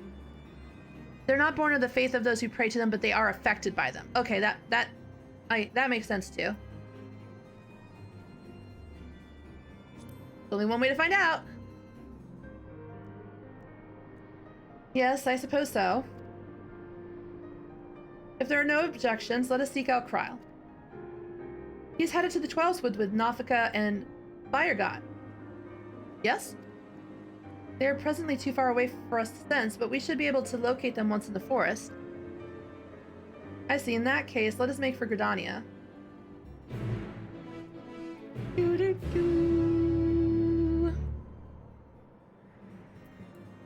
They're not born of the faith of those who pray to them, but they are affected by them. Okay, that makes sense too. Only one way to find out. Yes, I suppose so. If there are no objections, let us seek out Kryle. He's headed to the Twelveswood with Nafika and Firegod. Yes? They are presently too far away for us to sense, but we should be able to locate them once in the forest. I see. In that case, let us make for Gridania.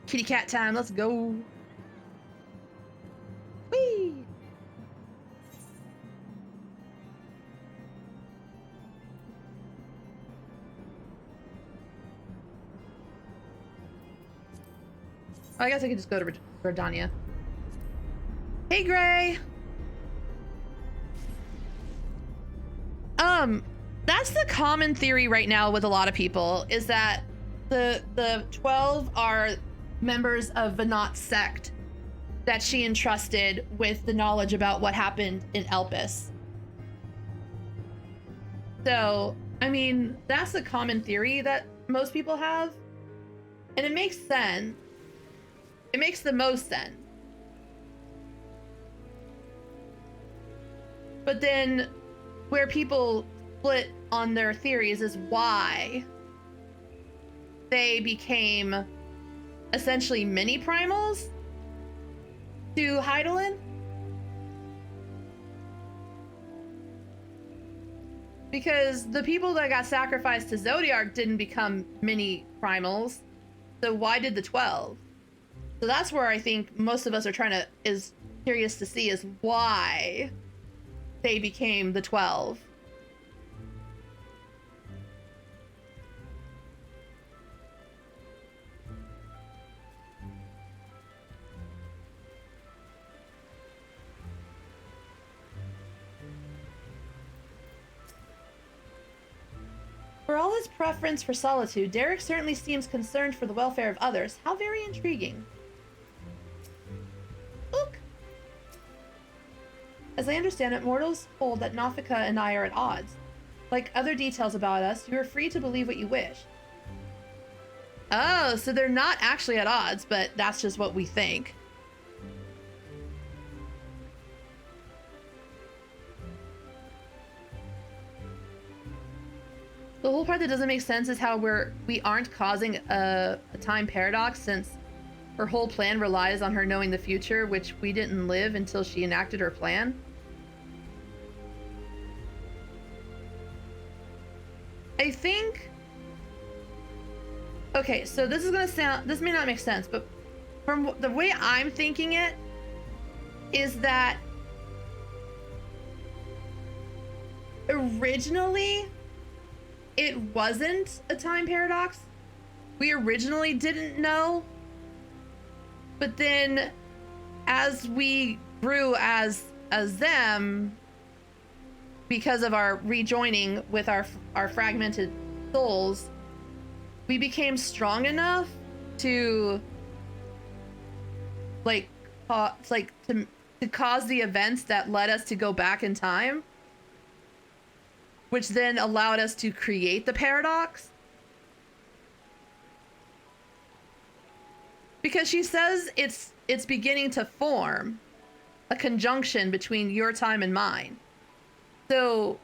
Kitty cat time, let's go. Whee! Oh, I guess I could just go to Gridania. Hey, Gray! That's the common theory right now with a lot of people, is that the 12 are members of Vanat's sect that she entrusted with the knowledge about what happened in Elpis. So, I mean, that's the common theory that most people have. And it makes sense. It makes the most sense. But then where people split on their theories is why they became essentially mini primals to Hydaelyn. Because the people that got sacrificed to Zodiark didn't become mini primals. So why did the 12? So that's where I think most of us are is curious to see is why they became the 12. For all his preference for solitude, Derek certainly seems concerned for the welfare of others. How very intriguing. Look. As I understand it, mortals hold that Nafika and I are at odds. Like other details about us, you are free to believe what you wish. Oh, so they're not actually at odds, but that's just what we think. The whole part that doesn't make sense is how we aren't causing a time paradox, since her whole plan relies on her knowing the future, which we didn't live until she enacted her plan. I think Okay, so this is gonna sound, this may not make sense, but from the way I'm thinking it, is that originally it wasn't a time paradox. We originally didn't know, but then as we grew as them, because of our rejoining with our fragmented souls, we became strong enough to to cause the events that led us to go back in time, which then allowed us to create the paradox. Because she says it's beginning to form a conjunction between your time and mine. So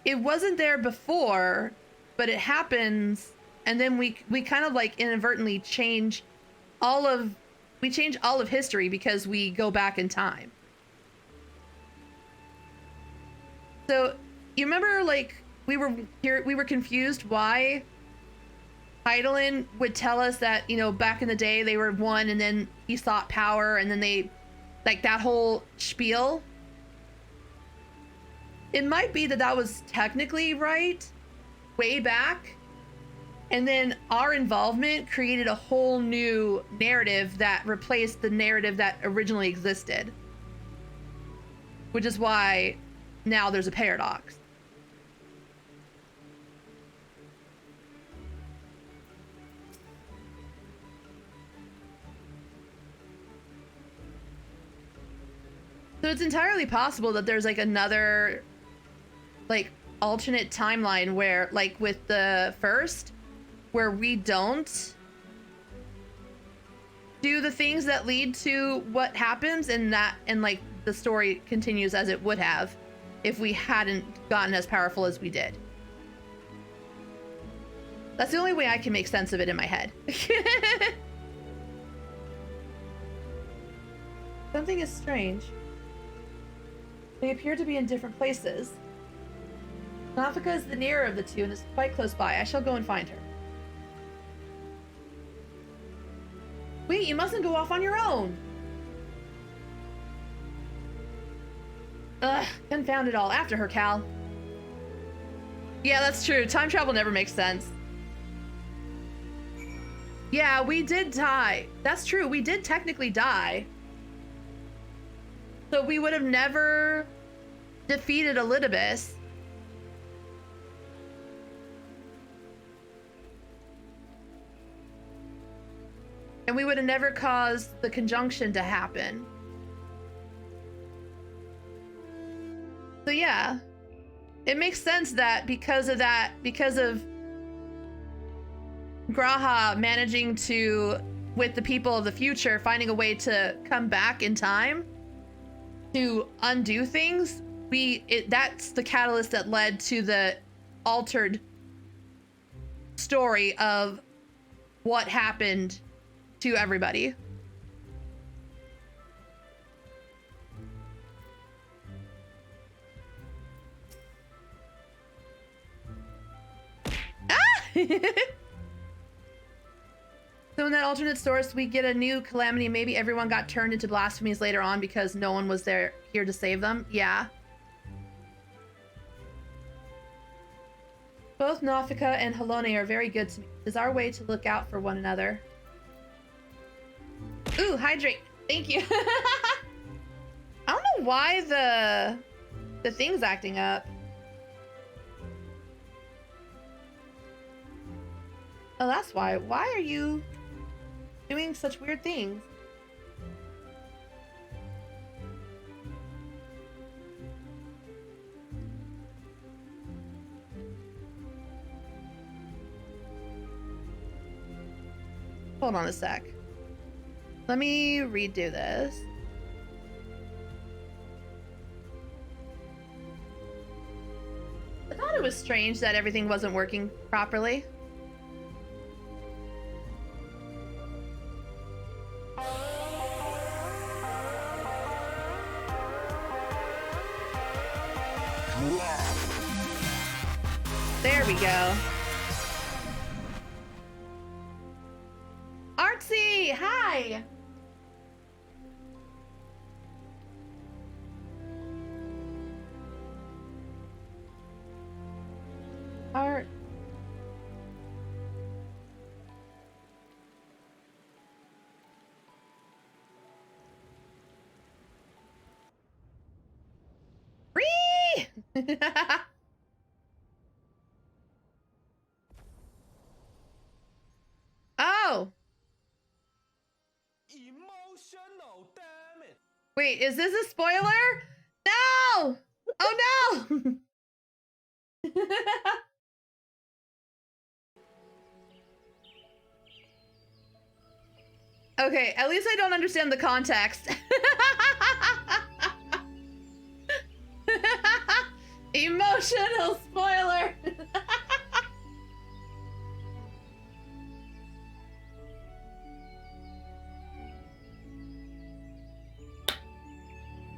it wasn't there before, but it happens, and then we kind of like inadvertently change all of history because we go back in time. So you remember, like, we were confused why Heidelin would tell us that, you know, back in the day they were one, and then he sought power, and then they, like, that whole spiel. It might be that was technically right way back, and then our involvement created a whole new narrative that replaced the narrative that originally existed, which is why now there's a paradox. So it's entirely possible that there's like another, like, alternate timeline where, like with the first, where we don't do the things that lead to what happens, and like the story continues as it would have if we hadn't gotten as powerful as we did. That's the only way I can make sense of it in my head. Something is strange. They appear to be in different places. Nafika is the nearer of the two and is quite close by. I shall go and find her. Wait, you mustn't go off on your own. Ugh, confound it all. After her, Cal. Yeah, that's true. Time travel never makes sense. Yeah, we did die. That's true. We did technically die. So we would have never defeated Elidibus. And we would have never caused the conjunction to happen. So yeah, it makes sense that because of Graha managing to, with the people of the future, finding a way to come back in time to undo things, that's the catalyst that led to the altered story of what happened to everybody. So in that alternate source, we get a new calamity. Maybe everyone got turned into blasphemies later on because no one was here to save them. Yeah. Both Nafika and Halone are very good to me. It is our way to look out for one another. Ooh, hydrate. Thank you. I don't know why the thing's acting up. Oh, that's why. Why are you doing such weird things? Hold on a sec. Let me redo this. I thought it was strange that everything wasn't working properly. There we go. Hi! Art. Free! Oh! Emotional, damn it. Wait, is this a spoiler? No! Oh no! Okay, at least I don't understand the context. Emotional spoiler.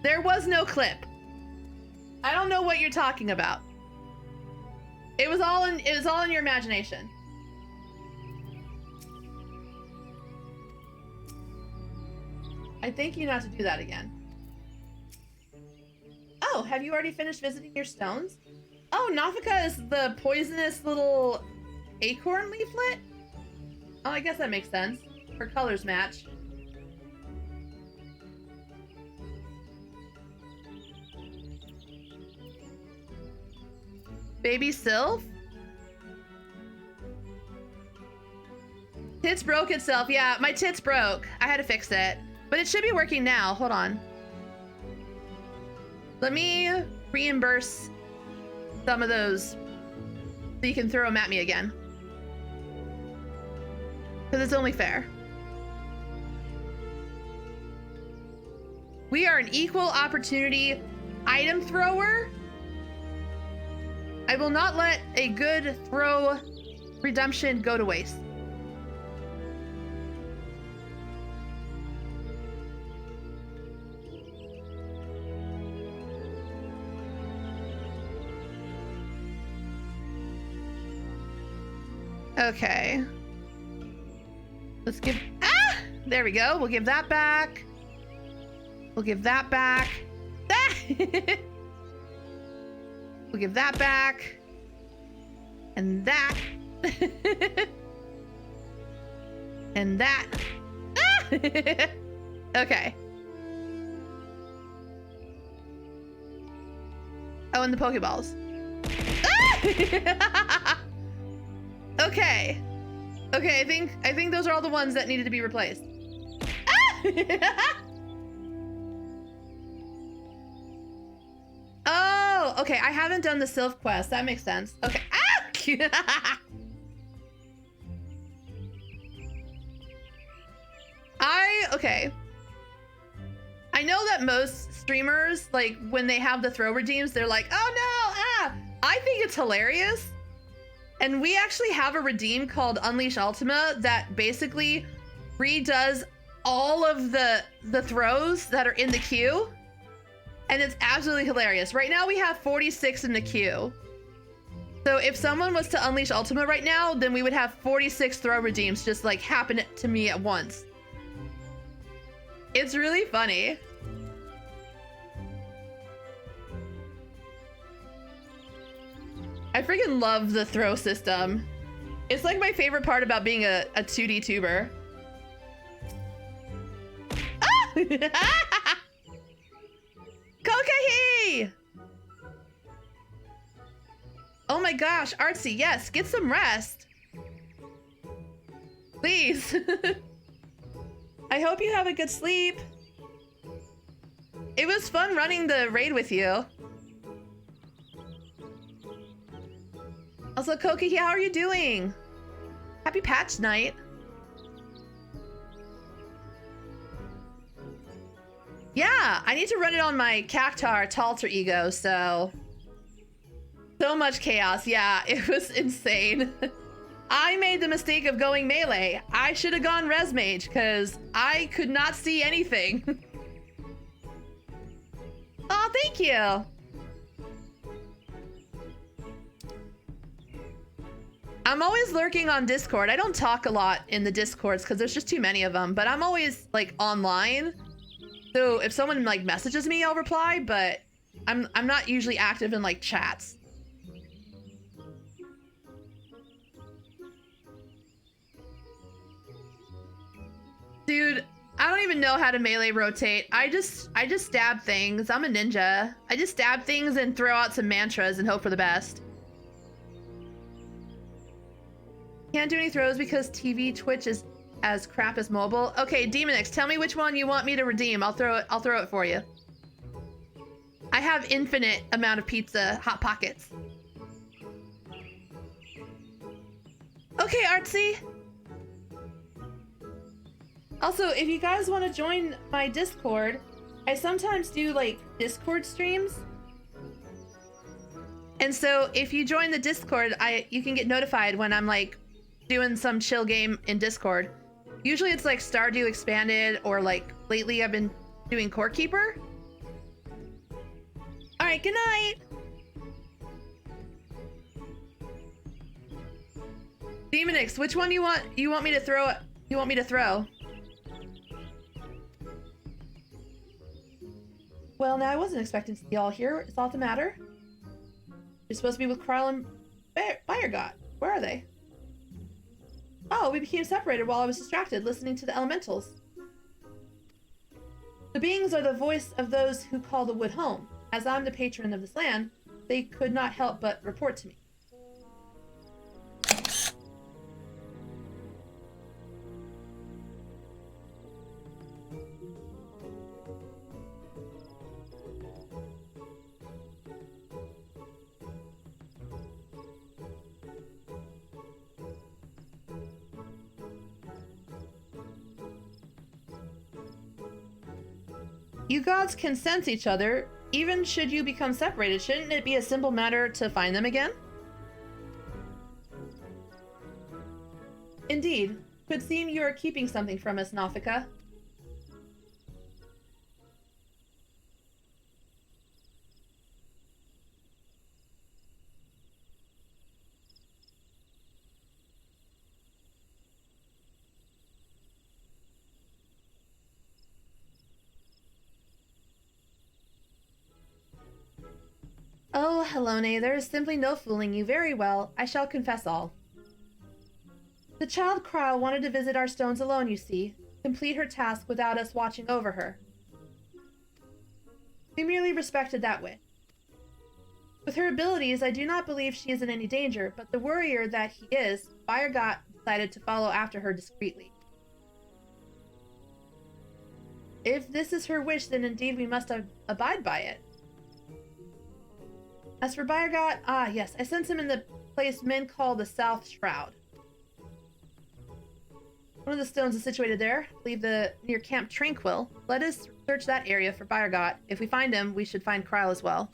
There was no clip. I don't know what you're talking about. It was all in your imagination. I think you not to do that again. Oh, have you already finished visiting your stones? Oh, Nafika is the poisonous little acorn leaflet? Oh, I guess that makes sense. Her colors match. Baby Sylph? Tits broke itself. Yeah, my tits broke. I had to fix it. But it should be working now. Hold on. Let me reimburse some of those so you can throw them at me again. Because it's only fair. We are an equal opportunity item thrower. I will not let a good throw redemption go to waste. Okay. Let's give... Ah! There we go. We'll give that back. We'll give that back. Ah! We'll give that back. And that. And that. Ah! Okay. Oh, and the Pokeballs. Ah! Okay. Okay, I think those are all the ones that needed to be replaced. Ah! Oh, okay. I haven't done the Sylph quest. That makes sense. Okay. Ah! Okay. I know that most streamers, like, when they have the throw redeems, they're like, oh no, ah! I think it's hilarious. And we actually have a redeem called Unleash Ultima that basically redoes all of the throws that are in the queue. And it's absolutely hilarious. Right now we have 46 in the queue. So if someone was to Unleash Ultima right now, then we would have 46 throw redeems just like happen to me at once. It's really funny. I freaking love the throw system. It's like my favorite part about being a 2D tuber. Ah! Kokahi! Oh my gosh, Artsy, yes, get some rest. Please. I hope you have a good sleep. It was fun running the raid with you. Also, Koki, how are you doing? Happy patch night. Yeah, I need to run it on my Cactar Talter ego, so much chaos. Yeah, it was insane. I made the mistake of going melee. I should have gone res mage because I could not see anything. Oh, thank you. I'm always lurking on Discord. I don't talk a lot in the Discords because there's just too many of them, but I'm always like online. So if someone like messages me, I'll reply, but I'm not usually active in like chats. Dude, I don't even know how to melee rotate. I just stab things. I'm a ninja. I just stab things and throw out some mantras and hope for the best. Can't do any throws because TV Twitch is as crap as mobile. Okay, Demonix, tell me which one you want me to redeem. I'll throw it for you. I have infinite amount of pizza hot pockets. Okay, Artsy. Also, if you guys want to join my Discord, I sometimes do like Discord streams. And so if you join the Discord, you can get notified when I'm like doing some chill game in Discord. Usually it's like Stardew Expanded, or like lately I've been doing Core Keeper. All right, good night. Demonix, which one you want me to throw? You want me to throw? Well, now I wasn't expecting to see y'all here. Is all the matter? You're supposed to be with Krile and Bayergot. Where are they? Oh, we became separated while I was distracted listening to the elementals. The beings are the voice of those who call the wood home. As I'm the patron of this land, they could not help but report to me. You gods can sense each other. Even should you become separated, shouldn't it be a simple matter to find them again? Indeed. Could seem you are keeping something from us, Nafika. Oh, Helone, there is simply no fooling you. Very well, I shall confess all. The child Krile wanted to visit our stones alone, you see. Complete her task without us watching over her. We merely respected that wish. With her abilities, I do not believe she is in any danger, but the warrior that he is, Bayergot decided to follow after her discreetly. If this is her wish, then indeed we must abide by it. As for Bayergot, yes, I sense him in the place men call the South Shroud. One of the stones is situated there, I believe near Camp Tranquil. Let us search that area for Bayergot. If we find him, we should find Krile as well.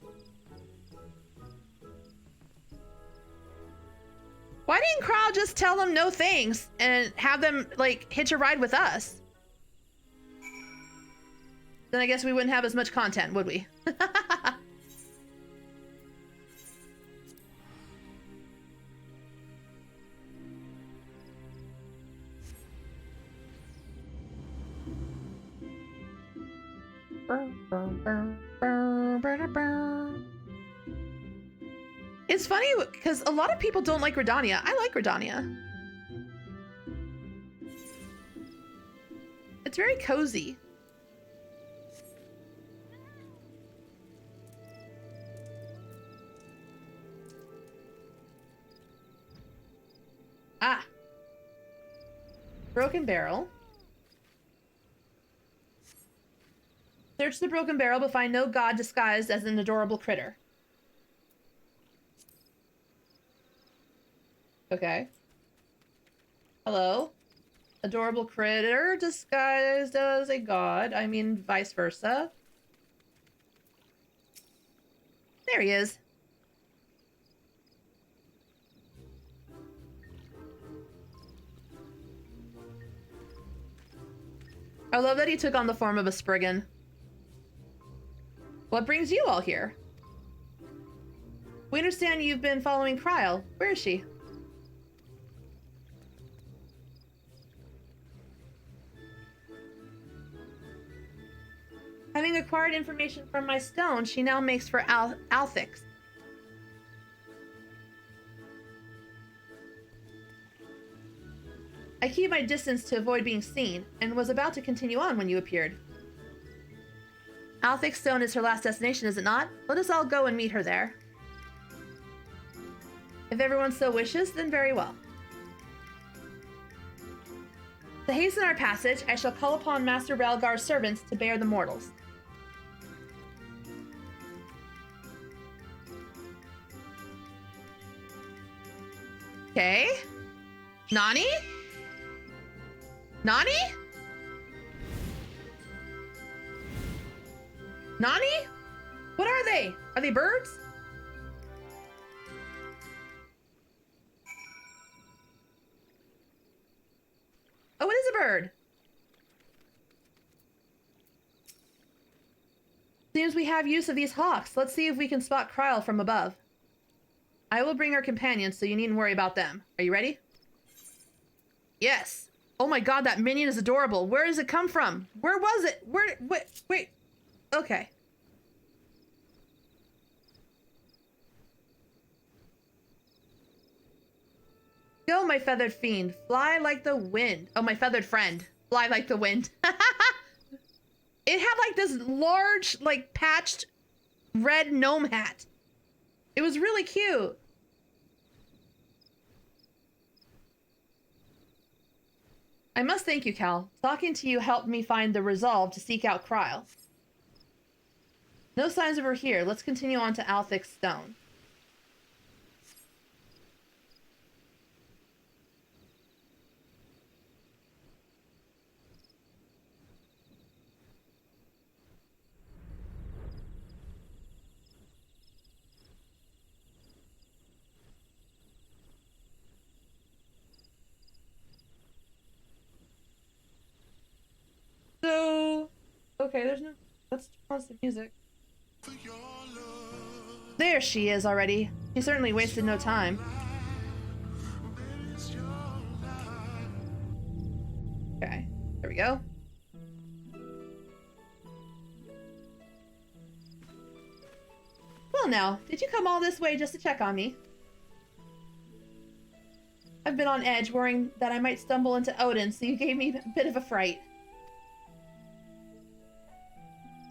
Why didn't Krile just tell them no thanks and have them, like, hitch a ride with us? Then I guess we wouldn't have as much content, would we? It's funny because a lot of people don't like Redania. I like Redania. It's very cozy. Ah. Broken barrel. Search the broken barrel but find no god disguised as an adorable critter. Okay. Hello? Adorable critter disguised as a god. I mean, vice versa. There he is. I love that he took on the form of a Spriggan. What brings you all here? We understand you've been following Krile. Where is she? acquired information from my stone, she now makes for Althix. I keep my distance to avoid being seen, and was about to continue on when you appeared. Althix Stone is her last destination, is it not? Let us all go and meet her there. If everyone so wishes, then very well. To hasten our passage, I shall call upon Master Relgar's servants to bear the mortals. Okay. Nani? Nani? Nani? What are they? Are they birds? Oh, it is a bird. Seems we have use of these hawks. Let's see if we can spot Kryl from above. I will bring our companions, so you needn't worry about them. Are you ready? Yes. Oh my god, that minion is adorable. Where does it come from? Where was it? Wait. Okay. Go, my feathered fiend. Fly like the wind. Oh, my feathered friend. Fly like the wind. It had like this large, like patched red gnome hat. It was really cute. I must thank you, Cal. Talking to you helped me find the resolve to seek out Kryl. No signs of her here. Let's continue on to Althix Stone. So, okay, there's no... Let's pause the music. There she is already. She certainly wasted no time. Okay, there we go. Well now, did you come all this way just to check on me? I've been on edge, worrying that I might stumble into Odin, so you gave me a bit of a fright.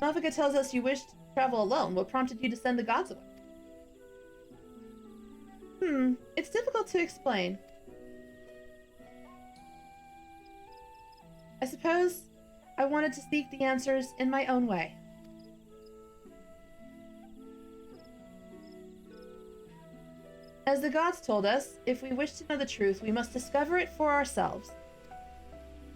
Malvika tells us you wished to travel alone. What prompted you to send the gods away? It's difficult to explain. I suppose I wanted to seek the answers in my own way. As the gods told us, if we wish to know the truth, we must discover it for ourselves.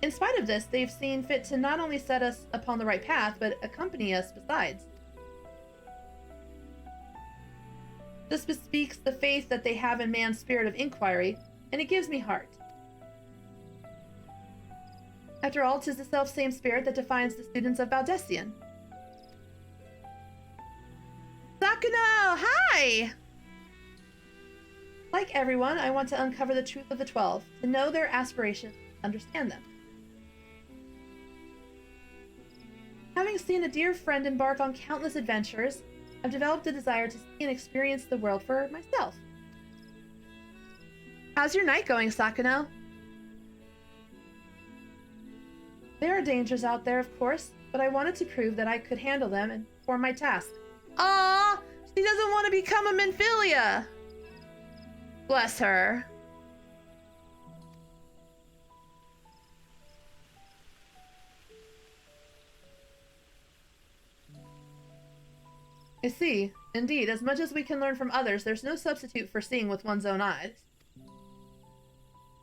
In spite of this, they've seen fit to not only set us upon the right path, but accompany us besides. This bespeaks the faith that they have in man's spirit of inquiry, and it gives me heart. After all, 'tis the self-same spirit that defines the students of Baldessian. Sakuno! Hi! Like everyone, I want to uncover the truth of the 12, to know their aspirations, understand them. Having seen a dear friend embark on countless adventures, I've developed a desire to see and experience the world for myself. How's your night going, Sakuno? There are dangers out there, of course, but I wanted to prove that I could handle them and perform my task. Aww! She doesn't want to become a Minfilia! Bless her. I see. Indeed, as much as we can learn from others, there's no substitute for seeing with one's own eyes.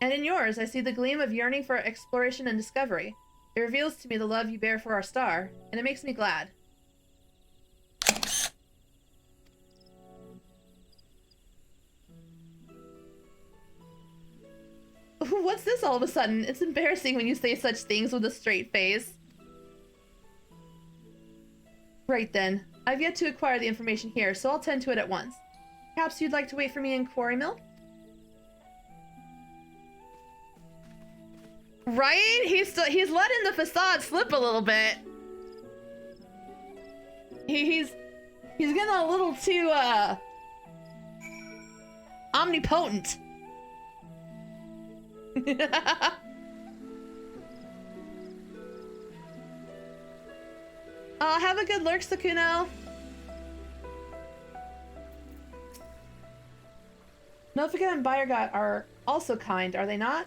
And in yours, I see the gleam of yearning for exploration and discovery. It reveals to me the love you bear for our star, and it makes me glad. What's this all of a sudden? It's embarrassing when you say such things with a straight face. Right then. I've yet to acquire the information here, so I'll tend to it at once. Perhaps you'd like to wait for me in Quarry Mill? Right? He's letting the facade slip a little bit. He's getting a little too omnipotent. Have a good lurk, Sakuno. Nofika and Bayergat are also kind, are they not?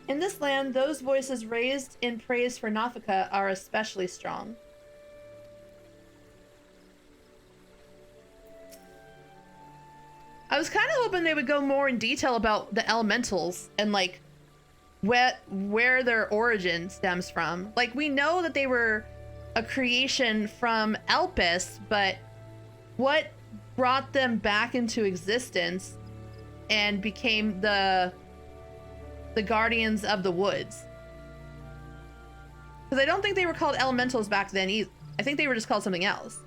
In this land, those voices raised in praise for Nafika are especially strong. I was kind of hoping they would go more in detail about the elementals and like where their origin stems from. Like, we know that they were a creation from Elpis, but what brought them back into existence and became the guardians of the woods? Because I don't think they were called elementals back then either. I think they were just called something else.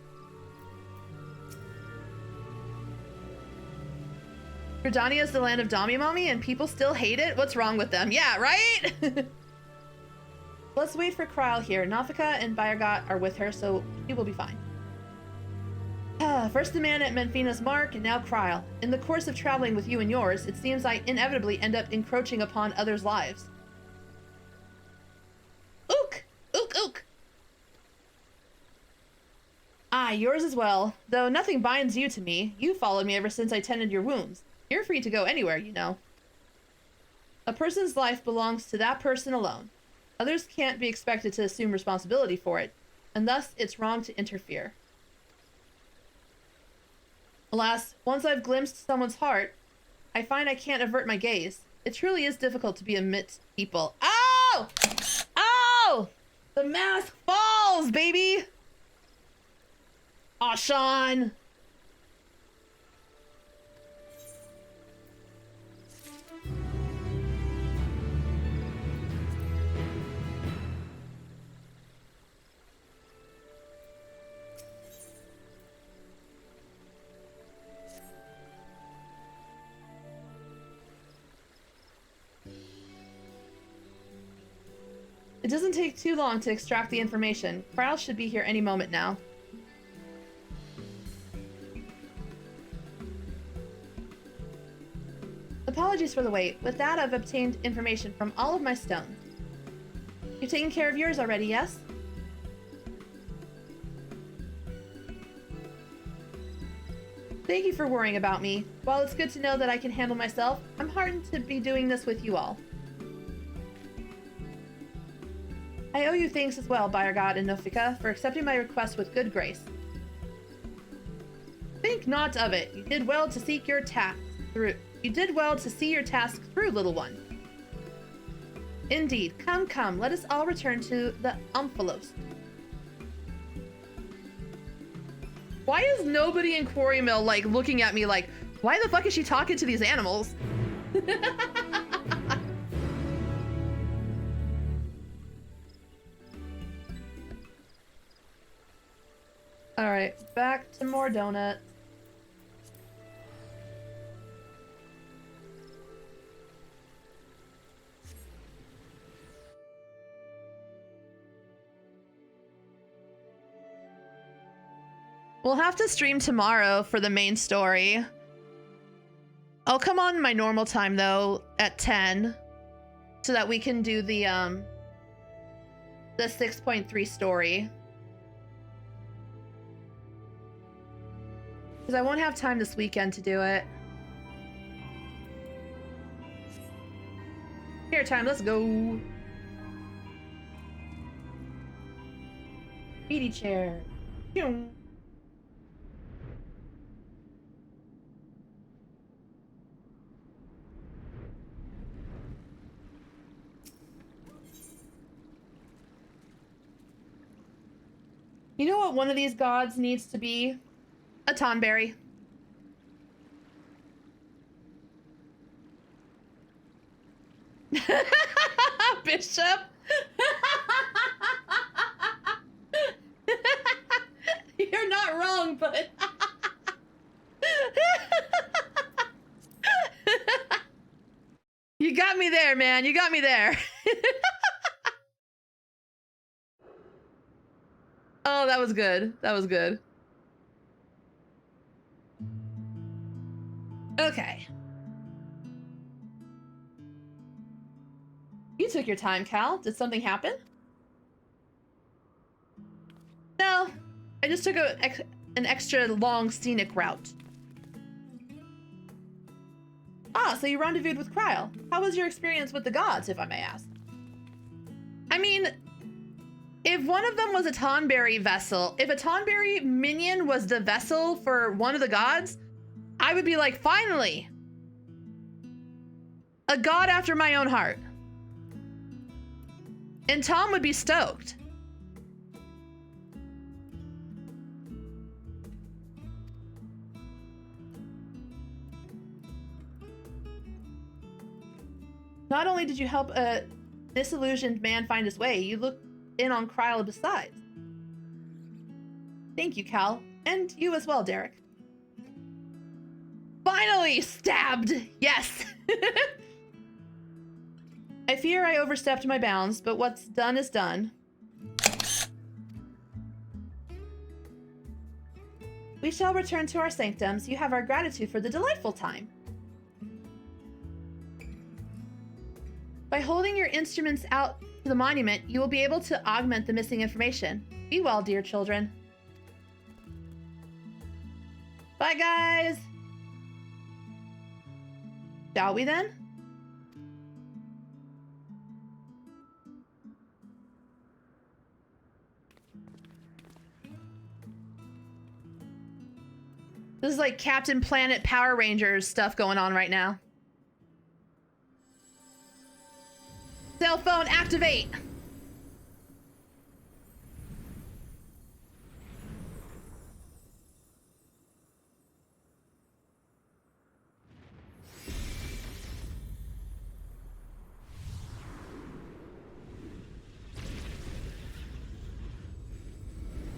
Gridania is the land of Dami-Mami and people still hate it? What's wrong with them? Yeah, right? Let's wait for Kryl here. Nafika and Bayergat are with her, so she will be fine. First the man at Menfina's mark, and now Kryl. In the course of traveling with you and yours, it seems I inevitably end up encroaching upon others' lives. Ook! Ook, ook! Ah, yours as well. Though nothing binds you to me. You followed me ever since I tended your wounds. You're free to go anywhere, you know. A person's life belongs to that person alone. Others can't be expected to assume responsibility for it, and thus it's wrong to interfere. Alas, once I've glimpsed someone's heart, I find I can't avert my gaze. It truly is difficult to be amidst people. Oh! Oh! The mask falls, baby! Aw, Sean! It doesn't take too long to extract the information. Kryl should be here any moment now. Apologies for the wait. With that, I've obtained information from all of my stones. You've taken care of yours already, yes? Thank you for worrying about me. While it's good to know that I can handle myself, I'm heartened to be doing this with you all. I owe you thanks as well, Bayergat and Nofika, for accepting my request with good grace. Think not of it. You did well to seek your task through. You did well to see your task through, little one. Indeed. Come, come. Let us all return to the Omphalos. Why is nobody in Quarry Mill like looking at me like, why the fuck is she talking to these animals? All right, back to more donuts. We'll have to stream tomorrow for the main story. I'll come on my normal time though at 10 so that we can do the 6.3 story. Because I won't have time this weekend to do it. Here, time, let's go. Beady chair. Pew. You know what one of these gods needs to be? A Tonberry. Bishop. You're not wrong, but you got me there, man. You got me there. Oh, that was good. That was good. Okay. You took your time, Cal. Did something happen? No. I just took an extra long scenic route. Ah, so you rendezvoused with Kryle. How was your experience with the gods, if I may ask? I mean, if one of them was a Tonberry vessel, if a Tonberry minion was the vessel for one of the gods, I would be like, finally! A god after my own heart. And Tom would be stoked. Not only did you help a disillusioned man find his way, you looked in on Kryle besides. Thank you, Cal. And you as well, Derek. Finally! Stabbed! Yes! I fear I overstepped my bounds, but what's done is done. We shall return to our sanctums. You have our gratitude for the delightful time. By holding your instruments out to the monument, you will be able to augment the missing information. Be well, dear children. Bye, guys! Shall we then? This is like Captain Planet Power Rangers stuff going on right now. Cell phone activate!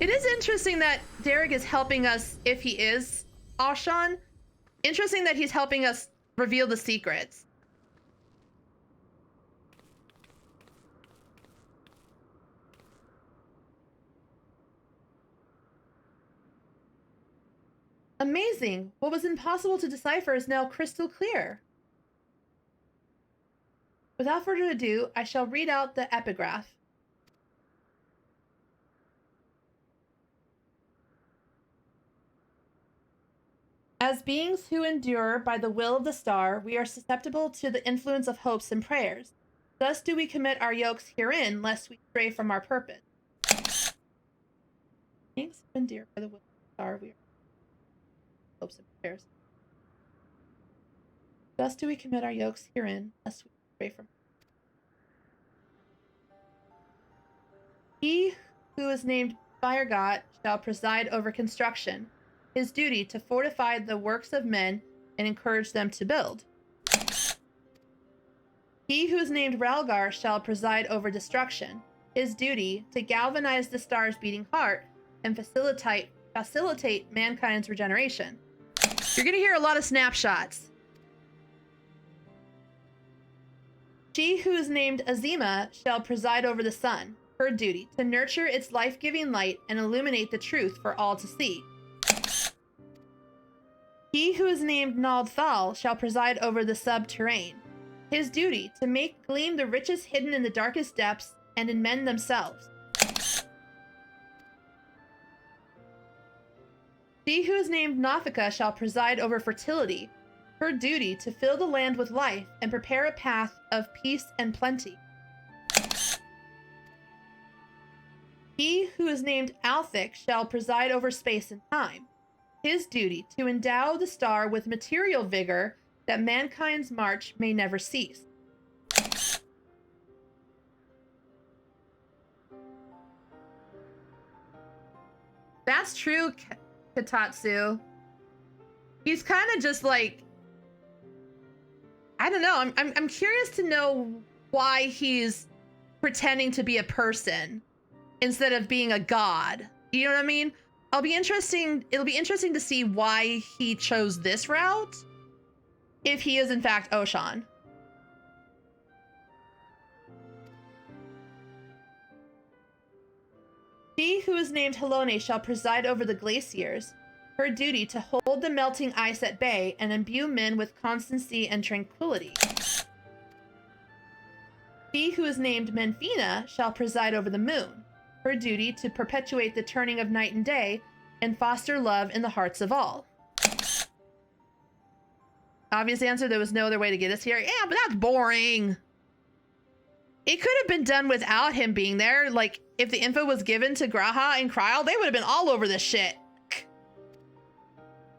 It is interesting that Derek is helping us, if he is Ashan. Interesting that he's helping us reveal the secrets. Amazing. What was impossible to decipher is now crystal clear. Without further ado, I shall read out the epigraph. As beings who endure by the will of the star, we are susceptible to the influence of hopes and prayers. Thus do we commit our yokes herein, lest we stray from our purpose. Beings who endure by the will of the star, we are hopes and prayers. Thus do we commit our yokes herein, lest we stray from. He who is named Fire God shall preside over construction. His duty to fortify the works of men and encourage them to build. He who is named Ralgar shall preside over destruction. His duty to galvanize the star's beating heart and facilitate mankind's regeneration. You're gonna hear a lot of snapshots. She who is named Azima shall preside over the sun. Her duty to nurture its life-giving light and illuminate the truth for all to see. He who is named Naldthal shall preside over the subterrane. His duty to make gleam the riches hidden in the darkest depths and in men themselves. She who is named Nafika shall preside over fertility. Her duty to fill the land with life and prepare a path of peace and plenty. He who is named Althic shall preside over space and time. His duty to endow the star with material vigor that mankind's march may never cease. That's true, Katatsu. He's kind of just like, I don't know. I'm curious to know why he's pretending to be a person instead of being a god. You know what I mean? It'll be interesting to see why he chose this route, if he is in fact Oshan. He who is named Helone shall preside over the glaciers, her duty to hold the melting ice at bay and imbue men with constancy and tranquility. He who is named Menfina shall preside over the moon, her duty to perpetuate the turning of night and day and foster love in the hearts of all. Obvious answer, there was no other way to get us here. Yeah, but that's boring. It could have been done without him being there. Like, if the info was given to Graha and Kryl, they would have been all over this shit.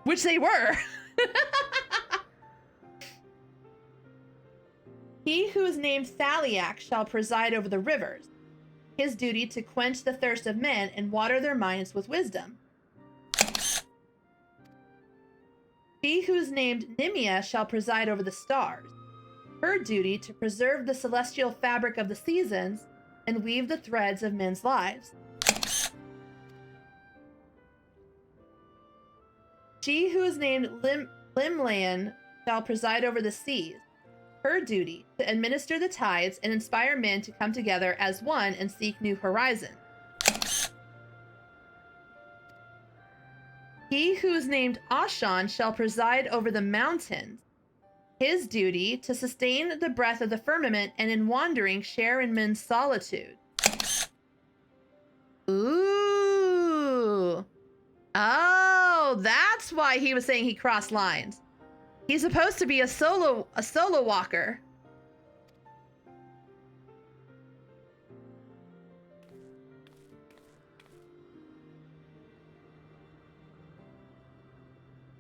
Which they were. He who is named Thaliak shall preside over the rivers, his duty to quench the thirst of men and water their minds with wisdom. He who is named Nimia shall preside over the stars, her duty to preserve the celestial fabric of the seasons and weave the threads of men's lives. She who is named Limlayan shall preside over the seas, her duty to administer the tides and inspire men to come together as one and seek new horizons. He who is named Ashan shall preside over the mountains, his duty to sustain the breath of the firmament and in wandering share in men's solitude. Ooh. Oh, that's why he was saying he crossed lines. He's supposed to be a solo walker.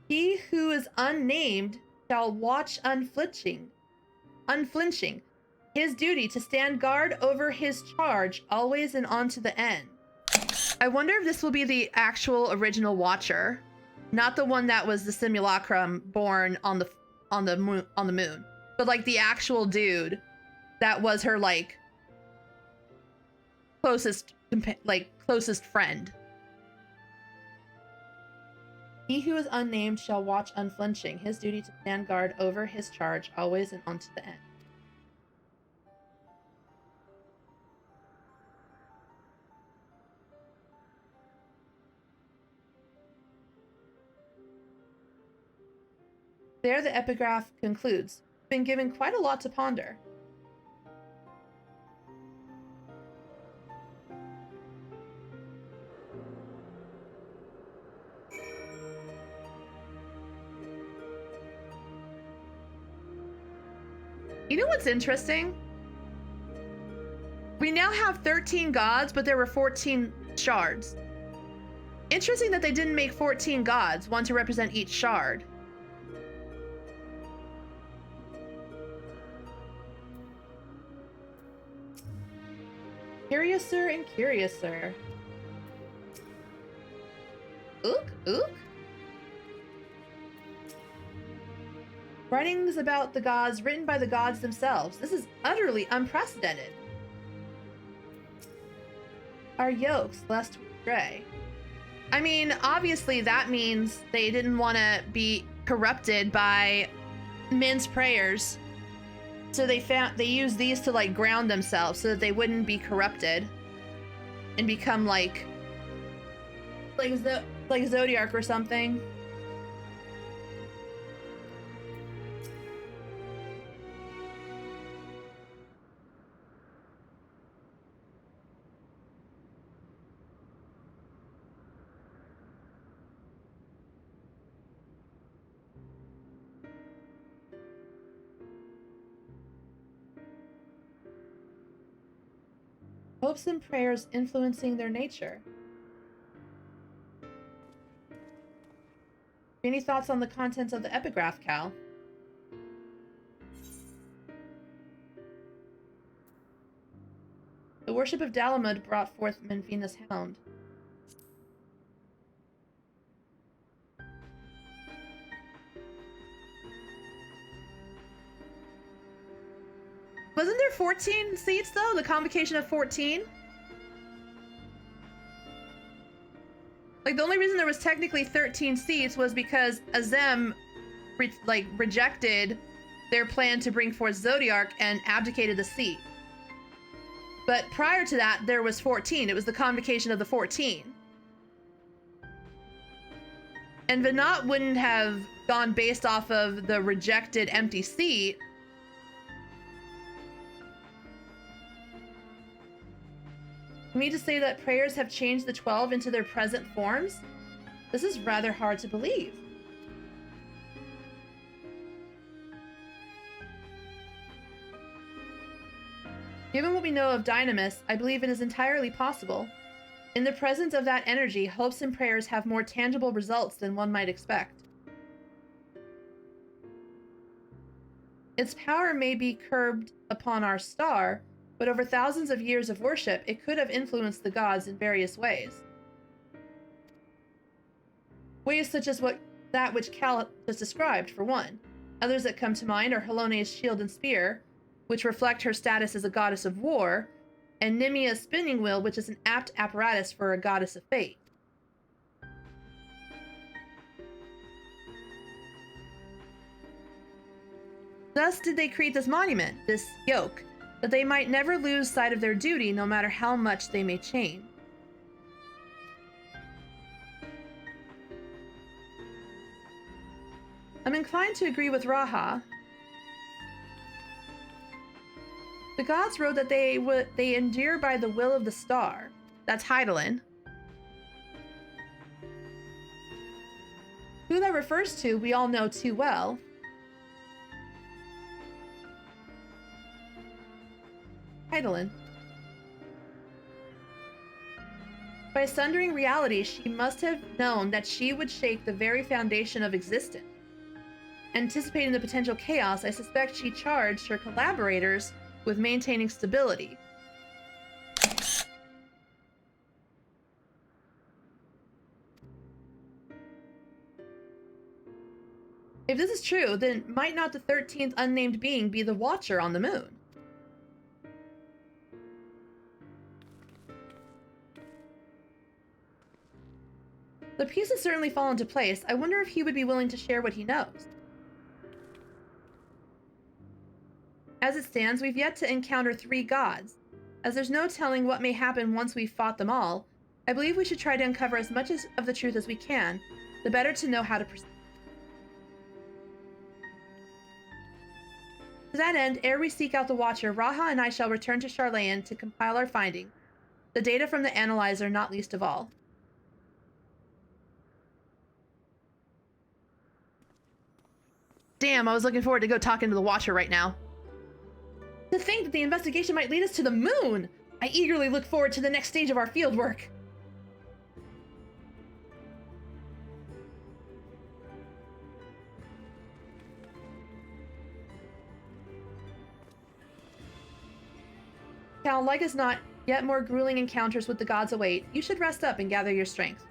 He who is unnamed shall watch unflinching. His duty to stand guard over his charge, always and on to the end. I wonder if this will be the actual original Watcher, not the one that was the simulacrum born on the moon, but like the actual dude that was her like closest friend. He who is unnamed shall watch unflinching, his duty to stand guard over his charge, always and unto the end. There the epigraph concludes. Been given quite a lot to ponder. You know what's interesting? We now have 13 gods, but there were 14 shards. Interesting that they didn't make 14 gods, one to represent each shard. Curiouser and curiouser. Ook, ook. Writings about the gods written by the gods themselves. This is utterly unprecedented. Our yokes, lest we stray. I mean, obviously that means they didn't want to be corrupted by men's prayers. So they used these to like ground themselves so that they wouldn't be corrupted and become like Zodiac or something. Hopes and prayers influencing their nature. Any thoughts on the contents of the epigraph, Cal? The worship of Dalamud brought forth Menfina's hound. Wasn't there 14 seats though? The convocation of 14? Like the only reason there was technically 13 seats was because Azem rejected their plan to bring forth Zodiac and abdicated the seat. But prior to that, there was 14. It was the convocation of the 14. And Venat wouldn't have gone based off of the rejected empty seat. For me to say that prayers have changed the 12 into their present forms? This is rather hard to believe. Given what we know of Dynamis, I believe it is entirely possible. In the presence of that energy, hopes and prayers have more tangible results than one might expect. Its power may be curbed upon our star, but over thousands of years of worship, it could have influenced the gods in various ways. Ways such as that which Cal just described, for one. Others that come to mind are Helone's shield and spear, which reflect her status as a goddess of war, and Nimia's spinning wheel, which is an apt apparatus for a goddess of fate. Thus did they create this monument, this yoke, that they might never lose sight of their duty no matter how much they may change. I'm inclined to agree with Raha. The gods wrote that they endure by the will of the star. That's Hydaelyn. Who that refers to, we all know too well. Hydaelyn. By sundering reality, she must have known that she would shake the very foundation of existence. Anticipating the potential chaos, I suspect she charged her collaborators with maintaining stability. If this is true, then might not the 13th unnamed being be the Watcher on the moon? The pieces certainly fall into place. I wonder if he would be willing to share what he knows. As it stands, we've yet to encounter 3 gods. As there's no telling what may happen once we've fought them all, I believe we should try to uncover as much of the truth as we can, the better to know how to proceed. To that end, ere we seek out the Watcher, Raha and I shall return to Charlayan to compile our findings, the data from the analyzer not least of all. Damn, I was looking forward to go talking to the Watcher right now. To think that the investigation might lead us to the moon! I eagerly look forward to the next stage of our fieldwork. Cal, like as not, yet more grueling encounters with the gods await. You should rest up and gather your strength.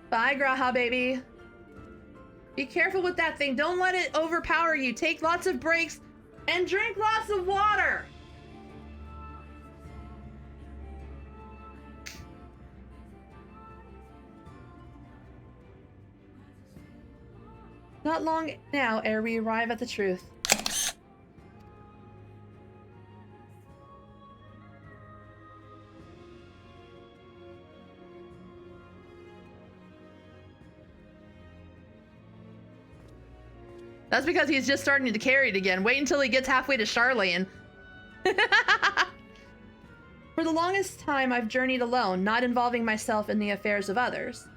Bye, Graha, baby. Be careful with that thing. Don't let it overpower you. Take lots of breaks and drink lots of water. Not long now ere we arrive at the truth. That's because he's just starting to carry it again. Wait until he gets halfway to Charlayan. For the longest time, I've journeyed alone, not involving myself in the affairs of others.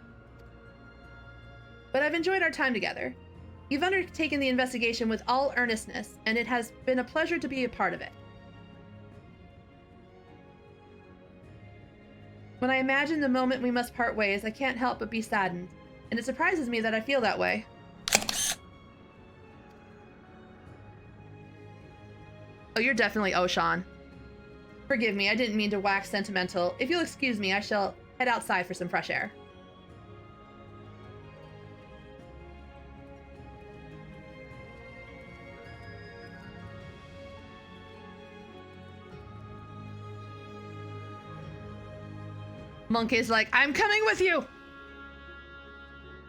But I've enjoyed our time together. You've undertaken the investigation with all earnestness, and it has been a pleasure to be a part of it. When I imagine the moment we must part ways, I can't help but be saddened, and it surprises me that I feel that way. Oh, you're definitely Oshan. Forgive me, I didn't mean to wax sentimental. If you'll excuse me, I shall head outside for some fresh air. Monkey's like, I'm coming with you!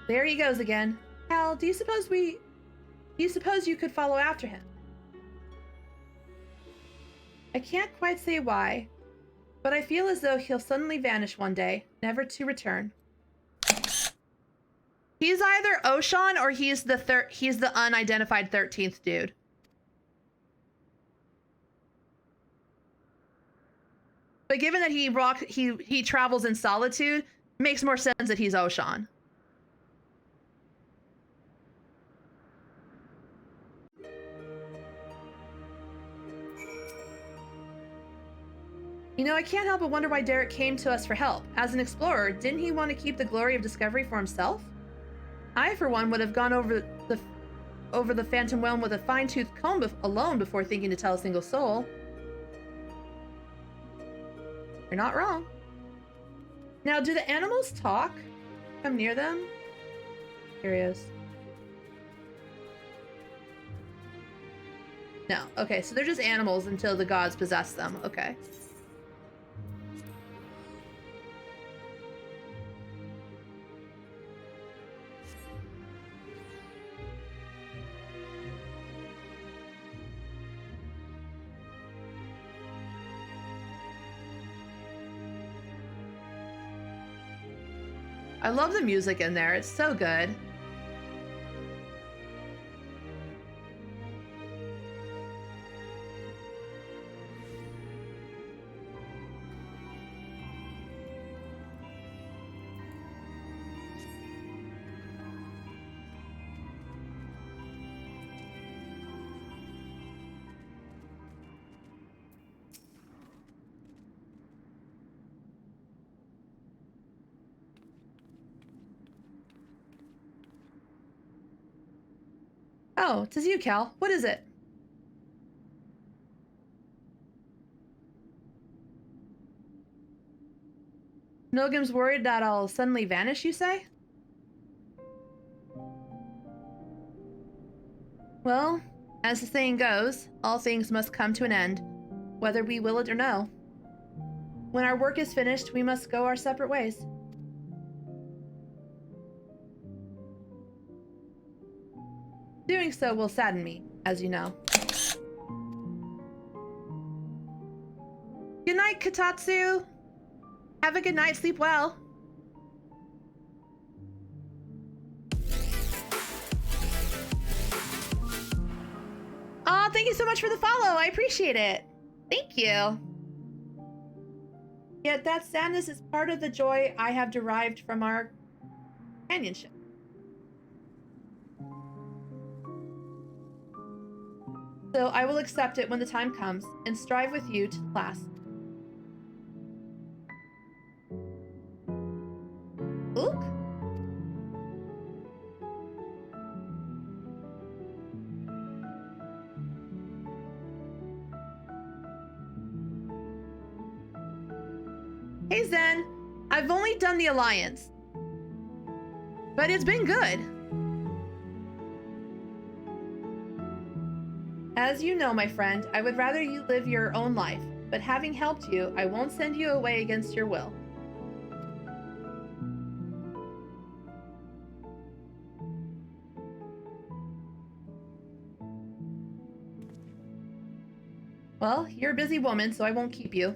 There he goes again. Hal, do you suppose you could follow after him? I can't quite say why, but I feel as though he'll suddenly vanish one day, never to return. He's either Oshan or he's the unidentified 13th dude. But given that he travels in solitude, makes more sense that he's Oshan. You know, I can't help but wonder why Derek came to us for help. As an explorer, didn't he want to keep the glory of discovery for himself? I, for one, would have gone over the Phantom Realm with a fine-tooth comb alone before thinking to tell a single soul. You're not wrong. Now, do the animals talk? Come near them? Here he is. No. Okay, so they're just animals until the gods possess them. Okay. I love the music in there. It's so good. Oh, 'tis you, Cal. What is it? Nogum's worried that I'll suddenly vanish, you say? Well, as the saying goes, all things must come to an end, whether we will it or no. When our work is finished, we must go our separate ways. Doing so will sadden me, as you know. Good night, Katatsu! Have a good night, sleep well. Aw, thank you so much for the follow, I appreciate it. Thank you. Yet that sadness is part of the joy I have derived from our companionship. So I will accept it when the time comes and strive with you to the last. Ook? Hey Zen, I've only done the Alliance, but it's been good. As you know, my friend, I would rather you live your own life, but having helped you, I won't send you away against your will. Well, you're a busy woman, so I won't keep you.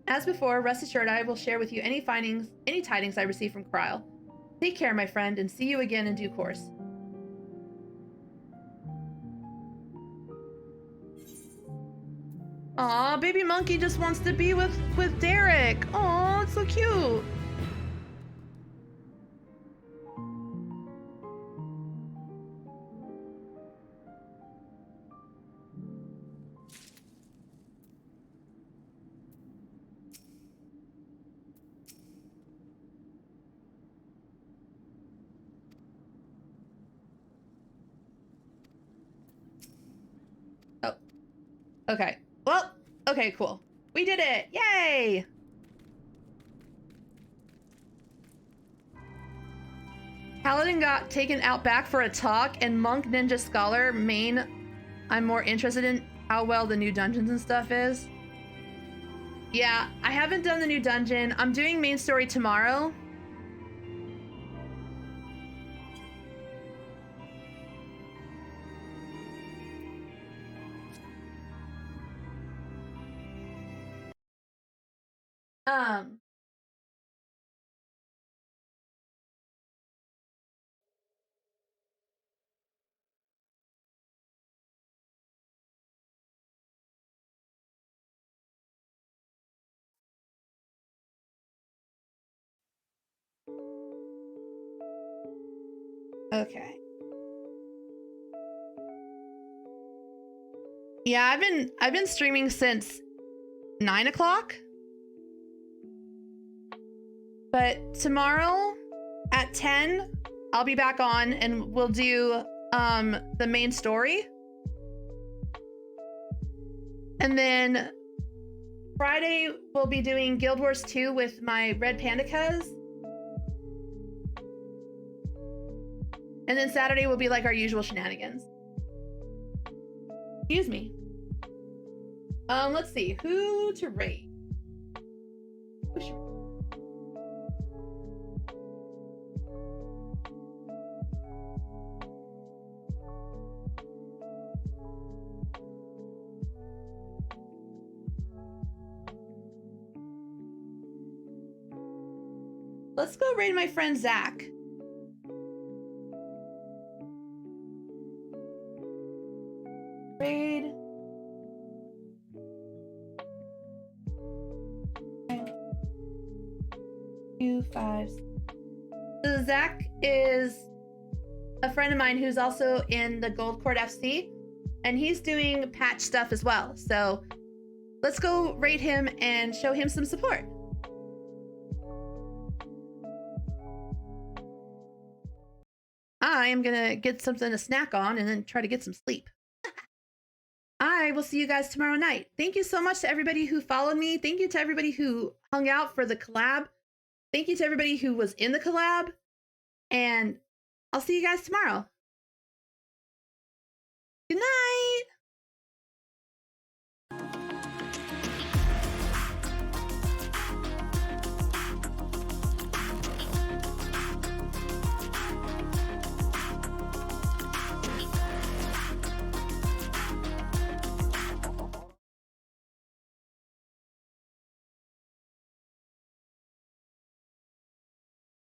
As before, rest assured I will share with you any tidings I receive from Kryle. Take care, my friend, and see you again in due course. Aw, baby monkey just wants to be with Derek. Aw, it's so cute. Oh, okay. Well, okay, cool. We did it! Yay! Paladin got taken out back for a talk, and Monk Ninja Scholar main. I'm more interested in how well the new dungeons and stuff is. Yeah, I haven't done the new dungeon. I'm doing main story tomorrow. Um. Okay. Yeah, I've been streaming since 9 o'clock. But tomorrow at 10, I'll be back on and we'll do the main story. And then Friday we'll be doing Guild Wars 2 with my Red Panda cuz. And then Saturday will be like our usual shenanigans. Excuse me. Let's see who to rate. Who should... Let's go raid my friend Zach. Raid. 2, 5. So Zach is a friend of mine who's also in the Gold Court FC, and he's doing patch stuff as well. So let's go raid him and show him some support. I am gonna get something to snack on and then try to get some sleep. I will see you guys tomorrow night. Thank you so much to everybody who followed me. Thank you to everybody who hung out for the collab. Thank you to everybody who was in the collab. And I'll see you guys tomorrow. Good night.